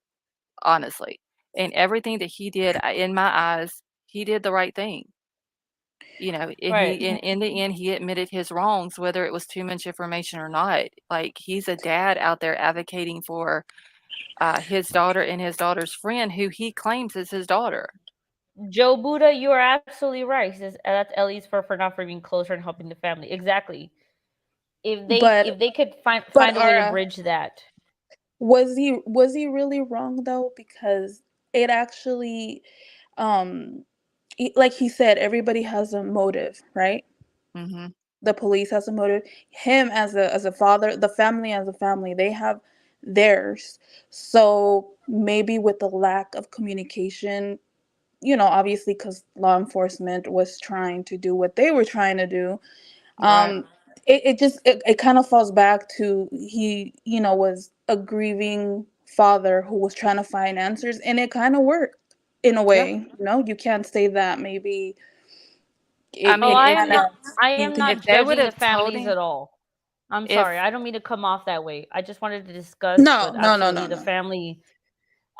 honestly. And everything that he did, in my eyes, he did the right thing. And Right. in the end, he admitted his wrongs, whether it was too much information or not. Like, he's a dad out there advocating for his daughter and his daughter's friend, who he claims is his daughter. Joe Buddha, you are absolutely right. He says that's Ellie's for not for being closer and helping the family. Exactly. If they but if they could find but a way to Ara, bridge that. Was he really wrong though? Because it actually, um, like he said, everybody has a motive, right? Mm-hmm. The police has a motive. Him as a father, the family as a family, they have theirs. So maybe with the lack of communication, obviously because law enforcement was trying to do what they were trying to do, Right. it kind of falls back to he, was a grieving father who was trying to find answers, and it kind of worked in a Yeah. way. You can't say that maybe I it mean, if kind of I came am to if not they would judging the have told families him, at all. I'm if sorry. I don't mean to come off that way. I just wanted to discuss no with no no no absolutely the no family.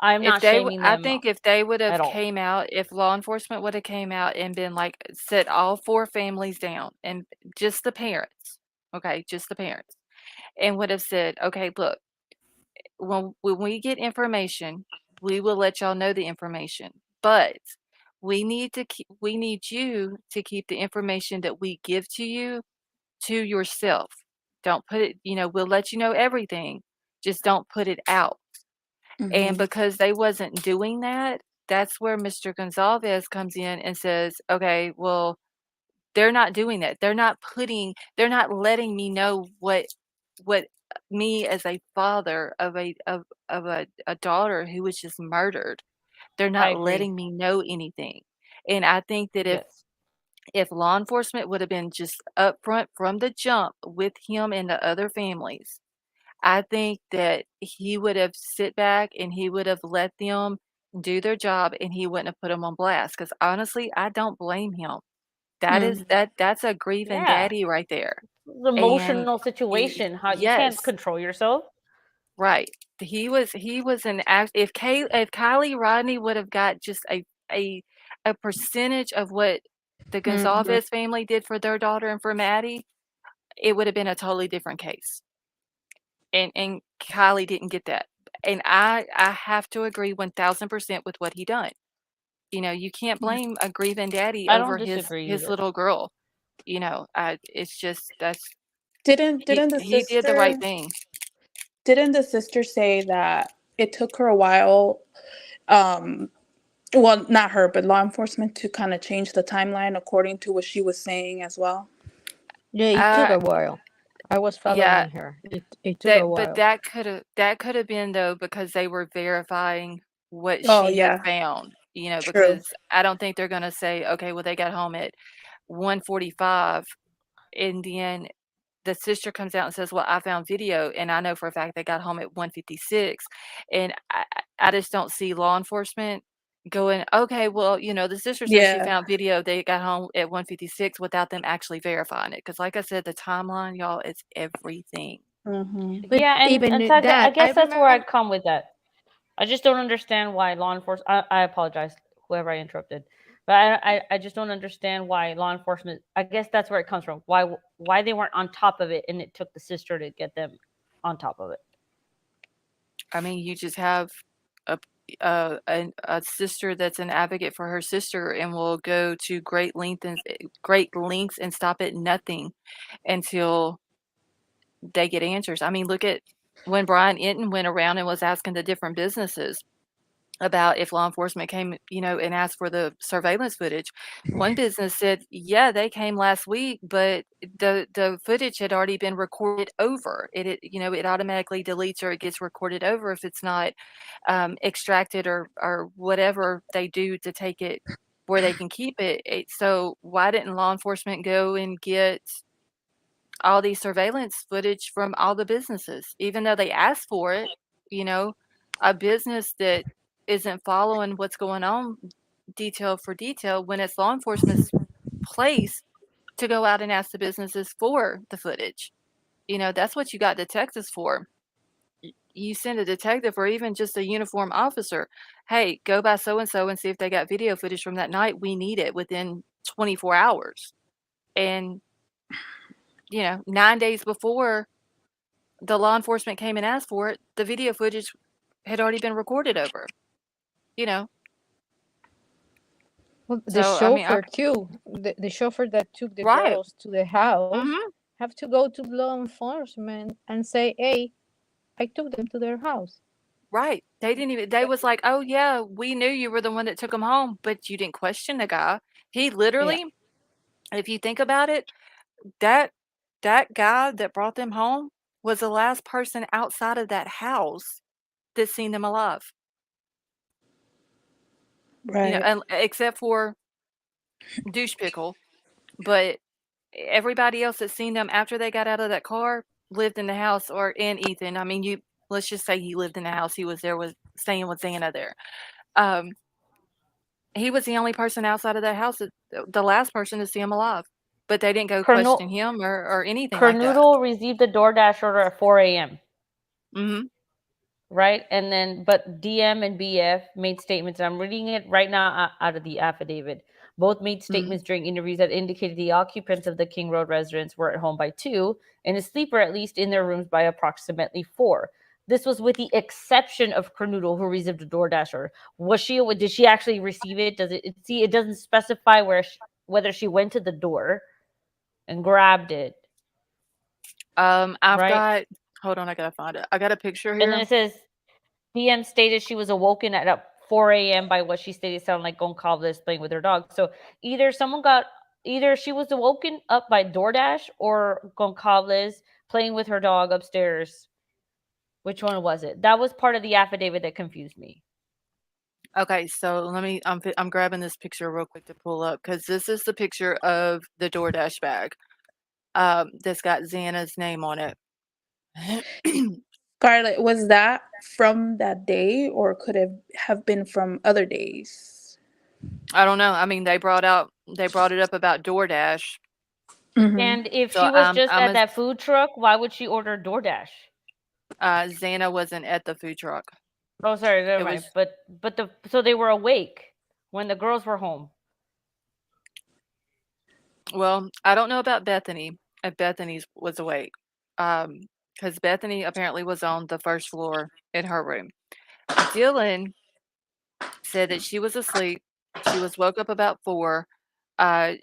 I'm if not they, shaming I them think if they would have at all. came out, if law enforcement would have came out and been like, set all four families down and just the parents, okay, just the parents, and would have said, okay, look, when we get information, we will let y'all know the information, but we need you to keep the information that we give to you to yourself. Don't put it, we'll let you know everything, just don't put it out. And Mhm. because they wasn't doing that, that's where Mr. Gonzalez comes in and says, okay, well, they're not doing that. They're not letting me know what me as a father of a daughter who was just murdered. They're I not agree. letting me know anything. And I think that Yes. if law enforcement would have been just upfront from the jump with him and the other families, I think that he would have sit back and he would have let them do their job and he wouldn't have put them on blast. Because honestly, I don't blame him. Mhm. That's a grieving Yeah. daddy right there. It's an And emotional situation. How you yes, can't control yourself. right. He was an act. If Kylie Rodney would have got just a a percentage of what the Mhm. Gonzalez family did for their daughter and for Maddie, it would have been a totally different case. And Kylie didn't get that. And I have to agree 1000% with what he done. You can't blame a grieving daddy I don't over disagree his either. little girl. It's just that's Didn't he didn't the he did the right sister thing. didn't the sister say that it took her a while, um well, not her, but law enforcement to kind of change the timeline according to what she was saying as well? Yeah, it took Uh a while. I was yeah, following her. It took a but while. that could have been though because they were verifying what Oh she had yeah, found, true. because I don't think they're gonna say, okay, well they got home at 1:45 and then the sister comes out and says, "Well, I found video, and I know for a fact they got home at 1:56." And I just don't see law enforcement going, "Okay, well, the sister says she Yeah. found video, they got home at 1:56," without them actually verifying it. Because, like I said, the timeline, y'all, is everything. Mhm. But Yeah, even and Ted, I that, I guess that's where remember. I'd come with that. I just don't understand why law enforcement. I apologize, whoever I interrupted, but I just don't understand why law enforcement. I guess that's where it comes from. Why they weren't on top of it, and it took the sister to get them on top of it. I mean, you just have a a sister that's an advocate for her sister and will go to great lengths and stop at nothing until they get answers. I mean, look at when Brian Enton went around and was asking the different businesses about if law enforcement came, and asked for the surveillance footage. One business said, "Yeah, they came last week, but the footage had already been recorded over. It automatically deletes or it gets recorded over if it's not extracted or whatever they do to take it where they can keep it. So why didn't law enforcement go and get all these surveillance footage from all the businesses, even though they asked for it, you know, a business that isn't following what's going on detail for detail when it's law enforcement's place to go out and ask the businesses for the footage. That's what you got detectives for. You send a detective or even just a uniformed officer. Hey, go by so and so and see if they got video footage from that night. We need it within 24 hours. And 9 days before the law enforcement came and asked for it, the video footage had already been recorded over, you know? Well, the So, I mean, chauffeur too, the chauffeur that took the right. girls to the house, Mhm. have to go to law enforcement and say, "Hey, I took them to their house. Right. They didn't even, they was like, oh yeah, we knew you were the one that took him home, but you didn't question the guy. He literally, if you think about it, that guy that brought them home was the last person outside of that house that seen them alive. You know, Right. and except for Douche Pickle, but everybody else that seen them after they got out of that car lived in the house, or in Ethan. I mean, let's just say he lived in the house. He was there with staying with Xana there. He was the only person outside of that house, the last person to see him alive. But they didn't go question him or anything like that. Kernoodle received the DoorDash order at 4 a.m. Mm-hmm. Right? And then, but DM and BF made statements, and I'm reading it right now out of the affidavit. Both made statements during interviews that indicated the occupants of the King Road residence were at home by 2 and asleep, or at least in their rooms, by approximately 4. This was with the exception of Kernoodle, who received a DoorDash order. Did she actually receive it? It doesn't specify whether she went to the door and grabbed it. I've got, hold on, I gotta find it. I got a picture here. And then it says, DM stated she was awoken at 4 a.m. by what she stated sounded like Goncalves playing with her dog. So either she was awoken up by DoorDash or Goncalves playing with her dog upstairs. Which one was it? That was part of the affidavit that confused me. Okay, so I'm grabbing this picture real quick to pull up, because this is the picture of the DoorDash bag that's got Xana's name on it. Scarlett, was that from that day, or could it have been from other days? I don't know. I mean, they brought it up about DoorDash. And if she was just at that food truck, why would she order DoorDash? Xana wasn't at the food truck. Oh, sorry, never mind. So they were awake when the girls were home. Well, I don't know about Bethany, if Bethany was awake, because Bethany apparently was on the first floor in her room. Dylan said that she was asleep. She was woke up about 4.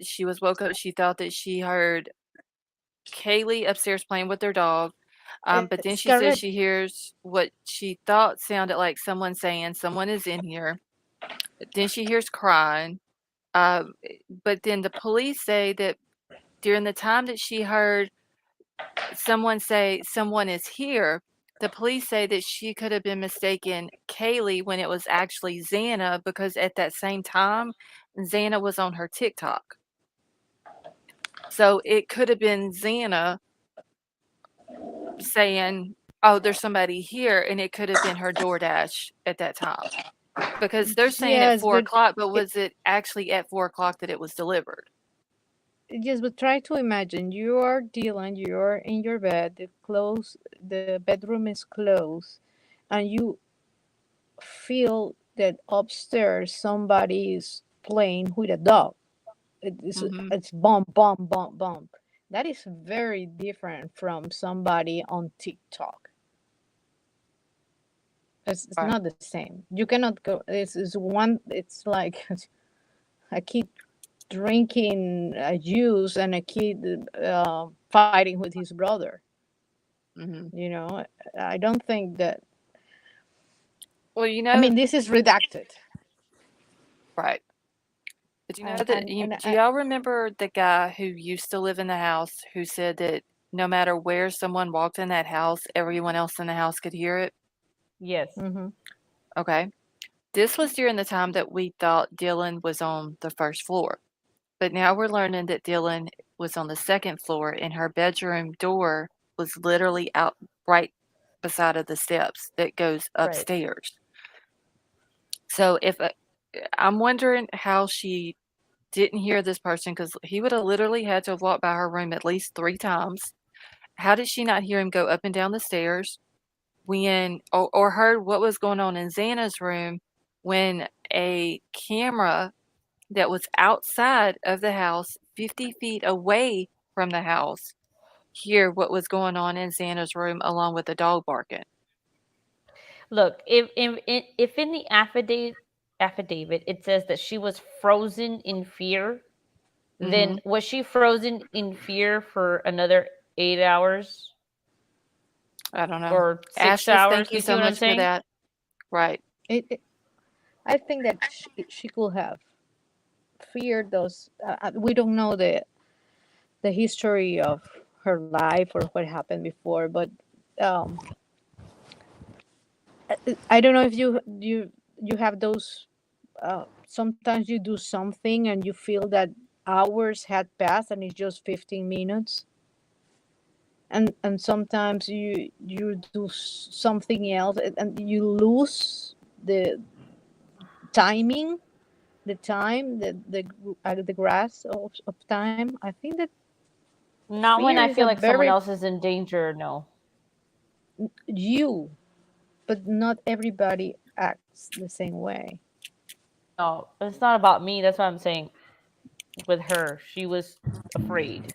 She was woke up. She thought that she heard Kaylee upstairs playing with their dog. But then she says she hears what she thought sounded like someone saying, someone is in here. Then she hears crying. But then the police say that during the time that she heard someone say, someone is here, the police say that she could have been mistaken Kaylee when it was actually Xana, because at that same time, Xana was on her TikTok. So it could have been Xana saying, oh, there's somebody here, and it could have been her DoorDash at that time. Because they're saying at 4 o'clock, but was it actually at 4 o'clock that it was delivered? Yes, but try to imagine you are Dylan, you're in your bed, the bedroom is closed, and you feel that upstairs somebody is playing with a dog. It's bump, bump, bump, bump. That is very different from somebody on TikTok. It's not the same. You cannot go. It's like a kid drinking juice and a kid fighting with his brother. You know, I don't think that. Well, you know, I mean, this is redacted. Right. But you know that do y'all remember the guy who used to live in the house who said that no matter where someone walked in that house, everyone else in the house could hear it? Yes. Okay. This was during the time that we thought Dylan was on the first floor. But now we're learning that Dylan was on the second floor, and her bedroom door was literally out right beside of the steps that goes upstairs. So if I'm wondering how she didn't hear this person, because he would have literally had to have walked by her room at least 3 times. How did she not hear him go up and down the stairs when, or heard what was going on in Xana's room when a camera that was outside of the house, 50 feet away from the house, hear what was going on in Xana's room along with the dog barking? Look, if in the affidavit it says that she was frozen in fear, then was she frozen in fear for another 8 hours? I don't know. or 6 Ashes, showers. thank you You see so what I'm much for saying? that. Right. I think that she could have feared those. We don't know the history of her life or what happened before, but um, I don't know if you have those. Sometimes you do something and you feel that hours had passed and it's just 15 minutes. And sometimes you do something else and you lose the timing, the time, the grasp of time. I think that Not when fear I is feel a like someone very else is in danger. No. you, but not everybody acts the same way. No, it's not about me. That's what I'm saying. With her, she was afraid.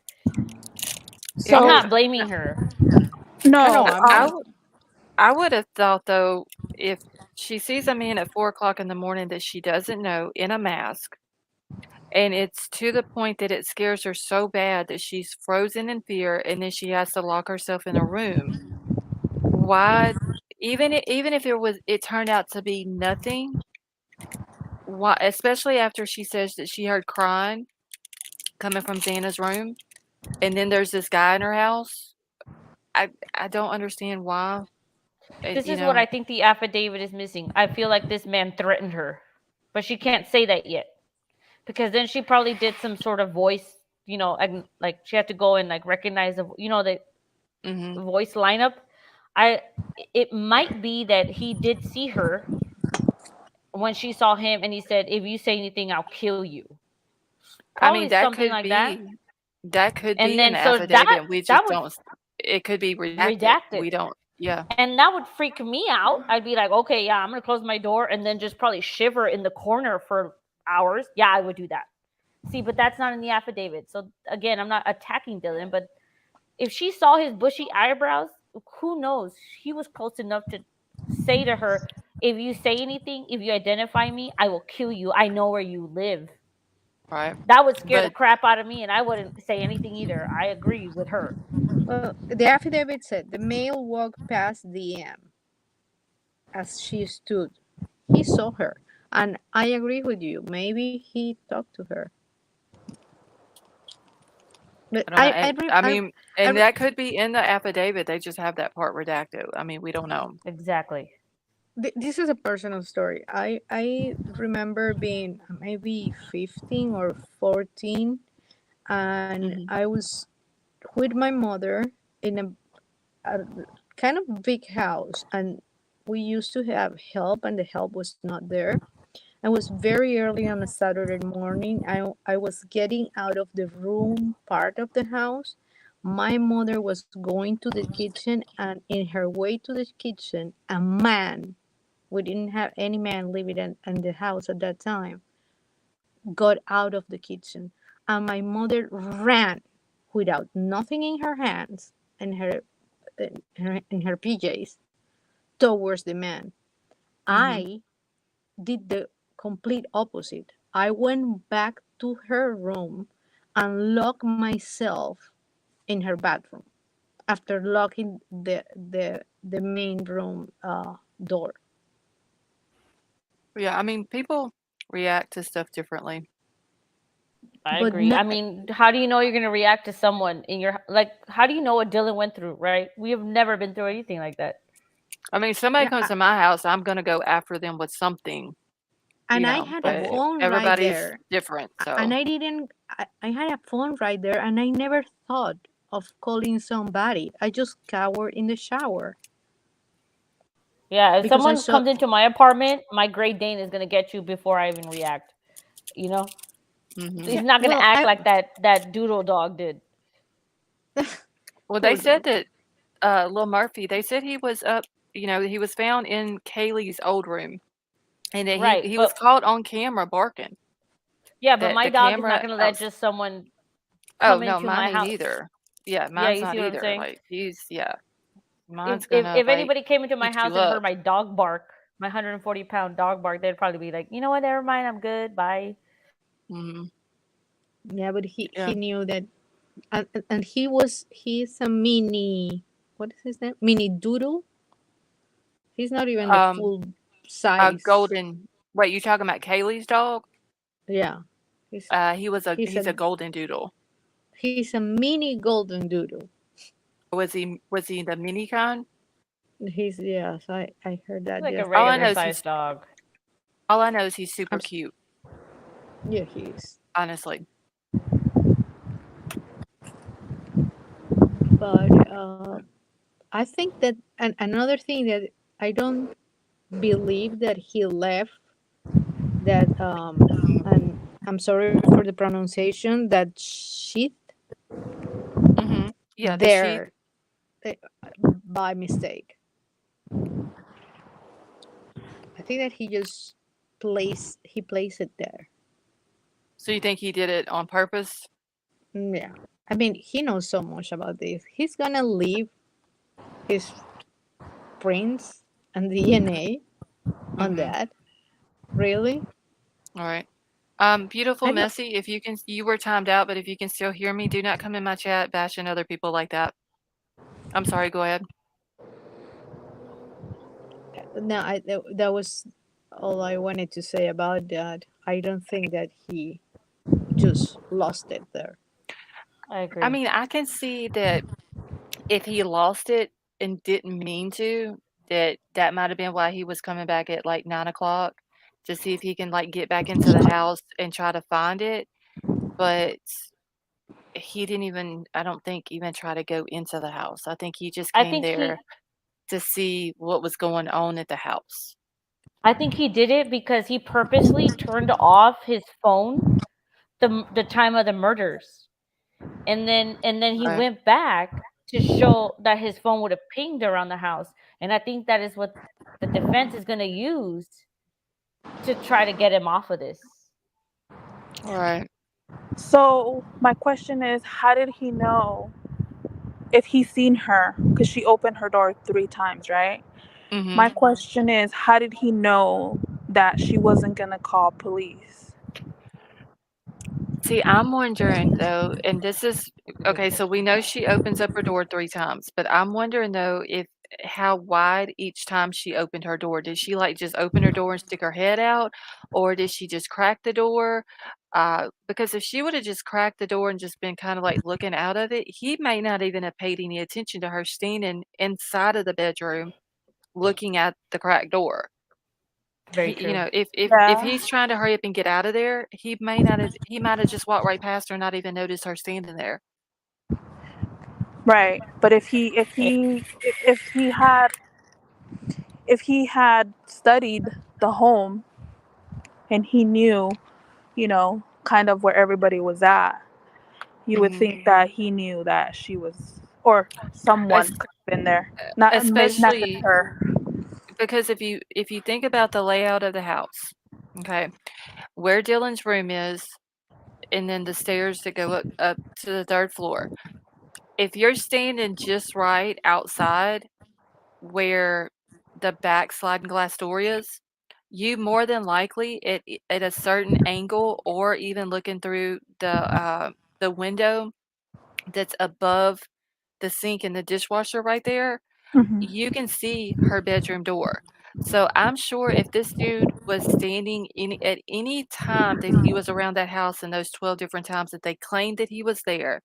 Yeah, I'm So not blaming her. no, I, I would I would have thought though, if she sees a man at 4 o'clock in the morning that she doesn't know in a mask, and it's to the point that it scares her so bad that she's frozen in fear, and then she has to lock herself in a room. Why, even if it turned out to be nothing, why, especially after she says that she heard crying coming from Xana's room, and then there's this guy in her house. I don't understand why. This You is what know, I think the affidavit is missing. I feel like this man threatened her, but she can't say that yet because then she probably did some sort of voice, like she had to go and like recognize the voice lineup. I It might be that he did see her when she saw him and he said, "If you say anything, I'll kill you." I mean Probably something like that. that could And be in then the so affidavit. We that just would don't. It could be redacted. redact it. We don't. Yeah. And that would freak me out. I'd be like, okay, yeah, I'm gonna close my door and then just probably shiver in the corner for hours. Yeah, I would do that. See, but that's not in the affidavit. So again, I'm not attacking Dylan, but if she saw his bushy eyebrows, who knows? He was close enough to say to her, if you say anything, if you identify me, I will kill you. I know where you live. Right. That would scare the But crap out of me, and I wouldn't say anything either. I agree with her. Well, the affidavit said the male walked past DM as she stood. He saw her, and I agree with you. Maybe he talked to her. But I don't know. I mean, and that could be in the affidavit. They just have that part redacted. I mean, we don't know. Exactly. This is a personal story. I remember being maybe 15 or 14, and I was with my mother in a kind of big house, and we used to have help, and the help was not there. It was very early on a Saturday morning. I was getting out of the room part of the house. My mother was going to the kitchen, and in her way to the kitchen, a man, we didn't have any man living in the house at that time, got out of the kitchen. And my mother ran without nothing in her hands and in her PJs towards the man. I did the complete opposite. I went back to her room and locked myself in her bathroom after locking the main room door. Yeah. I mean, people react to stuff differently. I But agree. not, I mean, how do you know you're going to react to someone in your like? How do you know what Dylan went through? Right? We have never been through anything like that. I mean, somebody yeah, comes to my house, I'm gonna go after them with something, and I had a but phone right everybody's there, different. and So, I didn't. I had a phone right there, and I never thought of calling somebody. I just cowered in the shower Yeah, if because I someone saw. comes into my apartment, my Great Dane is going to get you before I even react. You know, he's Yeah, not going to well, act like that doodle dog did. well, they poor said dog. that Lil Murphy. They said he was up. He was found in Kaylee's old room, and that Right, he was but caught on camera barking. yeah, but That my the dog is not camera going to let outs. just someone Oh come no, into mine my ain't house. either. Yeah, Yeah, mine's you not see what I'm either. saying? Like If mine's if, gonna if like anybody came into my eat house you and heard up. my dog bark, my 140-pound dog bark, they'd probably be like, you know what, never mind, I'm good, bye. Yeah, but he Yeah. knew that, and he's a mini. what is his name? Mini Doodle. He's not even the full A size. golden. Wait, you talking about Kaylee's dog? Yeah, He's a golden doodle. He's a mini golden doodle. Was he the mini kind? Yes, I heard that. Like a Yes. regular sized dog. All I know is he's super cute. Yeah, he is. Honestly. But I think that another thing that I don't believe that he left that and I'm sorry for the pronunciation, that sheath Yeah, the sheath. there by mistake. I think that he just placed it there. So you think he did it on purpose? Yeah. I mean, he knows so much about this. He's gonna leave his prints and DNA on that. Really? All right. Beautiful Messy, if you can, you were timed out, but if you can still hear me, do not come in my chat bashing other people like that. I'm sorry, go ahead. No, that was all I wanted to say about that. I don't think that he just lost it there. I agree. I mean, I can see that if he lost it and didn't mean to, that might have been why he was coming back at like 9 o'clock to see if he can like get back into the house and try to find it. But he didn't even, I don't think, even try to go into the house. I think he just came there to see what was going on at the house. I think he did it because he purposely turned off his phone the time of the murders. And then he went back to show that his phone would have pinged around the house. And I think that is what the defense is going to use to try to get him off of this. All right. So my question is, how did he know if he's seen her? Because she opened her door 3 times, right? My question is, how did he know that she wasn't going to call police? See, I'm wondering though, and this is okay, so we know she opens up her door 3 times, but I'm wondering though if how wide each time she opened her door. Did she like just open her door and stick her head out, or did she just crack the door? Because if she would have just cracked the door and just been kind of like looking out of it, he may not even have paid any attention to her standing inside of the bedroom looking at the cracked door. Very true. You know, if he's trying to hurry up and get out of there, he might have just walked right past her and not even noticed her standing there. Right. But if he had studied the home and he knew, kind of where everybody was at, you would think that he knew that she was, or someone could have been there. Not just Especially her. because if you think about the layout of the house, okay, where Dylan's room is, and then the stairs that go up to the 3rd floor. If you're standing just right outside where the back sliding glass door is, you more than likely at a certain angle, or even looking through the window that's above the sink and the dishwasher right there, you can see her bedroom door. So I'm sure if this dude was standing at any time that he was around that house in those 12 different times that they claimed that he was there,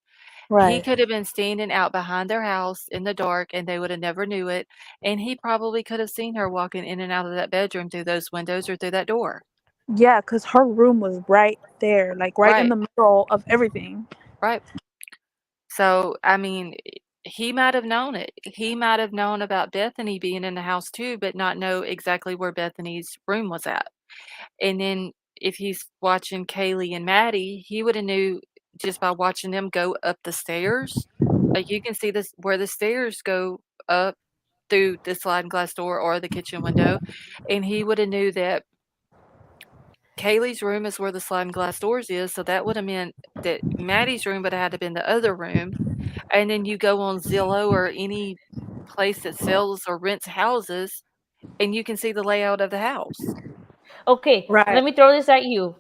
he Right. could have been standing out behind their house in the dark and they would have never knew it. And he probably could have seen her walking in and out of that bedroom through those windows or through that door. Yeah, because her room was right there, like right in the middle of everything. Right. So, I mean, he might have known it. He might have known about Bethany being in the house too, but not know exactly where Bethany's room was at. And then if he's watching Kaylee and Maddie, he would have knew just by watching them go up the stairs. Like you can see this where the stairs go up through the sliding glass door or the kitchen window, and he would have knew that Kaylee's room is where the sliding glass doors is, so that would have meant that Maddie's room would have had to been the other room. And then you go on Zillow or any place that sells or rents houses, and you can see the layout of the house. Okay, let me throw this at you.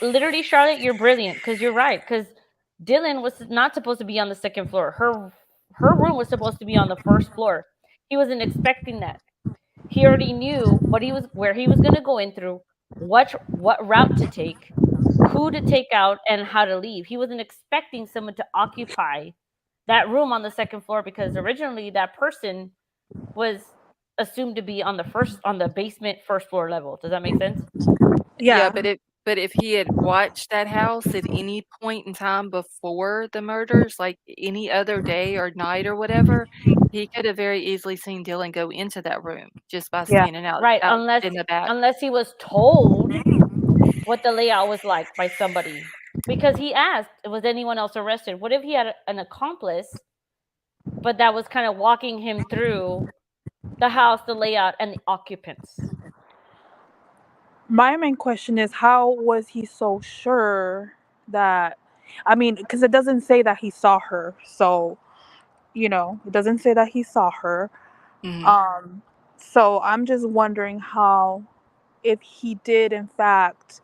Literally, Charlotte, you're brilliant because you're right. Because Dylan was not supposed to be on the 2nd floor. Her room was supposed to be on the first floor. He wasn't expecting that. He already knew where he was going to go in through, what route to take, who to take out, and how to leave. He wasn't expecting someone to occupy that room on the second floor, because originally that person was assumed to be on the basement first floor level. Does that make sense? Yeah, but if he had watched that house at any point in time before the murders, like any other day or night or whatever, he could have very easily seen Dylan go into that room just by standing out Right, in the back. unless he was told what the layout was like by somebody, because he asked, was anyone else arrested? What if he had an accomplice, but that was kind of walking him through the house, the layout, and the occupants? My main question is, how was he so sure that, I mean, because it doesn't say that he saw her. So, it doesn't say that he saw her. So I'm just wondering how, if he did in fact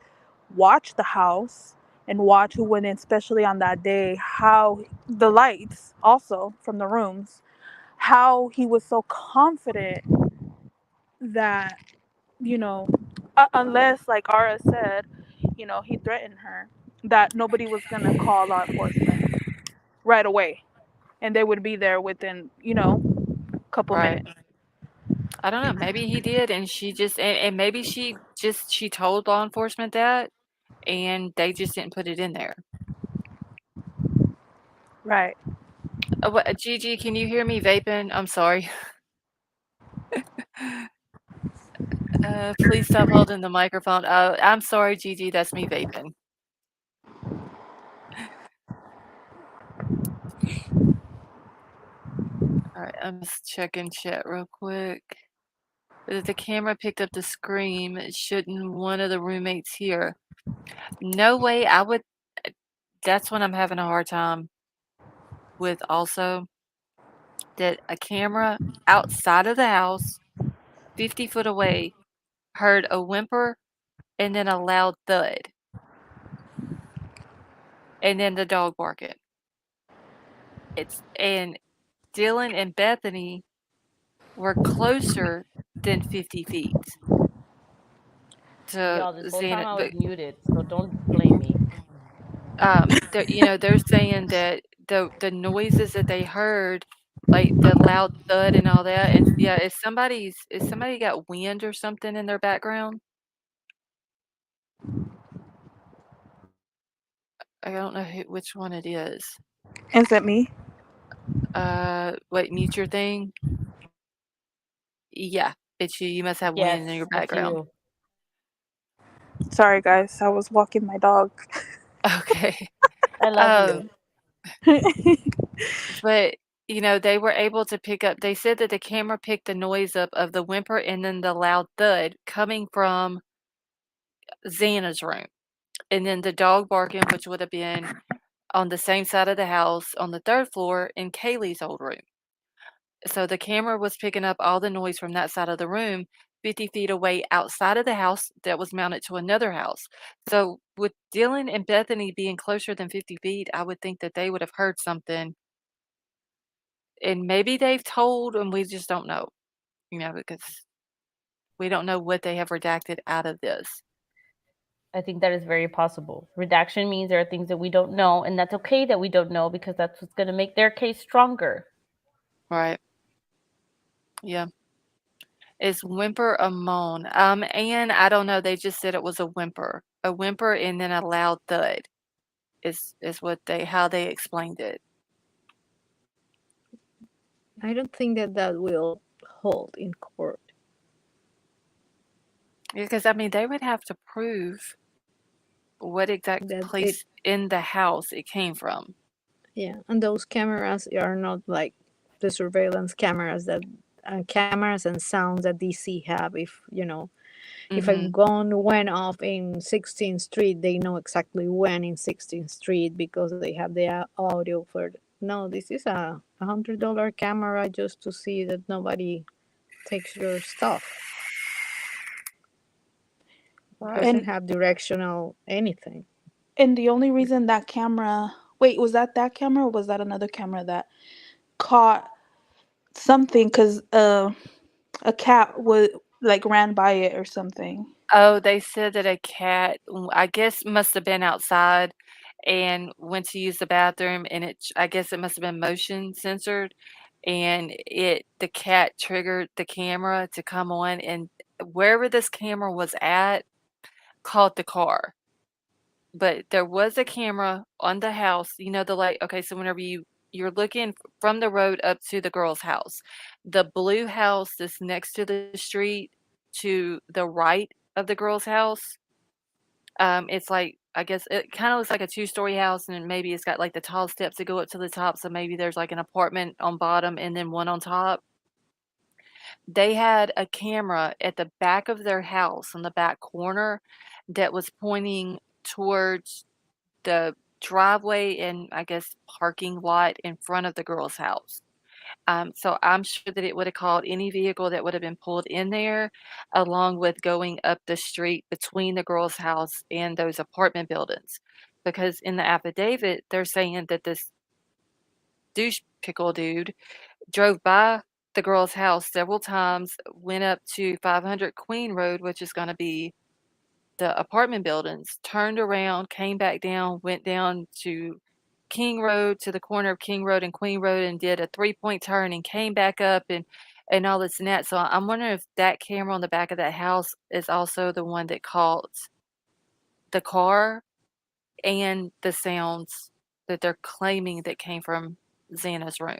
watch the house and watch who went in, especially on that day, how the lights also from the rooms, how he was so confident that, unless, like Ara said, he threatened her, that nobody was going to call law enforcement right away. And they would be there within, a couple minutes. I don't know. Maybe he did, and she just and maybe she told law enforcement that, and they just didn't put it in there. Right. Gigi, can you hear me vaping? I'm sorry. Please stop holding the microphone. I'm sorry, Gigi. That's me vaping. All right, I'm just checking chat real quick. But if the camera picked up the scream, shouldn't one of the roommates hear? No way. That's when I'm having a hard time with also, that a camera outside of the house, 50 foot away, heard a whimper and then a loud thud. And then the dog barking. And Dylan and Bethany were closer than 50 feet to Y'all, this whole time Xana. I But was muted, so don't blame me. they're saying that the noises that they heard, like the loud thud and all that, and yeah, is somebody got wind or something in their background? I don't know which one it is. Is it me? Wait, mute your thing. Yeah, it's you. You must have Yes, wind in your it's background. you. Sorry, guys. I was walking my dog. Okay. I love you. But they were able to pick up. They said that the camera picked the noise up of the whimper and then the loud thud coming from Xana's room, and then the dog barking, which would have been on the same side of the house on the third floor in Kaylee's old room. So the camera was picking up all the noise from that side of the room, 50 feet away outside of the house that was mounted to another house. So with Dylan and Bethany being closer than 50 feet, I would think that they would have heard something. And maybe they've told and we just don't know, because we don't know what they have redacted out of this. I think that is very possible. Redaction means there are things that we don't know, and that's okay that we don't know, because that's what's going to make their case stronger. Right. Yeah. Is whimper a moan? And I don't know. They just said it was a whimper and then a loud thud is how they explained it. I don't think that will hold in court. Because they would have to prove what exact place in the house it came from. Yeah, and those cameras are not like the surveillance cameras cameras and sounds that DC have. If a gun went off in 16th Street, they know exactly when in 16th Street because they have the audio for. No, this is a $100 camera just to see that nobody takes your stuff. It doesn't have directional anything. And the only reason that camera, wait, was that camera or was that another camera that caught something because a cat was like ran by it or something. Oh, they said that a cat, I guess, must have been outside and went to use the bathroom, and I guess it must have been motion censored, and the cat triggered the camera to come on, and wherever this camera was at caught the car. But there was a camera on the house, okay, so whenever you're looking from the road up to the girl's house, the blue house that's next to the street to the right of the girl's house, it's like, I guess it kinda looks like a two-story house, and maybe it's got, like, the tall steps that go up to the top, so maybe there's, like, an apartment on bottom and then one on top. They had a camera at the back of their house, in the back corner, that was pointing towards the driveway and, I guess, parking lot in front of the girl's house. So I'm sure that it would have called any vehicle that would have been pulled in there, along with going up the street between the girl's house and those apartment buildings. Because in the affidavit, they're saying that this douche pickle dude drove by the girl's house several times, went up to 500 Queen Road, which is going to be the apartment buildings, turned around, came back down, went down to King Road, to the corner of King Road and Queen Road, and did a three-point turn and came back up and all this and that. So I'm wondering if that camera on the back of that house is also the one that caught the car and the sounds that they're claiming that came from Xana's room.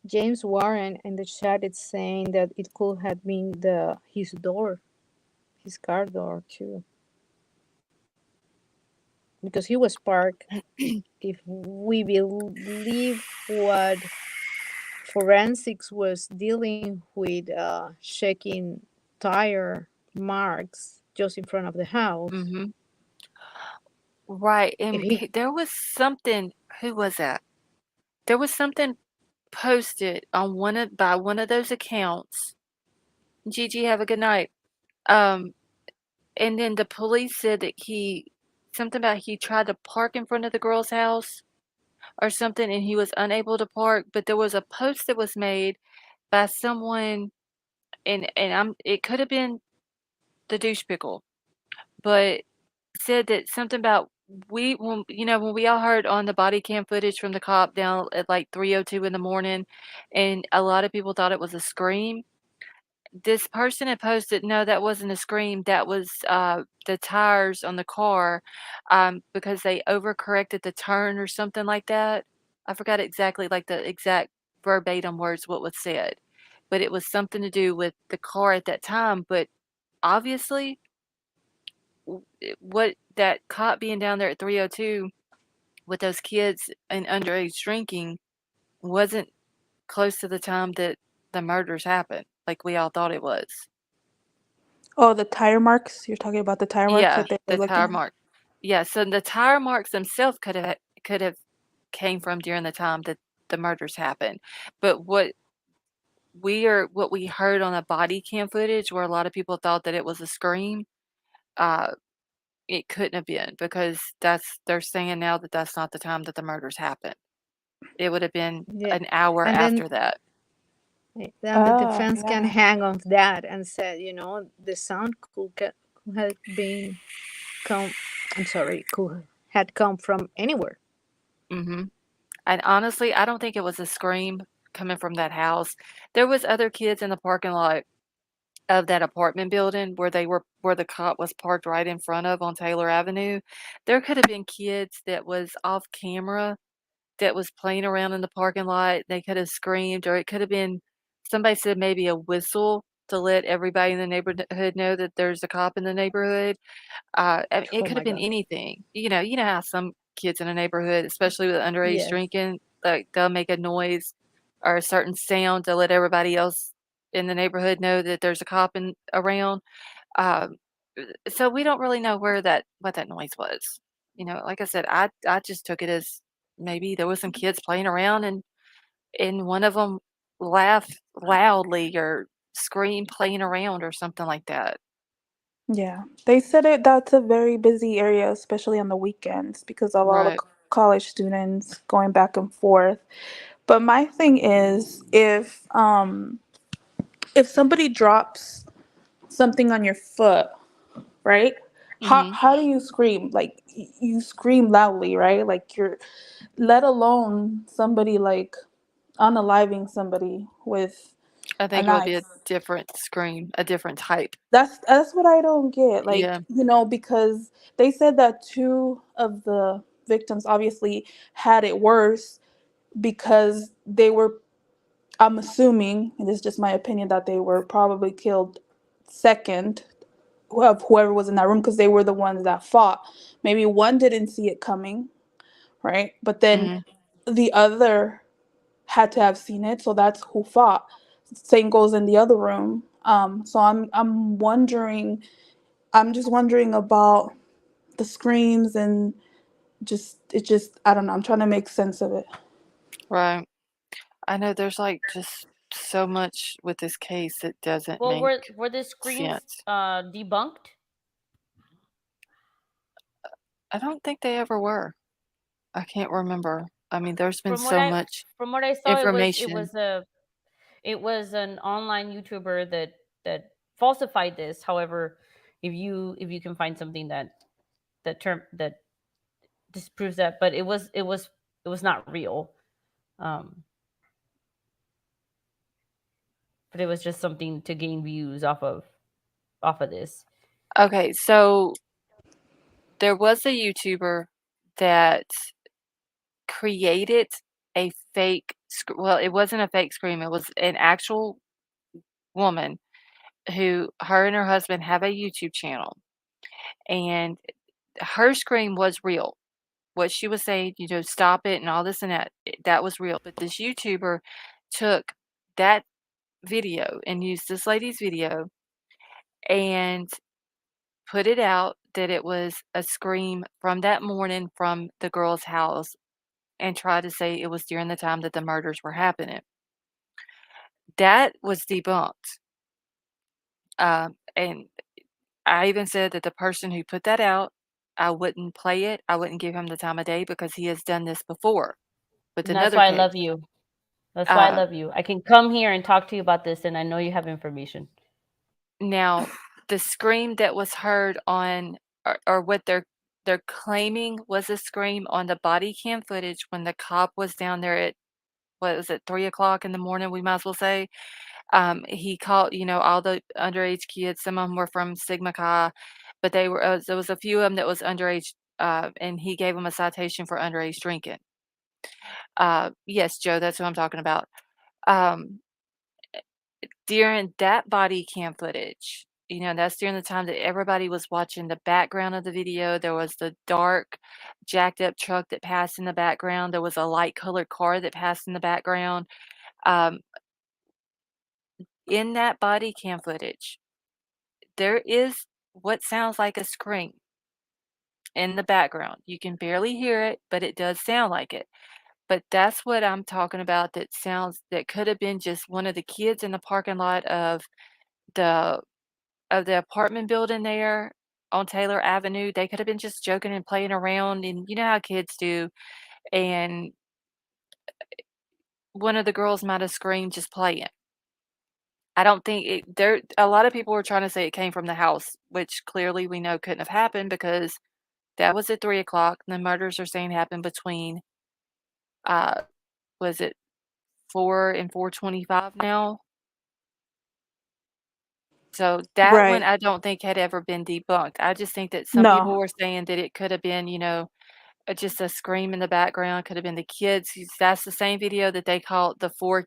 James Warren in the chat is saying that it could have been his car door too, because he was parked. If we believe what forensics was dealing with, checking tire marks just in front of the house. Mhm. Right, and If he there was something, who was that? There was something posted on by one of those accounts. Gigi, have a good night. Um, and then the police said that something about he tried to park in front of the girl's house or something, and he was unable to park. But there was a post that was made by someone, and it could have been the douche pickle, but said that something about when we all heard on the body cam footage from the cop down at like 3:02 in the morning, and a lot of people thought it was a scream. This person had posted, "No, that wasn't a scream, that was, the tires on the car, because they overcorrected the turn," or something like that. I forgot exactly, like, the exact verbatim words what was said, but it was something to do with the car at that time, but obviously, what that cop being down there at 3:02 with those kids and underage drinking wasn't close to the time that the murders happened, like we all thought it was. Oh, the tire marks? You're talking about the tire marks Yeah, that they were the looking tire at? mark. Yeah, so the tire marks themselves could have came from during the time that the murders happened. But what we heard on the body cam footage, where a lot of people thought that it was a scream, uh, it couldn't have been, because they're saying now that that's not the time that the murders happened. It would have been Yeah, an hour and after that. then the Oh, defense can yeah. hang on that and said, the sound could have been could had come from anywhere. Mhm. And honestly, I don't think it was a scream coming from that house. There was other kids in the parking lot of that apartment building where the cop was parked right in front of on Taylor Avenue. There could have been kids that was off camera that was playing around in the parking lot. They could have screamed, or it could have been, somebody said, maybe a whistle to let everybody in the neighborhood know that there's a cop in the neighborhood. I mean, it Oh could have my been God. anything. You know how some kids in a neighborhood, especially with underage Yes. drinking, like, they'll make a noise or a certain sound to let everybody else in the neighborhood know that there's a cop around. Um, so we don't really know what that noise was. Like I said, I just took it as maybe there was some kids playing around, and one of them laughed loudly or screamed playing around or something like that. Yeah. They said that's a very busy area, especially on the weekends, because of all the Right. college students going back and forth. But my thing is, if somebody drops something on your foot, right? How do you scream? Like you scream loudly, right? Like you're, let alone somebody like unaliving somebody with I a think it would be a knife. different scream, a different type. That's what I don't get. Like, Yeah. because they said that two of the victims obviously had it worse because they were, I'm assuming, and this is just my opinion, that they were probably killed second of whoever was in that room because they were the ones that fought. Maybe one didn't see it coming, right? But then the other had to have seen it, so that's who fought. Same goes in the other room. So I'm wondering, I'm just wondering about the screams and just I don't know. I'm trying to make sense of it. Right. I know there's like just so much with this case that doesn't Well, make were the screams sense. debunked? I don't think they ever were. I can't remember. I mean, there's been From what so I much from what I saw, information. it was an online YouTuber that falsified this. However, if you can find something that disproves that, but it was not real. But it was just something to gain views off of this. Okay, so there was a YouTuber that created a fake well, it wasn't a fake scream, it was an actual woman who her and her husband have a YouTube channel, and her scream was real. What she was saying, "Stop it," and all this and that, that was real, but this YouTuber took that video and used this lady's video and put it out that it was a scream from that morning from the girl's house and tried to say it was during the time that the murders were happening. That was debunked. And I even said that the person who put that out, I wouldn't play it. I wouldn't give him the time of day because he has done this before with And that's another why I case. love you. That's why I Uh, love you. I can come here and talk to you about this, and I know you have information. Now, the scream that was heard on, or what they're claiming was a scream on the body cam footage when the cop was down there at, what was it, 3 o'clock in the morning, we might as well say. He called, all the underage kids. Some of them were from Sigma Chi, but there was a few of them that was underage, and he gave them a citation for underage drinking. Yes, Joe, that's what I'm talking about. Um, During that body cam footage, that's during the time that everybody was watching the background of the video. There was the dark, jacked up truck that passed in the background. There was a light colored car that passed in the background. Um, in that body cam footage, there is what sounds like a scream in the background. You can barely hear it, but it does sound like it. But that's what I'm talking about, that could have been just one of the kids in the parking lot the of the apartment building there on Taylor Avenue. They could have been just joking and playing around, and you know how kids do, and one of the girls might have screamed just playing. I don't think a lot of people were trying to say it came from the house, which clearly we know couldn't have happened because that was at 3 o'clock. The murders are saying happened between, uh, was it 4 and 4:25 now? So that one Right. I don't think had ever been debunked. I just think that some people No. were saying that it could have been, just a scream in the background, could have been the kids. That's the same video that they called the 4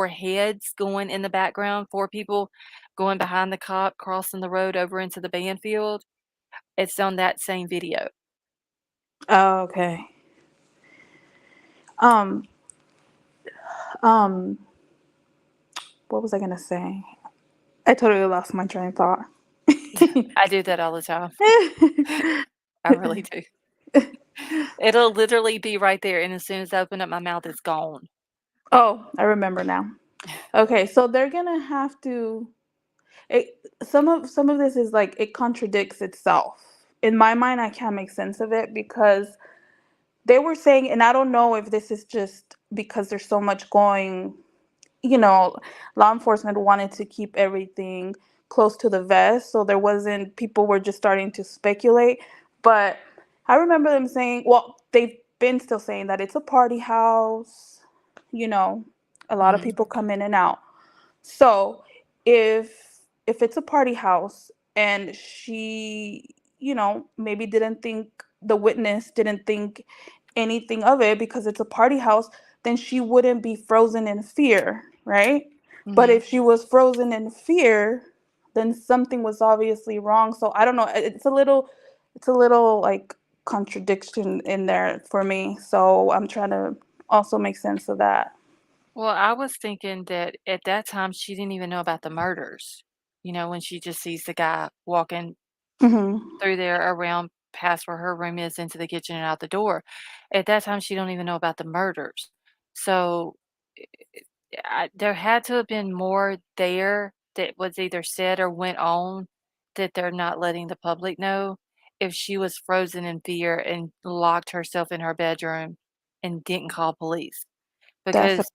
heads going in the background, 4 people going behind the cop, crossing the road over into the band field. It's on that same video. Oh, okay. Um, um, what was I gonna say? I totally lost my train of thought. I do that all the time. I really do. It'll literally be right there, and as soon as I open up my mouth, it's gone. Oh, I remember now. Okay, so they're gonna have to. Some of this is like it contradicts itself. In my mind, I can't make sense of it because they were saying, and I don't know if this is just because there's so much going, law enforcement wanted to keep everything close to the vest, so there wasn't, people were just starting to speculate. But I remember them saying, well, they've been still saying that it's a party house, a lot of people come in and out. So if it's a party house and she, maybe didn't think, the witness didn't think anything of it because it's a party house, then she wouldn't be frozen in fear, right? But if she was frozen in fear, then something was obviously wrong. So I don't know. It's a little like contradiction in there for me. So I'm trying to also make sense of that. Well, I was thinking that at that time she didn't even know about the murders. When she just sees the guy walking Hmm. through there around past where her room is into the kitchen and out the door. At that time, she don't even know about the murders. So there had to have been more there that was either said or went on that they're not letting the public know if she was frozen in fear and locked herself in her bedroom and didn't call police. Definitely. Because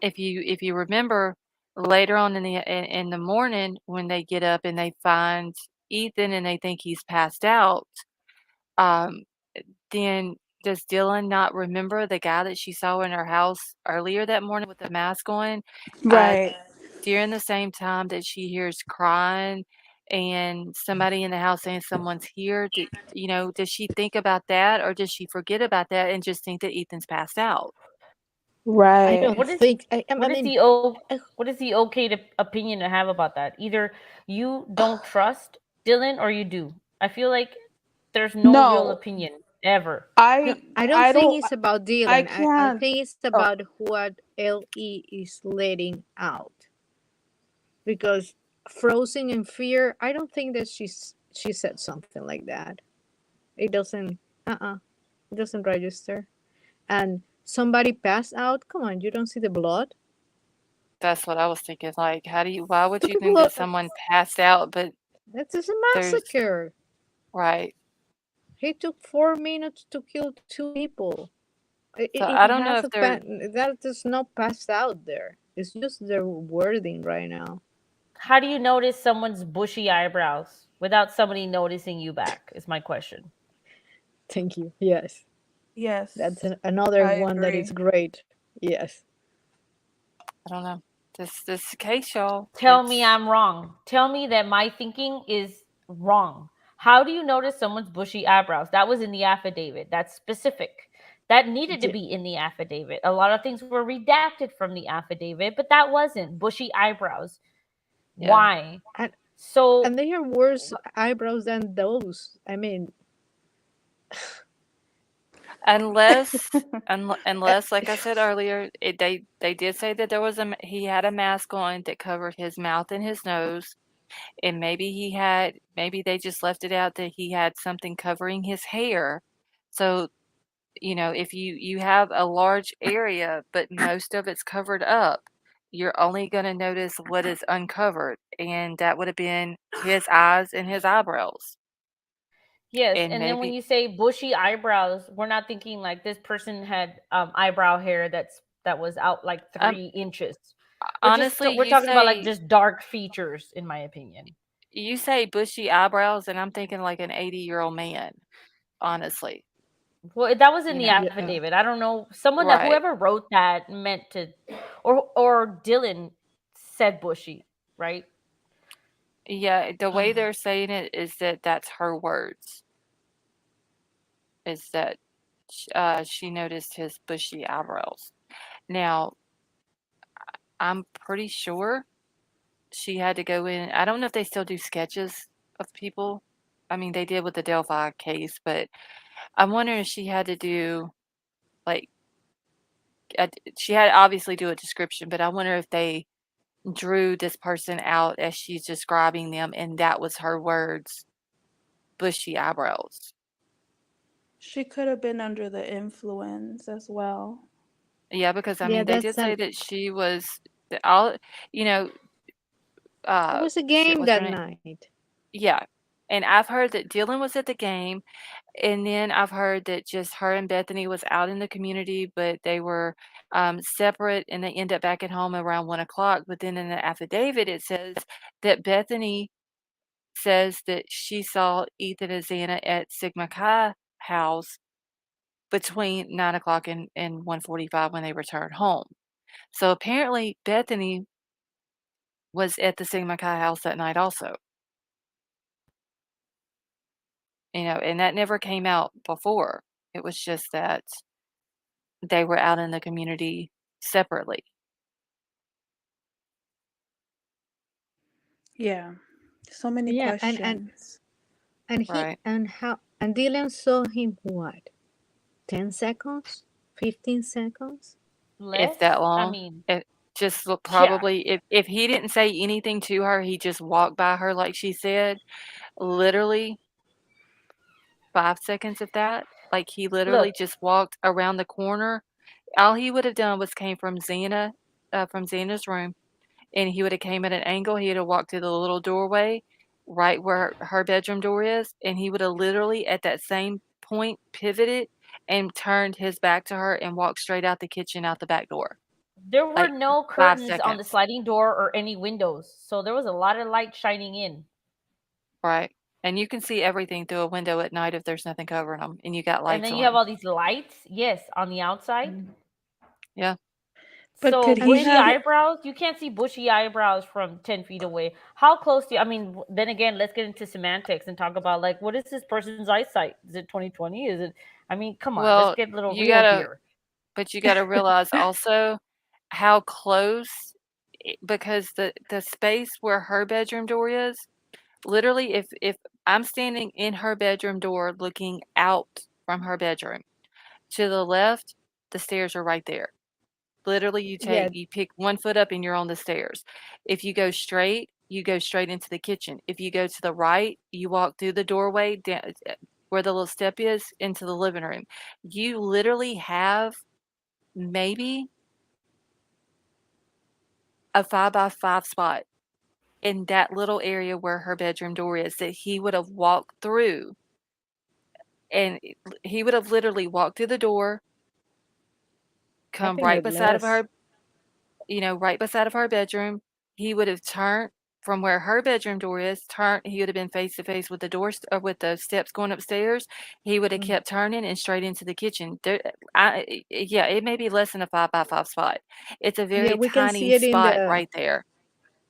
if you remember later on in the morning when they get up and they find Ethan and they think he's passed out, um, then does Dylan not remember the guy that she saw in her house earlier that morning with the mask on? Uh, Right. during the same time that she hears crying and somebody in the house saying someone's here, does she think about that or does she forget about that and just think that Ethan's passed out? I Right. don't What is think. I what is mean, what is the okay opinion to have about that? Either you don't trust Dylan or you do. I feel like there's no real No, opinion ever. no, I I don't I think don't it's about I Dylan. I can't. think it's Oh, about what LE is letting out. Because frozen in fear, I don't think that she said something like that. It doesn't. It doesn't register. And somebody passed out. Come on, you don't see the blood. That's what I was thinking. Like, why would The you think people. that someone passed out, but That is a there's massacre. right. He took 4 minutes to kill two people. So I It don't know has if a they're that is not passed out there. It's just their wording right now. How do you notice someone's bushy eyebrows without somebody noticing you back? Is my question. Thank you. Yes, that's yes, another I one that is agree. great. Yes. I don't know. This case, y'all. Tell me I'm wrong. Tell me that my thinking is wrong. How do you notice someone's bushy eyebrows? That was in the affidavit. That's specific. That needed to Yeah. be in the affidavit. A lot of things were redacted from the affidavit, but that wasn't. Bushy eyebrows. Yeah. Why? And, So and they are worse eyebrows than those. I mean, Unless, like I said earlier, they did say that he had a mask on that covered his mouth and his nose, and maybe they just left it out that he had something covering his hair. So, if you have a large area, but most of it's covered up, you're only gonna notice what is uncovered, and that would have been his eyes and his eyebrows. yes, And and then when maybe you say bushy eyebrows, we're not thinking like this person had eyebrow hair that was out like um 3 inches. honestly, We're talking about like just dark features, in my opinion. you say bushy eyebrows, and I'm thinking like an 80-year-old man, honestly. Well, that was in You the know? yeah. affidavit. I don't know. Someone that Right. whoever wrote that meant to, or Dylan said bushy, right? Yeah, the way they're saying it is that that's her words, is that she noticed his bushy eyebrows. Now, I'm pretty sure she had to go in. I don't know if they still do sketches of people. I mean, they did with the Delphi case, but I'm wondering if she had to do like she had to obviously do a description, but I wonder if they drew this person out as she's describing them, and that was her words, bushy eyebrows. She could have been under the influence as well. Yeah, because I Yeah, mean, they that's did say an. that she was all, you know, It was a shit, game what's her that name? night. Yeah, and I've heard that Dylan was at the game. And then I've heard that just her and Bethany was out in the community, but they were separate, and they end up back at home around 1 o'clock. But then in the affidavit, it says that Bethany says that she saw Ethan and Xana at Sigma Chi house between 9 o'clock and 1:45 when they returned home. So apparently Bethany was at the Sigma Chi house that night also. And that never came out before. It was just that they were out in the community separately. Yeah. So many Yeah, questions. Right. and Dylan saw him what? 10 seconds? 15 seconds? If Less? that I long. mean, It just yeah. probably if he didn't say anything to her, he just walked by her like she said, literally 5 seconds of that. Like he literally Look, just walked around the corner. All he would have done was came from Xana's room, and he would have came at an angle. He would have walked through the little doorway right where her bedroom door is, and he would have literally at that same point pivoted and turned his back to her and walked straight out the kitchen out the back door. there were Like no 5 curtains on the seconds. sliding door or any windows, so there was a lot of light shining in. Right. And you can see everything through a window at night if there's nothing covering them, and you got And lights then you have on. all these lights, yes, on the outside. Yeah. But So could he bushy have eyebrows, you can't see bushy eyebrows from 10 feet away. How close do you, I mean, then again, let's get into semantics and talk about like, what is this person's eyesight? Is it 20/20? Is it, I mean, come on, let's Well, get a little you real gotta here. but you gotta realize also how close because the space where her bedroom door is, literally if I'm standing in her bedroom door looking out from her bedroom, to the left, the stairs are right there. Literally, Yeah, you pick 1 foot up and you're on the stairs. If you go straight into the kitchen. If you go to the right, you walk through the doorway down where the little step is into the living room. You literally have maybe a 5 by 5 spot in that little area where her bedroom door is that he would have walked through, and he would have literally walked through the door, I come think right that beside of less. her right beside of her bedroom. He would have turned from where her bedroom door is, he would have been face to face with the doors or with the steps going upstairs. He would have Mm. kept turning and straight into the kitchen. Yeah, it may be less than a 5 by 5 spot. It's a Yeah, very we can tiny see it spot right there.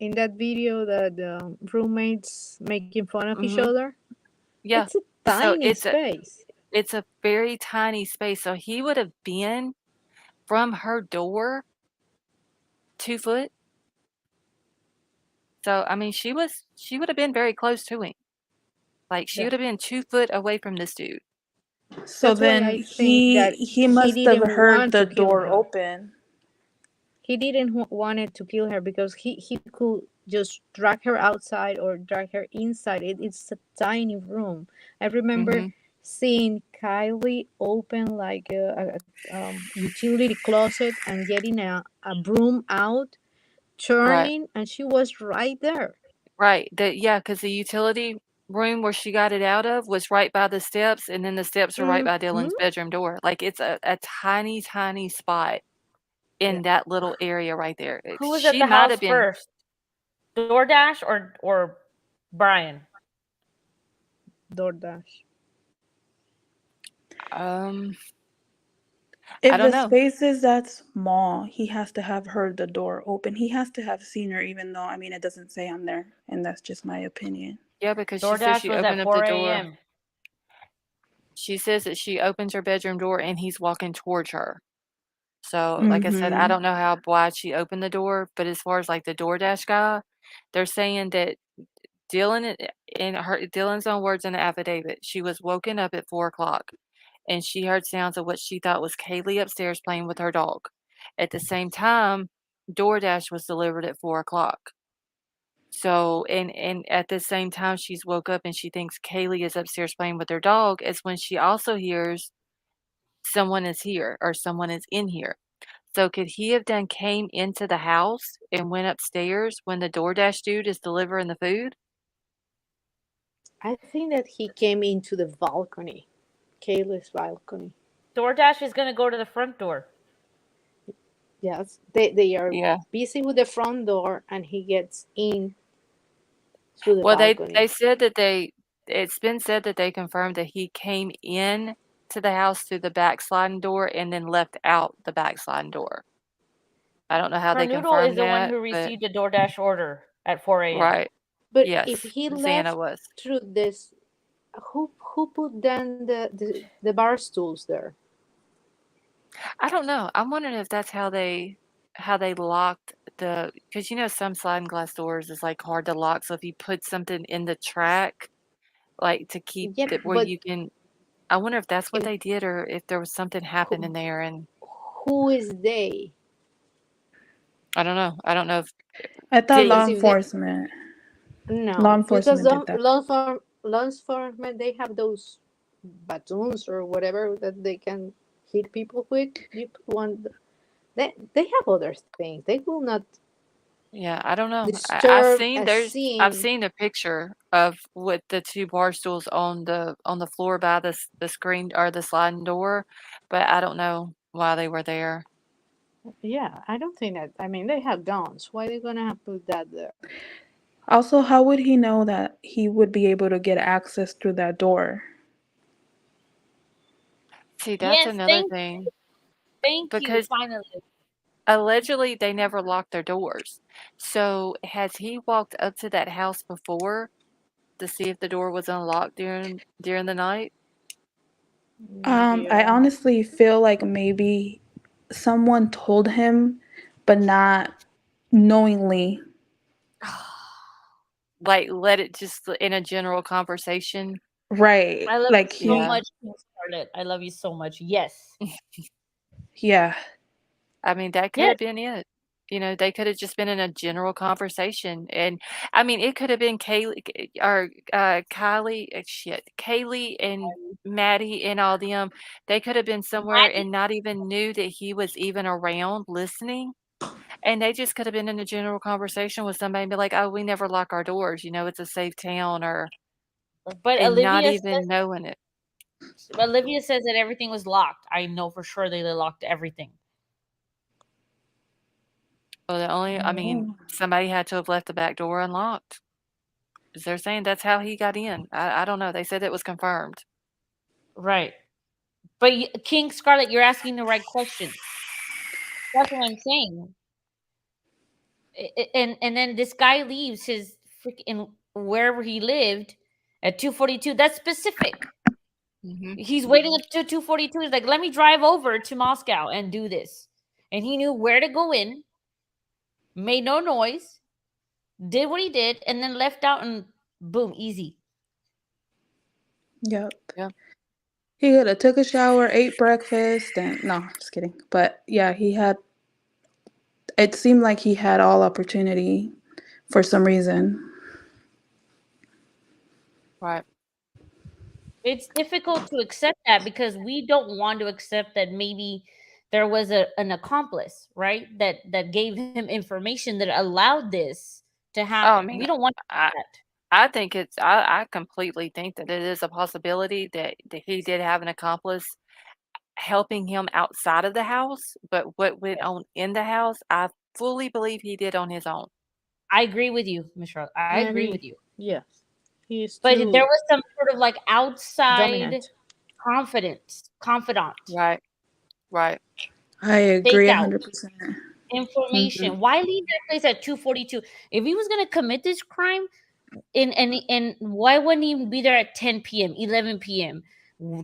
in that video that the roommates making fun of each Mhm. other. Yeah. It's a So tiny space. it's a very tiny space. So he would have been from her door 2 foot. So, I mean, she would have been very close to him. Like, she Yeah. would have been 2 foot away from this dude. So That's why then I think that he he must have didn't heard want the to kill door her. open. He didn't wanted to kill her because he could just drag her outside or drag her inside. It's a tiny room. I remember Mhm. seeing Kylie open like a utility closet and getting a broom out, Right. turning, and she was right there. Right. Yeah, because the utility room where she got it out of was right by the steps, and then the steps are right by Mm-hmm. Dylan's bedroom door. Like, it's a tiny, tiny spot Yeah. in that little area right there. Who was at She the might house have been first? DoorDash or Bryan? DoorDash. I If don't the know. space is that small, he has to have heard the door open. He has to have seen her, even though, I mean, it doesn't say on there, and that's just my opinion. Yeah, because she says DoorDash she was opened at up the 4 door. a.m. She says that she opens her bedroom door and he's walking towards her. So, like I said, I Mm-hmm. don't know how wide she opened the door, but as far as like the DoorDash guy, they're saying that Dylan's own words in the affidavit, she was woken up at 4 o'clock and she heard sounds of what she thought was Kaylee upstairs playing with her dog. At the same time, DoorDash was delivered at 4 o'clock. So, and at the same time she's woke up and she thinks Kaylee is upstairs playing with her dog is when she also hears someone is here or someone is in here. So could he have came into the house and went upstairs when the DoorDash dude is delivering the food? I think that he came into the balcony. Kayla's balcony. DoorDash is gonna go to the front door. Yes, they are Yeah. busy with the front door, and he gets in through the Well, balcony. they said that it's been said that they confirmed that he came in to the house through the back sliding door and then left out the back sliding door. I don't know how they Carnoodle is confirmed the one that, who but received a DoorDash order at 4 a.m. right. But Yes, if he Xana left was. through this, who put down the bar stools there? I don't know. I'm wondering if that's how they locked because some sliding glass doors is like hard to lock. So if you put something in the track, like to keep Yeah, it where but you can. I wonder if that's what if, they did or if there was something happening there. And who is they? I don't know. I don't know if I thought law Because if they enforcement. Law no, because enforcement did that. law enforcement, they have those batons or whatever that they can hit people with. You put one. They have other things. They will not yeah, I don't know. disturb a I've scene. seen a picture of with the two bar stools on the floor by the screen or the sliding door, but I don't know why they were there. Yeah, I don't think that. I mean, they have guns. Why are they gonna have put that there? Also, how would he know that he would be able to get access through that door? See, that's Yes, another thing thank you. because Finally, allegedly they never locked their doors. So has he walked up to that house before to see if the door was unlocked during the night? Maybe I I don't know. honestly feel like maybe someone told him, but not knowingly. Like let it just in a general conversation. Right. I love you Like so Yeah. he, much, Scarlett. I love you so much. Yes, yeah. I mean, that could yes. have been it. They could have just been in a general conversation. And I mean, it could have been Kaylee and Maddie and all them. They could have been somewhere Maddie, and not even knew that he was even around listening. And they just could have been in a general conversation with somebody and be like, "Oh, we never lock our doors. It's a safe town," but and not even knowing it. Olivia says that everything was locked. I know for sure they locked everything. Well, I mean, somebody had to have left the back door unlocked. 'Cause they're saying that's how he got in. I don't know. They said it was confirmed. Right. But King Scarlett, you're asking the right question. That's what I'm saying. And then this guy leaves his freaking wherever he lived at 2:42. That's specific. He's waiting up to 2:42. He's like, let me drive over to Moscow and do this. And he knew where to go in, made no noise, did what he did, and then left out and boom, easy. Yep. Yeah. He could have took a shower, ate breakfast, and no, just kidding. But yeah, it seemed like he had all opportunity for some reason. Right. It's difficult to accept that because we don't want to accept that maybe there was an accomplice, right? That gave him information that allowed this to Oh, I happen. mean, We don't want I that. I think I completely think that it is a possibility that he did have an accomplice helping him outside of the house, but what went on in the house, I fully believe he did on his own. I agree with you, Michelle. I agree with you. Yes, he's But too there was some sort of like outside dominant. confidant, Right. Right. I agree stakeout 100%. information. Why leave that place at 2:42? If he was gonna commit this crime, and why wouldn't he be there at 10 p.m., 11 p.m.,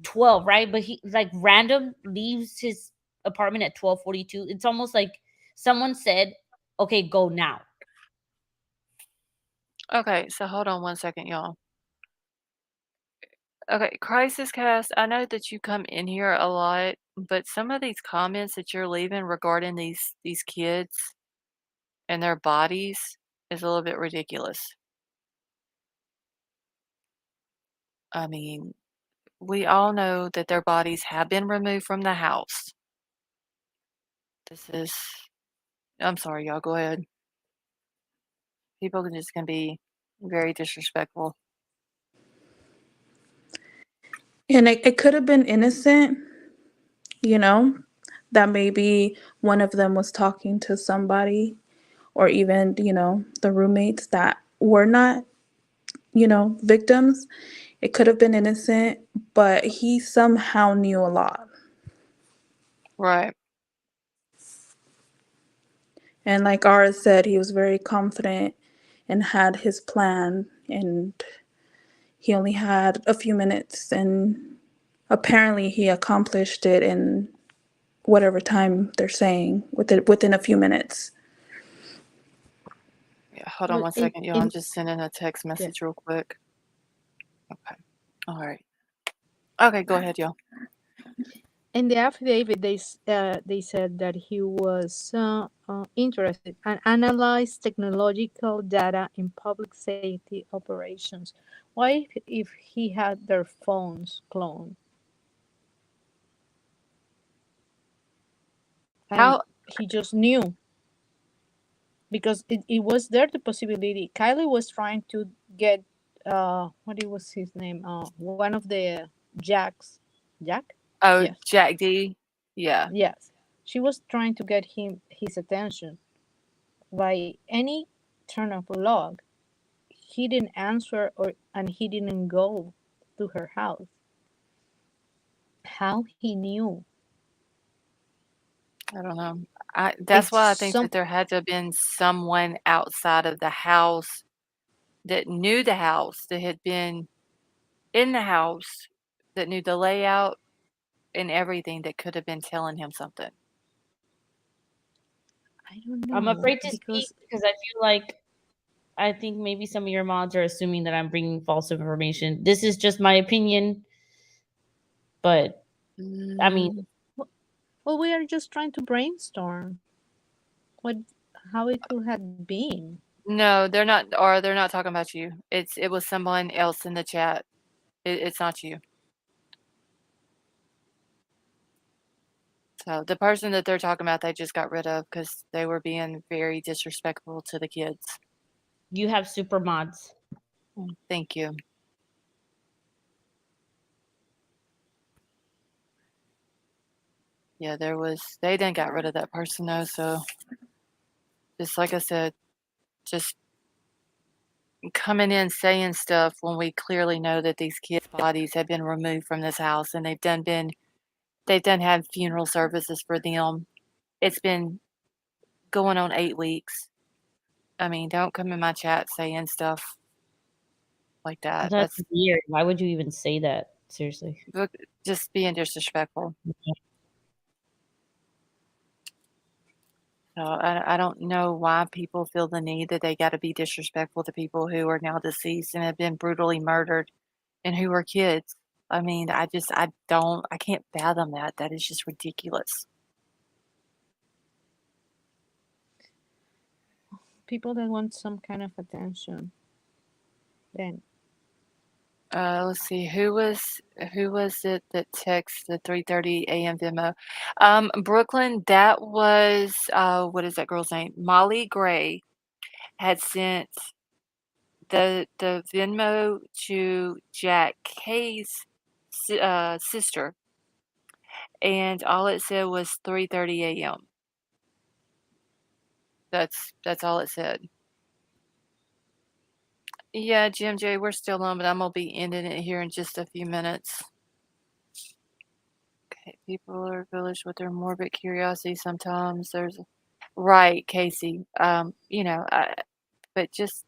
12, right? But he like random leaves his apartment at 12:42. It's almost like someone said, okay, go now. Okay, so hold on one second, y'all. Okay, Crisis Cast, I know that you come in here a lot, but some of these comments that you're leaving regarding these kids and their bodies is a little bit ridiculous. I mean, we all know that their bodies have been removed from the house. I'm sorry, y'all, go ahead. People can just gonna be very disrespectful. And it could have been innocent, you know, that maybe one of them was talking to somebody, or even, the roommates that were not, victims. It could have been innocent, but he somehow knew a lot. Right. And like Ara said, he was very confident and had his plan, and he only had a few minutes, and apparently he accomplished it in whatever time they're saying, within a few minutes. Yeah, hold on one second, y'all. I'm just sending a text message real quick. Okay. All right. Okay, go ahead, y'all. In the affidavit, they said that he was interested and analyzed technological data in public safety operations. Why, if he had their phones cloned? How he just knew, because it was there, the possibility. Kylie was trying to get what was his name? One of the Jack? Oh, Yes. Jack D. Yeah. Yes. She was trying to get his attention. By any turn of log, he didn't answer, and he didn't go to her house. How he knew? I don't know. That's It's why I think that there had to have been someone outside of the house that knew the house, that had been in the house, that knew the layout and everything, that could have been telling him something. I don't know. I'm afraid to speak because I think maybe some of your mods are assuming that I'm bringing false information. This is just my opinion, but I mean, well, we are just trying to brainstorm how it could have been. No, they're not, or they're not talking about you. It was someone else in the chat. It's not you. So the person that they're talking about, they just got rid of because they were being very disrespectful to the kids. You have super mods. Thank you. Yeah, they didn't got rid of that person though, so just like I said, just coming in saying stuff when we clearly know that these kids' bodies have been removed from this house, and they've done had funeral services for them. It's been going on 8 weeks. I mean, don't come in my chat saying stuff like that. That's weird. Why would you even say that? Seriously. Just being disrespectful. So I don't know why people feel the need that they got to be disrespectful to people who are now deceased and have been brutally murdered and who are kids. I mean, I can't fathom that. That is just ridiculous. People that want some kind of attention. Then let's see, who was it that texted the 3:30 a.m. demo? Brooklyn, that was what is that girl's name? Molly Gray had sent the Venmo to Jack Kay's sister, and all it said was 3:30 a.m. That's all it said. Yeah, Jim J, we're still on, but I'm gonna be ending it here in just a few minutes. Okay, people are foolish with their morbid curiosity sometimes. Right, Casey. But just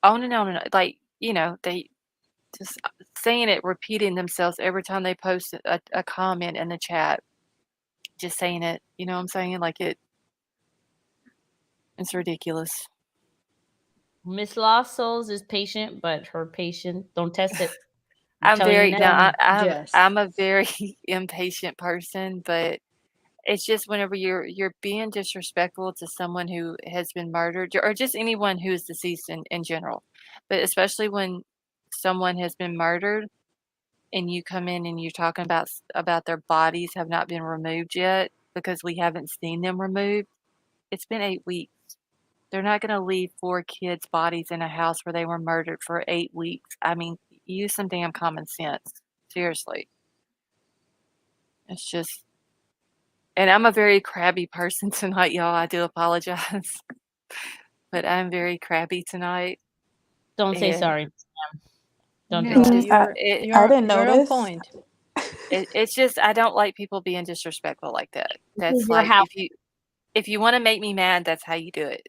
on and on and on, like, they just saying it, repeating themselves every time they post a comment in the chat. Just saying it, you know what I'm saying? Like it's ridiculous. Miss Lost Souls is patient, but her patience, don't test it. I'm a very impatient person, but it's just whenever you're being disrespectful to someone who has been murdered, or just anyone who is deceased in general, but especially when someone has been murdered and you come in and you're talking about their bodies have not been removed yet because we haven't seen them removed. It's been 8 weeks. They're not going to leave 4 kids' bodies in a house where they were murdered for 8 weeks. I mean, use some damn common sense. Seriously. It's just, and I'm a very crabby person tonight, y'all. I do apologize, but I'm very crabby tonight. Don't say And sorry, ma'am. Don't do No, that. I didn't you're on notice. point. it's just I don't like people being disrespectful like that. This is That's your like house. if you want to make me mad, that's how you do it.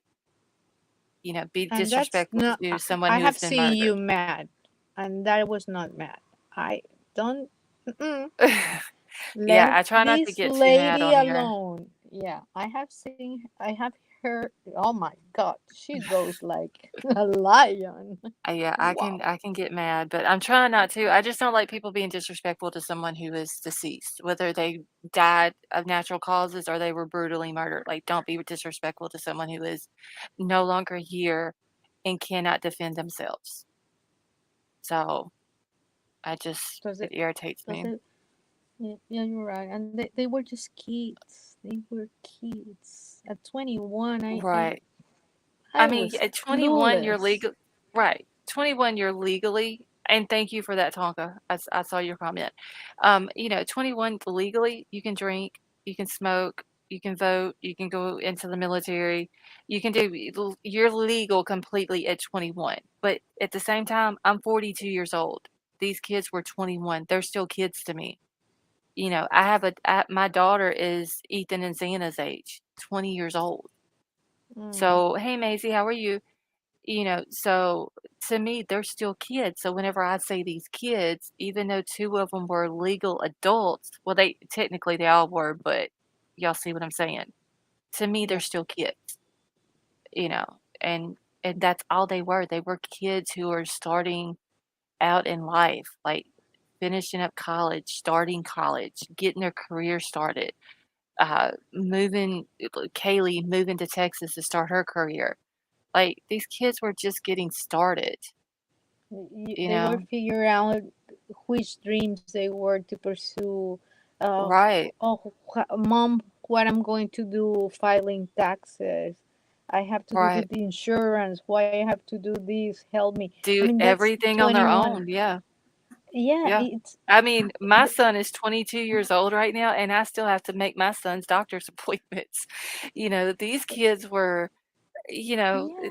Be And that's disrespectful not, to someone I who have has been seen you murdered. mad, and that was not mad. I don't, mm-mm. Yeah, Let I try not to this get too mad lady on here. alone. Yeah, I have heard, oh my God, she goes like a lion. Yeah, Wow. I can get mad, but I'm trying not to. I just don't like people being disrespectful to someone who is deceased, whether they died of natural causes or they were brutally murdered. Like, don't be disrespectful to someone who is no longer here and cannot defend themselves. So Does it it, irritates does me. it, yeah, you're right. And they were just kids. They were kids. At 21, Right. I I mean, was at 21, you're clueless. legal. Right. 21, you're legally, and thank you for that, Tonka. I saw your comment. 21 legally, you can drink, you can smoke, you can vote, you can go into the military, you can you're legal completely at 21. But at the same time, I'm 42 years old. These kids were 21. They're still kids to me. My daughter is Ethan and Xana's age, 20 years old. Mm. So, hey, Maisie, how are you? So to me, they're still kids. So whenever I say these kids, even though two of them were legal adults, well, they all were, but y'all see what I'm saying? To me, they're Yeah. still kids, you know, and that's all they were. They were kids who are starting out in life, like finishing up college, starting college, getting their career started, Kaylee moving to Texas to start her career. Like, these kids were just getting started, you They were know? figuring out which dreams they were to pursue. Uh, Right, oh, mom, what I'm going to do, filing taxes. I have to do right. the insurance. Why I have to do this? Help me. I Do mean, that's everything on their 21. own, yeah, Yeah, yeah. it's I mean, my son is 22 years old right now, and I still have to make my son's doctor's appointments. These kids were,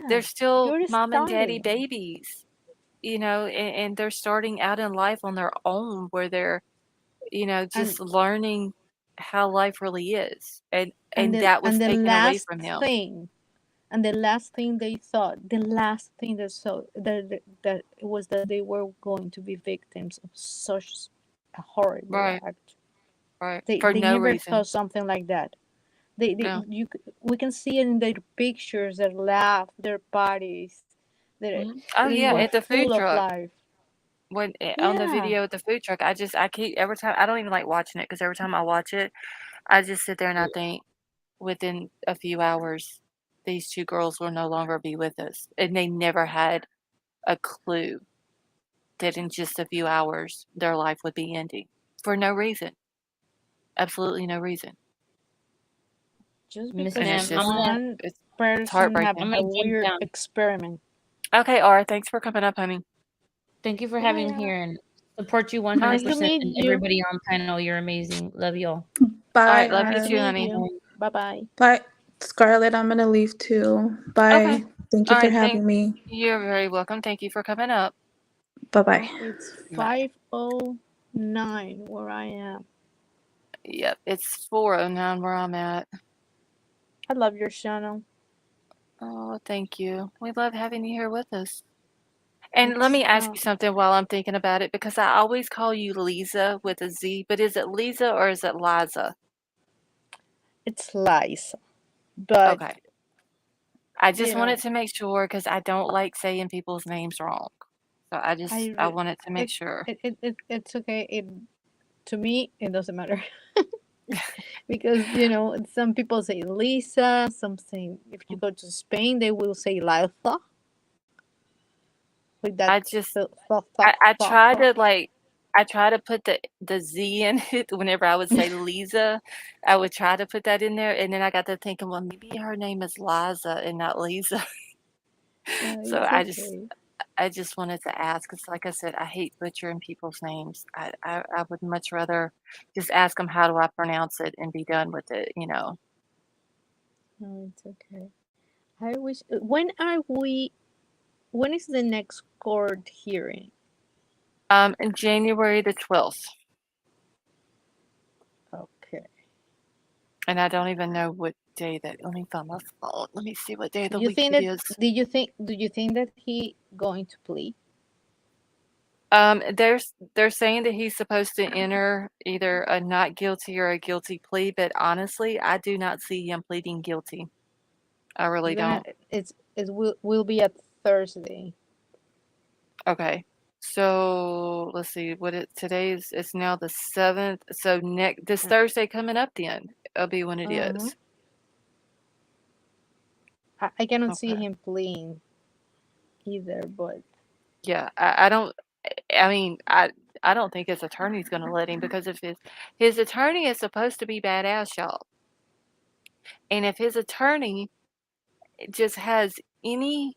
they're yeah. still You're mom and daddy starting, babies, and they're starting out in life on their own where they're, and just learning how life really is. And and and the that was and the taken away last from them. thing and the last thing they thought, the last thing they saw, that was that they were going to be victims of such a horrible Right, act. right. They For they no never reason. thought something like that. They No. we can see it in their pictures, their laugh, their bodies. Mhm. Oh, They yeah, were at the food full of truck. life. On the Yeah, video at the food truck, I keep every time I don't even like watching it because every time I watch it, I just sit there and I think within a few hours, these 2 girls will no longer be with us, and they never had a clue that in just a few hours, their life would be ending for no reason, absolutely no reason, just Miss and because Ma'am, one it's person have heartbreaking. I'm a gonna jump weird down. experiment. Okay, R, thanks for coming up, honey. Thank you for Yeah, having me yeah. here and support you Oh, Nice to 100%. meet And you. everybody on panel, you're amazing. Love y'all. Bye, alright, love you Nice to too, R. meet honey. you. Bye bye. Bye, Scarlett. I'm gonna leave too. Okay. Bye. Thank you for Alright, having me. you're very welcome. Thank you for coming up. Bye bye. It's Bye. 5:09 where I am. Yep, it's 4:09 where I'm at. I love your channel. Oh, thank you. We love having you here with us. And let It's me ask you something while I'm thinking about it, because I always call you Lisa with a Z, but is it Lisa or is it Liza? it's Liza, but Okay. I you just know, wanted to make sure because I don't like saying people's names wrong. So I wanted to make sure. it's okay. To me it doesn't matter because some people say Lisa. Some say, if you go to Spain they will say Liza with that I just th- th- th- I th- try th. to I try to put the Z in it whenever I would say Lisa. I would try to put that in there, and then I got to thinking, well, maybe her name is Liza and not Lisa. So It's okay. I just wanted to ask because, like I said, I hate butchering people's names. I would much rather just ask them how do I pronounce it and be done with it, you know. No, it's okay. I wish. When are we? When is the next court hearing? In January the 12th, Okay. and I don't even know what day that. Let me find my phone. Let me see what day of the You week think it that? is. Do you think that he going to plead? They're saying that he's supposed to enter either a not guilty or a guilty plea, but honestly, I do not see him pleading guilty. I really don't. It will be at Thursday. Okay. So let's see what it's now the 7th. So this Thursday coming up then it'll be when it is. I cannot see Okay. him pleading either, but Yeah, I don't I mean, I don't think his attorney's gonna let him because if his attorney is supposed to be badass, y'all. And if his attorney just has any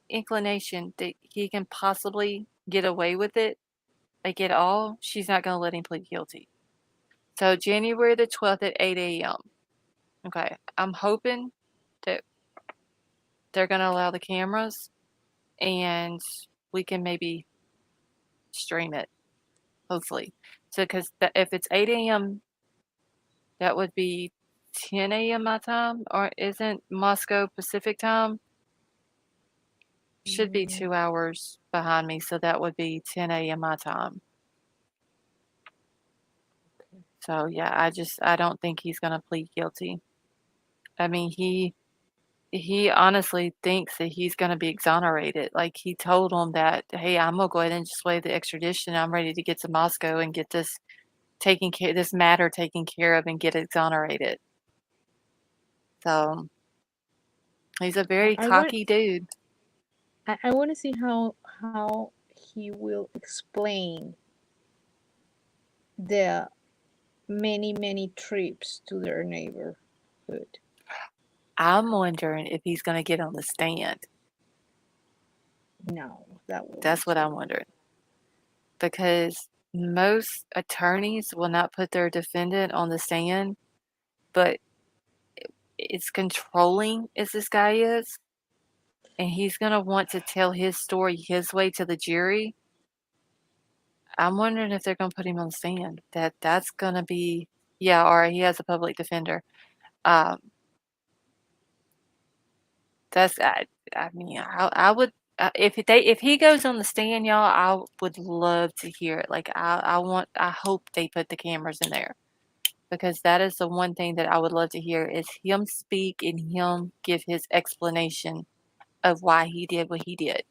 inclination that he can possibly get away with it, like at all, she's not gonna let him plead guilty. So January the 12th at 8 a.m. Okay, I'm hoping that they're gonna allow the cameras and we can maybe stream it, hopefully. So, because if it's 8 a.m., that would be 10 a.m. my time, or isn't Moscow Pacific time? Should be 2 hours behind me, so that would be 10 a.m. my time. So yeah, I don't think he's gonna plead guilty. I mean, he honestly thinks that he's gonna be exonerated. Like he told him that, hey, I'm gonna go ahead and just waive the extradition. I'm ready to get to Moscow and get this matter taken care of and get exonerated. So he's a very I want cocky dude. I want to see how he will explain the many trips to their neighborhood. I'm wondering if he's gonna get on the stand. No, that will. That's what I'm wondering. Because most attorneys will not put their defendant on the stand, but it's controlling as this guy is, and he's gonna want to tell his story his way to the jury. I'm wondering if they're gonna put him on the stand. That's gonna be or he has a public defender. Um, that's I mean I would if he goes on the stand, y'all, I would love to hear it. Like I hope they put the cameras in there because that is the one thing that I would love to hear is him speak and him give his explanation of why he did what he did.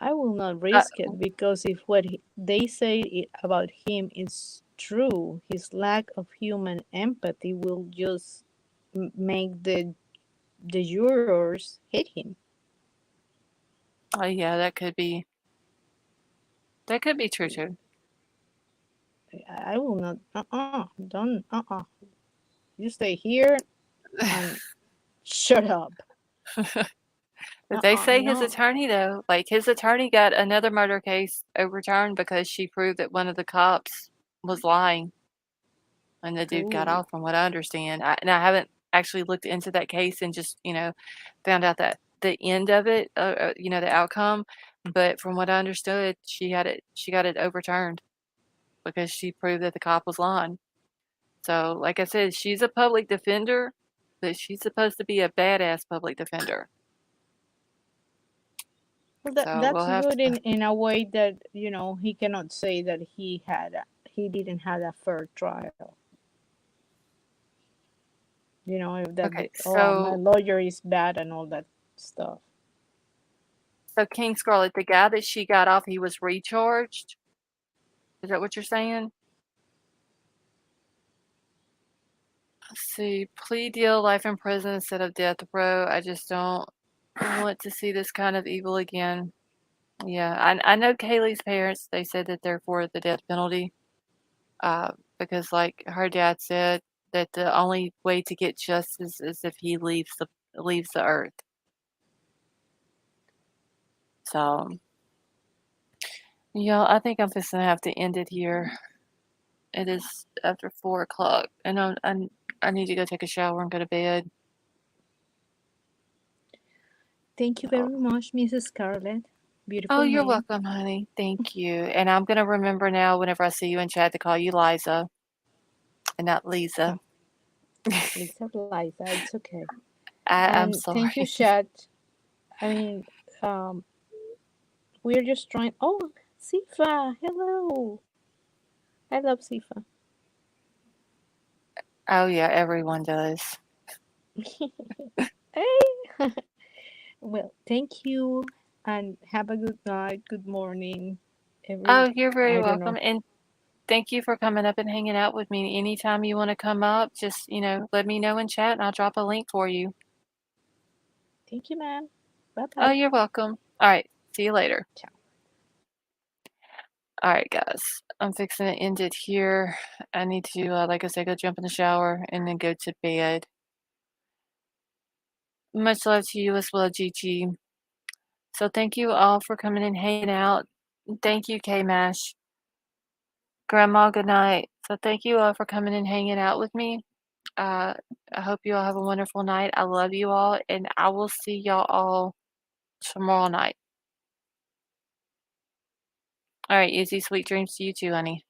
I will not risk it because if what they say about him is true, his lack of human empathy will just make the jurors hate him. Oh yeah, that could be true too. I will not. Don't. You stay here and shut up. But they say his No. attorney though, like his attorney got another murder case overturned because she proved that one of the cops was lying, and the dude got Ooh. off, from what I understand. I haven't actually looked into that case and just found out that the end of it, the outcome. But from what I understood, she got it overturned because she proved that the cop was lying. So, like I said, she's a public defender, but she's supposed to be a badass public defender. Well, So that's we'll have good to. in a way that he cannot say that he didn't have a fair trial. That Okay, my lawyer is bad and all that stuff. So King Scarlet, the guy that she got off, he was recharged. Is that what you're saying? Let's see, plea deal, life in prison instead of death row. I just don't want to see this kind of evil again. Yeah, I know Kaylee's parents. They said that they're for the death penalty, because like her dad said that the only way to get justice is if he leaves the earth. So, yeah, I think I'm just gonna have to end it here. It is after 4 o'clock, and I need to go take a shower and go to bed. Thank you very much, Mrs. Scarlett. Beautiful Oh, you're name. welcome, honey. Thank you. And I'm gonna remember now whenever I see you in chat to call you Liza and not Lisa. Lisa, it's okay. I'm And thank you, sorry. Chad. I mean, we're just trying. Oh, Sifa, hello. I love Sifa. Oh yeah, everyone does. Hey. Well, thank you, and have a good night, good morning. Oh, you're very I don't welcome, know. and thank you for coming up and hanging out with me. Anytime you want to come up, just, let me know in chat and I'll drop a link for you. Thank you, ma'am. Bye Oh, bye. you're welcome. All right. See you later. Ciao. All right, guys. I'm fixing to end it here. I need to, like I said, go jump in the shower and then go to bed. Much love to you as well, Gigi. So thank you all for coming and hanging out. Thank you, K-Mash. Grandma, good night. So thank you all for coming and hanging out with me. I hope you all have a wonderful night. I love you all, and I will see y'all all tomorrow night. All right, Izzy, sweet dreams to you too, honey.